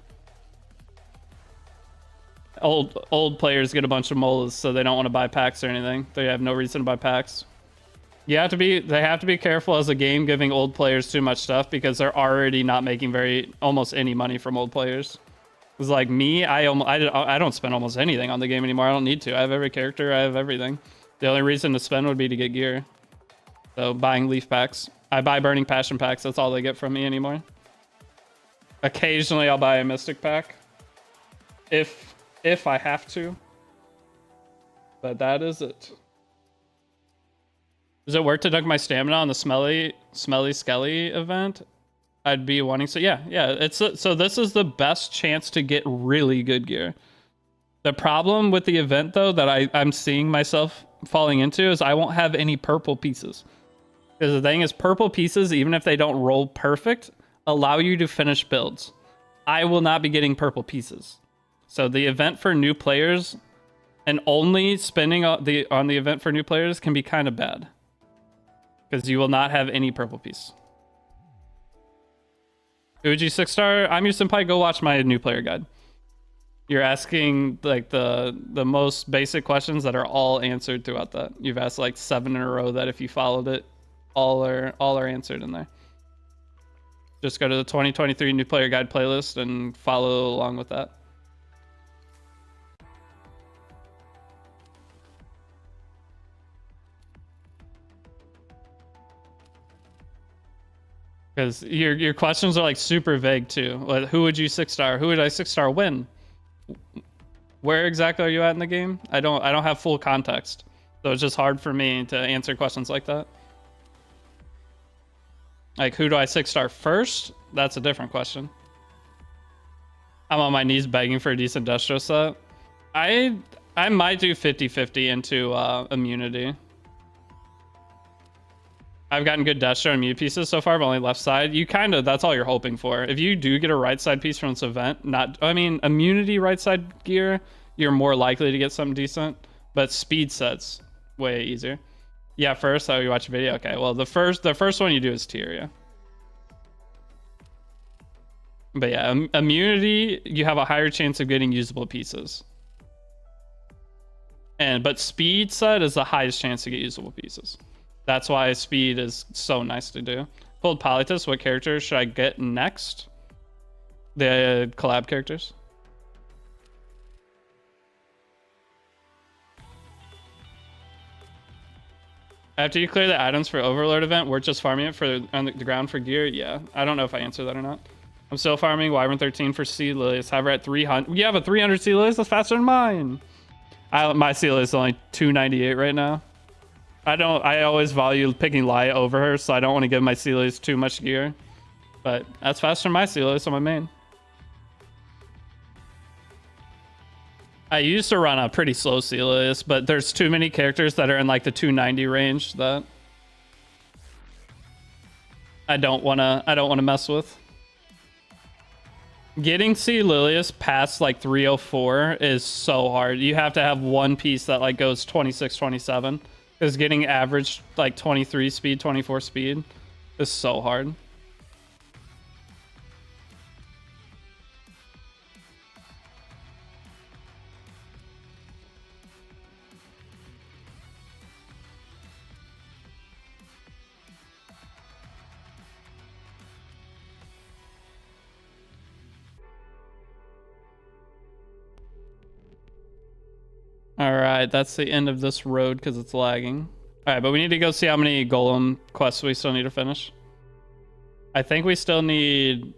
Old players get a bunch of molas, so they don't want to buy packs or anything. They have no reason to buy packs. They have to be careful as a game giving old players too much stuff because they're already not making almost any money from old players. It's like me, I don't spend almost anything on the game anymore. I don't need to. I have every character, I have everything. The only reason to spend would be to get gear. So buying leaf packs. I buy burning passion packs, that's all they get from me anymore. Occasionally I'll buy a mystic pack. If I have to. But that is it. Does it work to dunk my stamina on the smelly skelly event? I'd be wanting to. Yeah. So this is the best chance to get really good gear. The problem with the event though that I'm seeing myself falling into is I won't have any purple pieces. Because the thing is, purple pieces, even if they don't roll perfect, allow you to finish builds. I will not be getting purple pieces. So the event for new players and only spending on the event for new players can be kind of bad. Because you will not have any purple piece. Uji 6-star, I'm your senpai, go watch my new player guide. You're asking like the most basic questions that are all answered throughout that. You've asked like 7 in a row that if you followed it, all are answered in there. Just go to the 2023 new player guide playlist and follow along with that. Because your questions are like super vague too. Like, who would you 6-star? Who would I 6-star win? Where exactly are you at in the game? I don't have full context, so it's just hard for me to answer questions like that. Like, who do I 6-star first? That's a different question. I'm on my knees begging for a decent Destro set. I might do 50-50 into immunity. I've gotten good Destro and Mew pieces so far, but only left side. That's all you're hoping for. If you do get a right side piece from this event, immunity right side gear, you're more likely to get something decent, but speed sets, way easier. Yeah, first, you watch a video? Okay, well, the first one you do is tier, yeah. But yeah, immunity, you have a higher chance of getting usable pieces. But speed set is the highest chance to get usable pieces. That's why speed is so nice to do. Pulled Polytus, what characters should I get next? The collab characters. After you clear the items for Overlord event, we're just farming it on the ground for gear? Yeah, I don't know if I answered that or not. I'm still farming Wyvern 13 for Sea Lilies. However, at 300, you have a 300 Sea Lilies? That's faster than mine. My Sea Lilies is only 298 right now. I always value picking Lia over her, so I don't want to give my Sea Lilies too much gear. But that's faster than my Sea Lilies on my main. I used to run a pretty slow Sea Lilies, but there's too many characters that are in like the 290 range that I don't wanna mess with. Getting Sea Lilius past like 304 is so hard. You have to have one piece that like goes 26, 27. Because getting average like 23 speed, 24 speed is so hard. All right, that's the end of this road because it's lagging. All right, but we need to go see how many golem quests we still need to finish. I think we still need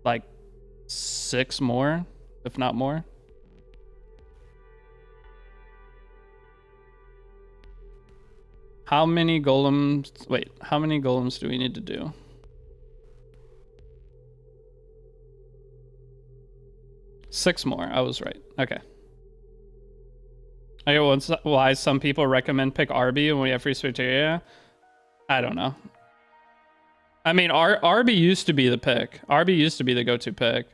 like 6 more, if not more. How many golems? Wait, how many golems do we need to do? Six more. I was right. Okay. I get why some people recommend pick RB when we have free Spectaria. I don't know. I mean, RB used to be the pick. RB used to be the go-to pick.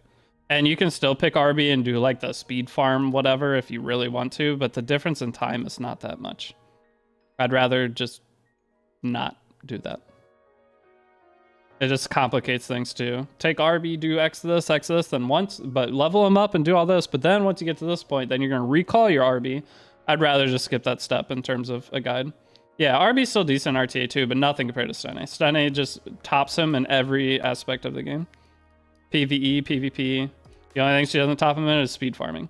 And you can still pick RB and do like the speed farm, whatever, if you really want to. But the difference in time is not that much. I'd rather just not do that. It just complicates things too. Take RB, do X this, then once, but level them up and do all this. But then once you get to this point, then you're going to recall your RB. I'd rather just skip that step in terms of a guide. Yeah, RB's still decent RTA too, but nothing compared to Stene. Stene just tops him in every aspect of the game. PvE, PvP. The only thing she doesn't top him in is speed farming.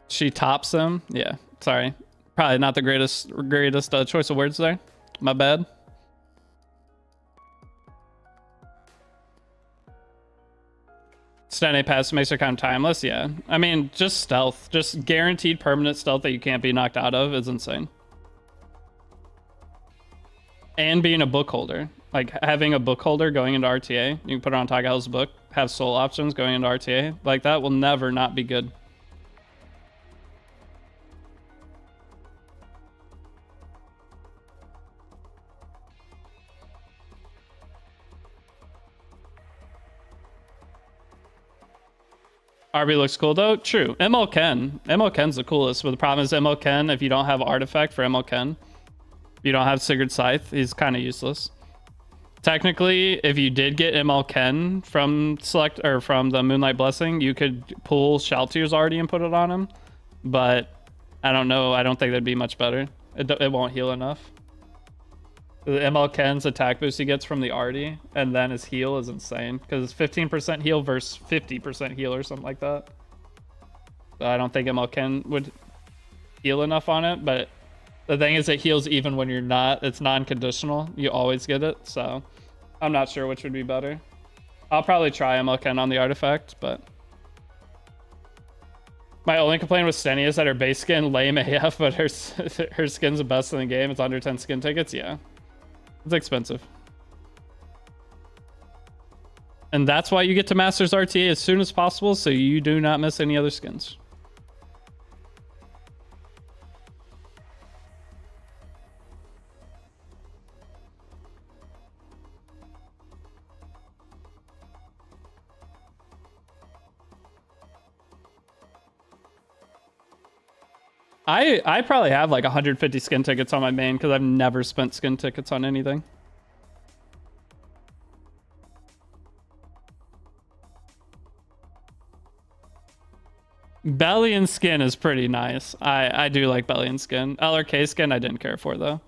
She tops him. Yeah, sorry. Probably not the greatest choice of words there. My bad. Stene pass makes her kind of timeless. Yeah, I mean, just stealth, just guaranteed permanent stealth that you can't be knocked out of is insane. And being a book holder, like having a book holder going into RTA, you can put it on Tagahel's book, have soul options going into RTA, like that will never not be good. RB looks cool though. True. ML Ken. ML Ken's the coolest, but the problem is ML Ken, if you don't have artifact for ML Ken, you don't have Sigurd Scythe, he's kind of useless. Technically, if you did get ML Ken from select or from the Moonlight Blessing, you could pull Shaltyr's already and put it on him. But I don't know. I don't think that'd be much better. It won't heal enough. The ML Ken's attack boost he gets from the Artie, and then his heal is insane because it's 15% heal versus 50% heal or something like that. So I don't think ML Ken would heal enough on it, but the thing is it heals even when you're not. It's non-conditional. You always get it, so I'm not sure which would be better. I'll probably try ML Ken on the artifact, but my only complaint with Steny is that her base skin lame AF, but her skin's the best in the game. It's under 10 skin tickets, yeah. It's expensive. And that's why you get to Masters RTA as soon as possible, so you do not miss any other skins. I probably have like 150 skin tickets on my main because I've never spent skin tickets on anything. Belly and skin is pretty nice. I do like belly and skin. LRK skin I didn't care for though.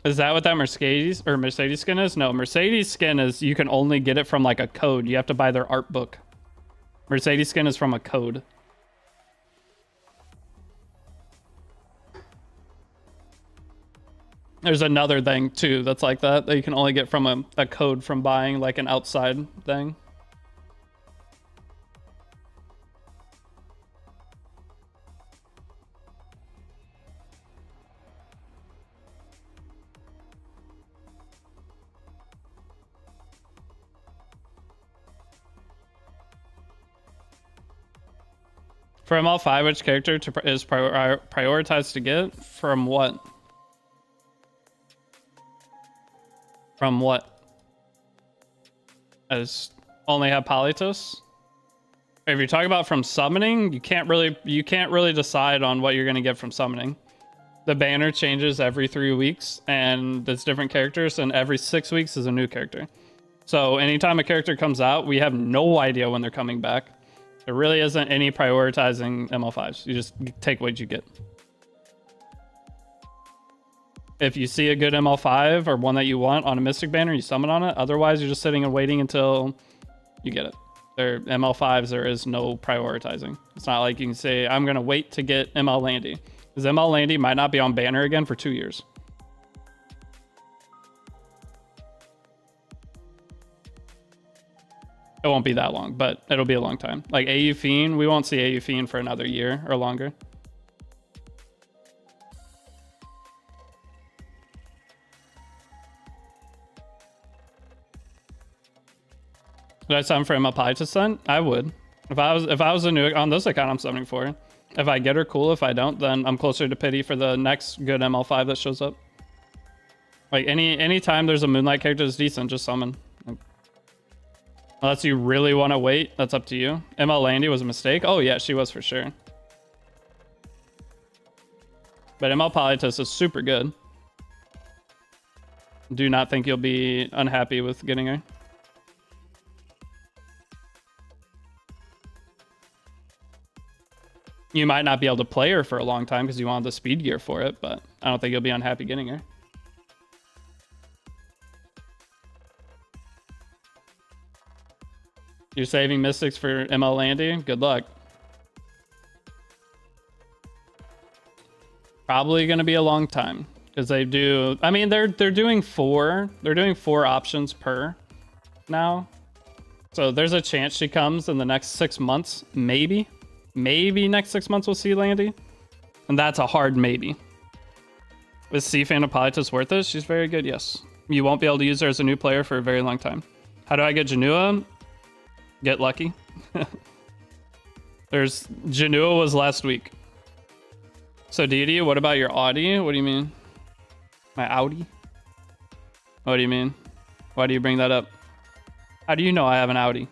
Is that what that Mercedes skin is? No, Mercedes skin is you can only get it from like a code. You have to buy their art book. Mercedes skin is from a code. There's another thing too that's like that you can only get from a code from buying like an outside thing. For ML5, which character is prioritized to get? From what? From what? As only have Polytos? If you're talking about from summoning, you can't really decide on what you're gonna get from summoning. The banner changes every 3 weeks, and it's different characters, and every 6 weeks is a new character. So anytime a character comes out, we have no idea when they're coming back. There really isn't any prioritizing ML5s. You just take what you get. If you see a good ML5 or one that you want on a Mystic banner, you summon on it. Otherwise, you're just sitting and waiting until you get it. There ML5s, there is no prioritizing. It's not like you can say, I'm going to wait to get ML Landy. Because ML Landy might not be on banner again for 2 years. It won't be that long, but it'll be a long time. Like AU Fiend, we won't see AU Fiend for another year or longer. Did I summon for Emma Pie to Sun? I would. If I was a new on this account, I'm summoning for her. If I get her, cool. If I don't, then I'm closer to pity for the next good ML5 that shows up. Like any time there's a Moonlight character that's decent, just summon. Unless you really want to wait, that's up to you. ML Landy was a mistake. Oh yeah, she was for sure. But ML Politis is super good. Do not think you'll be unhappy with getting her. You might not be able to play her for a long time because you want the speed gear for it, but I don't think you'll be unhappy getting her. You're saving Mystics for ML Landy? Good luck. Probably going to be a long time because they do. I mean, they're doing four. They're doing 4 options per now. So there's a chance she comes in the next 6 months. Maybe next 6 months we'll see Landy. And that's a hard maybe. Is C-Fan of Politis worth it? She's very good, yes. You won't be able to use her as a new player for a very long time. How do I get Janua? Get lucky. Janua was last week. So Deity, what about your Audi? What do you mean? My Audi? What do you mean? Why do you bring that up? How do you know I have an Audi?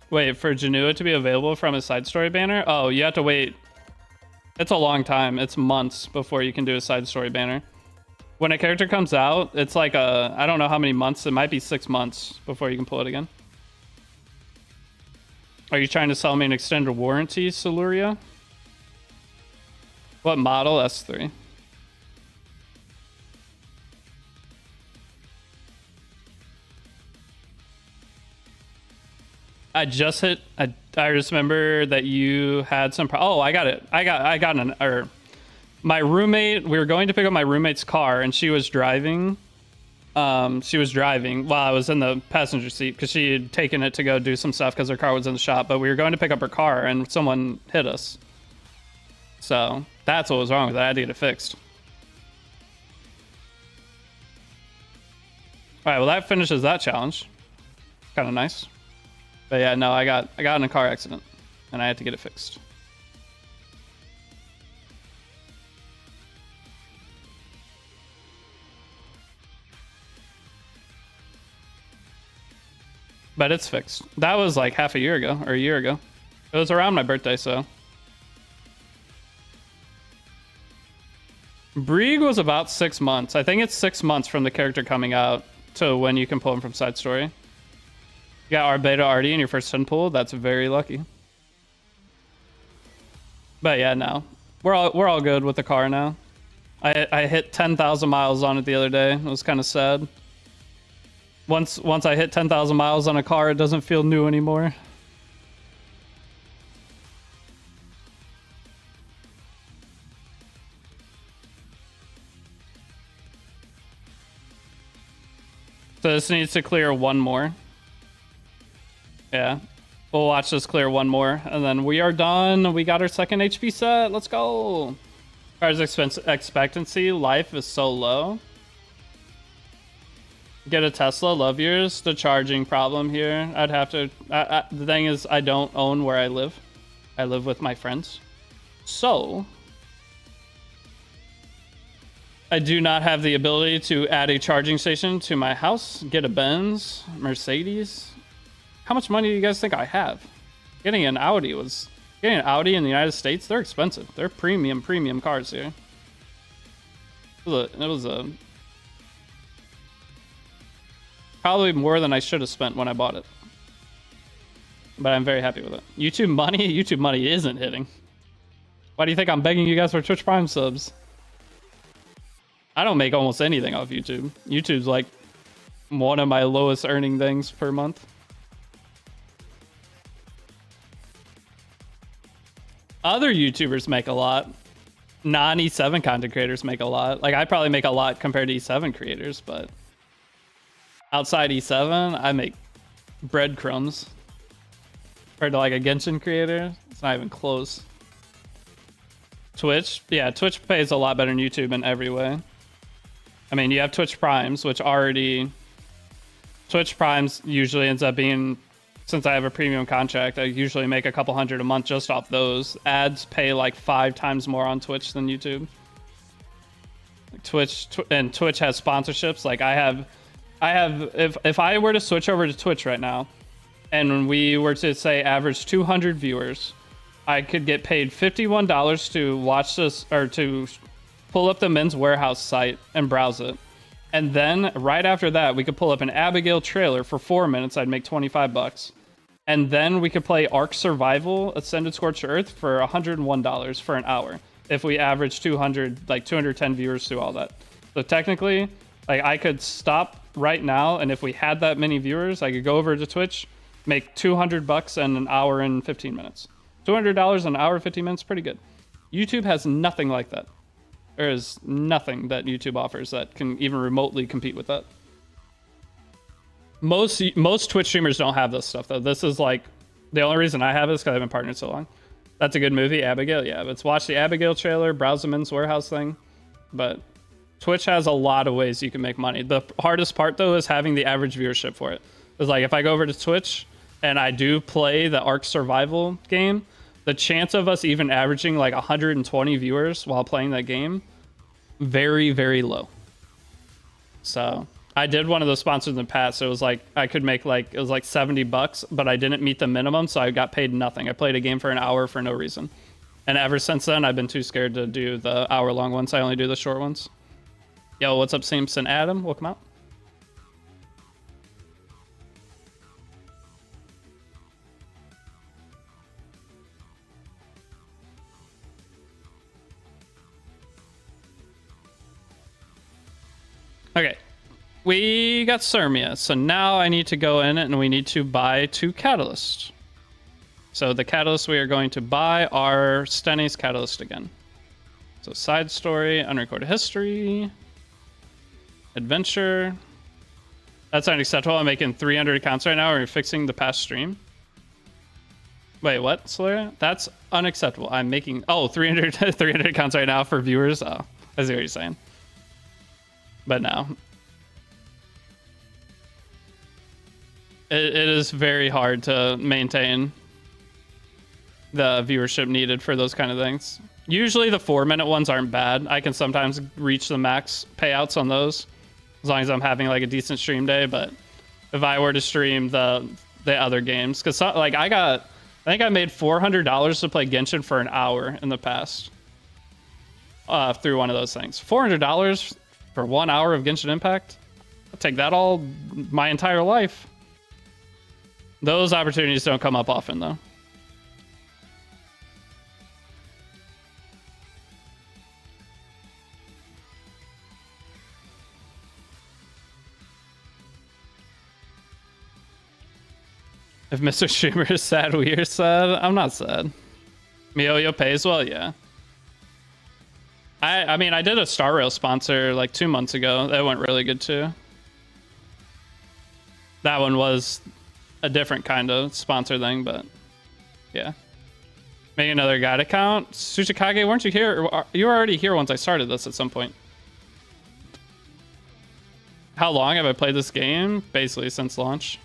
Wait, for Janua to be available from a side story banner? Oh, you have to wait. It's a long time. It's months before you can do a side story banner. When a character comes out, it's like I don't know how many months. It might be 6 months before you can pull it again. Are you trying to sell me an extended warranty, Siluria? What model? S3. I just hit. I just remember that you had some. Oh, I got it. I got an. Or my roommate. We were going to pick up my roommate's car, and she was driving. She was driving while I was in the passenger seat because she had taken it to go do some stuff because her car was in the shop. But we were going to pick up her car, and someone hit us. So that's what was wrong with it. I had to get it fixed. All right. Well, that finishes that challenge. Kind of nice. But yeah, no, I got in a car accident and I had to get it fixed. But it's fixed. That was like half a year ago or a year ago. It was around my birthday, so. Brieg was about 6 months. I think it's 6 months from the character coming out to when you can pull him from side story. You got our beta RD in your first 10 pool. That's very lucky. But yeah, no, we're all good with the car now. I hit 10,000 miles on it the other day. It was kind of sad. Once I hit 10,000 miles on a car, it doesn't feel new anymore. So this needs to clear one more. Yeah, we'll watch this clear one more, and then we are done. We got our second HP set. Let's go. Car's expectancy life is so low. Get a Tesla. Love yours. The charging problem here. I'd have to. The thing is, I don't own where I live. I live with my friends, so I do not have the ability to add a charging station to my house. Get a Benz, Mercedes. How much money do you guys think I have? Getting an Audi in the United States, they're expensive. They're premium cars here. It was a probably more than I should have spent when I bought it. But I'm very happy with it. YouTube money isn't hitting. Why do you think I'm begging you guys for Twitch Prime subs? I don't make almost anything off YouTube. YouTube's like one of my lowest earning things per month. Other YouTubers make a lot. Non-E7 content creators make a lot. Like, I probably make a lot compared to E7 creators, but outside E7, I make breadcrumbs. Compared to like a Genshin creator, it's not even close. Twitch, yeah, Twitch pays a lot better than YouTube in every way. I mean, you have Twitch Primes, which already... Twitch Primes usually ends up being... Since I have a premium contract, I usually make a couple hundred a month just off those. Ads pay like 5 times more on Twitch than YouTube. Twitch has sponsorships. Like I have if I were to switch over to Twitch right now, and we were to say average 200 viewers, I could get paid $51 to watch this, or to pull up the Men's Warehouse site and browse it. And then right after that, we could pull up an Abigail trailer for 4 minutes. I'd make $25. And then we could play Ark Survival Ascended Scorched Earth for $101 for an hour. If we average 210 viewers through all that. So technically, like I could stop right now, and if we had that many viewers, I could go over to Twitch, make $200 in an hour and 15 minutes. $200 an hour, 15 minutes, pretty good. YouTube has nothing like that. There is nothing that YouTube offers that can even remotely compete with that. Most Twitch streamers don't have this stuff though. This is like, the only reason I have it is because I've been partnered so long. That's a good movie, Abigail. Yeah, let's watch the Abigail trailer, browse the Men's Warehouse thing. But Twitch has a lot of ways you can make money. The hardest part though is having the average viewership for it. It's like if I go over to Twitch and I do play the Ark Survival game, the chance of us even averaging like 120 viewers while playing that game, very, very low. So I did one of those sponsors in the past. So it was like I could make like, it was like $70, but I didn't meet the minimum, so I got paid nothing. I played a game for an hour for no reason. And ever since then, I've been too scared to do the hour-long ones. I only do the short ones. Yo, what's up, Simpson Adam? Welcome out. Okay, we got Sermia, so now I need to go in and we need to buy 2 catalysts. So the catalysts we are going to buy are Stenny's catalyst again. So side story, unrecorded history, adventure. That's unacceptable. I'm making 300 accounts right now. Are you fixing the past stream? Wait, what, Solaria? That's unacceptable. I'm making, 300 accounts right now for viewers. Oh, I see what you're saying. But no. It is very hard to maintain the viewership needed for those kind of things. Usually the 4-minute ones aren't bad. I can sometimes reach the max payouts on those as long as I'm having like a decent stream day. But if I were to stream the other games, because like I think I made $400 to play Genshin for an hour in the past through one of those things. $400 for 1 hour of Genshin Impact? I'll take that all my entire life. Those opportunities don't come up often, though. If Mr. Streamer is sad, we're sad. I'm not sad. Miyoyo pays well, yeah. I mean, I did a Star Rail sponsor like 2 months ago. That went really good too. That one was a different kind of sponsor thing, but yeah. Make another guide account. Tsuchikage, weren't you here? You were already here once I started this at some point. How long have I played this game? Basically since launch.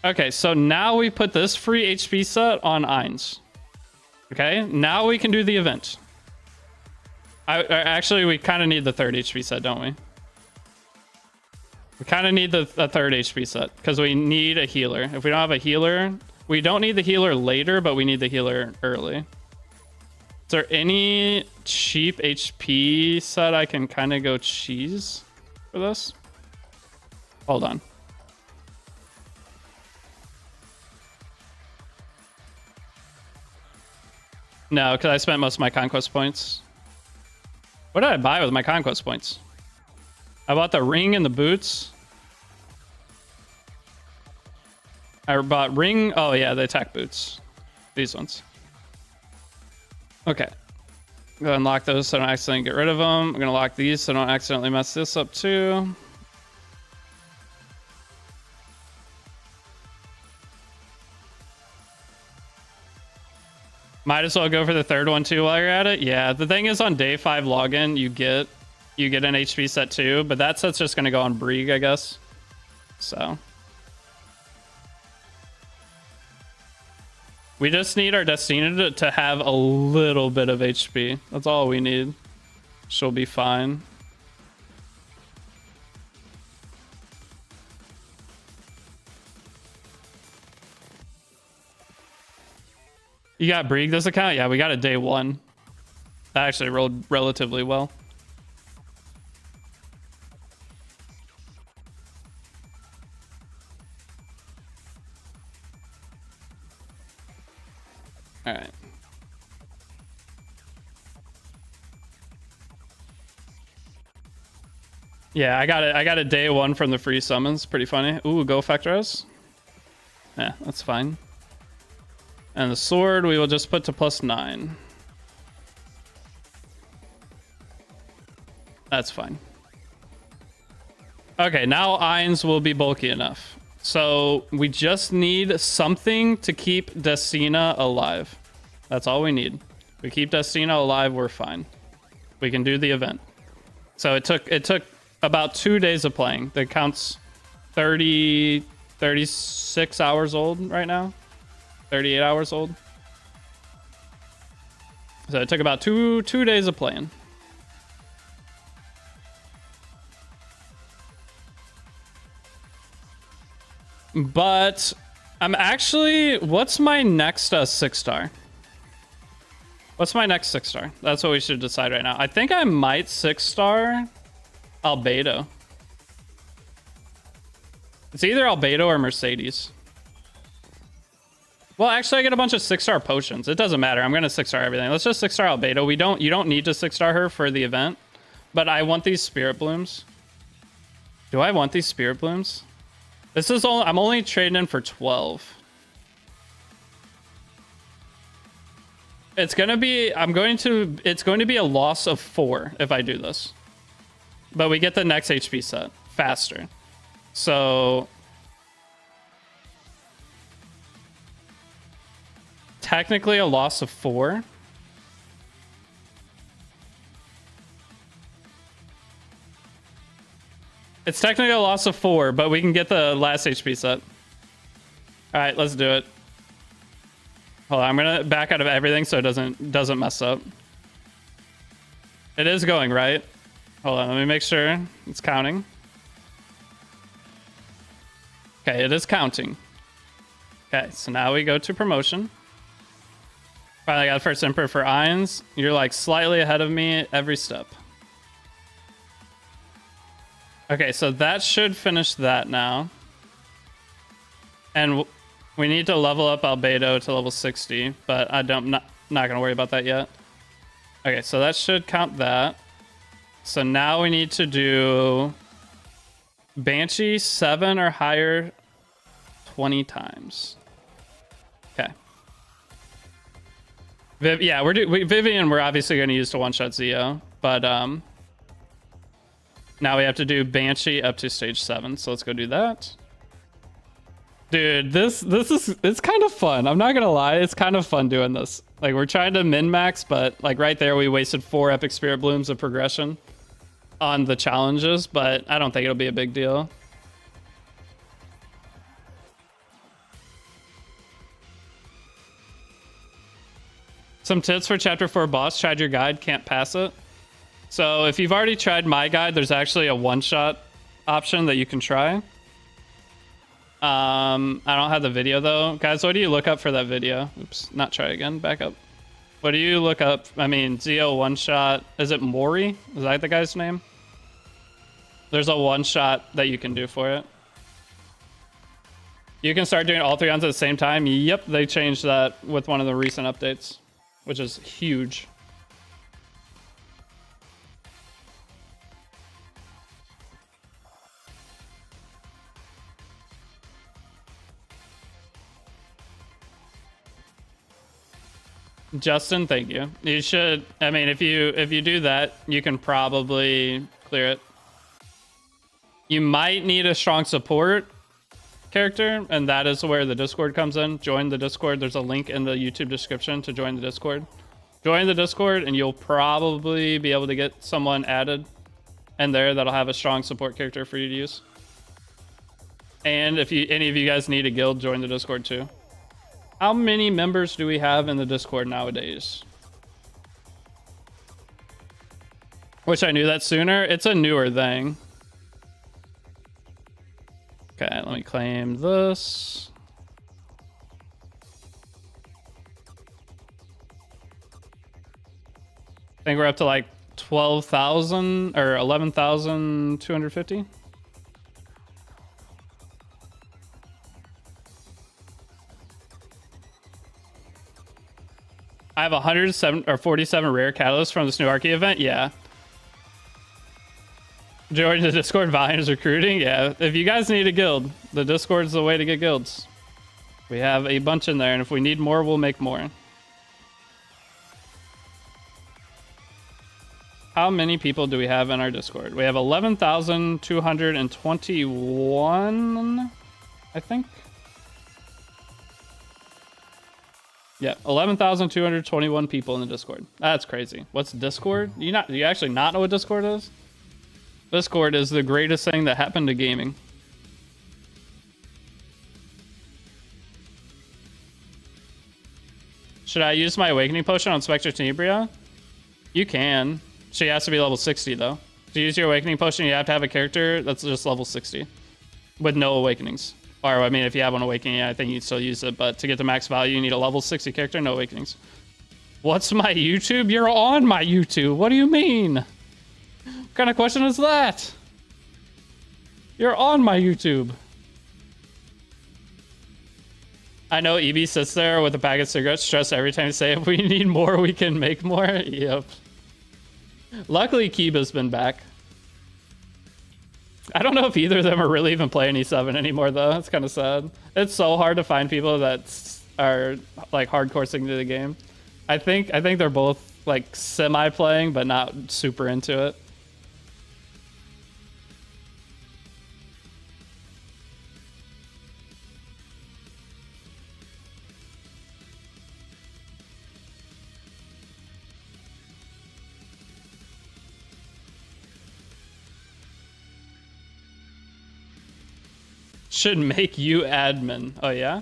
Okay, so now we put this free HP set on Ainz. Okay, now we can do the event. Actually, we kind of need the 3rd HP set, don't we? We kind of need the 3rd HP set because we need a healer. If we don't have a healer, we don't need the healer later, but we need the healer early. Is there any cheap HP set I can kind of go cheese for this? Hold on. No, because I spent most of my conquest points. What did I buy with my conquest points? I bought the ring and the boots. I bought ring. Oh yeah, the attack boots. These ones. Okay. Go ahead and lock those so I don't accidentally get rid of them. I'm gonna lock these so I don't accidentally mess this up too. Might as well go for the third one too while you're at it. Yeah, the thing is on day 5 login, you get an HP set too, but that set's just gonna go on Brieg, I guess. So we just need our Destina to have a little bit of HP. That's all we need. She'll be fine. You got Brieg this account? Yeah, we got it day 1. That actually rolled relatively well. All right. Yeah, I got it. I got it day 1 from the free summons. Pretty funny. Ooh, go Effectros. Yeah, that's fine. And the sword we will just put to +9. That's fine. Okay, now Ainz will be bulky enough. So we just need something to keep Destina alive. That's all we need. If we keep Destina alive, we're fine. We can do the event. So it took about 2 days of playing. That counts 36 hours old right now. 38 hours old. So it took about two days of playing. But I'm actually, what's my next 6-star? What's my next 6-star? That's what we should decide right now. I think I might 6-star Albedo. It's either Albedo or Mercedes. Well, actually, I get a bunch of 6-star potions. It doesn't matter. I'm gonna 6-star everything. Let's just 6-star Albedo. You don't need to 6-star her for the event, but I want these spirit blooms. Do I want these spirit blooms? This is all. I'm only trading in for 12. It's gonna be. It's going to be a loss of 4 if I do this, but we get the next HP set faster. So technically a loss of 4. It's technically a loss of 4, but we can get the last HP set. All right, let's do it. Hold on, I'm gonna back out of everything so it doesn't mess up. It is going right. Hold on, let me make sure it's counting. Okay, it is counting. Okay, so now we go to promotion. Finally got first Emperor for Ainz. You're like slightly ahead of me every step. Okay, so that should finish that now. And we need to level up Albedo to level 60, but not gonna worry about that yet. Okay, so that should count that. So now we need to do Banshee 7 or higher 20 times. Okay. Vivian we're obviously going to use to one-shot Zio, but now we have to do Banshee up to stage 7, so let's go do that. Dude, it's kind of fun. I'm not gonna lie, it's kind of fun doing this. Like, we're trying to min-max, but like right there we wasted 4 epic spirit blooms of progression on the challenges, but I don't think it'll be a big deal. Some tips for chapter 4 boss. Tried your guide, can't pass it. So if you've already tried my guide, there's actually a one-shot option that you can try. I don't have the video though. Guys, what do you look up for that video? Oops, not try again, back up. What do you look up? I mean, Zio one-shot, is it Mori? Is that the guy's name? There's a one-shot that you can do for it. You can start doing all 3 rounds at the same time. Yep, they changed that with one of the recent updates, which is huge. Justin, thank you. You should, I mean, if you do that, you can probably clear it. You might need a strong support character, and that is where the Discord comes in. Join the Discord. There's a link in the YouTube description to join the Discord. Join the Discord, and you'll probably be able to get someone added in there that'll have a strong support character for you to use. And if any of you guys need a guild, join the Discord too. How many members do we have in the Discord nowadays? Wish I knew that sooner. It's a newer thing. Okay, let me claim this. I think we're up to like 12,000 or 11,250. I have 107 or 47 rare catalysts from this new Archie event. Yeah. Join the Discord. Volumes recruiting. Yeah. If you guys need a guild, the Discord's the way to get guilds. We have a bunch in there, and if we need more, we'll make more. How many people do we have in our Discord? We have 11,221, I think. Yeah, 11,221 people in the Discord. That's crazy. What's Discord? Do you actually not know what Discord is? Discord is the greatest thing that happened to gaming. Should I use my Awakening Potion on Spectre Tenebria? You can. She has to be level 60 though. To use your Awakening Potion, you have to have a character that's just level 60 with no awakenings. Or, I mean, if you have an awakening, I think you'd still use it. But to get the max value, you need a level 60 character, no awakenings. What's my YouTube? You're on my YouTube. What do you mean? What kind of question is that? You're on my YouTube. I know EB sits there with a bag of cigarettes, stressed every time you say, if we need more, we can make more. Yep. Luckily, Kiba's been back. I don't know if either of them are really even playing E7 anymore, though. It's kind of sad. It's so hard to find people that are like hardcore sticking to the game. I think they're both like semi-playing, but not super into it. Should make you admin. Oh, yeah?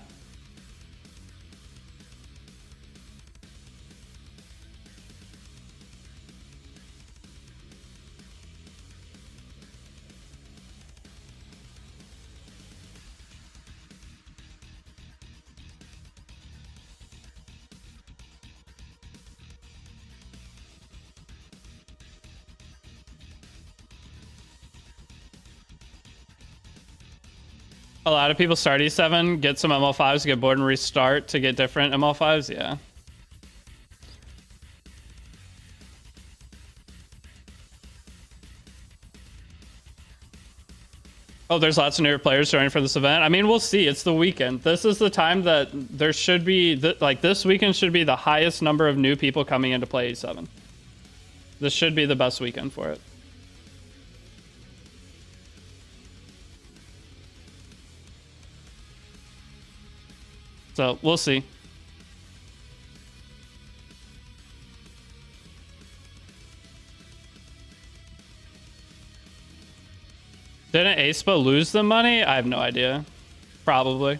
A lot of people start E7, get some ML5s, get bored and restart to get different ML5s, yeah. Oh, there's lots of newer players joining for this event. I mean, we'll see. It's the weekend. This is the time that there should be, like this weekend should be the highest number of new people coming in to play E7. This should be the best weekend for it. So, we'll see. Didn't Aespa lose the money? I have no idea. Probably.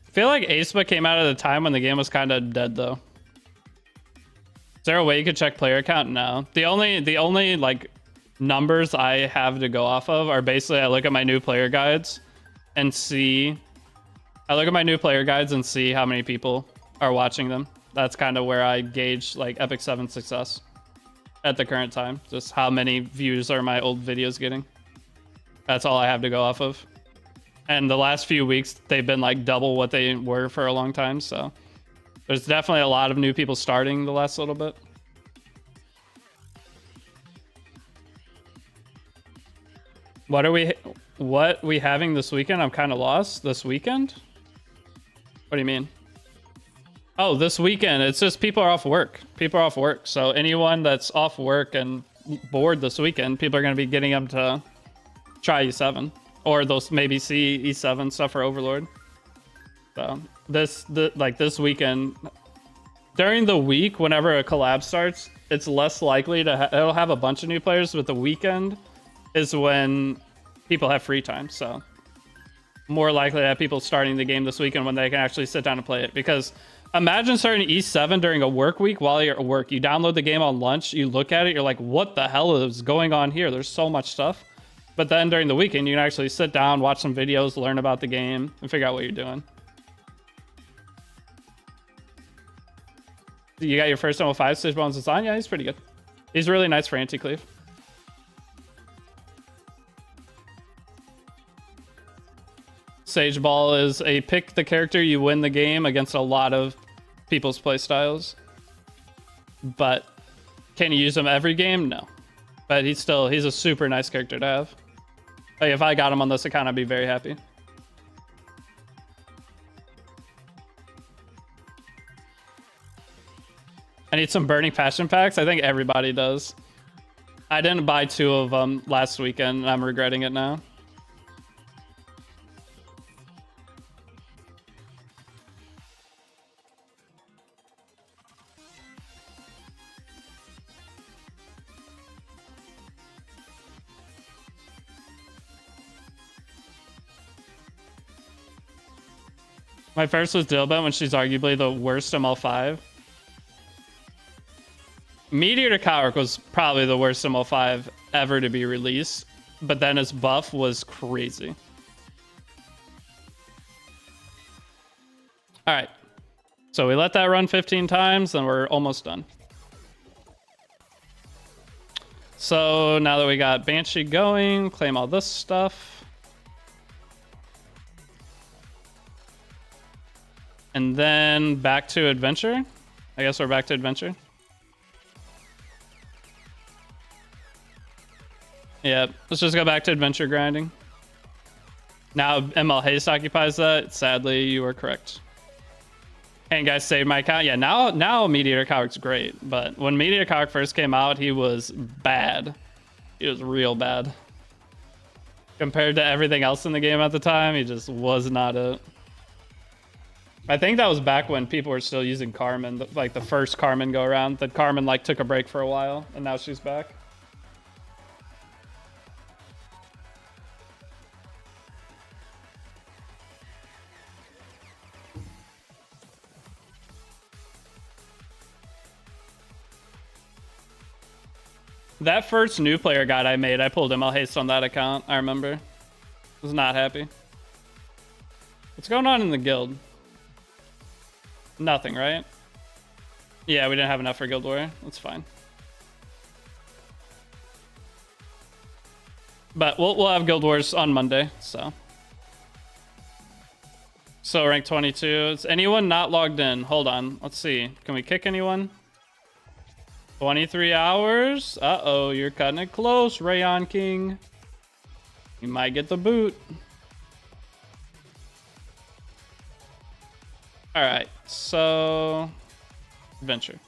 I feel like Aespa came out at a time when the game was kind of dead, though. Is there a way you could check player count? No. The only like numbers I have to go off of are basically I look at my new player guides and see how many people are watching them. That's kind of where I gauge like Epic 7 success at the current time. Just how many views are my old videos getting. That's all I have to go off of. And the last few weeks they've been like double what they were for a long time, so there's definitely a lot of new people starting the last little bit. What we having this weekend? I'm kind of lost. This weekend? What do you mean? Oh, this weekend. It's just people are off work. People are off work. So anyone that's off work and bored this weekend, people are going to be getting them to try E7. Or they'll maybe see E7 stuff for Overlord. So this weekend, during the week, whenever a collab starts, it's less likely to it'll have a bunch of new players, but the weekend is when people have free time. So more likely to have people starting the game this weekend when they can actually sit down and play it. Because imagine starting E7 during a work week while you're at work. You download the game on lunch, you look at it, you're like, what the hell is going on here? There's so much stuff. But then during the weekend, you can actually sit down, watch some videos, learn about the game, and figure out what you're doing. You got your first ML5 Sage Bones design? Yeah, he's pretty good. He's really nice for anti-cleave. Sage Ball is a pick the character, you win the game against a lot of people's playstyles. But can you use him every game? No. But he's a super nice character to have. Like if I got him on this account, I'd be very happy. I need some Burning Passion packs. I think everybody does. I didn't buy 2 of them last weekend, and I'm regretting it now. My first was Dilbert when she's arguably the worst ML5. Meteor to Cowrick was probably the worst ML5 ever to be released, but then his buff was crazy. All right, so we let that run 15 times and we're almost done. So now that we got Banshee going, claim all this stuff. And then back to Adventure. I guess we're back to Adventure. Yeah, let's just go back to Adventure grinding. Now ML Haste occupies that. Sadly, you were correct. And guys, saved my account. Yeah, now Meteor Cowrick's great. But when Meteor Cowrick first came out, he was bad. He was real bad. Compared to everything else in the game at the time, he just was not it. I think that was back when people were still using Carmen, like the first Carmen go around. That Carmen like took a break for a while, and now she's back. That first new player guide I made, I pulled ML Haste on that account, I remember. Was not happy. What's going on in the guild? Nothing, right? Yeah, we didn't have enough for Guild War. That's fine. But we'll have Guild Wars on Monday, so. So rank 22. Is anyone not logged in? Hold on. Let's see. Can we kick anyone? 23 hours. Uh-oh, you're cutting it close, Rayon King. You might get the boot. All right, so Adventure.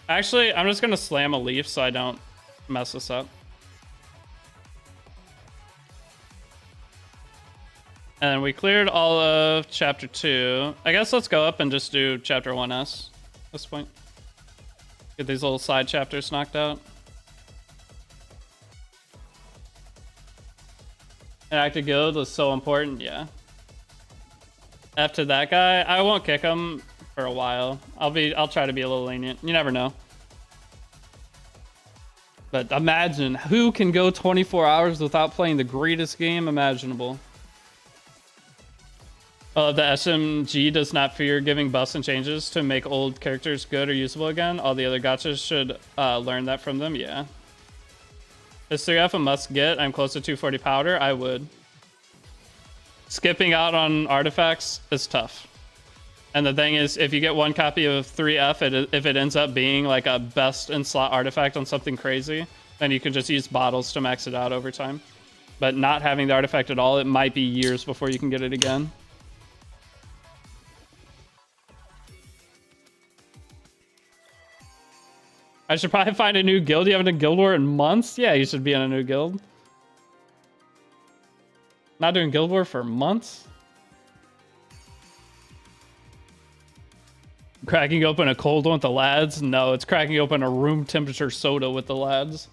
Actually, I'm just gonna slam a leaf so I don't mess this up. And we cleared all of chapter 2. I guess let's go up and just do chapter 1S at this point. Get these little side chapters knocked out. An active guild was so important, yeah. After that guy, I won't kick him for a while. I'll try to be a little lenient. You never know. But imagine who can go 24 hours without playing the greatest game imaginable. The SMG does not fear giving buffs and changes to make old characters good or usable again. All the other gachas should learn that from them. Yeah. Is 3F a must get? I'm close to 240 powder. I would. Skipping out on artifacts is tough. And the thing is, if you get one copy of 3F, if it ends up being like a best in slot artifact on something crazy, Then you can just use bottles to max it out over time. But not having the artifact at all, it might be years before you can get it again. I should probably find a new guild. You haven't done Guild War in months? Yeah, you should be in a new guild. Not doing Guild War for months? Cracking open a cold one with the lads? No, it's cracking open a room temperature soda with the lads.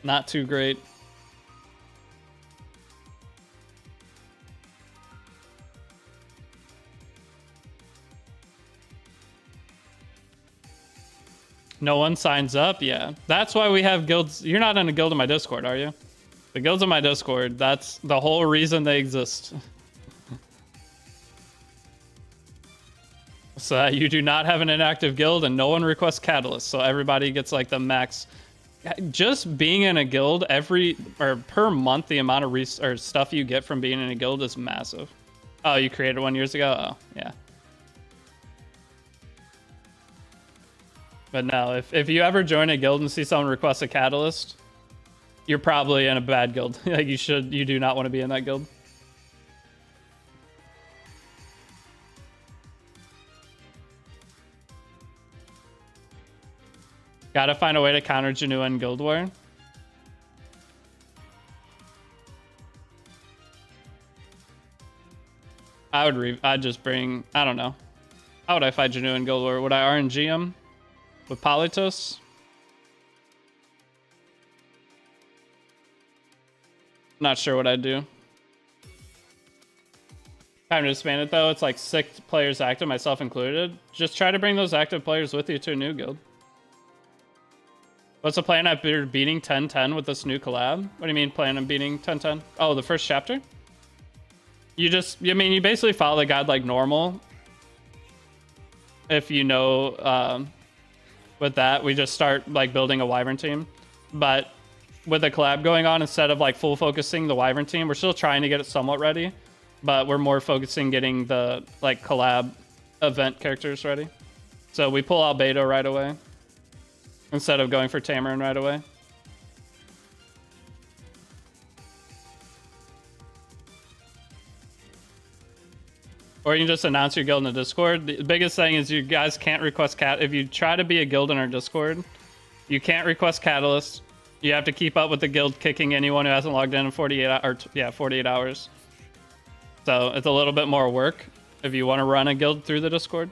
Not too great. No one signs up? Yeah. That's why we have guilds. You're not in a guild in my Discord, are you? The guilds in my Discord, that's the whole reason they exist. So that you do not have an inactive guild and no one requests catalyst. So everybody gets like the max. Just being in a guild per month, the amount of stuff you get from being in a guild is massive. Oh, you created one years ago? Oh, yeah. But no, if you ever join a guild and see someone request a catalyst, you're probably in a bad guild. Like you do not want to be in that guild. Gotta find a way to counter Janua in Guild War. I'd just bring, I don't know. How would I fight Janua in Guild War? Would I RNG him with Politos? Not sure what I'd do. Time to expand it though. It's like 6 players active, myself included. Just try to bring those active players with you to a new guild. What's the plan after beating 10-10 with this new collab? What do you mean plan on beating 10-10? Oh, the first chapter? You basically follow the guide like normal. If you know, with that, we just start like building a Wyvern team. But with the collab going on, instead of like full focusing the Wyvern team, we're still trying to get it somewhat ready. But we're more focusing getting the like collab event characters ready. So we pull out Beto right away, instead of going for Tamarin right away. Or you can just announce your guild in the Discord. The biggest thing is you guys can't request if you try to be a guild in our Discord, you can't request catalyst. You have to keep up with the guild kicking anyone who hasn't logged in 48 hours. So it's a little bit more work if you want to run a guild through the Discord.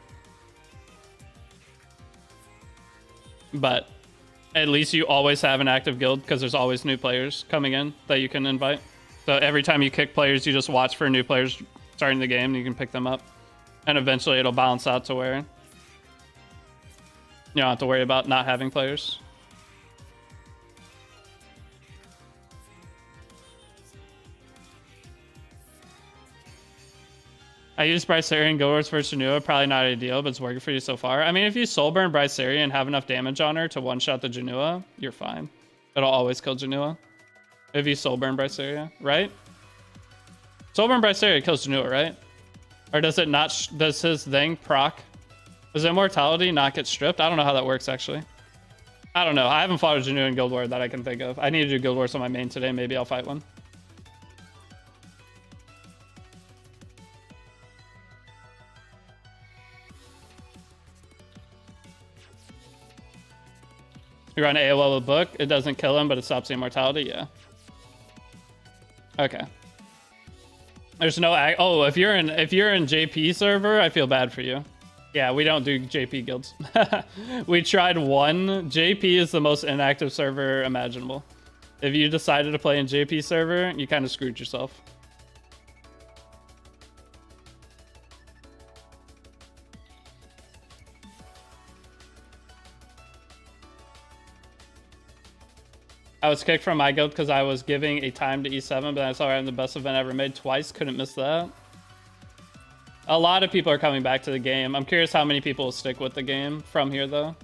But at least you always have an active guild because there's always new players coming in that you can invite. So every time you kick players, you just watch for new players starting the game and you can pick them up. And eventually it'll balance out to where you don't have to worry about not having players. I use Brysarian Guild Wars versus Janua. Probably not ideal, but it's working for you so far. I mean, if you soul burn Brysarian and have enough damage on her to one-shot the Janua, you're fine. It'll always kill Janua. If you soul burn Brysarian, right? Soul burn Brysarian kills Janua, right? Or does it not? Does his thing proc? Does immortality not get stripped? I don't know how that works, actually. I don't know. I haven't fought a Janua in Guild War that I can think of. I need to do Guild Wars on my main today. Maybe I'll fight one. You run AOL with book, it doesn't kill him, but it stops the immortality. Yeah. Okay. There's no oh, if you're in JP server, I feel bad for you. Yeah, we don't do JP guilds. We tried one. JP is the most inactive server imaginable. If you decided to play in JP server, you kind of screwed yourself. I was kicked from my guild because I was giving a time to E7, but I saw I had the best event ever made twice. Couldn't miss that. A lot of people are coming back to the game. I'm curious how many people will stick with the game from here, though.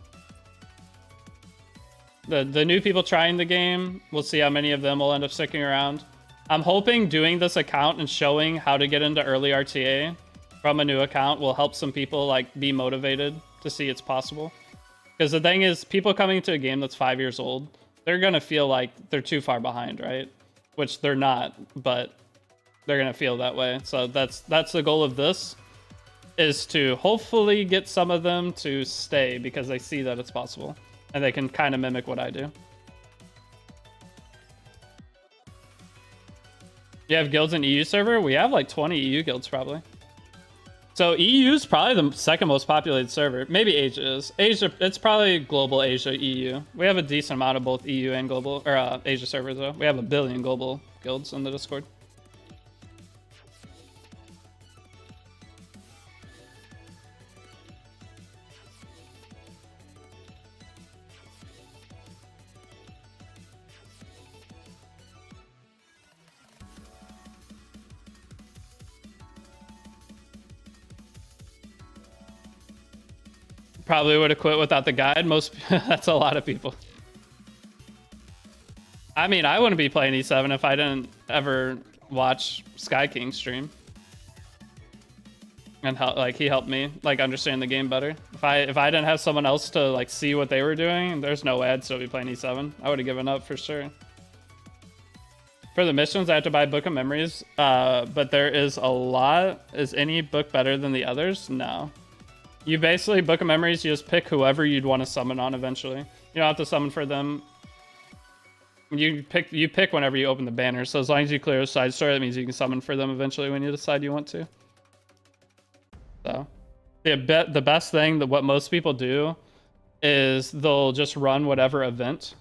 The new people trying the game, we'll see how many of them will end up sticking around. I'm hoping doing this account and showing how to get into early RTA from a new account will help some people like be motivated to see it's possible. Because the thing is, people coming to a game that's 5 years old, they're gonna feel like they're too far behind, right? Which they're not, but they're gonna feel that way. So that's the goal of this, is to hopefully get some of them to stay because they see that it's possible and they can kind of mimic what I do. You have guilds in EU server? We have like 20 EU guilds probably. So EU is probably the second most populated server. Maybe Asia is. Asia, it's probably global Asia, EU. We have a decent amount of both EU and global, or Asia servers though. We have 1 billion global guilds in the Discord. Probably would have quit without the guide. That's a lot of people. I mean, I wouldn't be playing E7 if I didn't ever watch Sky King stream. And he helped me like understand the game better. If I didn't have someone else to like see what they were doing, there's no way I'd still be playing E7. I would have given up for sure. For the missions, I have to buy Book of Memories, but there is a lot. Is any book better than the others? No. You basically, Book of Memories, you just pick whoever you'd want to summon on eventually. You don't have to summon for them. You pick whenever you open the banner. So as long as you clear a side story, that means you can summon for them eventually when you decide you want to. So the best thing, that what most people do, is they'll just run whatever event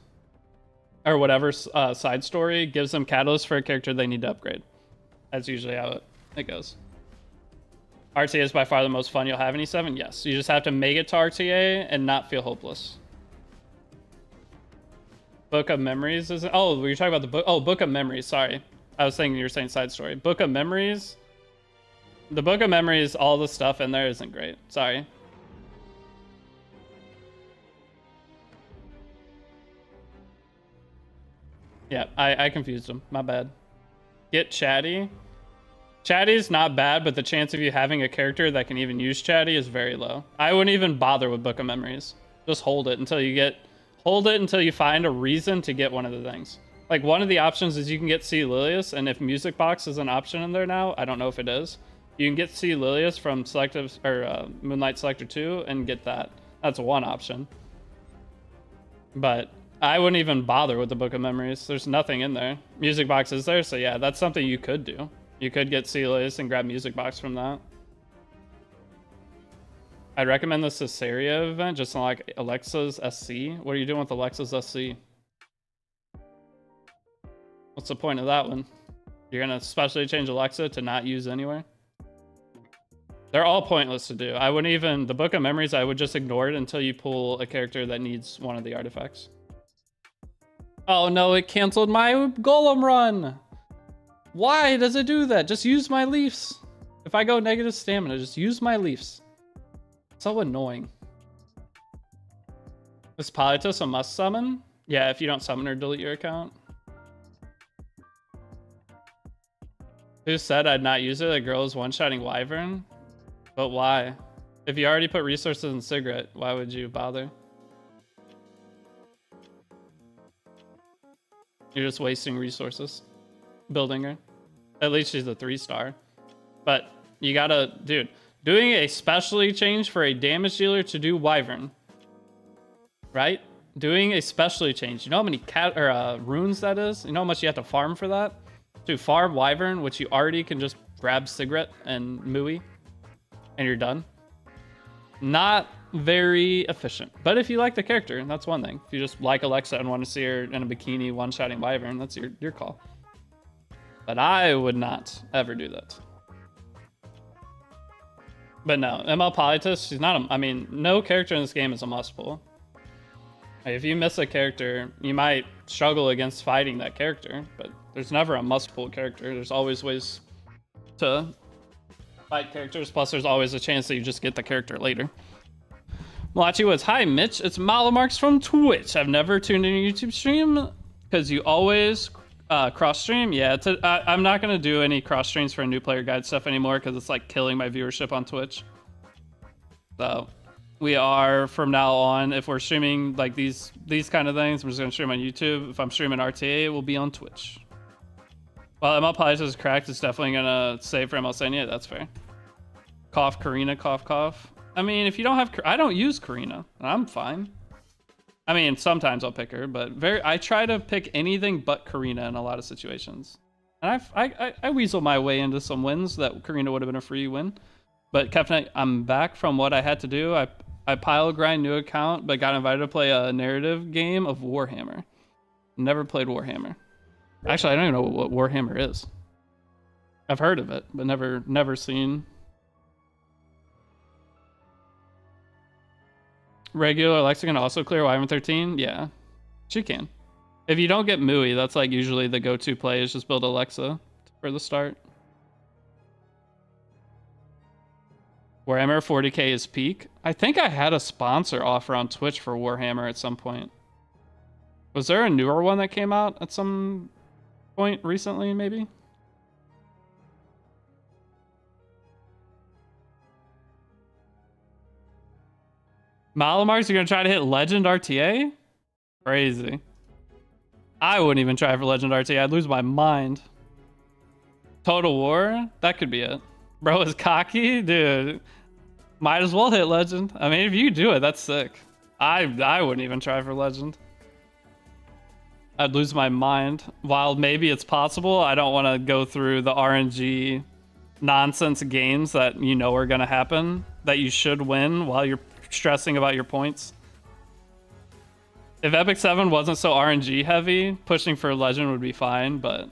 or whatever side story gives them catalyst for a character they need to upgrade. That's usually how it goes. RTA is by far the most fun you'll have in E7? Yes. You just have to make it to RTA and not feel hopeless. Book of Memories is... Oh, were you talking about the book? Oh, Book of Memories. Sorry. I was thinking you were saying side story. Book of Memories... The Book of Memories, all the stuff in there isn't great. Sorry. Yeah, I confused them. My bad. Get Chatty. Chatty's not bad, but the chance of you having a character that can even use Chatty is very low. I wouldn't even bother with Book of Memories. Just hold it until you find a reason to get one of the things. Like, one of the options is you can get C. Lilius, and if Music Box is an option in there now, I don't know if it is. You can get C. Lilius from Selective or Moonlight Selector 2 and get that. That's one option. But I wouldn't even bother with the Book of Memories. There's nothing in there. Music Box is there, so yeah, that's something you could do. You could get Celius and grab Music Box from that. I'd recommend the Caesarea event, just like Alexa's SC. What are you doing with Alexa's SC? What's the point of that one? You're gonna specially change Alexa to not use anywhere? They're all pointless to do. I wouldn't even... The Book of Memories, I would just ignore it until you pull a character that needs one of the artifacts. Oh no, it canceled my Golem run! Why does it do that? Just use my Leafs. If I go negative stamina, just use my Leafs. So annoying. Is Politis a must summon? Yeah, if you don't summon or delete your account. Who said I'd not use it? The girl is one-shotting Wyvern? But why? If you already put resources in Cigarette, why would you bother? You're just wasting resources. Building her. At least she's a 3-star. But you gotta... Dude, doing a specialty change for a damage dealer to do Wyvern. Right? Doing a specialty change. You know how many runes that is? You know how much you have to farm for that? To farm Wyvern, which you already can just grab Cigarette and Mooey. And you're done. Not very efficient. But if you like the character, that's one thing. If you just like Alexa and want to see her in a bikini one-shotting Wyvern, that's your call. But I would not ever do that. But no, ML Politis, she's not a... I mean, no character in this game is a must pull. If you miss a character, you might struggle against fighting that character, but there's never a must pull character. There's always ways to fight characters, plus there's always a chance that you just get the character later. Malachi Woods, hi Mitch, it's Malamarks from Twitch. I've never tuned in a YouTube stream because you always cross stream. Yeah, I'm not gonna do any cross streams for new player guide stuff anymore because it's like killing my viewership on Twitch. So We are from now on, if we're streaming like these kind of things, I'm just gonna stream on YouTube. If I'm streaming RTA, it will be on Twitch. Well, ML Pies is cracked, it's definitely gonna save for ML Senia. That's fair. Cough, Karina, cough, cough. I mean, if you don't have, I don't use Karina. I'm fine. I mean, sometimes I'll pick her, but I try to pick anything but Karina in a lot of situations. And I weasel my way into some wins that Karina would have been a free win. But Kefnet, I'm back from what I had to do. I pile grind new account, but got invited to play a narrative game of Warhammer. Never played Warhammer. Actually, I don't even know what Warhammer is. I've heard of it, but never seen. Regular Alexa can also clear Wyvern 13? Yeah, she can. If you don't get Mui, that's like usually the go-to play is just build Alexa for the start. Warhammer 40k is peak. I think I had a sponsor offer on Twitch for Warhammer at some point. Was there a newer one that came out at some point recently, maybe? Malamar's, you're gonna try to hit Legend RTA? Crazy. I wouldn't even try for Legend RTA. I'd lose my mind. Total War? That could be it. Bro is cocky? Dude. Might as well hit Legend. I mean, if you do it, that's sick. I wouldn't even try for Legend. I'd lose my mind. While maybe it's possible, I don't want to go through the RNG nonsense games that you know are going to happen, that you should win while you're stressing about your points. If Epic 7 wasn't so RNG heavy, pushing for Legend would be fine, but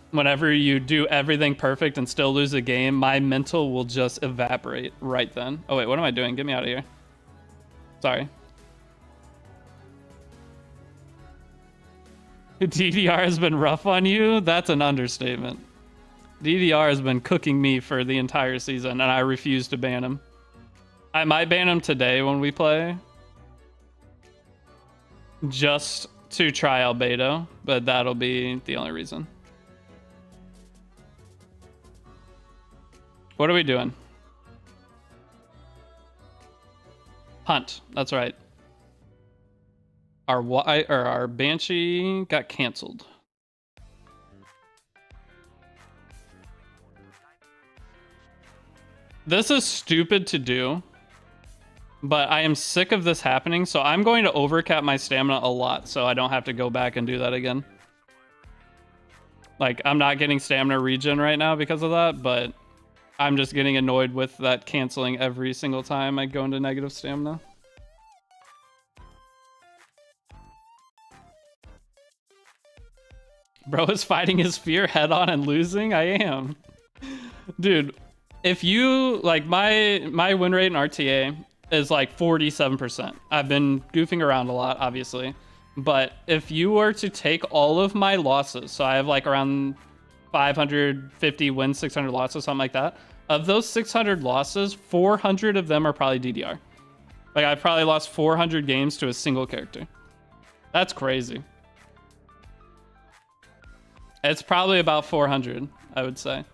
whenever you do everything perfect and still lose a game, my mental will just evaporate right then. Oh wait, what am I doing? Get me out of here. Sorry. DDR has been rough on you? That's an understatement. DDR has been cooking me for the entire season, and I refuse to ban him. I might ban him today when we play, just to try Albedo, but that'll be the only reason. What are we doing? Hunt. That's right. Our Banshee got canceled. This is stupid to do, but I am sick of this happening, so I'm going to overcap my stamina a lot so I don't have to go back and do that again. Like, I'm not getting stamina regen right now because of that, but I'm just getting annoyed with that canceling every single time I go into negative stamina. Bro is fighting his fear head on and losing? I am. Dude, if you, like, my win rate in RTA is like 47%. I've been goofing around a lot, obviously. But if you were to take all of my losses, so I have like around 550 wins, 600 losses, something like that. Of those 600 losses, 400 of them are probably DDR. Like, I've probably lost 400 games to a single character. That's crazy. It's probably about 400, I would say.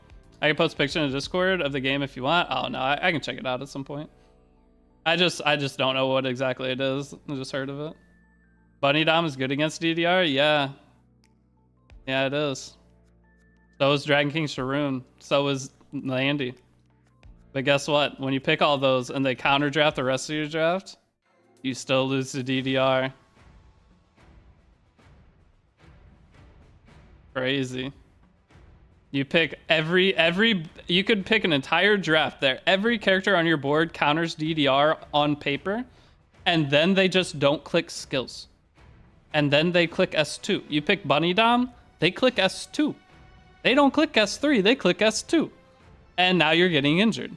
I can post a picture in the Discord of the game if you want. Oh no, I can check it out at some point. I just don't know what exactly it is. I just heard of it. Bunny Dom is good against DDR? Yeah. Yeah, it is. So is Dragon King Sharoon. So is Landy. But guess what? When you pick all those and they counter draft the rest of your draft, you still lose to DDR. Crazy. You pick you could pick an entire draft there. Every character on your board counters DDR on paper, and then they just don't click skills. And then they click S2. You pick Bunny Dom, they click S2. They don't click S3, they click S2. And now you're getting injured.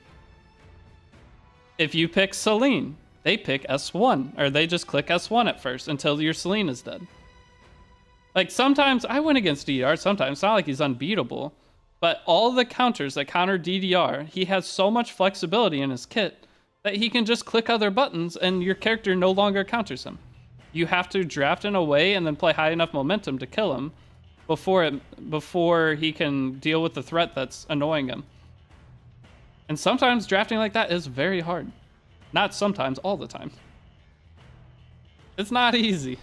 If you pick Celine, they pick S1, or they just click S1 at first until your Celine is dead. Like, sometimes I win against DDR, sometimes. It's not like he's unbeatable. But all the counters that counter DDR, he has so much flexibility in his kit that he can just click other buttons and your character no longer counters him. You have to draft in a way and then play high enough momentum to kill him before he can deal with the threat that's annoying him. And sometimes drafting like that is very hard. Not sometimes, all the time. It's not easy.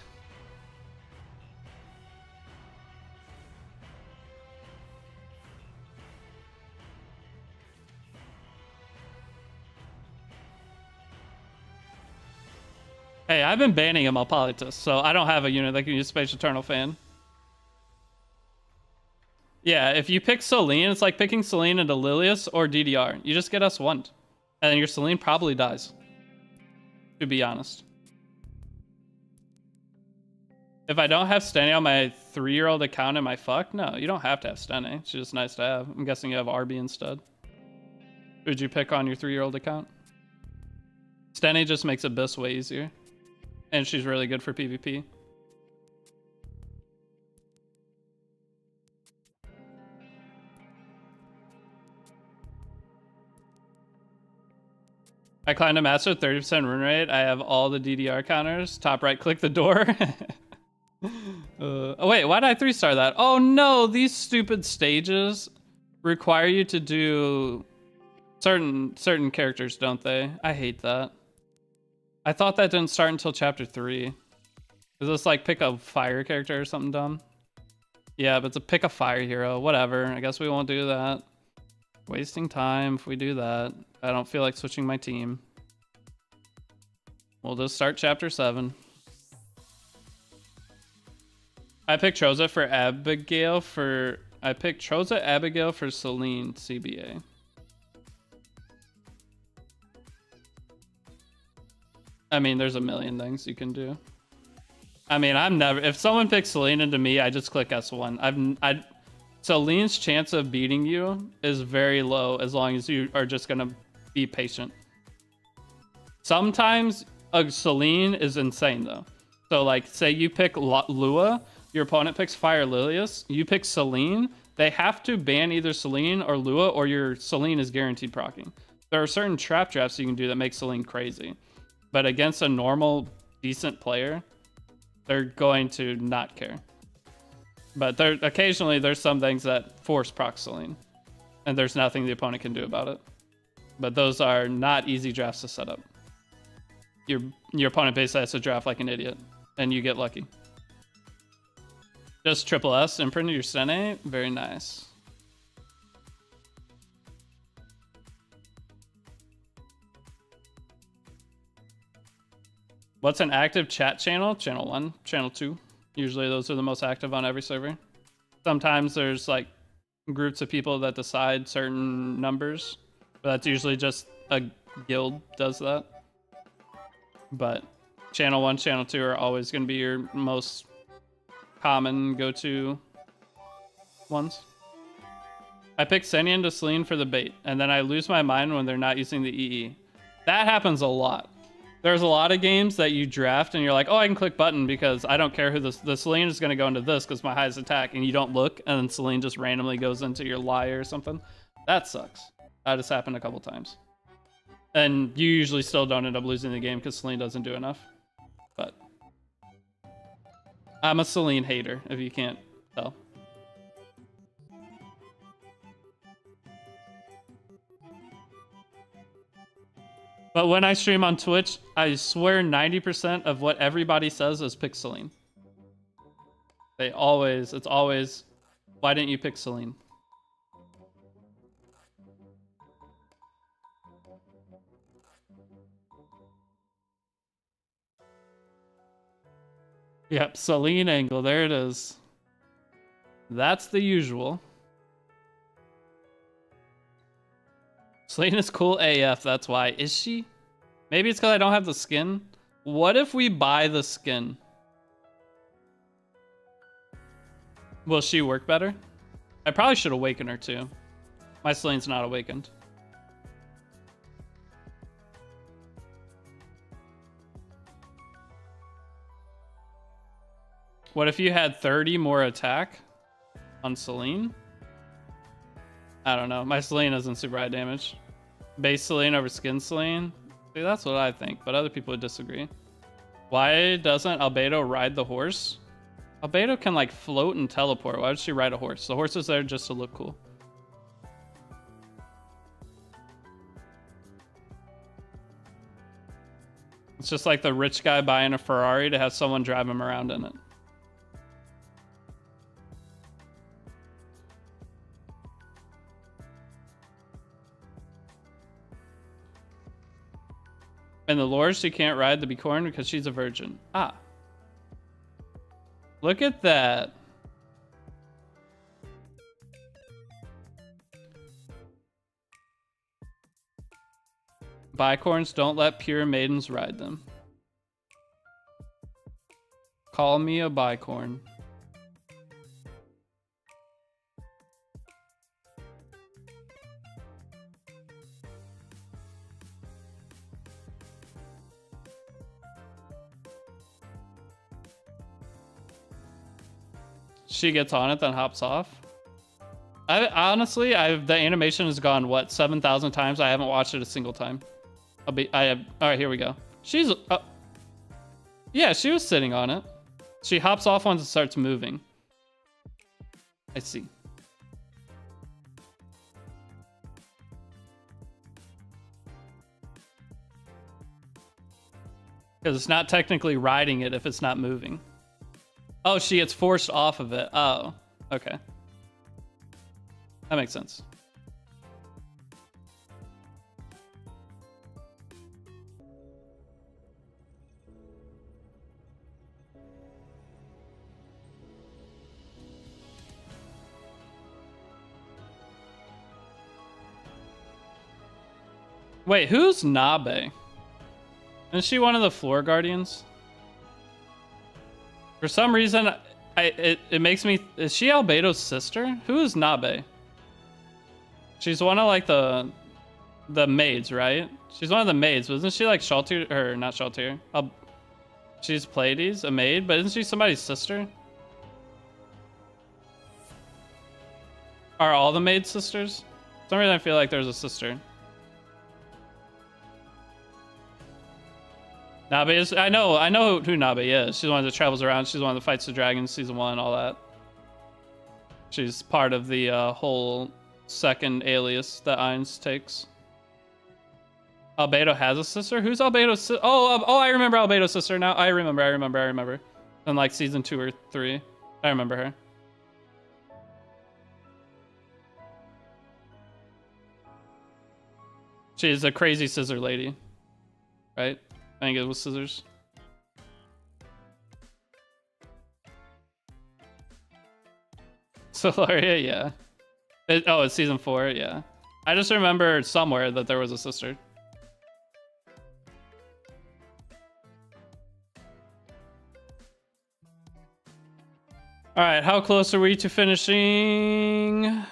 Hey, I've been banning him Hippolytus, so I don't have a unit that can use Space Eternal Fan. Yeah, if you pick Celine, it's like picking Celine into Lilius or DDR. You just get S1, and then your Celine probably dies, to be honest. If I don't have Steny on my 3-year-old account, am I fucked? No, you don't have to have Steny. It's just nice to have. I'm guessing you have RB instead. Who'd you pick on your 3-year-old account? Steny just makes Abyss way easier. And she's really good for PvP. I climbed a master 30% rune rate. I have all the DDR counters. Top right, click the door. Oh wait, why did I 3-star that? Oh no, these stupid stages require you to do certain characters, don't they? I hate that. I thought that didn't start until chapter 3. Is this like pick a fire character or something dumb? Yeah, but it's a pick a fire hero. Whatever. I guess we won't do that. Wasting time if we do that. I don't feel like switching my team. We'll just start chapter 7. I picked Troza for Abigail for... I picked Troza, Abigail for Celine, CBA. I mean, there's a million things you can do. I mean, I'm never... If someone picks Celine into me, I just click S1. Celine's chance of beating you is very low as long as you are just going to be patient. Sometimes a Celine is insane, though. So, like, say you pick Lua, your opponent picks Fire Lilius, you pick Celine, they have to ban either Celine or Lua, or your Celine is guaranteed proccing. There are certain trap drafts you can do that make Celine crazy. But against a normal, decent player, they're going to not care. But occasionally there's some things that force proc Celine, and there's nothing the opponent can do about it. But those are not easy drafts to set up. Your opponent basically has to draft like an idiot, and you get lucky. Just triple S, imprint your Steny. Very nice. What's an active chat channel? Channel 1, channel 2. Usually those are the most active on every server. Sometimes there's like groups of people that decide certain numbers, but that's usually just a guild does that. But channel 1, channel 2 are always going to be your most common go-to ones. I pick Senny into Celine for the bait, and then I lose my mind when they're not using the EE. That happens a lot. There's a lot of games that you draft and you're like, oh, I can click button because I don't care who the Celine is going to go into this because my highest attack, and you don't look, and then Celine just randomly goes into your Liar or something. That sucks. That has happened a couple times. And you usually still don't end up losing the game because Celine doesn't do enough. But I'm a Celine hater, if you can't tell. But when I stream on Twitch, I swear 90% of what everybody says is pick Celine. It's always, why didn't you pick Celine? Yep, Celine angle, there it is. That's the usual. Celine is cool AF, that's why. Is she? Maybe it's because I don't have the skin. What if we buy the skin? Will she work better? I probably should awaken her too. My Celine's not awakened. What if you had 30 more attack on Celine? I don't know. My Celine isn't super high damage. Base Celine over skin Celine? See, that's what I think, but other people would disagree. Why doesn't Albedo ride the horse? Albedo can like float and teleport. Why would she ride a horse? The horse is there just to look cool. It's just like the rich guy buying a Ferrari to have someone drive him around in it. And the lore, she can't ride the Bicorn because she's a virgin. Ah. Look at that. Bicorns don't let pure maidens ride them. Call me a bicorn. She gets on it, then hops off. Honestly, the animation has gone, what, 7,000 times? I haven't watched it a single time. All right, here we go. She's, yeah, she was sitting on it. She hops off once it starts moving. I see. Because it's not technically riding it if it's not moving. Oh, she gets forced off of it. Oh, okay. That makes sense. Wait, who's Nabe? Isn't she one of the floor guardians? For some reason, it makes me... Is she Albedo's sister? Who is Nabe? She's one of like the maids, right? She's one of the maids. Wasn't she like Shaltir? Or not Shaltir. She's Pleiades, a maid, but isn't she somebody's sister? Are all the maids sisters? For some reason I feel like there's a sister. Nabe is... I know who Nabe is. She's the one that travels around. She's the one that fights the dragons, season 1, all that. She's part of the whole second alias that Ainz takes. Albedo has a sister? Who's Albedo's sister? Oh, I remember Albedo's sister now. I remember. In like season 2 or 3. I remember her. She's a crazy scissor lady. Right? I think it was scissors. Solaria, yeah. It's season 4, yeah. I just remember somewhere that there was a sister. All right, how close are we to finishing?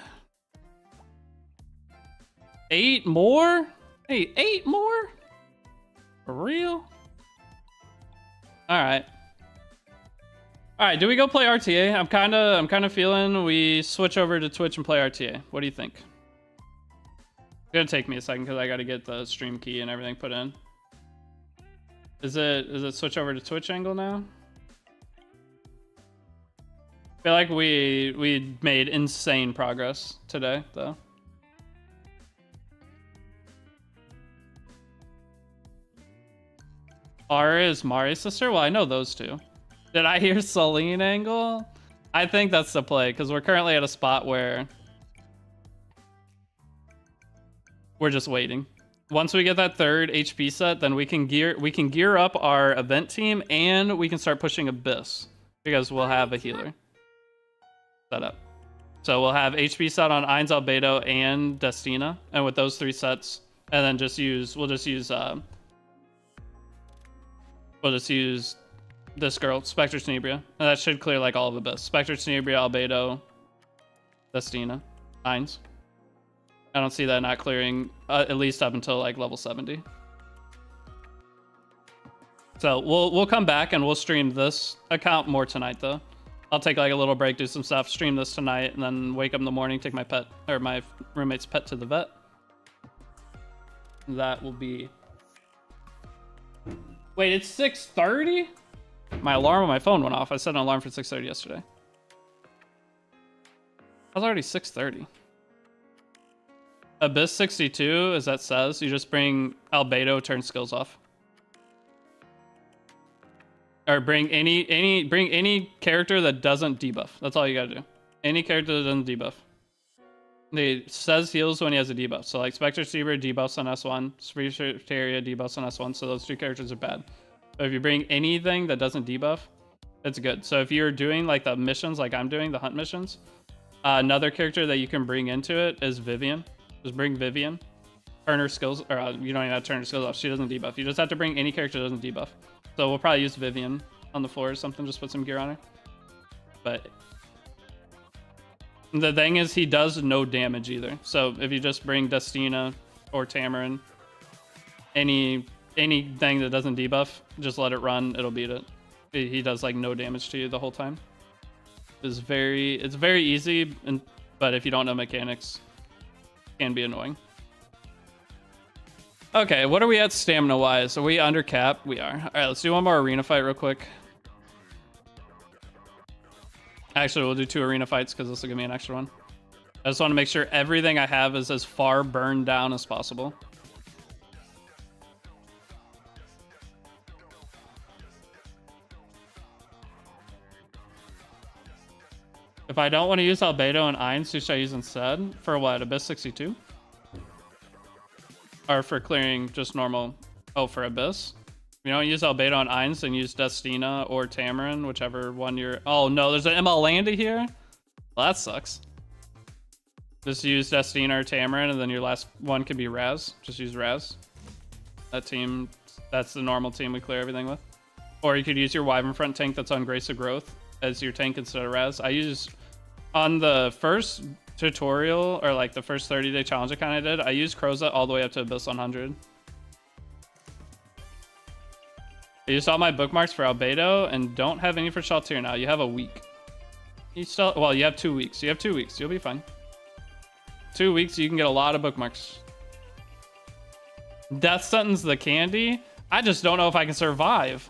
8 more? Hey, 8 more? For real? All right. All right, do we go play RTA? I'm kind of feeling we switch over to Twitch and play RTA. What do you think? It's gonna take me a second because I got to get the stream key and everything put in. Is it switch over to Twitch angle now? I feel like we made insane progress today, though. Ara is Mari's sister? Well, I know those two. Did I hear Celine angle? I think that's the play, because we're currently at a spot where we're just waiting. Once we get that third HP set, then we can gear up our event team, and we can start pushing Abyss, because we'll have a healer set up. So we'll have HP set on Ainz, Albedo, and Destina, and with those 3 sets, and then we'll just use this girl, Spectre Tenebria. And that should clear like all of Abyss. Spectre Tenebria, Albedo, Destina, Ainz. I don't see that not clearing at least up until like level 70. So we'll come back and we'll stream this account more tonight though. I'll take like a little break, do some stuff, stream this tonight, and then wake up in the morning, take my pet or my roommate's pet to the vet. That will be... Wait, it's 6:30? My alarm on my phone went off. I set an alarm for 6:30 yesterday. It was already 6:30. Abyss 62, as that says, you just bring Albedo, turn skills off. Or bring any character that doesn't debuff. That's all you gotta do. Any character that doesn't debuff. It says heals when he has a debuff. So like Spectre Seaver debuffs on S1, Secretaria debuffs on S1, so those two characters are bad. But if you bring anything that doesn't debuff, it's good. So if you're doing like the missions like I'm doing, the hunt missions, another character that you can bring into it is Vivian. Just bring Vivian. Turn her skills, or you don't even have to turn her skills off. She doesn't debuff. You just have to bring any character that doesn't debuff. So we'll probably use Vivian on the floor or something, just put some gear on her. But the thing is, he does no damage either. So if you just bring Destina or Tamarin, anything that doesn't debuff, just let it run, it'll beat it. He does like no damage to you the whole time. It's very easy, but if you don't know mechanics, it can be annoying. Okay, what are we at stamina wise? Are we under cap? We are. All right, let's do one more arena fight real quick. Actually, we'll do 2 arena fights because this will give me an extra one. I just want to make sure everything I have is as far burned down as possible. If I don't want to use Albedo and Ainz, who should I use instead? For what, Abyss 62? Or for clearing just normal... Oh, for Abyss? If you don't use Albedo and Ainz, then use Destina or Tamarin, whichever one you're... Oh no, there's an ML Landy here? Well, that sucks. Just use Destina or Tamarin, and then your last one could be Raz. Just use Raz. That team... That's the normal team we clear everything with. Or you could use your Wyvern Front tank that's on Grace of Growth as your tank instead of Raz. I use... On the first tutorial, or like the first 30-day challenge I kind of did, I used Crozet all the way up to Abyss 100. I used all my bookmarks for Albedo and don't have any for Shaltir now. You have a week. You still... Well, you have 2 weeks. You have 2 weeks. You'll be fine. 2 weeks, you can get a lot of bookmarks. Death Sentence the candy? I just don't know if I can survive.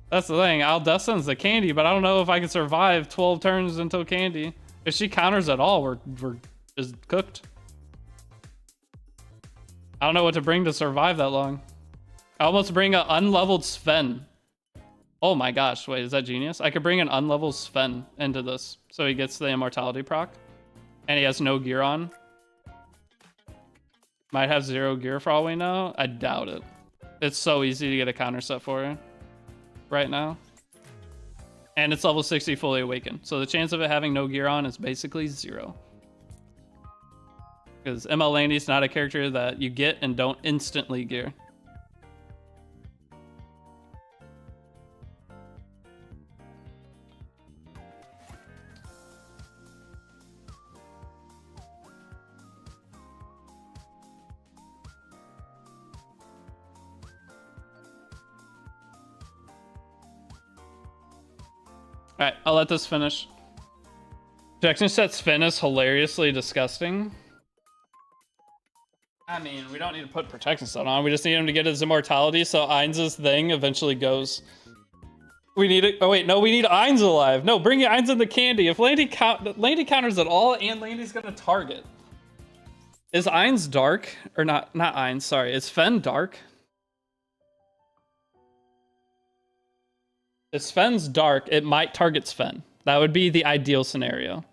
That's the thing. I'll Death Sentence the candy, but I don't know if I can survive 12 turns until candy. If she counters at all, we're just cooked. I don't know what to bring to survive that long. I almost bring an unleveled Sven. Oh my gosh, wait, is that genius? I could bring an unleveled Sven into this, so he gets the immortality proc. And he has no gear on. Might have 0 gear for all we know. I doubt it. It's so easy to get a counter set for her right now. And it's level 60 fully awakened. So the chance of it having no gear on is basically 0. Because ML Landy's not a character that you get and don't instantly gear. Alright, I'll let this finish. Protection set Sven is hilariously disgusting. I mean, we don't need to put protection set on. We just need him to get his immortality so Ainz's thing eventually goes. We need it. Oh wait, no, we need Ainz alive. No, bring Ainz in the candy. If Landy counters at all, and Landy's gonna target. Is Ainz dark? Or not Ainz, sorry. Is Sven dark? If Sven's dark, it might target Sven. That would be the ideal scenario.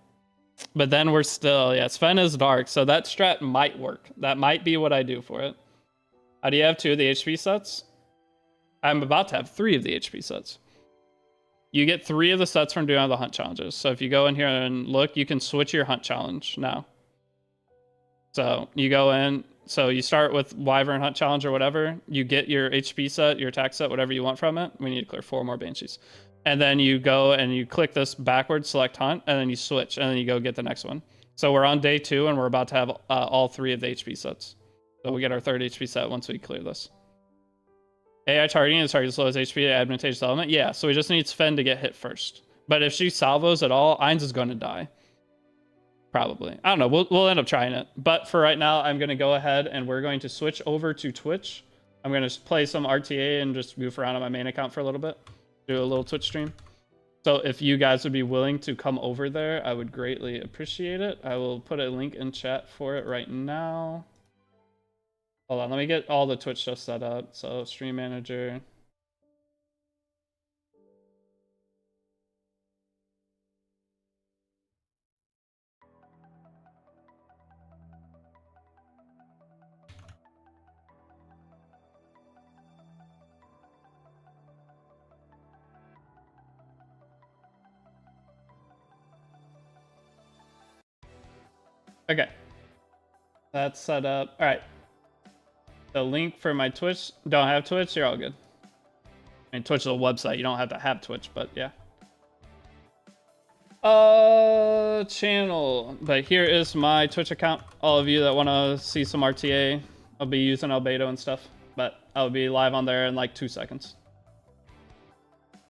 But then we're still, yeah, Sven is dark, so that strat might work. That might be what I do for it. How do you have 2 of the HP sets? I'm about to have 3 of the HP sets. You get 3 of the sets from doing all the hunt challenges. So if you go in here and look, you can switch your hunt challenge now. So you go in, so you start with Wyvern Hunt Challenge or whatever. You get your HP set, your attack set, whatever you want from it. We need to clear 4 more Banshees. And then you go and you click this backwards, select Hunt, and then you switch, and then you go get the next one. So we're on day 2, and we're about to have all 3 of the HP sets. So we get our 3rd HP set once we clear this. AI targeting is target as low as HP advantageous element. Yeah, so we just need Sven to get hit first. But if she salvos at all, Ainz is going to die. Probably. I don't know. We'll end up trying it. But for right now, I'm going to go ahead and we're going to switch over to Twitch. I'm going to play some RTA and just goof around on my main account for a little bit. Do a little Twitch stream. So if you guys would be willing to come over there, I would greatly appreciate it. I will put a link in chat for it right now. Hold on. Let me get all the Twitch stuff set up. So stream manager. Okay. That's set up. All right. The link for my Twitch. Don't have Twitch? You're all good. I mean, Twitch is a website. You don't have to have Twitch, but yeah. Channel. But here is my Twitch account. All of you that want to see some RTA, I'll be using Albedo and stuff. But I'll be live on there in like 2 seconds.